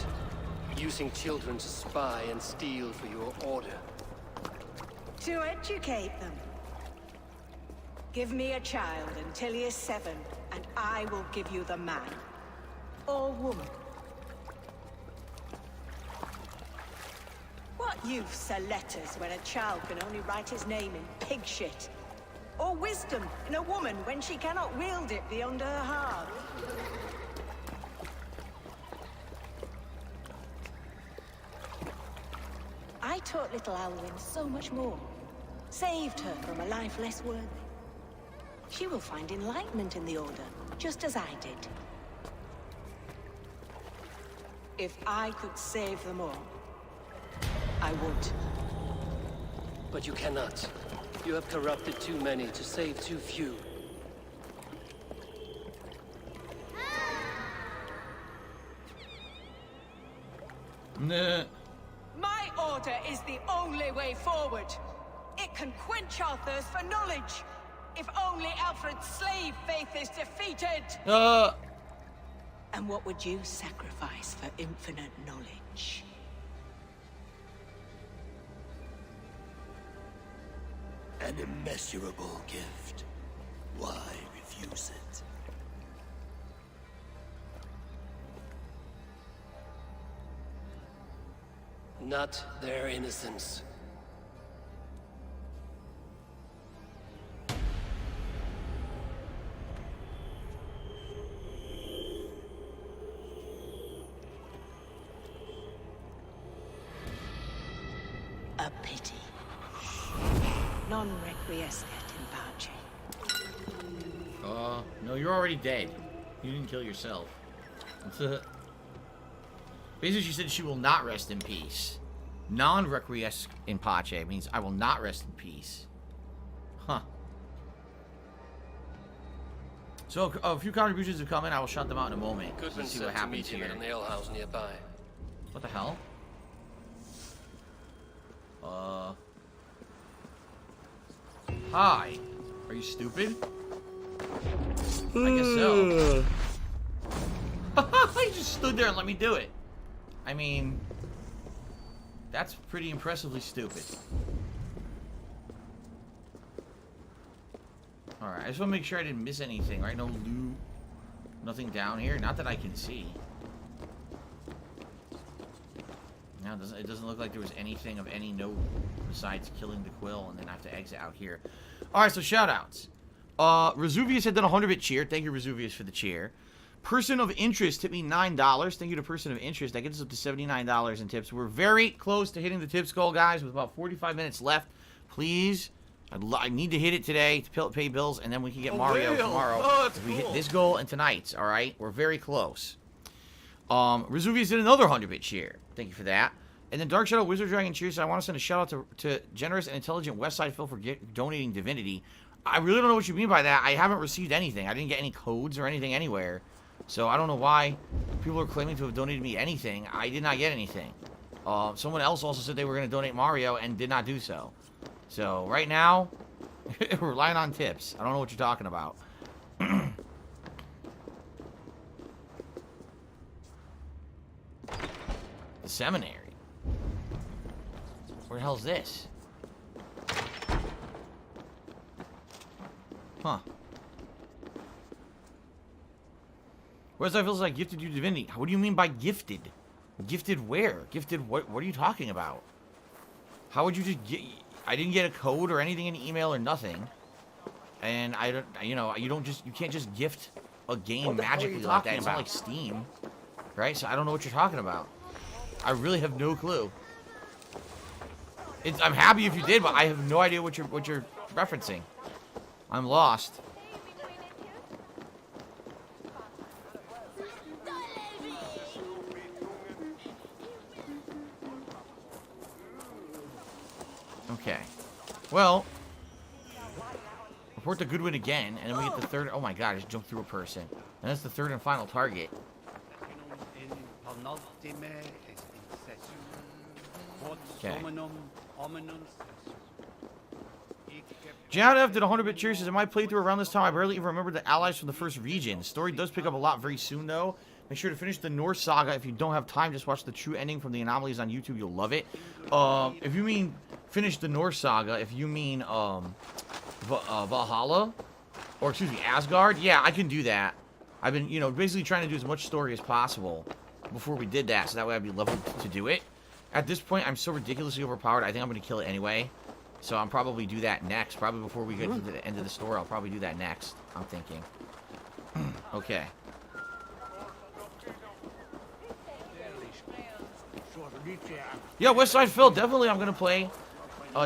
Using children to spy and steal for your order. To educate them. Give me a child until he is 7, and I will give you the man. Or woman. What use are letters when a child can only write his name in pig shit? Or wisdom in a woman when she cannot wield it beyond her heart? I taught little Alwyn so much more. Saved her from a life less worthy. She will find enlightenment in the Order, just as I did. If I could save them all, I would. But you cannot. You have corrupted too many to save too few. Nah. My order is the only way forward. It can quench our thirst for knowledge. If only Alfred's slave faith is defeated. And what would you sacrifice for infinite knowledge? An immeasurable gift. Why refuse it? Not their innocence. A pity. Non requiescat in pace. No, you're already dead. You didn't kill yourself. Basically, she said she will not rest in peace. Non-requiescat in pace means I will not rest in peace. Huh. So a few contributions have come in. I will shout them out in a moment. Goodman See what said to meet happens him here. at an alehouse nearby. What the hell? Hi. Are you stupid? I guess so. He just stood there and let me do it. I mean, that's pretty impressively stupid. Alright, I just want to make sure I didn't miss anything, right? No loot. Nothing down here. Not that I can see. No, it doesn't look like there was anything of any note besides killing the quill, and then I have to exit out here. Alright, so shoutouts. Resuvius had done a 100-bit cheer. Thank you, Resuvius, for the cheer. Person of Interest tipped me $9. Thank you to Person of Interest. That gets us up to $79 in tips. We're very close to hitting the tips goal, guys, with about 45 minutes left. Please, I need to hit it today to pay bills, and then we can get Mario tomorrow. If we hit this goal and tonight's, all right? We're very close. Resuvius did another 100-bit cheer. Thank you for that. And then Dark Shadow Wizard Dragon cheers. I want to send a shout out to Generous and Intelligent Westside Phil for donating Divinity. I really don't know what you mean by that. I haven't received anything. I didn't get any codes or anything anywhere. So I don't know why people are claiming to have donated me anything. I did not get anything. Someone else also said they were going to donate Mario and did not do so. So right now, we're relying on tips. I don't know what you're talking about. The seminary. Where the hell's this? Huh. Whereas I feels like gifted you divinity. What do you mean by gifted? Gifted where? Gifted what? What are you talking about? How would you just get? I didn't get a code or anything in email or nothing. And I don't, you know, you can't just gift a game magically like that. It's not like Steam, right? So I don't know what you're talking about. I really have no clue. I'm happy if you did, but I have no idea what you're referencing. I'm lost. Okay. Well, report to Goodwin again, and then we get the third. Oh my god, I just jumped through a person. And that's the third and final target. Okay. Jadev did 100-bit cheers. Says, in my playthrough around this time, I barely even remembered the allies from the first region. The story does pick up a lot very soon, though. Make sure to finish the Norse saga. If you don't have time, just watch the true ending from the Anomalies on YouTube. You'll love it. If you mean finish the Norse saga, if you mean Valhalla, or excuse me, Asgard, yeah, I can do that. I've been, you know, basically trying to do as much story as possible before we did that, so that way I'd be leveled to do it. At this point, I'm so ridiculously overpowered, I think I'm going to kill it anyway. So I'll probably do that next. Probably before we get to the end of the story, I'll probably do that next, I'm thinking. Okay. Yeah, Westside Phil, definitely I'm going to play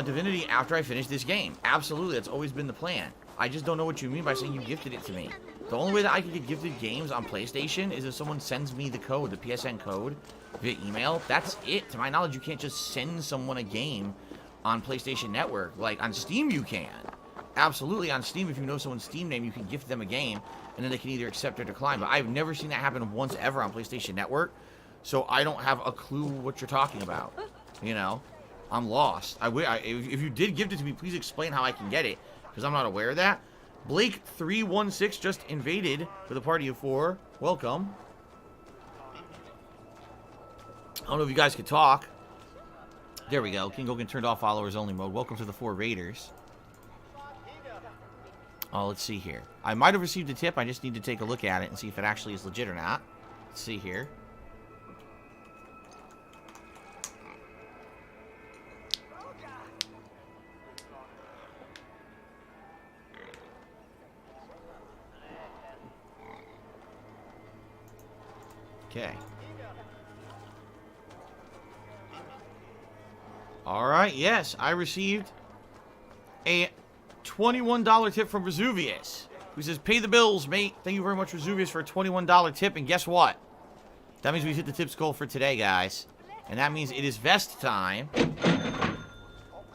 Divinity after I finish this game. Absolutely, that's always been the plan. I just don't know what you mean by saying you gifted it to me. The only way that I can get gifted games on PlayStation is if someone sends me the code, the PSN code, via email. That's it. To my knowledge, you can't just send someone a game on PlayStation Network. Like, on Steam, you can. Absolutely, on Steam, if you know someone's Steam name, you can gift them a game, and then they can either accept or decline. But I've never seen that happen once ever on PlayStation Network, so I don't have a clue what you're talking about. You know? I'm lost. If you did gift it to me, please explain how I can get it, because I'm not aware of that. Blake316 just invaded with a party of 4. Welcome. I don't know if you guys could talk. There we go. King Hogan turned off followers only mode. Welcome to the 4 Raiders. Oh, let's see here. I might have received a tip. I just need to take a look at it and see if it actually is legit or not. Let's see here. Okay. Alright, yes, I received a $21 tip from Resuvius, who says, pay the bills, mate. Thank you very much, Resuvius, for a $21 tip, and guess what? That means we hit the tips goal for today, guys. And that means it is vest time.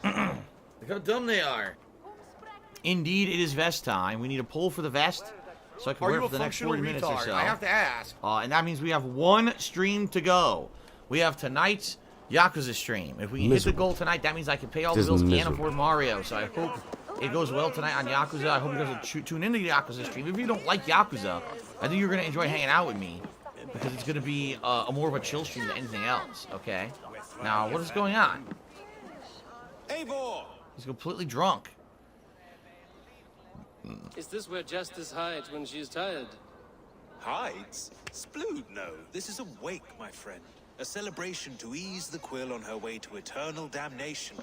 Look how dumb they are. Indeed, it is vest time. We need a pull for the vest, so I can wear it for the next 40 minutes or so. I have to ask. And that means we have one stream to go. We have tonight's Yakuza stream. If we can hit the goal tonight, that means I can pay all the bills and afford Mario. So I hope it goes well tonight on Yakuza. I hope you guys will tune into the Yakuza stream. If you don't like Yakuza, I think you're going to enjoy hanging out with me, because it's going to be a more of a chill stream than anything else, okay? Now, what is going on? Eivor! He's completely drunk. Is this where Justice hides when she's tired? Hides? Splood, no. This is a wake, my friend. A celebration to ease the quill on her way to eternal damnation.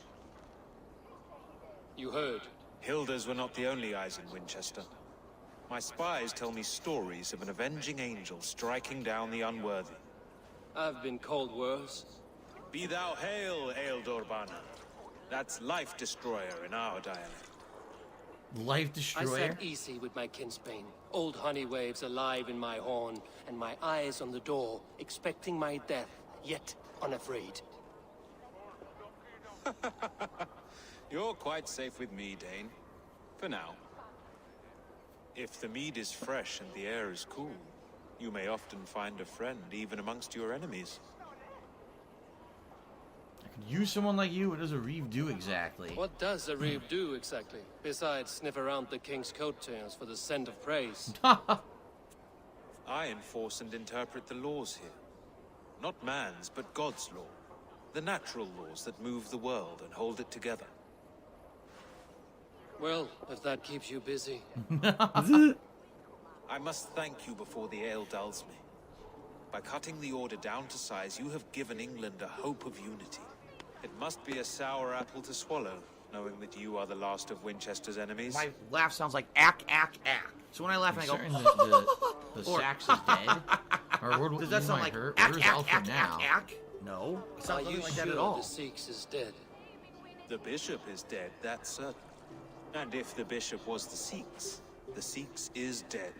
You heard. Hilda's were not the only eyes in Winchester. My spies tell me stories of an avenging angel striking down the unworthy. I've been called worse. Be thou hail, Ealdorbanna. That's Life Destroyer in our dialect. Life I Destroyer? sat easy with my kinsbane. Old honey waves alive in my horn, and my eyes on the door, expecting my death, yet unafraid. You're quite safe with me, Dane. For now. If the mead is fresh and the air is cool, you may often find a friend even amongst your enemies. I could use someone like you. What does a Reeve do exactly? What does a Reeve do exactly, besides sniff around the king's coattails for the scent of praise? I enforce and interpret the laws here. Not man's, but God's law. The natural laws that move the world and hold it together. Well, if that keeps you busy. I must thank you before the ale dulls me. By cutting the order down to size, you have given England a hope of unity. It must be a sour apple to swallow, knowing that you are the last of Winchester's enemies. My laugh sounds like ack, ack, ack. So when I laugh, I go, the sax is dead. Or Does that sound like hurt? ack, Where's ack, Alfred ack, now? ack, ack? No. It sounds Are you nothing like sure that at all. the Sikhs is dead? The bishop is dead, that's certain. And if the bishop was the Sikhs is dead.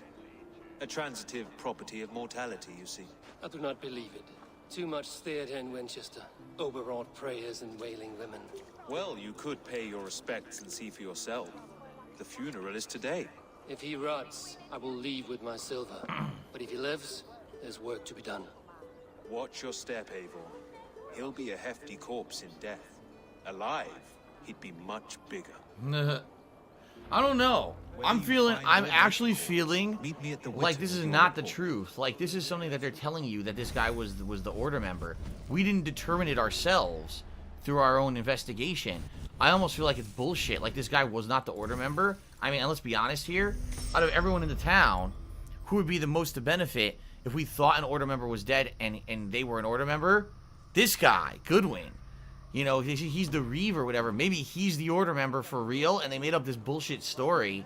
A transitive property of mortality, you see. I do not believe it. Too much theatre in Winchester. Overwrought prayers and wailing women. Well, you could pay your respects and see for yourself. The funeral is today. If he rots, I will leave with my silver. But if he lives, there's work to be done. Watch your step, Eivor. He'll be a hefty corpse in death. Alive, he'd be much bigger. I don't know. I'm actually feeling like this is not the truth. Like, this is something that they're telling you, that this guy was the Order member. We didn't determine it ourselves through our own investigation. I almost feel like it's bullshit. Like, this guy was not the Order member. I mean, and let's be honest here. Out of everyone in the town, who would be the most to benefit if we thought an Order member was dead and they were an Order member? This guy, Goodwin. You know, he's the Reeve or whatever. Maybe he's the Order member for real, and they made up this bullshit story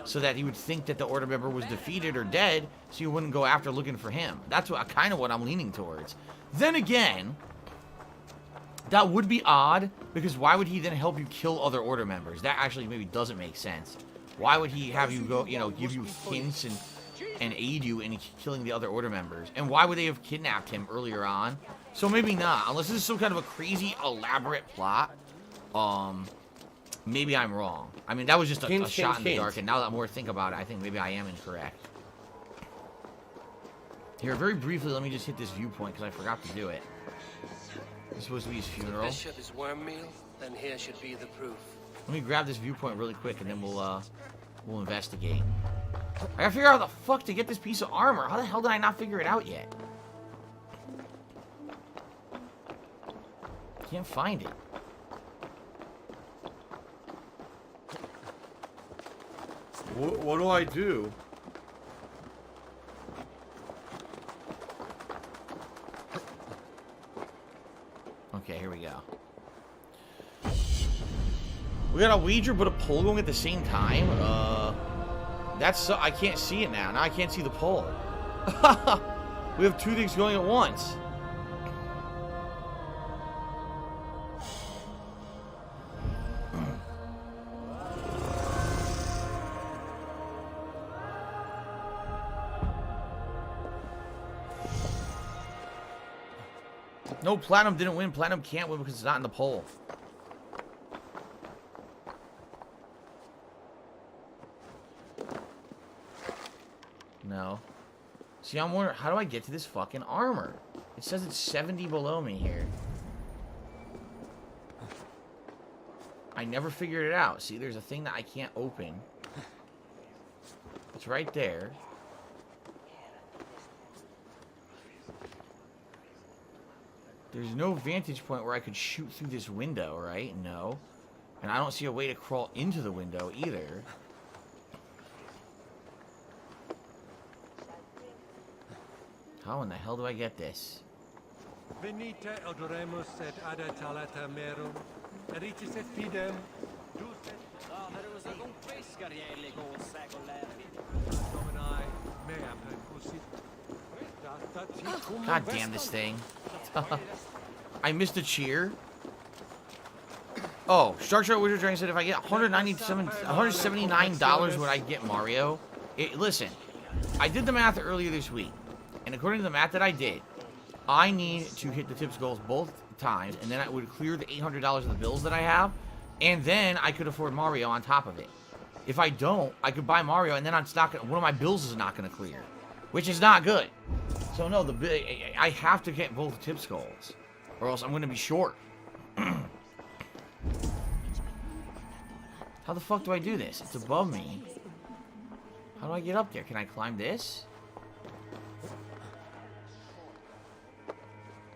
so that he would think that the Order member was defeated or dead, so you wouldn't go after looking for him. That's kind of what I'm leaning towards. Then again, that would be odd, because why would he then help you kill other Order members? That actually maybe doesn't make sense. Why would he have you go, you know, give you hints and aid you in killing the other Order members? And why would they have kidnapped him earlier on? So maybe not, unless this is some kind of a crazy, elaborate plot. Maybe I'm wrong. I mean, that was just a shot in the dark, and now that more think about it, I think maybe I am incorrect. Here, very briefly, let me just hit this viewpoint, because I forgot to do it. This is supposed to be his funeral. The bishop is worm meal, then here should be the proof. Let me grab this viewpoint really quick, and then we'll investigate. I gotta figure out how the fuck to get this piece of armor. How the hell did I not figure it out yet? Can't find it. What do I do? Okay, here we go. We got a wager but a poll going at the same time? That's I can't see it now. Now I can't see the poll. We have two things going at once. No, Platinum didn't win. Platinum can't win because it's not in the poll. No. See, I'm wondering, how do I get to this fucking armor? It says it's 70 below me here. I never figured it out. See, there's a thing that I can't open. It's right there. There's no vantage point where I could shoot through this window, right? No. And I don't see a way to crawl into the window either. How in the hell do I get this? Venite adoremus et ada talata merum, eritis et fidem, God damn this thing. I missed a cheer. Oh, Shark Shark Wizard Dragon said if I get $179 would I get Mario? Listen, I did the math earlier this week. And according to the math that I did, I need to hit the tips goals both times, and then I would clear the $800 of the bills that I have, and then I could afford Mario on top of it. If I don't, I could buy Mario, and then one of my bills is not going to clear, which is not good. So no, I have to get both tips goals, or else I'm going to be short. How the fuck do I do this? It's above me. How do I get up there? Can I climb this?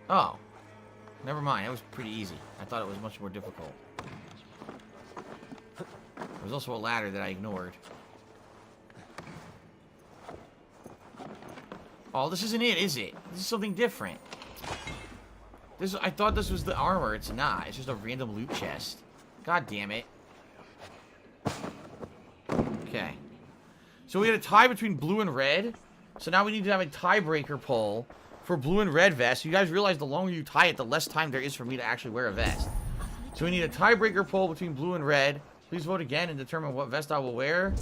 Oh. Never mind. That was pretty easy. I thought it was much more difficult. There was also a ladder that I ignored. Oh, this isn't it, is it? This is something different. I thought this was the armor. It's not. It's just a random loot chest. God damn it. Okay. So we had a tie between blue and red. So now we need to have a tiebreaker poll for blue and red vest. You guys realize the longer you tie it, the less time there is for me to actually wear a vest. So we need a tiebreaker poll between blue and red. Please vote again and determine what vest I will wear.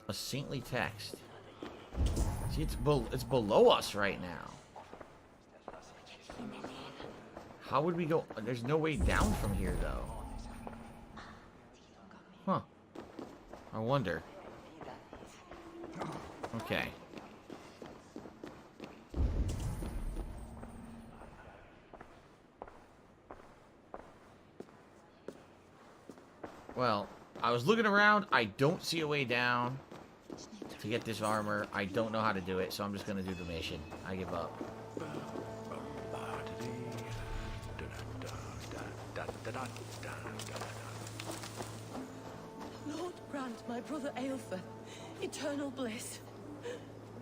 A saintly text. See, it's below us right now. How would we go? There's no way down from here, though. Huh. I wonder. Okay. Well, I was looking around. I don't see a way down to get this armor. I don't know how to do it, so I'm just going to do the mission. I give up. Lord grant my brother Aelfer eternal bliss,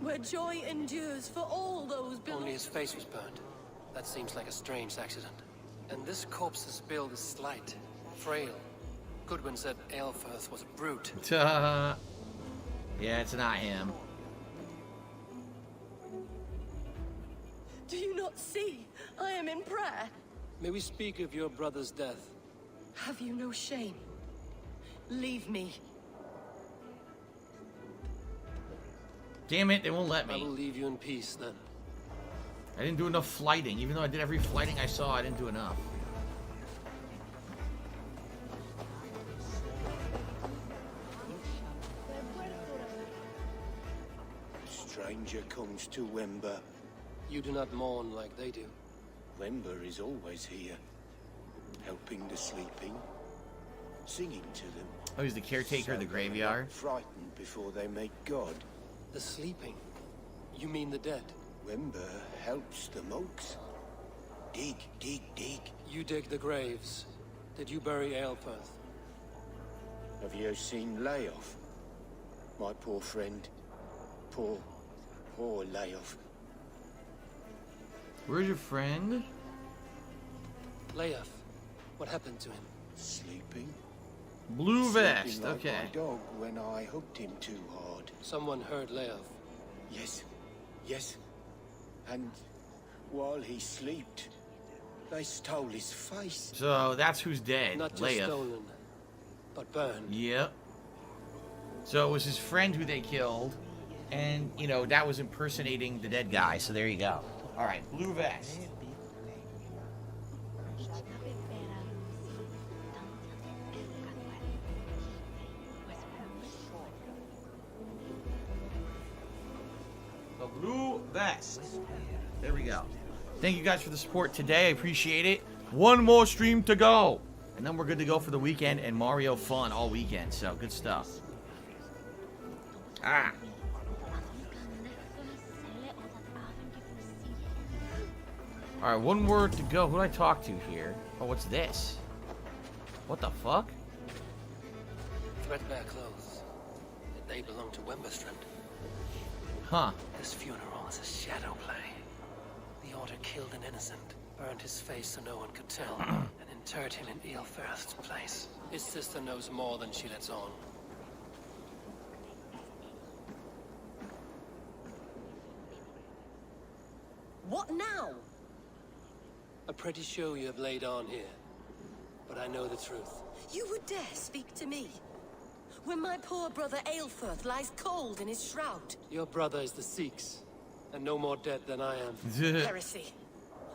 where joy endures for all those below. Only his face was burned. That seems like a strange accident. And this corpse's build is slight, frail. Goodwin said Aelfirth was a brute. Yeah, it's not him. Do you not see? I am in prayer. May we speak of your brother's death? Have you no shame? Leave me. Damn it, they won't let me. I will leave you in peace, then. I didn't do enough flighting. Even though I did every flighting I saw, I didn't do enough. Stranger comes to Wember. You do not mourn like they do. Wember is always here, helping the sleeping, singing to them. Oh, he's the caretaker of the graveyard? Frightened before they make God. The sleeping? You mean the dead? Wember helps the monks. Dig, dig, dig. You dig the graves. Did you bury Aelfirth? Have you seen Layoff? My poor friend. Poor Layoff. Where's your friend? Layoff. What happened to him? Sleeping. Blue vest, Sleeping like okay. my dog when I hooked him too hard. Someone heard Layoff. Yes, yes. And while he slept, they stole his face. So that's who's dead. Not just Leia. stolen. but burn. Yep. So it was his friend who they killed, and, you know, that was impersonating the dead guy, so there you go. All right, blue vest. The blue vest. There we go. Thank you guys for the support today. I appreciate it. One more stream to go. And then we're good to go for the weekend and Mario fun all weekend. So, good stuff. Ah. Alright, one more to go. Who do I talk to here? Oh, what's this? What the fuck? Threadbare clothes. They belong to Wemberstrand. Huh. This funeral is a shadow play. The Order killed an innocent, burned his face so no one could tell, and interred him in Aelfirth's place. His sister knows more than she lets on. What now? A pretty show you have laid on here, but I know the truth. You would dare speak to me? When my poor brother Aelfirth lies cold in his shroud. Your brother is the Sikhs, and no more dead than I am. Heresy.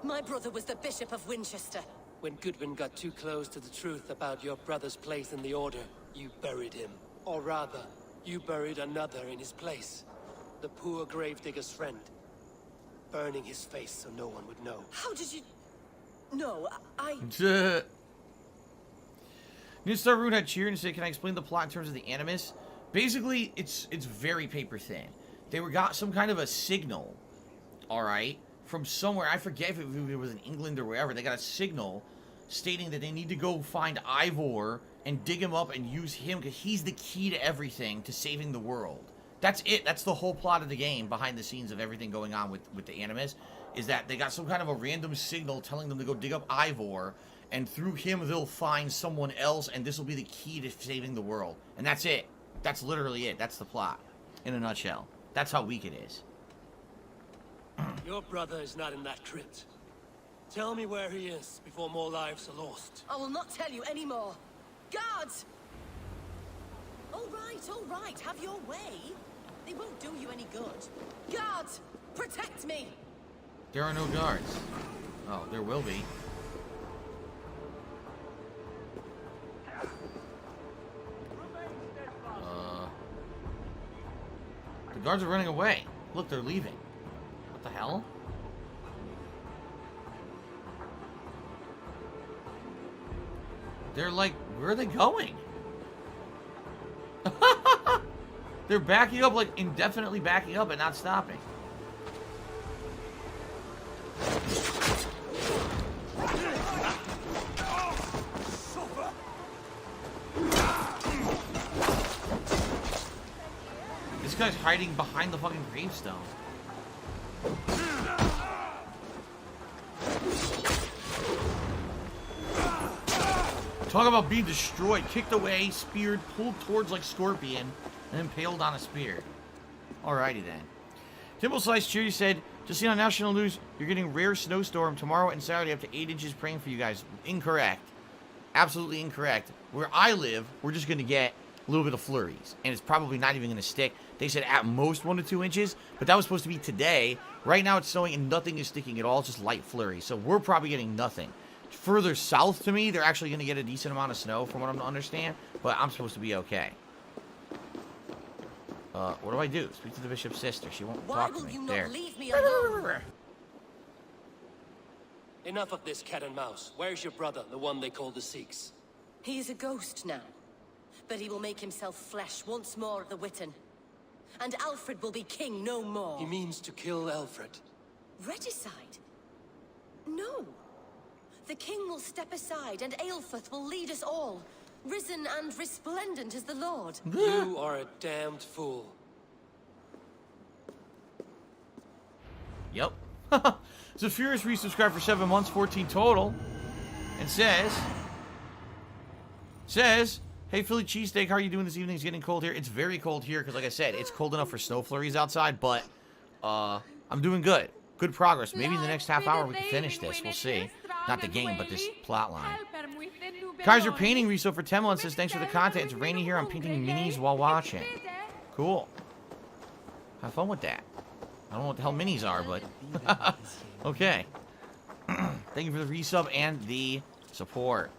My brother was the Bishop of Winchester. When Goodwin got too close to the truth about your brother's place in the Order, you buried him. Or rather, you buried another in his place. The poor gravedigger's friend. Burning his face so no one would know. How did you... No, I... Newstar Rune had cheered and said, can I explain the plot in terms of the Animus? Basically, it's very paper thin. They got some kind of a signal, alright, from somewhere. I forget if it was in England or wherever. They got a signal stating that they need to go find Ivor and dig him up and use him because he's the key to everything, to saving the world. That's it. That's the whole plot of the game, behind the scenes of everything going on with the Animus, is that they got some kind of a random signal telling them to go dig up Ivor, and through him they'll find someone else, and this will be the key to saving the world. And that's it. That's literally it. That's the plot, in a nutshell. That's how weak it is. Your brother is not in that crypt. Tell me where he is before more lives are lost. I will not tell you anymore. Guards! All right, have your way. They won't do you any good. Guards, protect me! There are no guards. Oh, there will be. The guards are running away. Look, they're leaving. What the hell? They're like, where are they going? They're backing up, like indefinitely backing up and not stopping. This guy's hiding behind the fucking gravestone. Talk about being destroyed, kicked away, speared, pulled towards like Scorpion, and impaled on a spear. Alrighty then. Timble Slice Cheery said, just seen on national news, you're getting rare snowstorm tomorrow and Saturday up to 8 inches, praying for you guys. Incorrect. Absolutely incorrect. Where I live, we're just going to get a little bit of flurries, and it's probably not even going to stick. They said at most 1 to 2 inches, but that was supposed to be today. Right now it's snowing and nothing is sticking at all, it's just light flurries. So we're probably getting nothing. Further south to me, they're actually going to get a decent amount of snow, from what I'm to understand, but I'm supposed to be okay. What do I do? Speak to the bishop's sister. She won't talk to me. Why will you there. not leave me alone? Enough of this cat and mouse. Where's your brother, the one they call the Sikhs? He is a ghost now, but he will make himself flesh once more at the Witten. And Alfred will be king no more. He means to kill Alfred. Regicide? No. The king will step aside, and Aelfirth will lead us all, risen and resplendent as the Lord. You are a damned fool. Yep. Zephyrus resubscribed for 7 months, 14 total, and says, hey, Philly cheesesteak, how are you doing this evening? It's getting cold here. It's very cold here, because like I said, it's cold enough for snow flurries outside, but I'm doing good. Good progress. Maybe in the next half hour we can finish this. We'll see. Not the game, but this plot line. Kaiser Painting Reso for 10 months says, thanks for the content. It's rainy here. I'm painting minis while watching. Cool. Have fun with that. I don't know what the hell minis are, but... okay. Thank you for the resub and the support.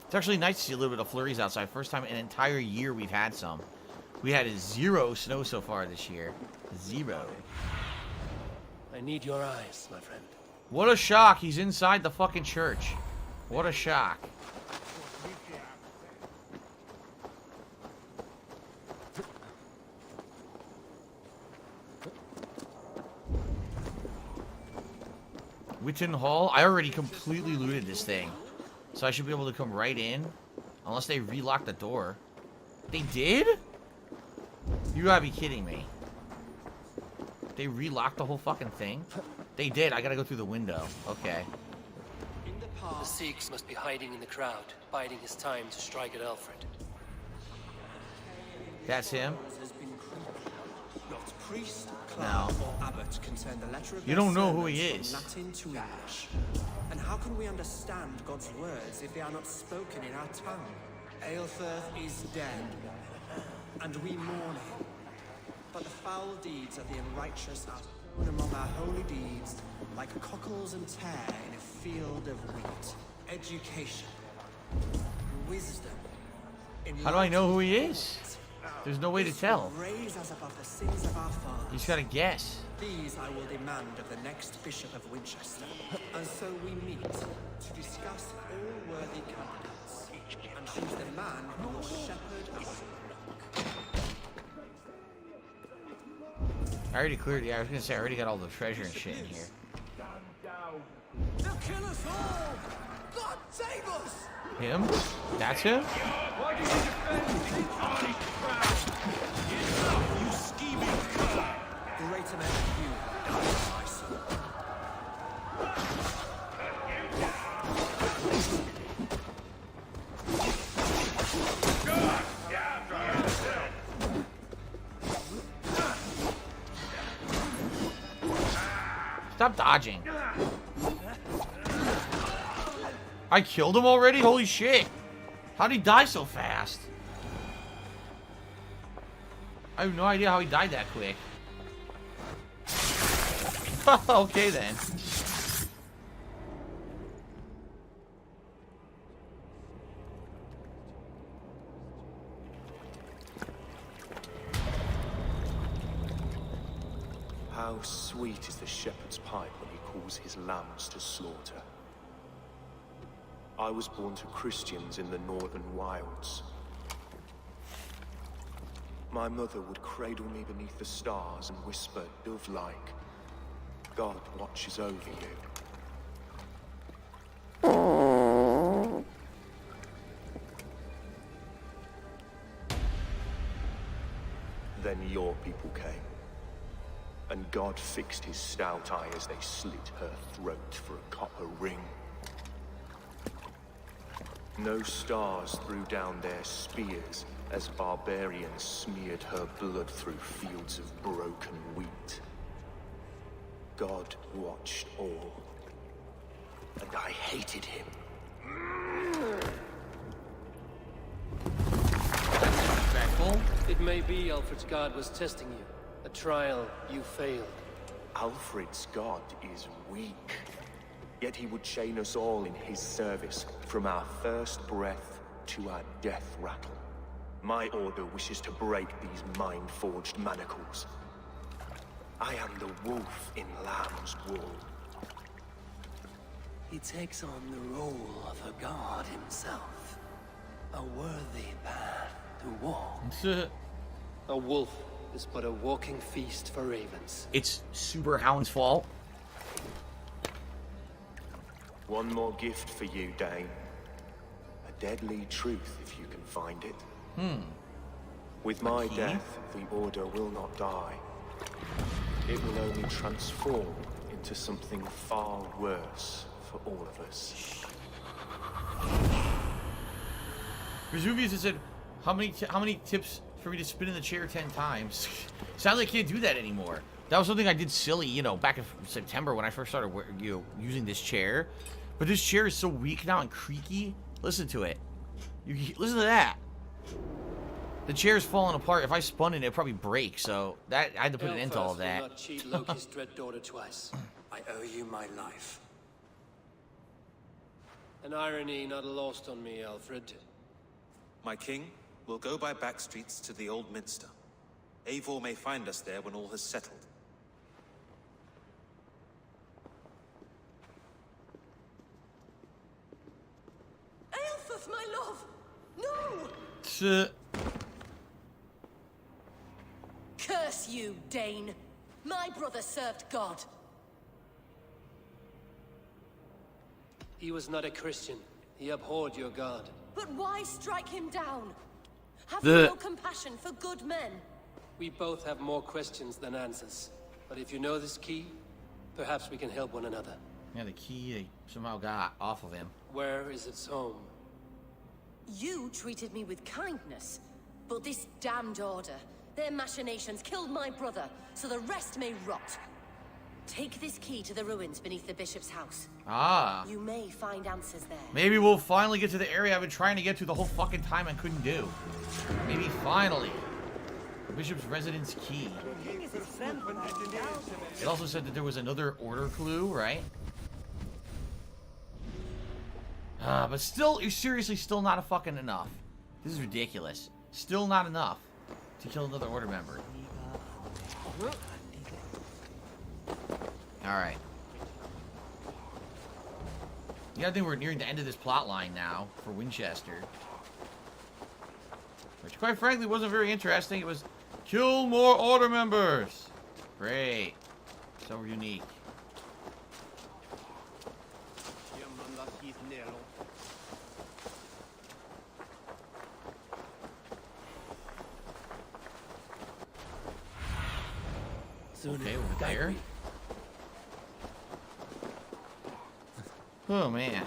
It's actually nice to see a little bit of flurries outside. First time in an entire year we've had some. We had 0 snow so far this year. 0. I need your eyes, my friend. What a shock. He's inside the fucking church. What a shock. Witten Hall? I already completely looted this thing. So I should be able to come right in. Unless they relock the door. They did? You gotta be kidding me. They relocked the whole fucking thing? They did. I gotta go through the window. Okay. The Sikhs must be hiding in the crowd, biding his time to strike at Alfred. That's him? Not priest, No. clerk, or abbot can turn the letter of You their don't know who sermons he from is. Latin to English. And how can we understand God's words if they are not spoken in our tongue? Aelfirth is dead, and we mourn him. But the foul deeds of the unrighteous are sown among our holy deeds, like cockles and tare in a field of wheat. Education, wisdom. How do I know who he is? There's no way to tell. Raise us above the sins of our fathers. You just gotta guess. These I will demand of the next Bishop of Winchester. And so we meet to discuss all worthy candidates and choose the man who will shepherd our flock. I already cleared. Yeah, I was gonna say I already got all the treasure and shit in here. They'll kill us all! God save us! Him? That's him? Why did you defend these body crowd? You scheming cur! Greater men than you have done, my son. Stop dodging. I killed him already? Holy shit. How'd he die so fast? I have no idea how he died that quick. Okay then. How sweet is the shepherd's pipe when he calls his lambs to slaughter. I was born to Christians in the northern wilds. My mother would cradle me beneath the stars and whisper, dove-like, God watches over you. Then your people came, and God fixed his stout eye as they slit her throat for a copper ring. No stars threw down their spears as barbarians smeared her blood through fields of broken wheat. God watched all, and I hated him. It may be Alfred's God was testing you. A trial you failed. Alfred's God is weak. Yet he would chain us all in his service, from our first breath to our death rattle. My order wishes to break these mind-forged manacles. I am the wolf in lamb's wool. He takes on the role of a god himself. A worthy path to walk. A wolf is but a walking feast for ravens. It's Super Hound's fault. One more gift for you, Dane. A deadly truth, if you can find it. With my death, the Order will not die. It will only transform into something far worse for all of us. Vesuvius has said, how many tips for me to spin in the chair 10 times? Sadly, I can't do that anymore. That was something I did silly, you know, back in September when I first started, you know, using this chair. But this chair is so weak now and creaky. Listen to it. Listen to that. The chair's falling apart. If I spun it, it'd probably break. So that I had to put an end to all of that. Will not cheat Loki's dread daughter twice. I owe you my life. An irony not lost on me, Alfred. My king, we'll go by back streets to the Old Minster. Eivor may find us there when all has settled. Aelfeth, my love! No! Curse you, Dane! My brother served God. He was not a Christian. He abhorred your God. But why strike him down? Have you no compassion for good men? We both have more questions than answers. But if you know this key, perhaps we can help one another. Yeah, the key they somehow got off of him. Where is its home? You treated me with kindness, but this damned order, their machinations killed my brother, so the rest may rot. Take this key to the ruins beneath the bishop's house. Ah. You may find answers there. Maybe we'll finally get to the area I've been trying to get to the whole fucking time and couldn't do. Maybe finally. The bishop's residence key. It also said that there was another order clue, right? But still, you're seriously still not fucking enough. This is ridiculous. Still not enough to kill another order member. Alright. Yeah, I think we're nearing the end of this plot line now for Winchester. Which, quite frankly, wasn't very interesting. It was kill more order members. Great. So unique. Okay, over there. Oh, man.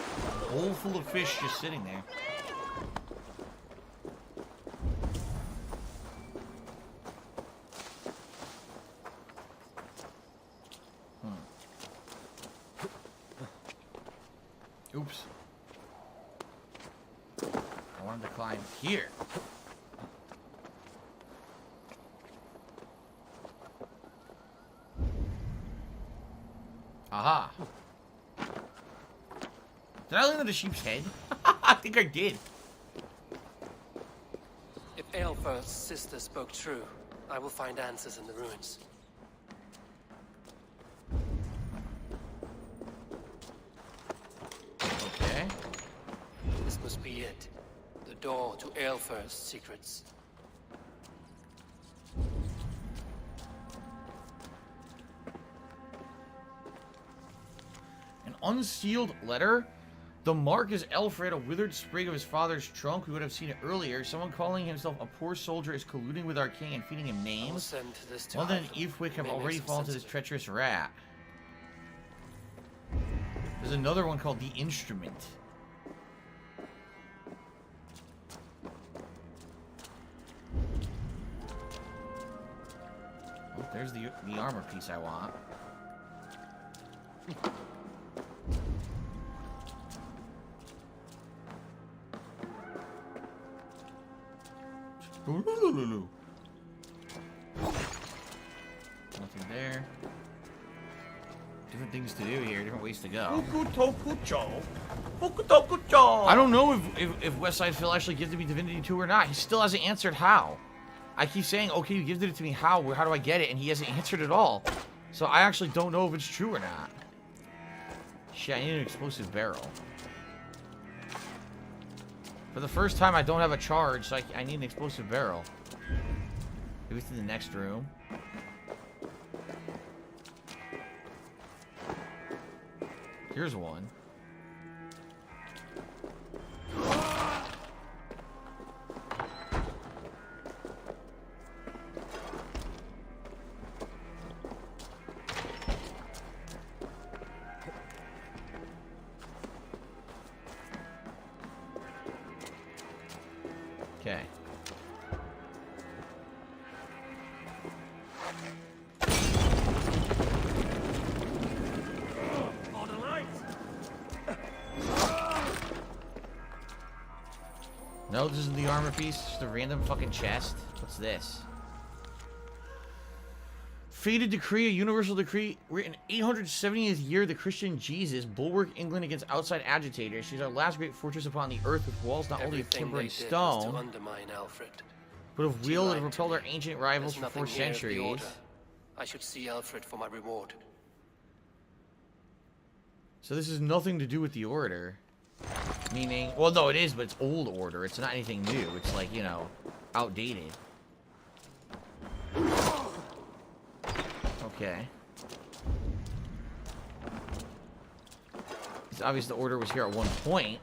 A bowl full of fish just sitting there. Oops. I wanted to climb here. Aha. Did I land on the sheep's head? I think I did. If Aelfirth's sister spoke true, I will find answers in the ruins. Okay. This must be it. The door to Aelfirth's secrets. An unsealed letter? The mark is Alfred, a withered sprig of his father's trunk. We would have seen it earlier. Someone calling himself a poor soldier is colluding with our king and feeding him names. London and Evewick have already fallen to this treacherous rat. There's another one called The Instrument. Oh, there's the armor piece I want. Nothing there. Different things to do here, different ways to go. I don't know if Westside Phil actually gifted me Divinity 2 or not. He still hasn't answered how. I keep saying, okay, you gifted it to me, how do I get it? And he hasn't answered at all. So I actually don't know if it's true or not. Shit, I need an explosive barrel. For the first time, I don't have a charge, so I need an explosive barrel. Maybe it's in the next room. Here's one. No, this isn't the armor piece. Just a random fucking chest. What's this? Fated decree, a universal decree. We're in 870th year of the Christian Jesus. Bulwark England against outside agitators. She's our last great fortress upon the earth with walls not only of timber and stone, to undermine Alfred. but of wheel that have repelled our ancient rivals for 4 centuries. I should see Alfred for my reward. So this is nothing to do with the order. Meaning, well, no, it is, but it's old order. It's not anything new. It's like, you know, outdated. Okay. It's obvious the order was here at one point,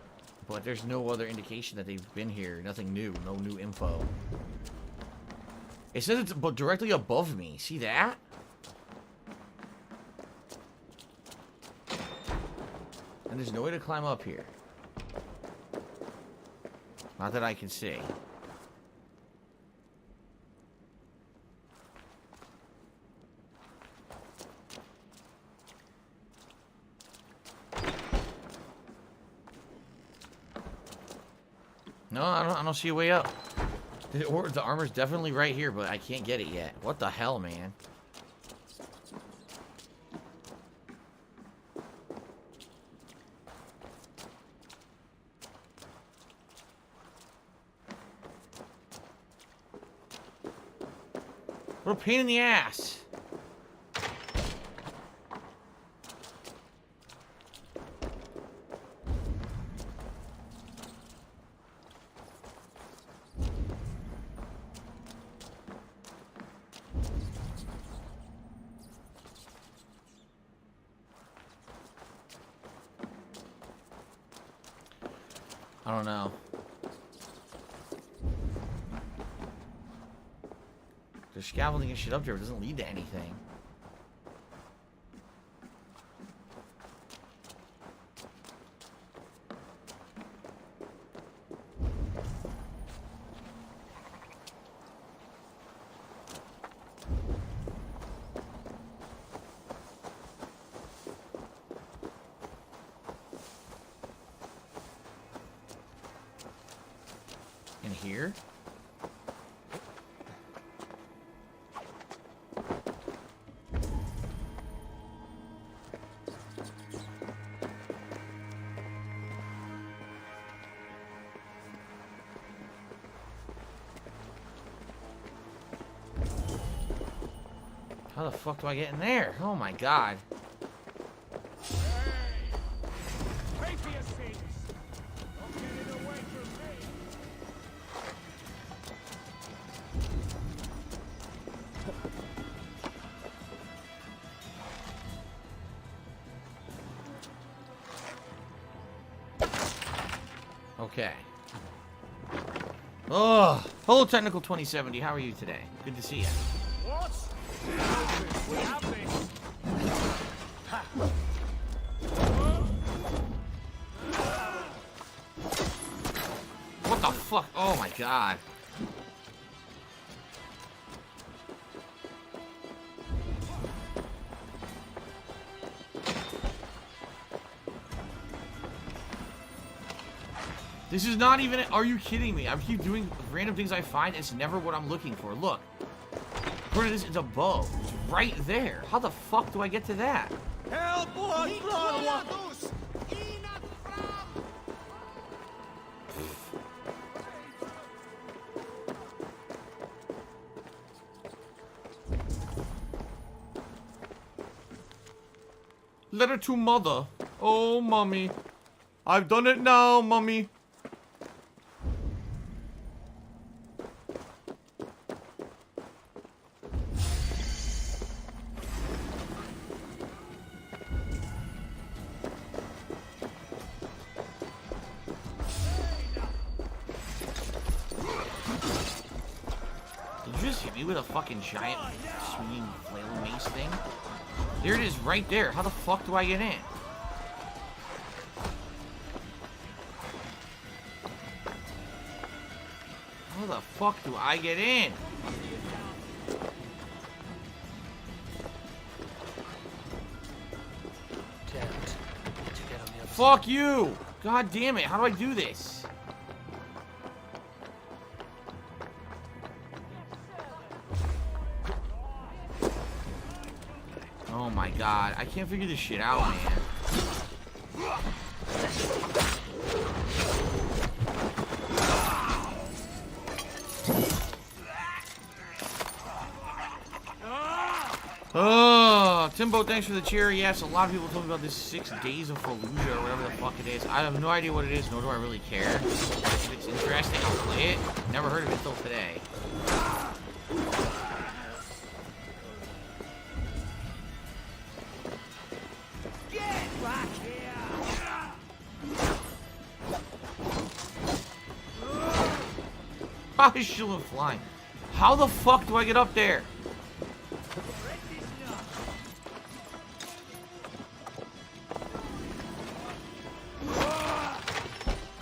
but there's no other indication that they've been here. Nothing new. No new info. It says it's directly above me. See that? And there's no way to climb up here. Not that I can see. No, I don't see a way up. The armor's definitely right here, but I can't get it yet. What the hell, man? What a pain in the ass. I don't know. There's scaffolding and shit up there, but it doesn't lead to anything. In here? How the fuck do I get in there? Oh my god. Okay. Oh, hello, Technical 2070. How are you today? Good to see you. What? We have this. Ha. What the fuck? Oh my god. This is not even... Are you kidding me? I keep doing random things I find. It's never what I'm looking for. Look. According to this, it's a bow. It's right there. How the fuck do I get to that? Help, blood, blood, Letter to mother. Oh, mommy. I've done it now, mommy. Did you just hit me with a fucking giant swinging flail mace thing? There it is, right there. How the fuck do I get in? How the fuck do I get in? Fuck you! God damn it, how do I do this? Oh my god, I can't figure this shit out, man. Oh, Timbo, thanks for the cheer. Yes, a lot of people told me about this 6 Days of Fallujah or whatever the fuck it is. I have no idea what it is, nor do I really care. If it's interesting, I'll play it. Never heard of it till today. Get back here! How is Shilin flying? How the fuck do I get up there?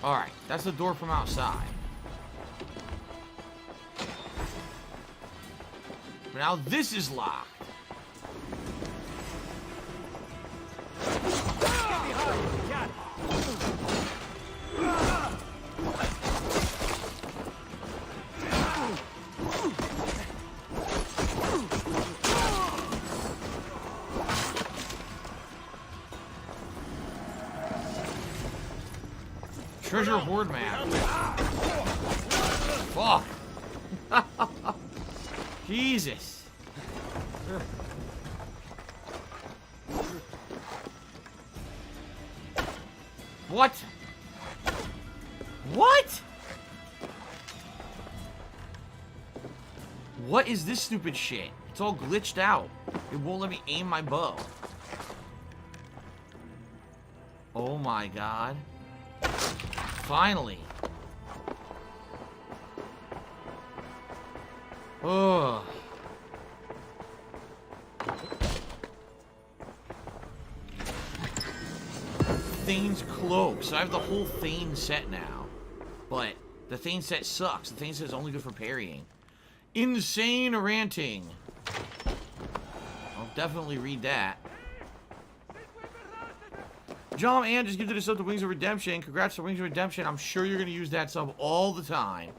Alright, that's the door from outside. But now this is locked. Treasure hoard map. Fuck. Jesus. What? What? What is this stupid shit? It's all glitched out. It won't let me aim my bow. Oh my god. Finally. Oh. Thane's cloak. So I have the whole Thane set now. But the Thane set sucks. The Thane set is only good for parrying. Insane ranting. I'll definitely read that. John and just give it a sub to Wings of Redemption. Congrats to Wings of Redemption. I'm sure you're going to use that sub all the time.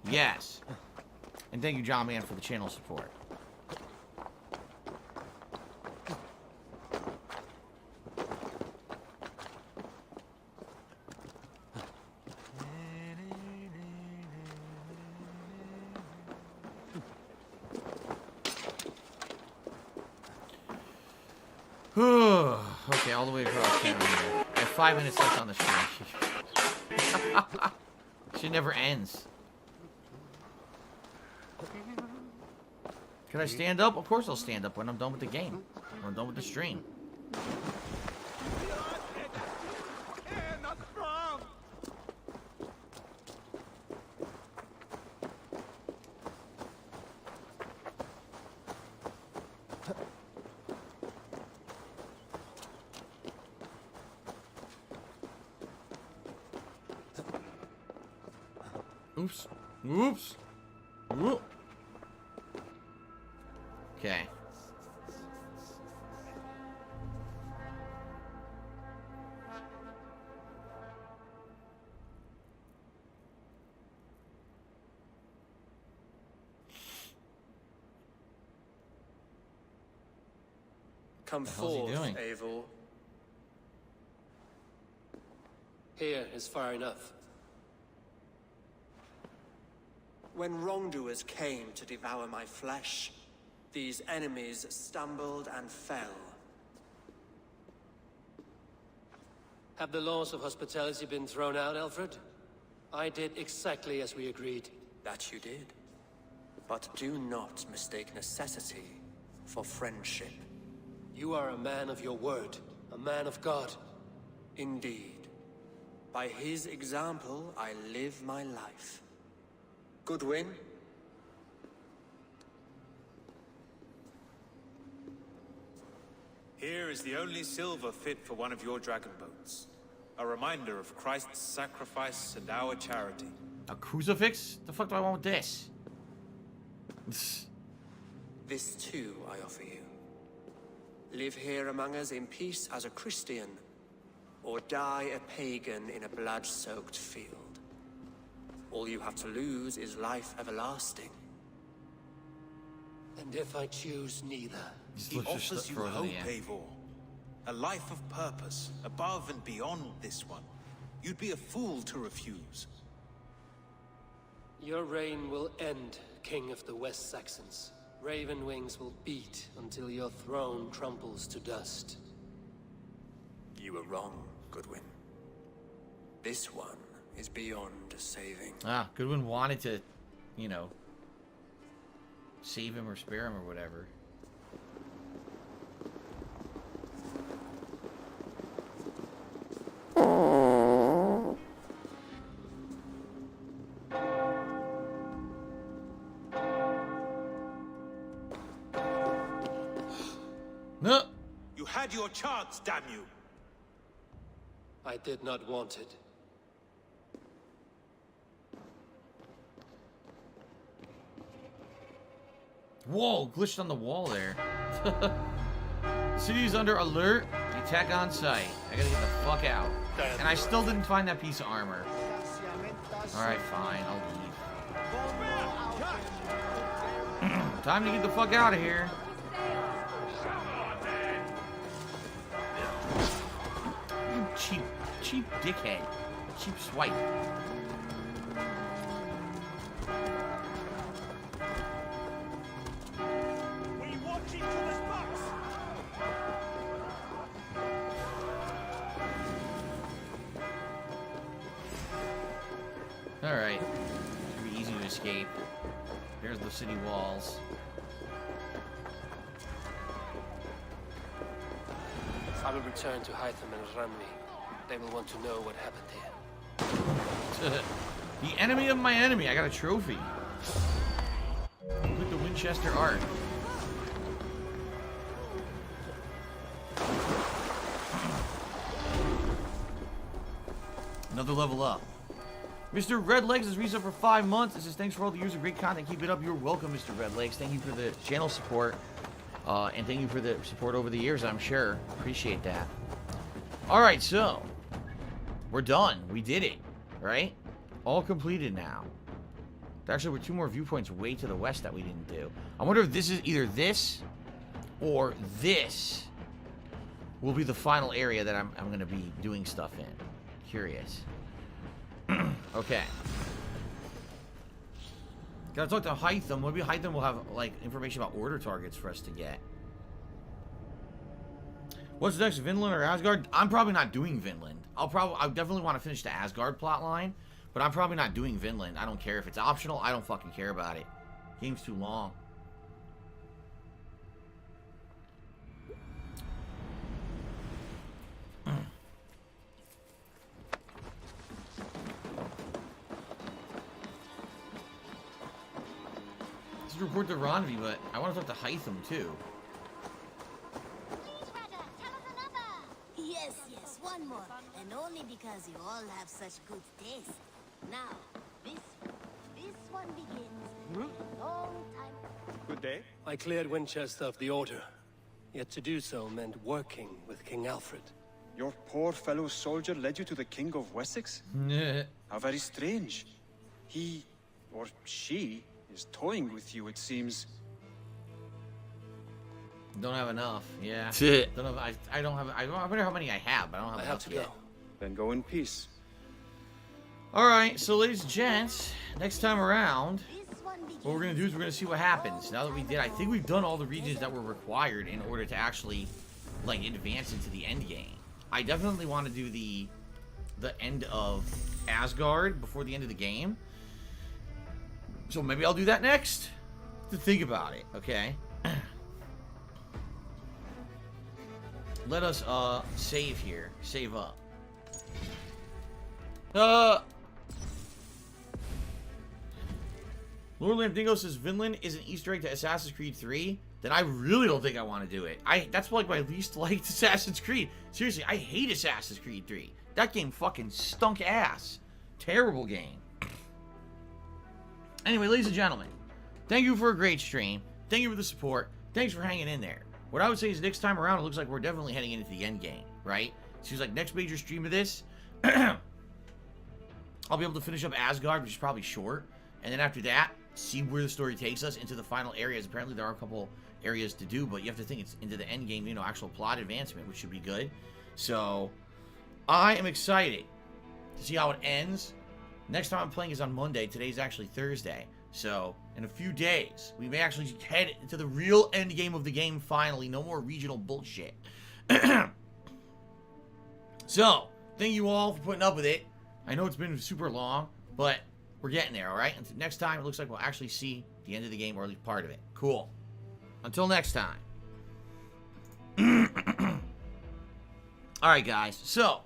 Yes. And thank you, John Man, for the channel support. Okay, all the way across town here. I have 5 minutes left on the stream. She never ends. Can I stand up? Of course I'll stand up when I'm done with the game. When I'm done with the stream. Oops. Oops. Whoop. Okay. Come forth, Eivor. Here is far enough. When wrongdoers came to devour my flesh, these enemies stumbled and fell. Have the laws of hospitality been thrown out, Alfred? I did exactly as we agreed. That you did. But do not mistake necessity for friendship. You are a man of your word, a man of God. Indeed. By his example, I live my life. Goodwin? Here is the only silver fit for one of your dragon boats. A reminder of Christ's sacrifice and our charity. A crucifix? The fuck do I want with this? This too I offer you. Live here among us in peace as a Christian, or die a pagan in a blood-soaked field. All you have to lose is life everlasting. And if I choose neither? He offers you hope, Eivor. A life of purpose, above and beyond this one. You'd be a fool to refuse. Your reign will end, King of the West Saxons. Raven wings will beat until your throne crumbles to dust. You were wrong, Goodwin. This one is beyond saving. Ah, Goodwin wanted to, you know, save him or spare him or whatever. No. You had your chance, damn you. I did not want it. Whoa, glitched on the wall there. The city is under alert. The attack on site. I gotta get the fuck out. And I still didn't find that piece of armor. Alright, fine. I'll leave. Time to get the fuck out of here. You cheap dickhead. Cheap swipe. Alright. Should be easy to escape. There's the city walls. I will return to Hytham and Ranmi. They will want to know what happened here. The enemy of my enemy. I got a trophy. With the Winchester art. Another level up. Mr. Redlegs has resub for 5 months. It says, thanks for all the years of great content. Keep it up. You're welcome, Mr. Redlegs. Thank you for the channel support. And thank you for the support over the years, I'm sure. Appreciate that. Alright, so. We're done. We did it. Right? All completed now. There actually were 2 more viewpoints way to the west that we didn't do. I wonder if this is either this or this will be the final area that I'm going to be doing stuff in. Curious. Okay. Gotta talk to Hytham. Maybe Hytham will have, like, information about order targets for us to get. What's next, Vinland or Asgard? I'm probably not doing Vinland. I definitely want to finish the Asgard plotline, but I'm probably not doing Vinland. I don't care if it's optional. I don't fucking care about it. Game's too long. Let's report to Ronvi, but I want to talk to Hytham too. Yes, one more. And only because you all have such good taste. Now, this one begins a long time. Good day. I cleared Winchester of the Order. Yet to do so meant working with King Alfred. Your poor fellow soldier led you to the King of Wessex? How very strange. He, or she, is toying with you, it seems. Don't have enough. Yeah. Don't have, I don't have. I wonder how many I have, but I don't have enough yet. Then go in peace. All right, so ladies and gents, next time around, what we're gonna do is we're gonna see what happens. Now that we did, I think we've done all the regions that were required in order to actually, like, advance into the end game. I definitely want to do the end of Asgard before the end of the game. So maybe I'll do that next. To think about it, okay? Let us save here. Save up. Lord Lambdingo says Vinland is an Easter egg to Assassin's Creed 3. Then I really don't think I want to do it. That's like my least liked Assassin's Creed. Seriously, I hate Assassin's Creed 3. That game fucking stunk ass. Terrible game. Anyway, ladies and gentlemen, thank you for a great stream. Thank you for the support. Thanks for hanging in there. What I would say is next time around, it looks like we're definitely heading into the end game, right? Seems like next major stream of this, I'll be able to finish up Asgard, which is probably short. And then after that, see where the story takes us into the final areas. Apparently there are a couple areas to do, but you have to think it's into the end game, you know, actual plot advancement, which should be good. So I am excited to see how it ends. Next time I'm playing is on Monday. Today's actually Thursday. So in a few days, we may actually head into the real end game of the game finally. No more regional bullshit. So, thank you all for putting up with it. I know it's been super long, but we're getting there, alright? And next time, it looks like we'll actually see the end of the game, or at least part of it. Cool. Until next time. Alright, guys. So,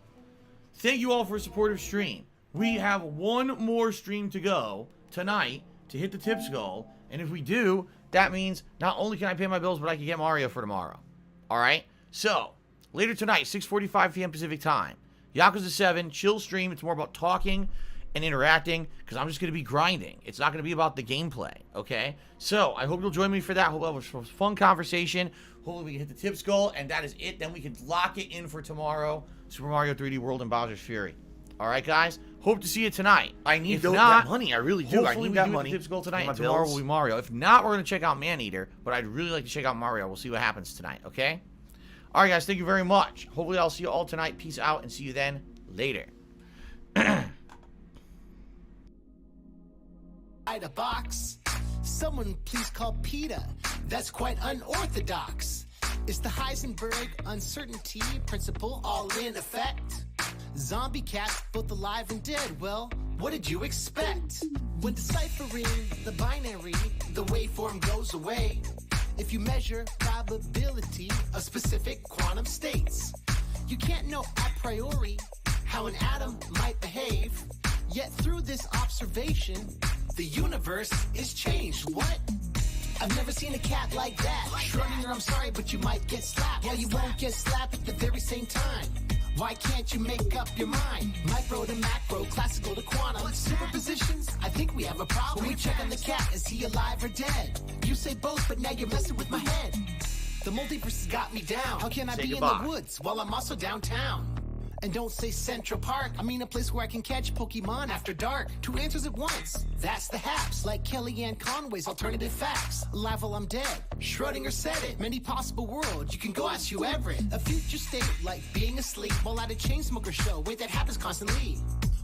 thank you all for a supportive stream. We have one more stream to go tonight to hit the tips goal. And if we do, that means not only can I pay my bills, but I can get Mario for tomorrow. Alright? So, later tonight, 6:45 p.m. Pacific time. Yakuza 7, chill stream. It's more about talking and interacting, because I'm just going to be grinding. It's not going to be about the gameplay, okay? So, I hope you'll join me for that. Hope we'll have a fun conversation. Hopefully we can hit the tips goal, and that is it. Then we can lock it in for tomorrow. Super Mario 3D World and Bowser's Fury. Alright, guys? Hope to see you tonight. I need that money. I really do. I need that money. The tips goal tonight, and tomorrow will be Mario. If not, we're going to check out Maneater, but I'd really like to check out Mario. We'll see what happens tonight, okay? Alright, guys. Thank you very much. Hopefully I'll see you all tonight. Peace out, and see you then later. A box. Someone please call PETA. That's quite unorthodox. It's the Heisenberg uncertainty principle all in effect. Zombie cats, both alive and dead. Well, what did you expect? When deciphering the binary, the waveform goes away. If you measure probability of specific quantum states, you can't know a priori how an atom might behave. Yet through this observation, the universe is changed. What? I've never seen a cat like that. Schrödinger, I'm sorry, but you might get slapped. Well, you won't get slapped at the very same time. Why can't you make up your mind? Micro to macro, classical to quantum. Superpositions? I think we have a problem. When we check on the cat, is he alive or dead? You say both, but now you're messing with my head. The multiverse has got me down. How can I be in the woods while I'm also downtown? And don't say Central Park. I mean a place where I can catch Pokemon after dark. Two answers at once. That's the haps. Like Kellyanne Conway's alternative facts. Alive while I'm dead. Schrödinger said it. Many possible worlds. You can go ask Hugh Everett. A future state like being asleep while at a Chainsmoker show. Wait, that happens constantly.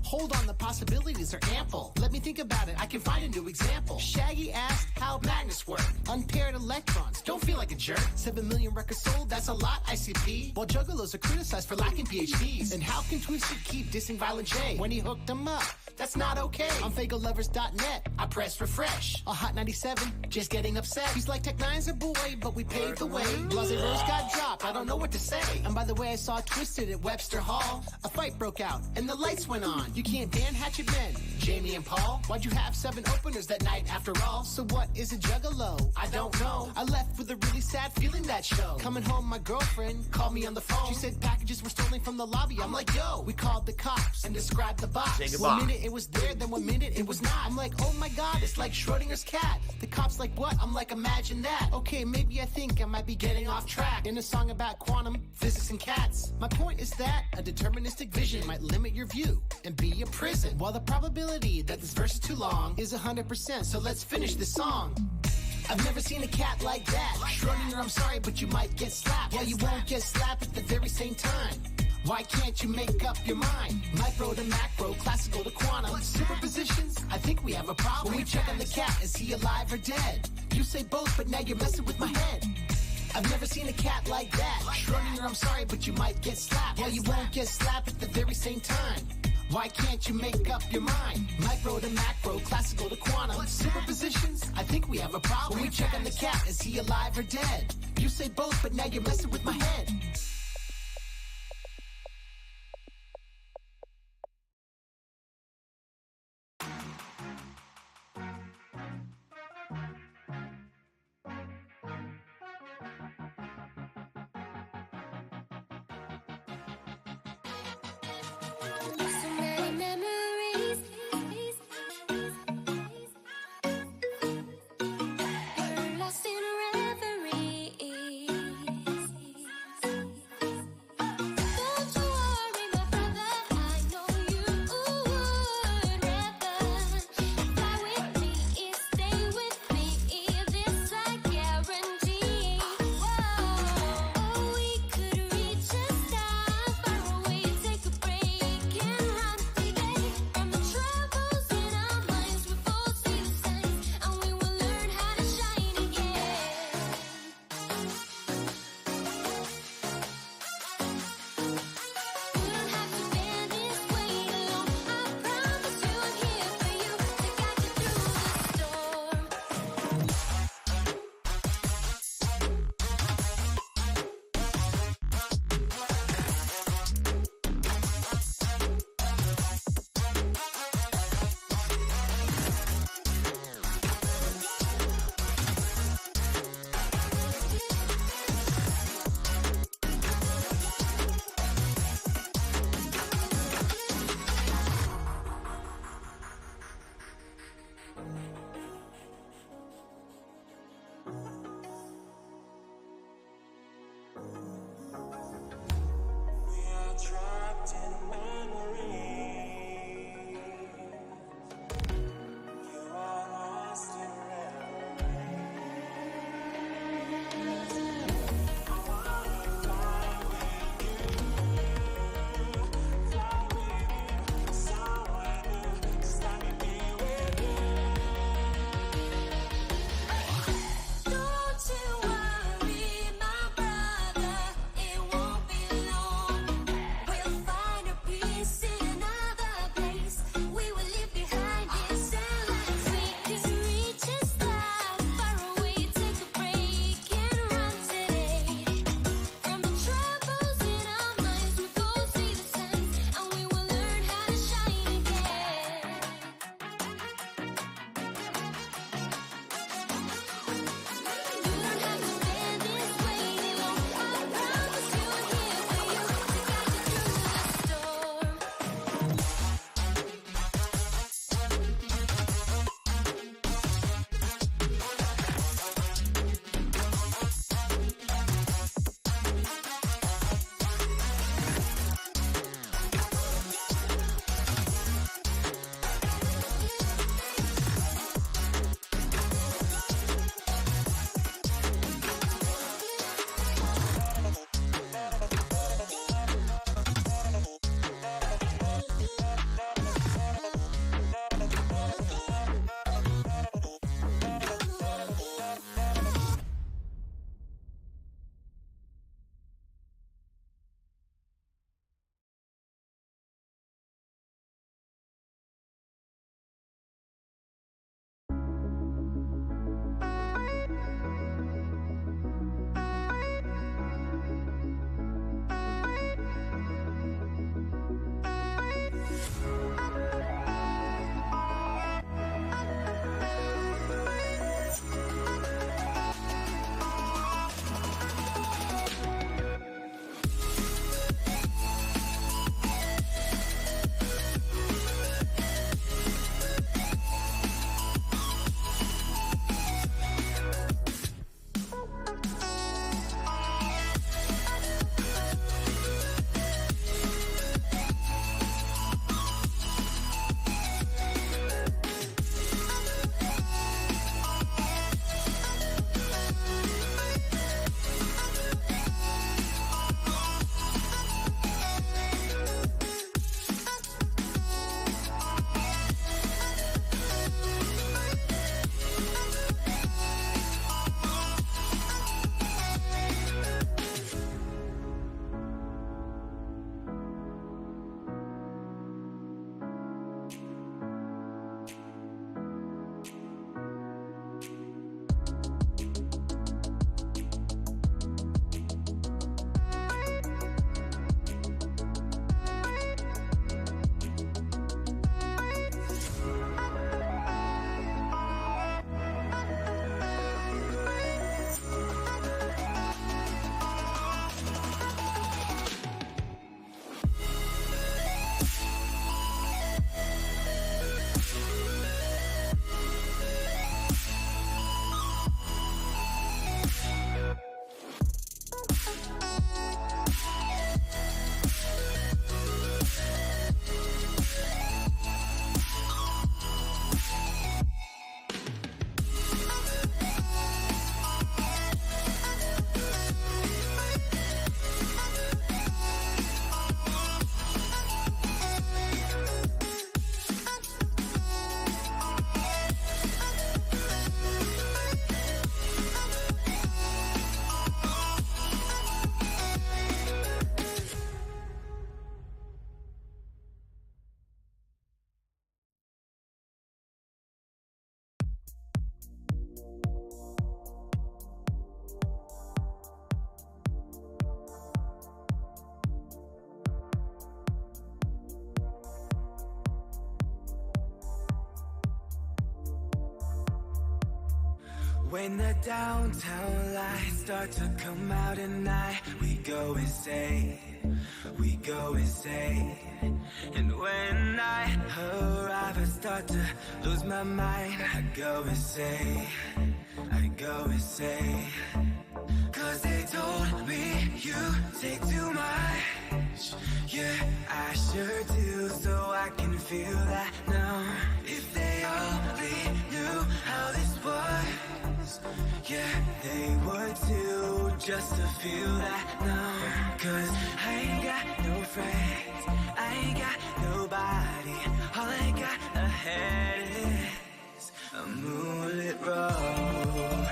Hold on, the possibilities are ample. Let me think about it, I can find a new example. Shaggy asked how magnets work. Unpaired electrons, don't feel like a jerk. 7 million records sold, that's a lot, ICP. While juggalos are criticized for lacking PhDs. And how can Twisted keep dissing Violent J when he hooked them up? That's not okay. On FagoLovers.net, I press refresh. A Hot 97, just getting upset. He's like Tech9's a boy, but we paved the way. Blase Rose got dropped, I don't know what to say. And by the way, I saw Twisted at Webster Hall. A fight broke out, and the lights went on. You can't Dan Hatchet Men, Jamie and Paul. Why'd you have 7 openers that night after all? So what is a juggalo? I don't know. I left with a really sad feeling that show. Coming home, my girlfriend called me on the phone. She said packages were stolen from the lobby. I'm like, yo, we called the cops and described the box. Say goodbye. 1 minute it was there, then 1 minute it was not. I'm like, oh my god, it's like Schrodinger's cat. The cops like, what? I'm like, imagine that. Okay, maybe I think I might be getting off track in a song about quantum physics and cats. My point is that a deterministic vision might limit your view and be a prison. While the probability that this verse is too long is 100%, so let's finish this song. I've never seen a cat like that. Schrödinger, I'm sorry, but you might get slapped. Well, you won't get slapped at the very same time. Why can't you make up your mind? Micro to macro, classical to quantum. Superpositions? I think we have a problem. When we check on the cat, is he alive or dead? You say both, but now you're messing with my head. I've never seen a cat like that. Schrödinger, I'm sorry, but you might get slapped. Well, you won't get slapped at the very same time. Why can't you make up your mind? Micro to macro, classical to quantum. Superpositions? I think we have a problem. When we check on the cat, is he alive or dead? You say both, but now you're messing with my head. When the downtown lights start to come out at night, we go insane, we go insane. And when I arrive, I start to lose my mind. I go insane, I go insane. Cause they told me you take too much. Yeah, I sure do, so I can feel that now. If they only knew how this was, yeah, they would too, just to feel that now. Cause I ain't got no friends, I ain't got nobody. All I got ahead is a moonlit road.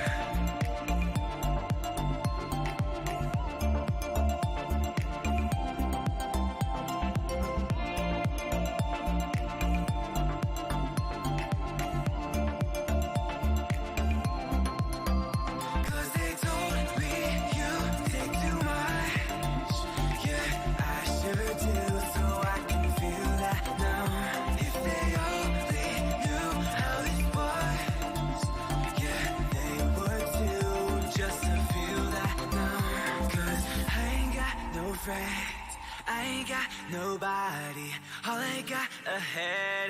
Friends, I ain't got nobody. All I got ahead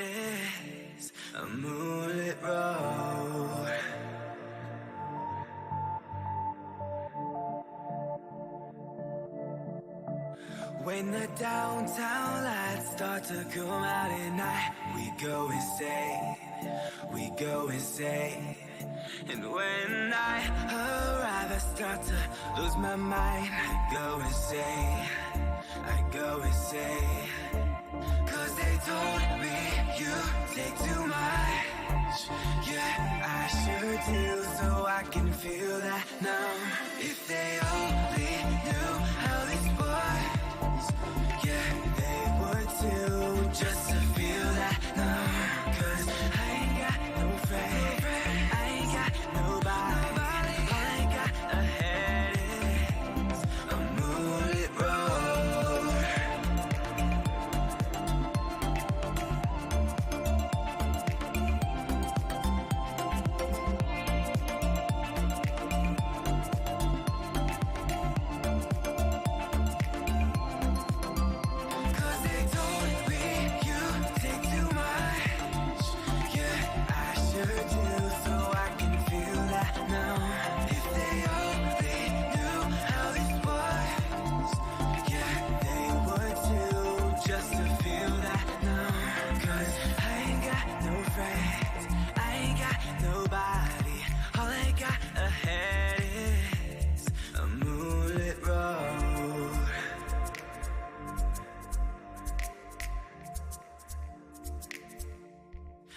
is a moonlit road. When the downtown lights start to come out at night, we go insane, we go insane. And when I arrive, I start to lose my mind. I go insane, I go insane. Cause they told me you take too much. Yeah, I sure do, so I can feel that now. If they only knew how this was, yeah, they would too, just to feel that now. Cause I ain't got no friends,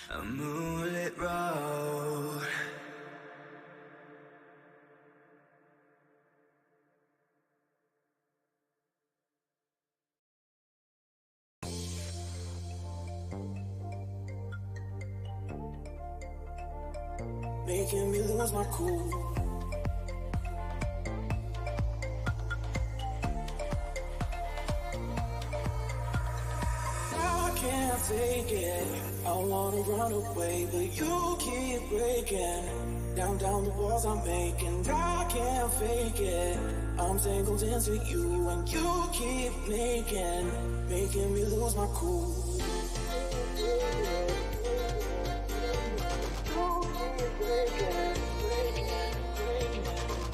a moonlit road. Making me lose my cool. Can't take it. I wanna run away, but you keep breaking down the walls I'm making. I can't fake it. I'm tangled into you, and you keep making me lose my cool.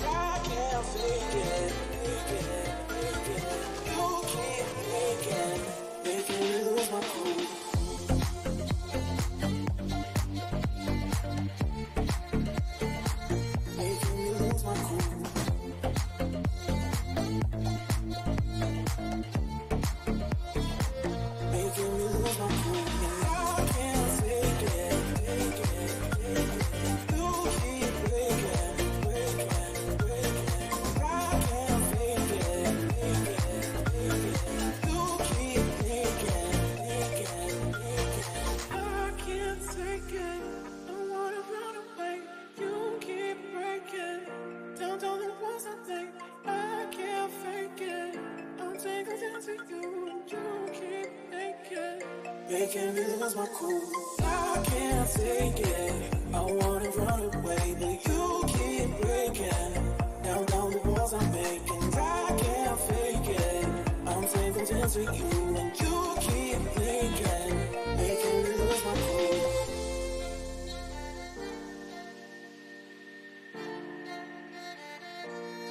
I can't fake it. You keep making me lose my cool. Making me lose my cool. Making me lose my cool. And I can't making me lose my cool. I can't take it. I wanna run away, but you keep breaking down the walls I'm making. I can't fake it. I'm taking chance with you, and you keep blinking, making me lose my cool.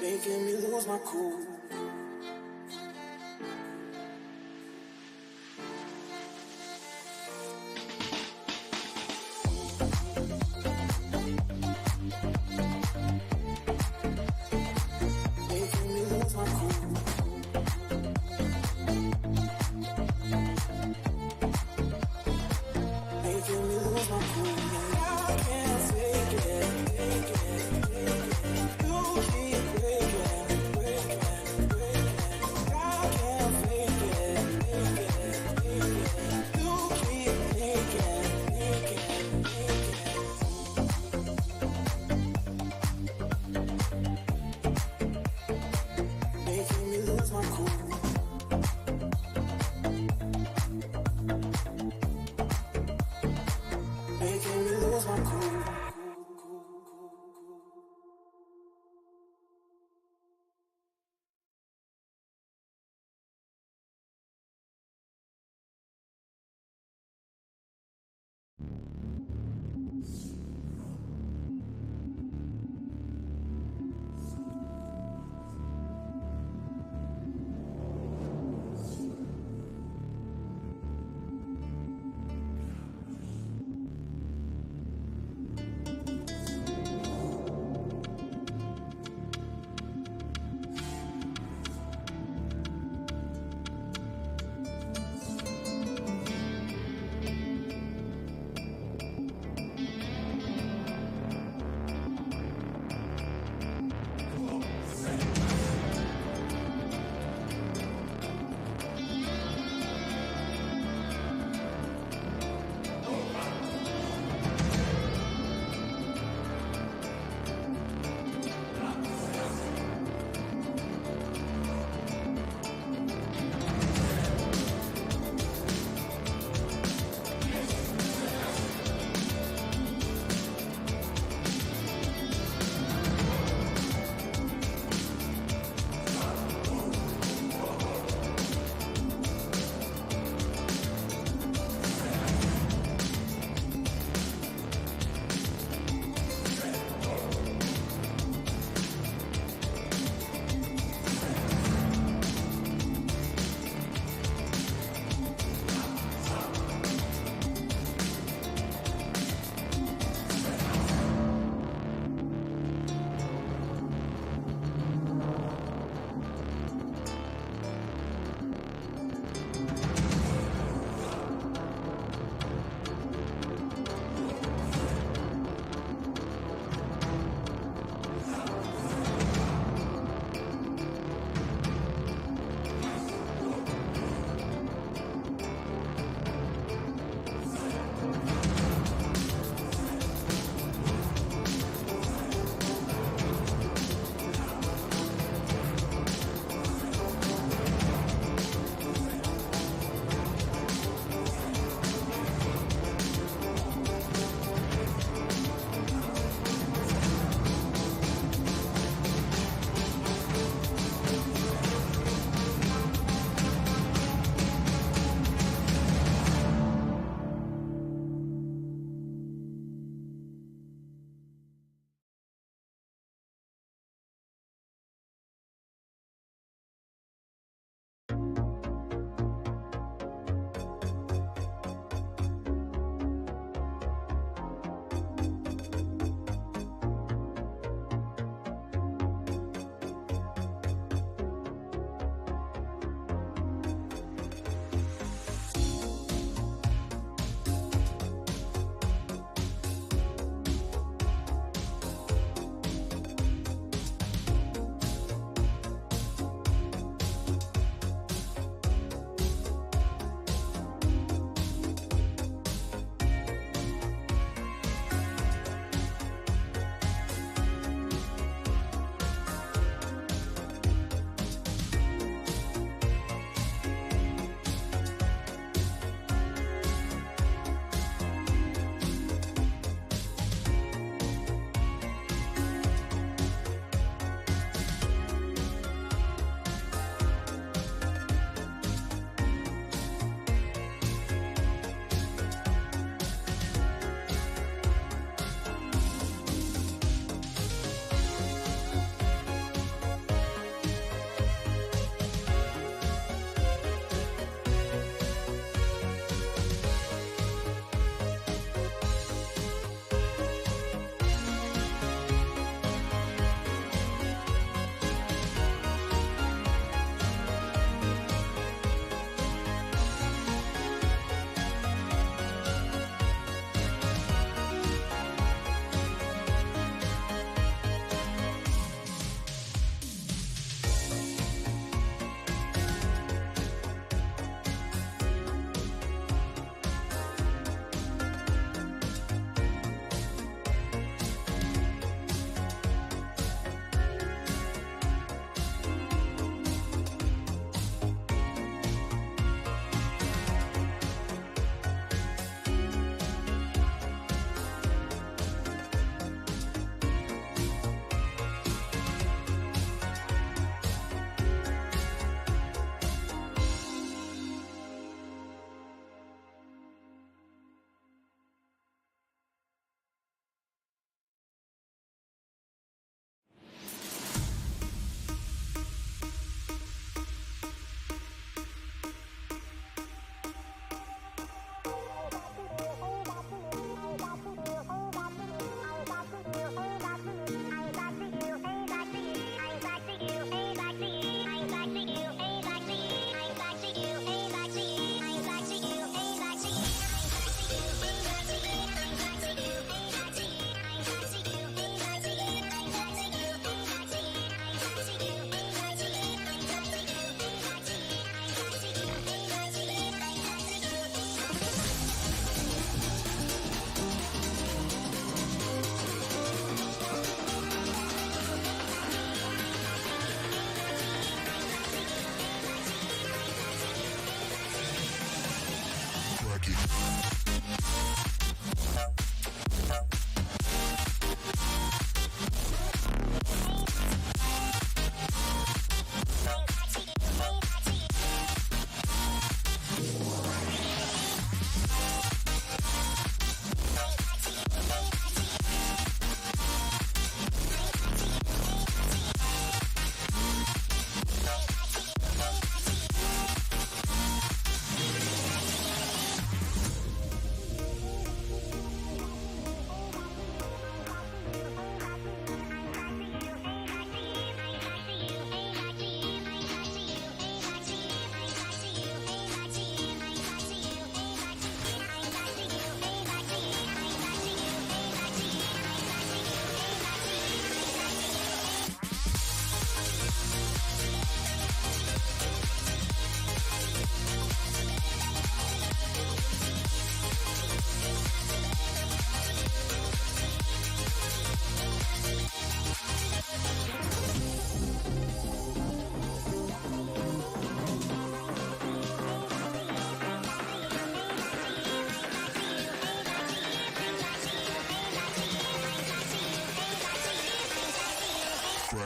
Making me lose my cool.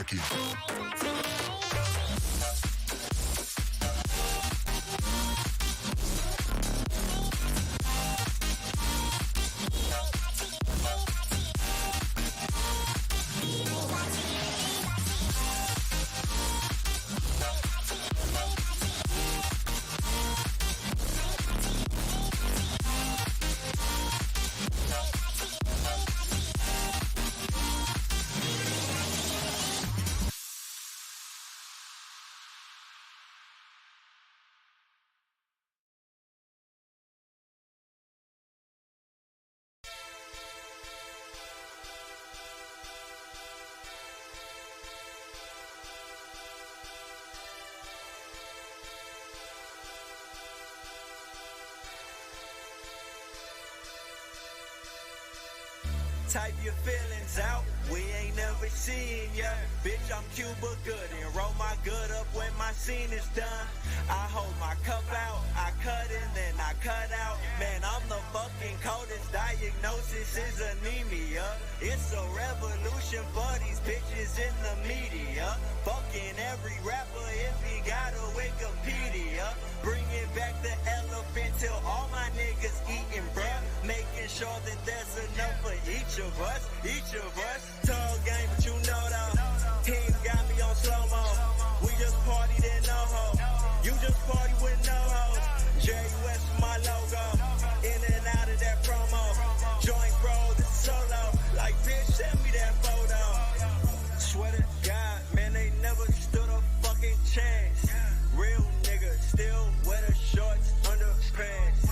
Cracky. Type your feelings out, we ain't never seen ya. Bitch, I'm Cuba good and roll my good up when my scene is done. I hold my cup out, I cut in, then I cut out. Man, I'm the fucking coldest, diagnosis is anemia. It's a revolution for these bitches in the media. Fucking every rapper if he got a Wikipedia. Bring it back the elephant till all my niggas eating, bruh. Making sure that there's enough for each of us. Tall game, but you know though. Team got me on slow-mo. We just partied in NoHo. You just party with no hoes. JUS my logo. In and out of that promo. Joint bro, this is solo. Like bitch, send me that photo. Swear to God, man, they never stood a fucking chance. Real niggas still wear the shorts under pants.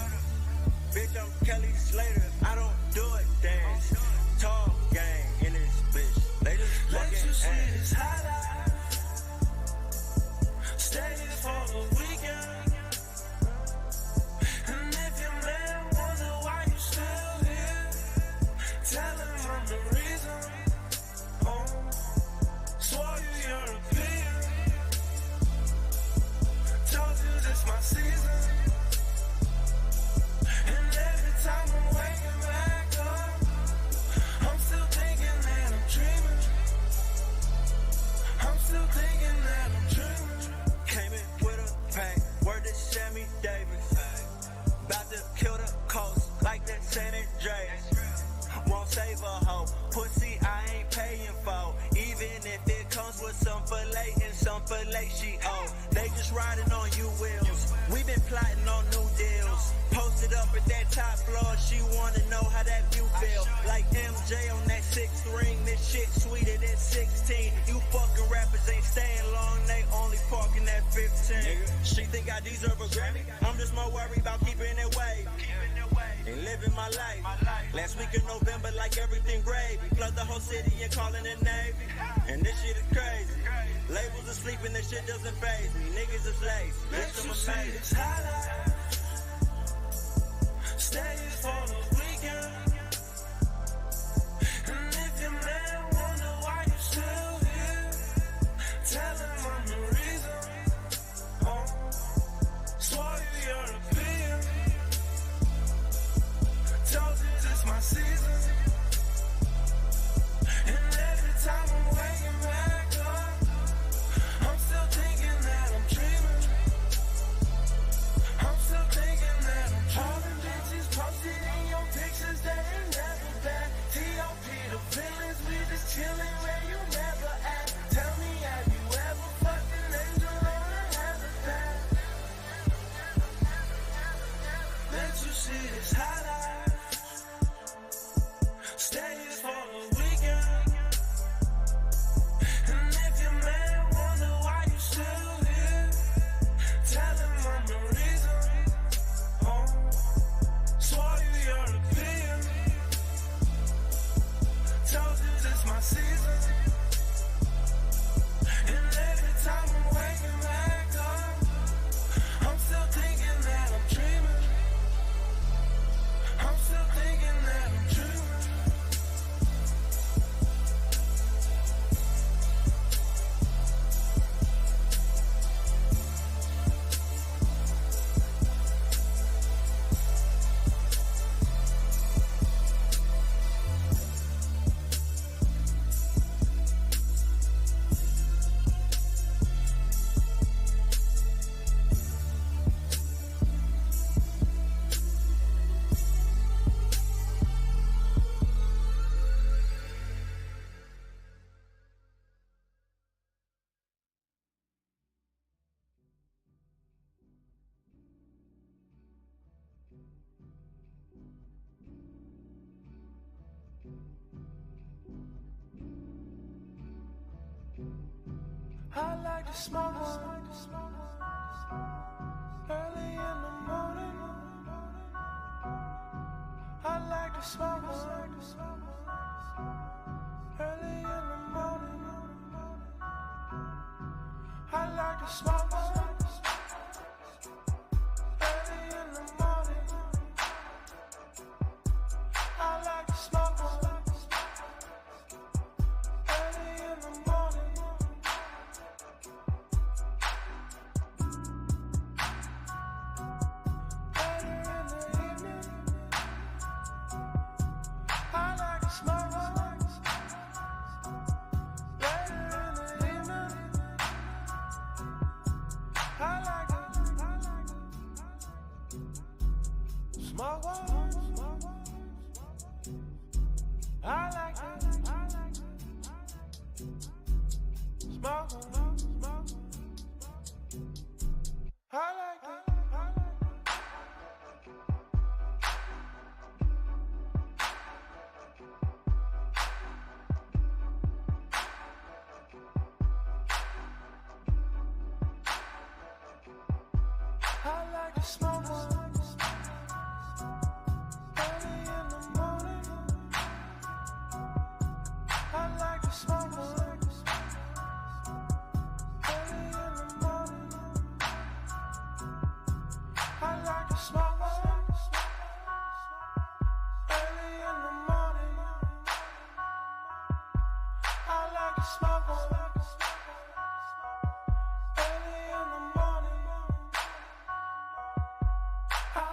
Bitch, I'm Kelly Slater. I don't do it dance. Tall gang in this bitch. They just fucking ass. Stay here for the weekend. And if your man wonder why you still here, tell him I'm the reason. Oh, swore you European. Told you this my season. And every time I'm waking back up, I'm still thinking that I'm dreaming. I'm still thinking that I'm dreaming. Came in with a bang, word to Sammy Davis. About to kill the coast like that San Andreas. Won't save a hoe, pussy I ain't paying for. Even if it comes with some filet and some filet she owe. They just riding on you wheels. We been plotting on new deals. Posted up at that top floor, she wanna know how that view feel. Like MJ on that 6th ring, this shit sweeter than 16. You fucking rappers ain't staying long, they only parking at 15. She think I deserve a Grammy? I'm just more worried about keeping it wavy and living my life. Last week in November, like everything gravy. Flood the whole city and calling it Navy. And this shit is crazy. Labels are sleeping, this shit doesn't faze me. Niggas is lazy. Bitch, I'm amazing. Stay here for the weekend. And if your man wonder why you still here, tell him I'm the reason. Oh, swore you European. Told you this it's my season. And every time I'm waking back up, I'm still thinking that I'm dreaming. I'm still thinking that I'm dreaming. All the bitches posted in your pictures that ain't never back. T.O.P. the feelings, we just chilling where you never at. Tell me, have you ever fucked an angel on a habitat? Let you see this highlight. Stay here for the weekend. And if your man wonder why you still here, tell him I'm the reason. Oh, swore you European. Told you this my season. And every time I'm waking back up, I'm still thinking that I'm dreaming. I'm still thinking that I'm dreaming. I like to smoke one early in the morning. I like to smoke one early in the morning. I like to smoke one early in the morning. I like to smoke one early in the morning. Smoke one. I like it. Smoke one. I like it. I like to smoke one. I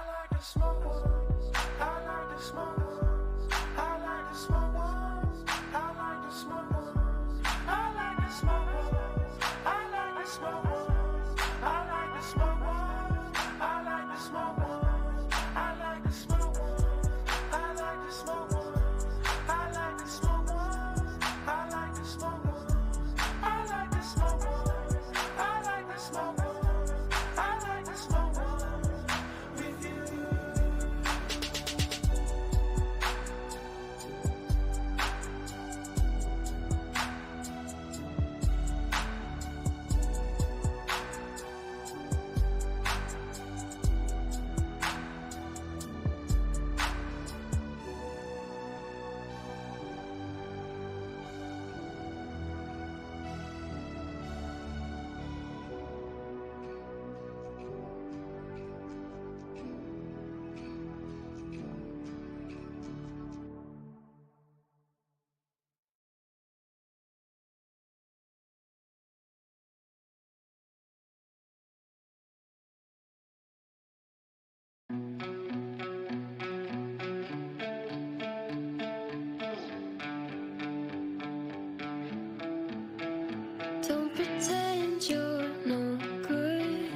that you're no good.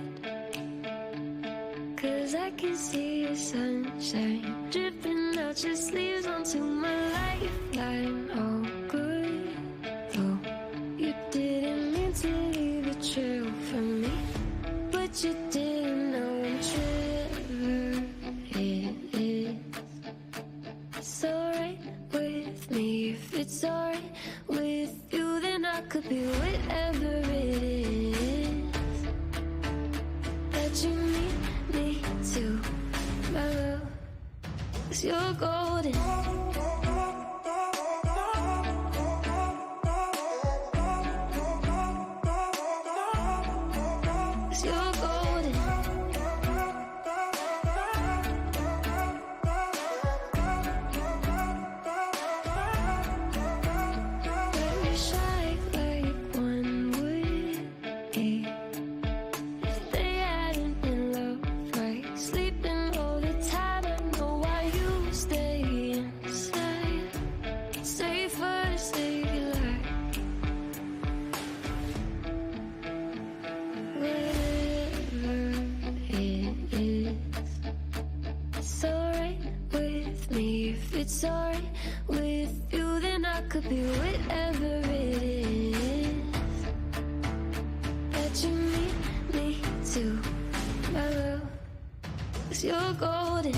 'Cause I can see the sunshine dripping out your sleeves onto my lifeline. Oh, good. Oh, you didn't mean to leave a trail for me, but you didn't know whatever it is. It's alright with me. If it's alright with you, then I could be whatever it is that you need me to, my love. 'Cause you're golden. It's alright with you, then I could be whatever it is that you need me to, my love. 'Cause you're golden.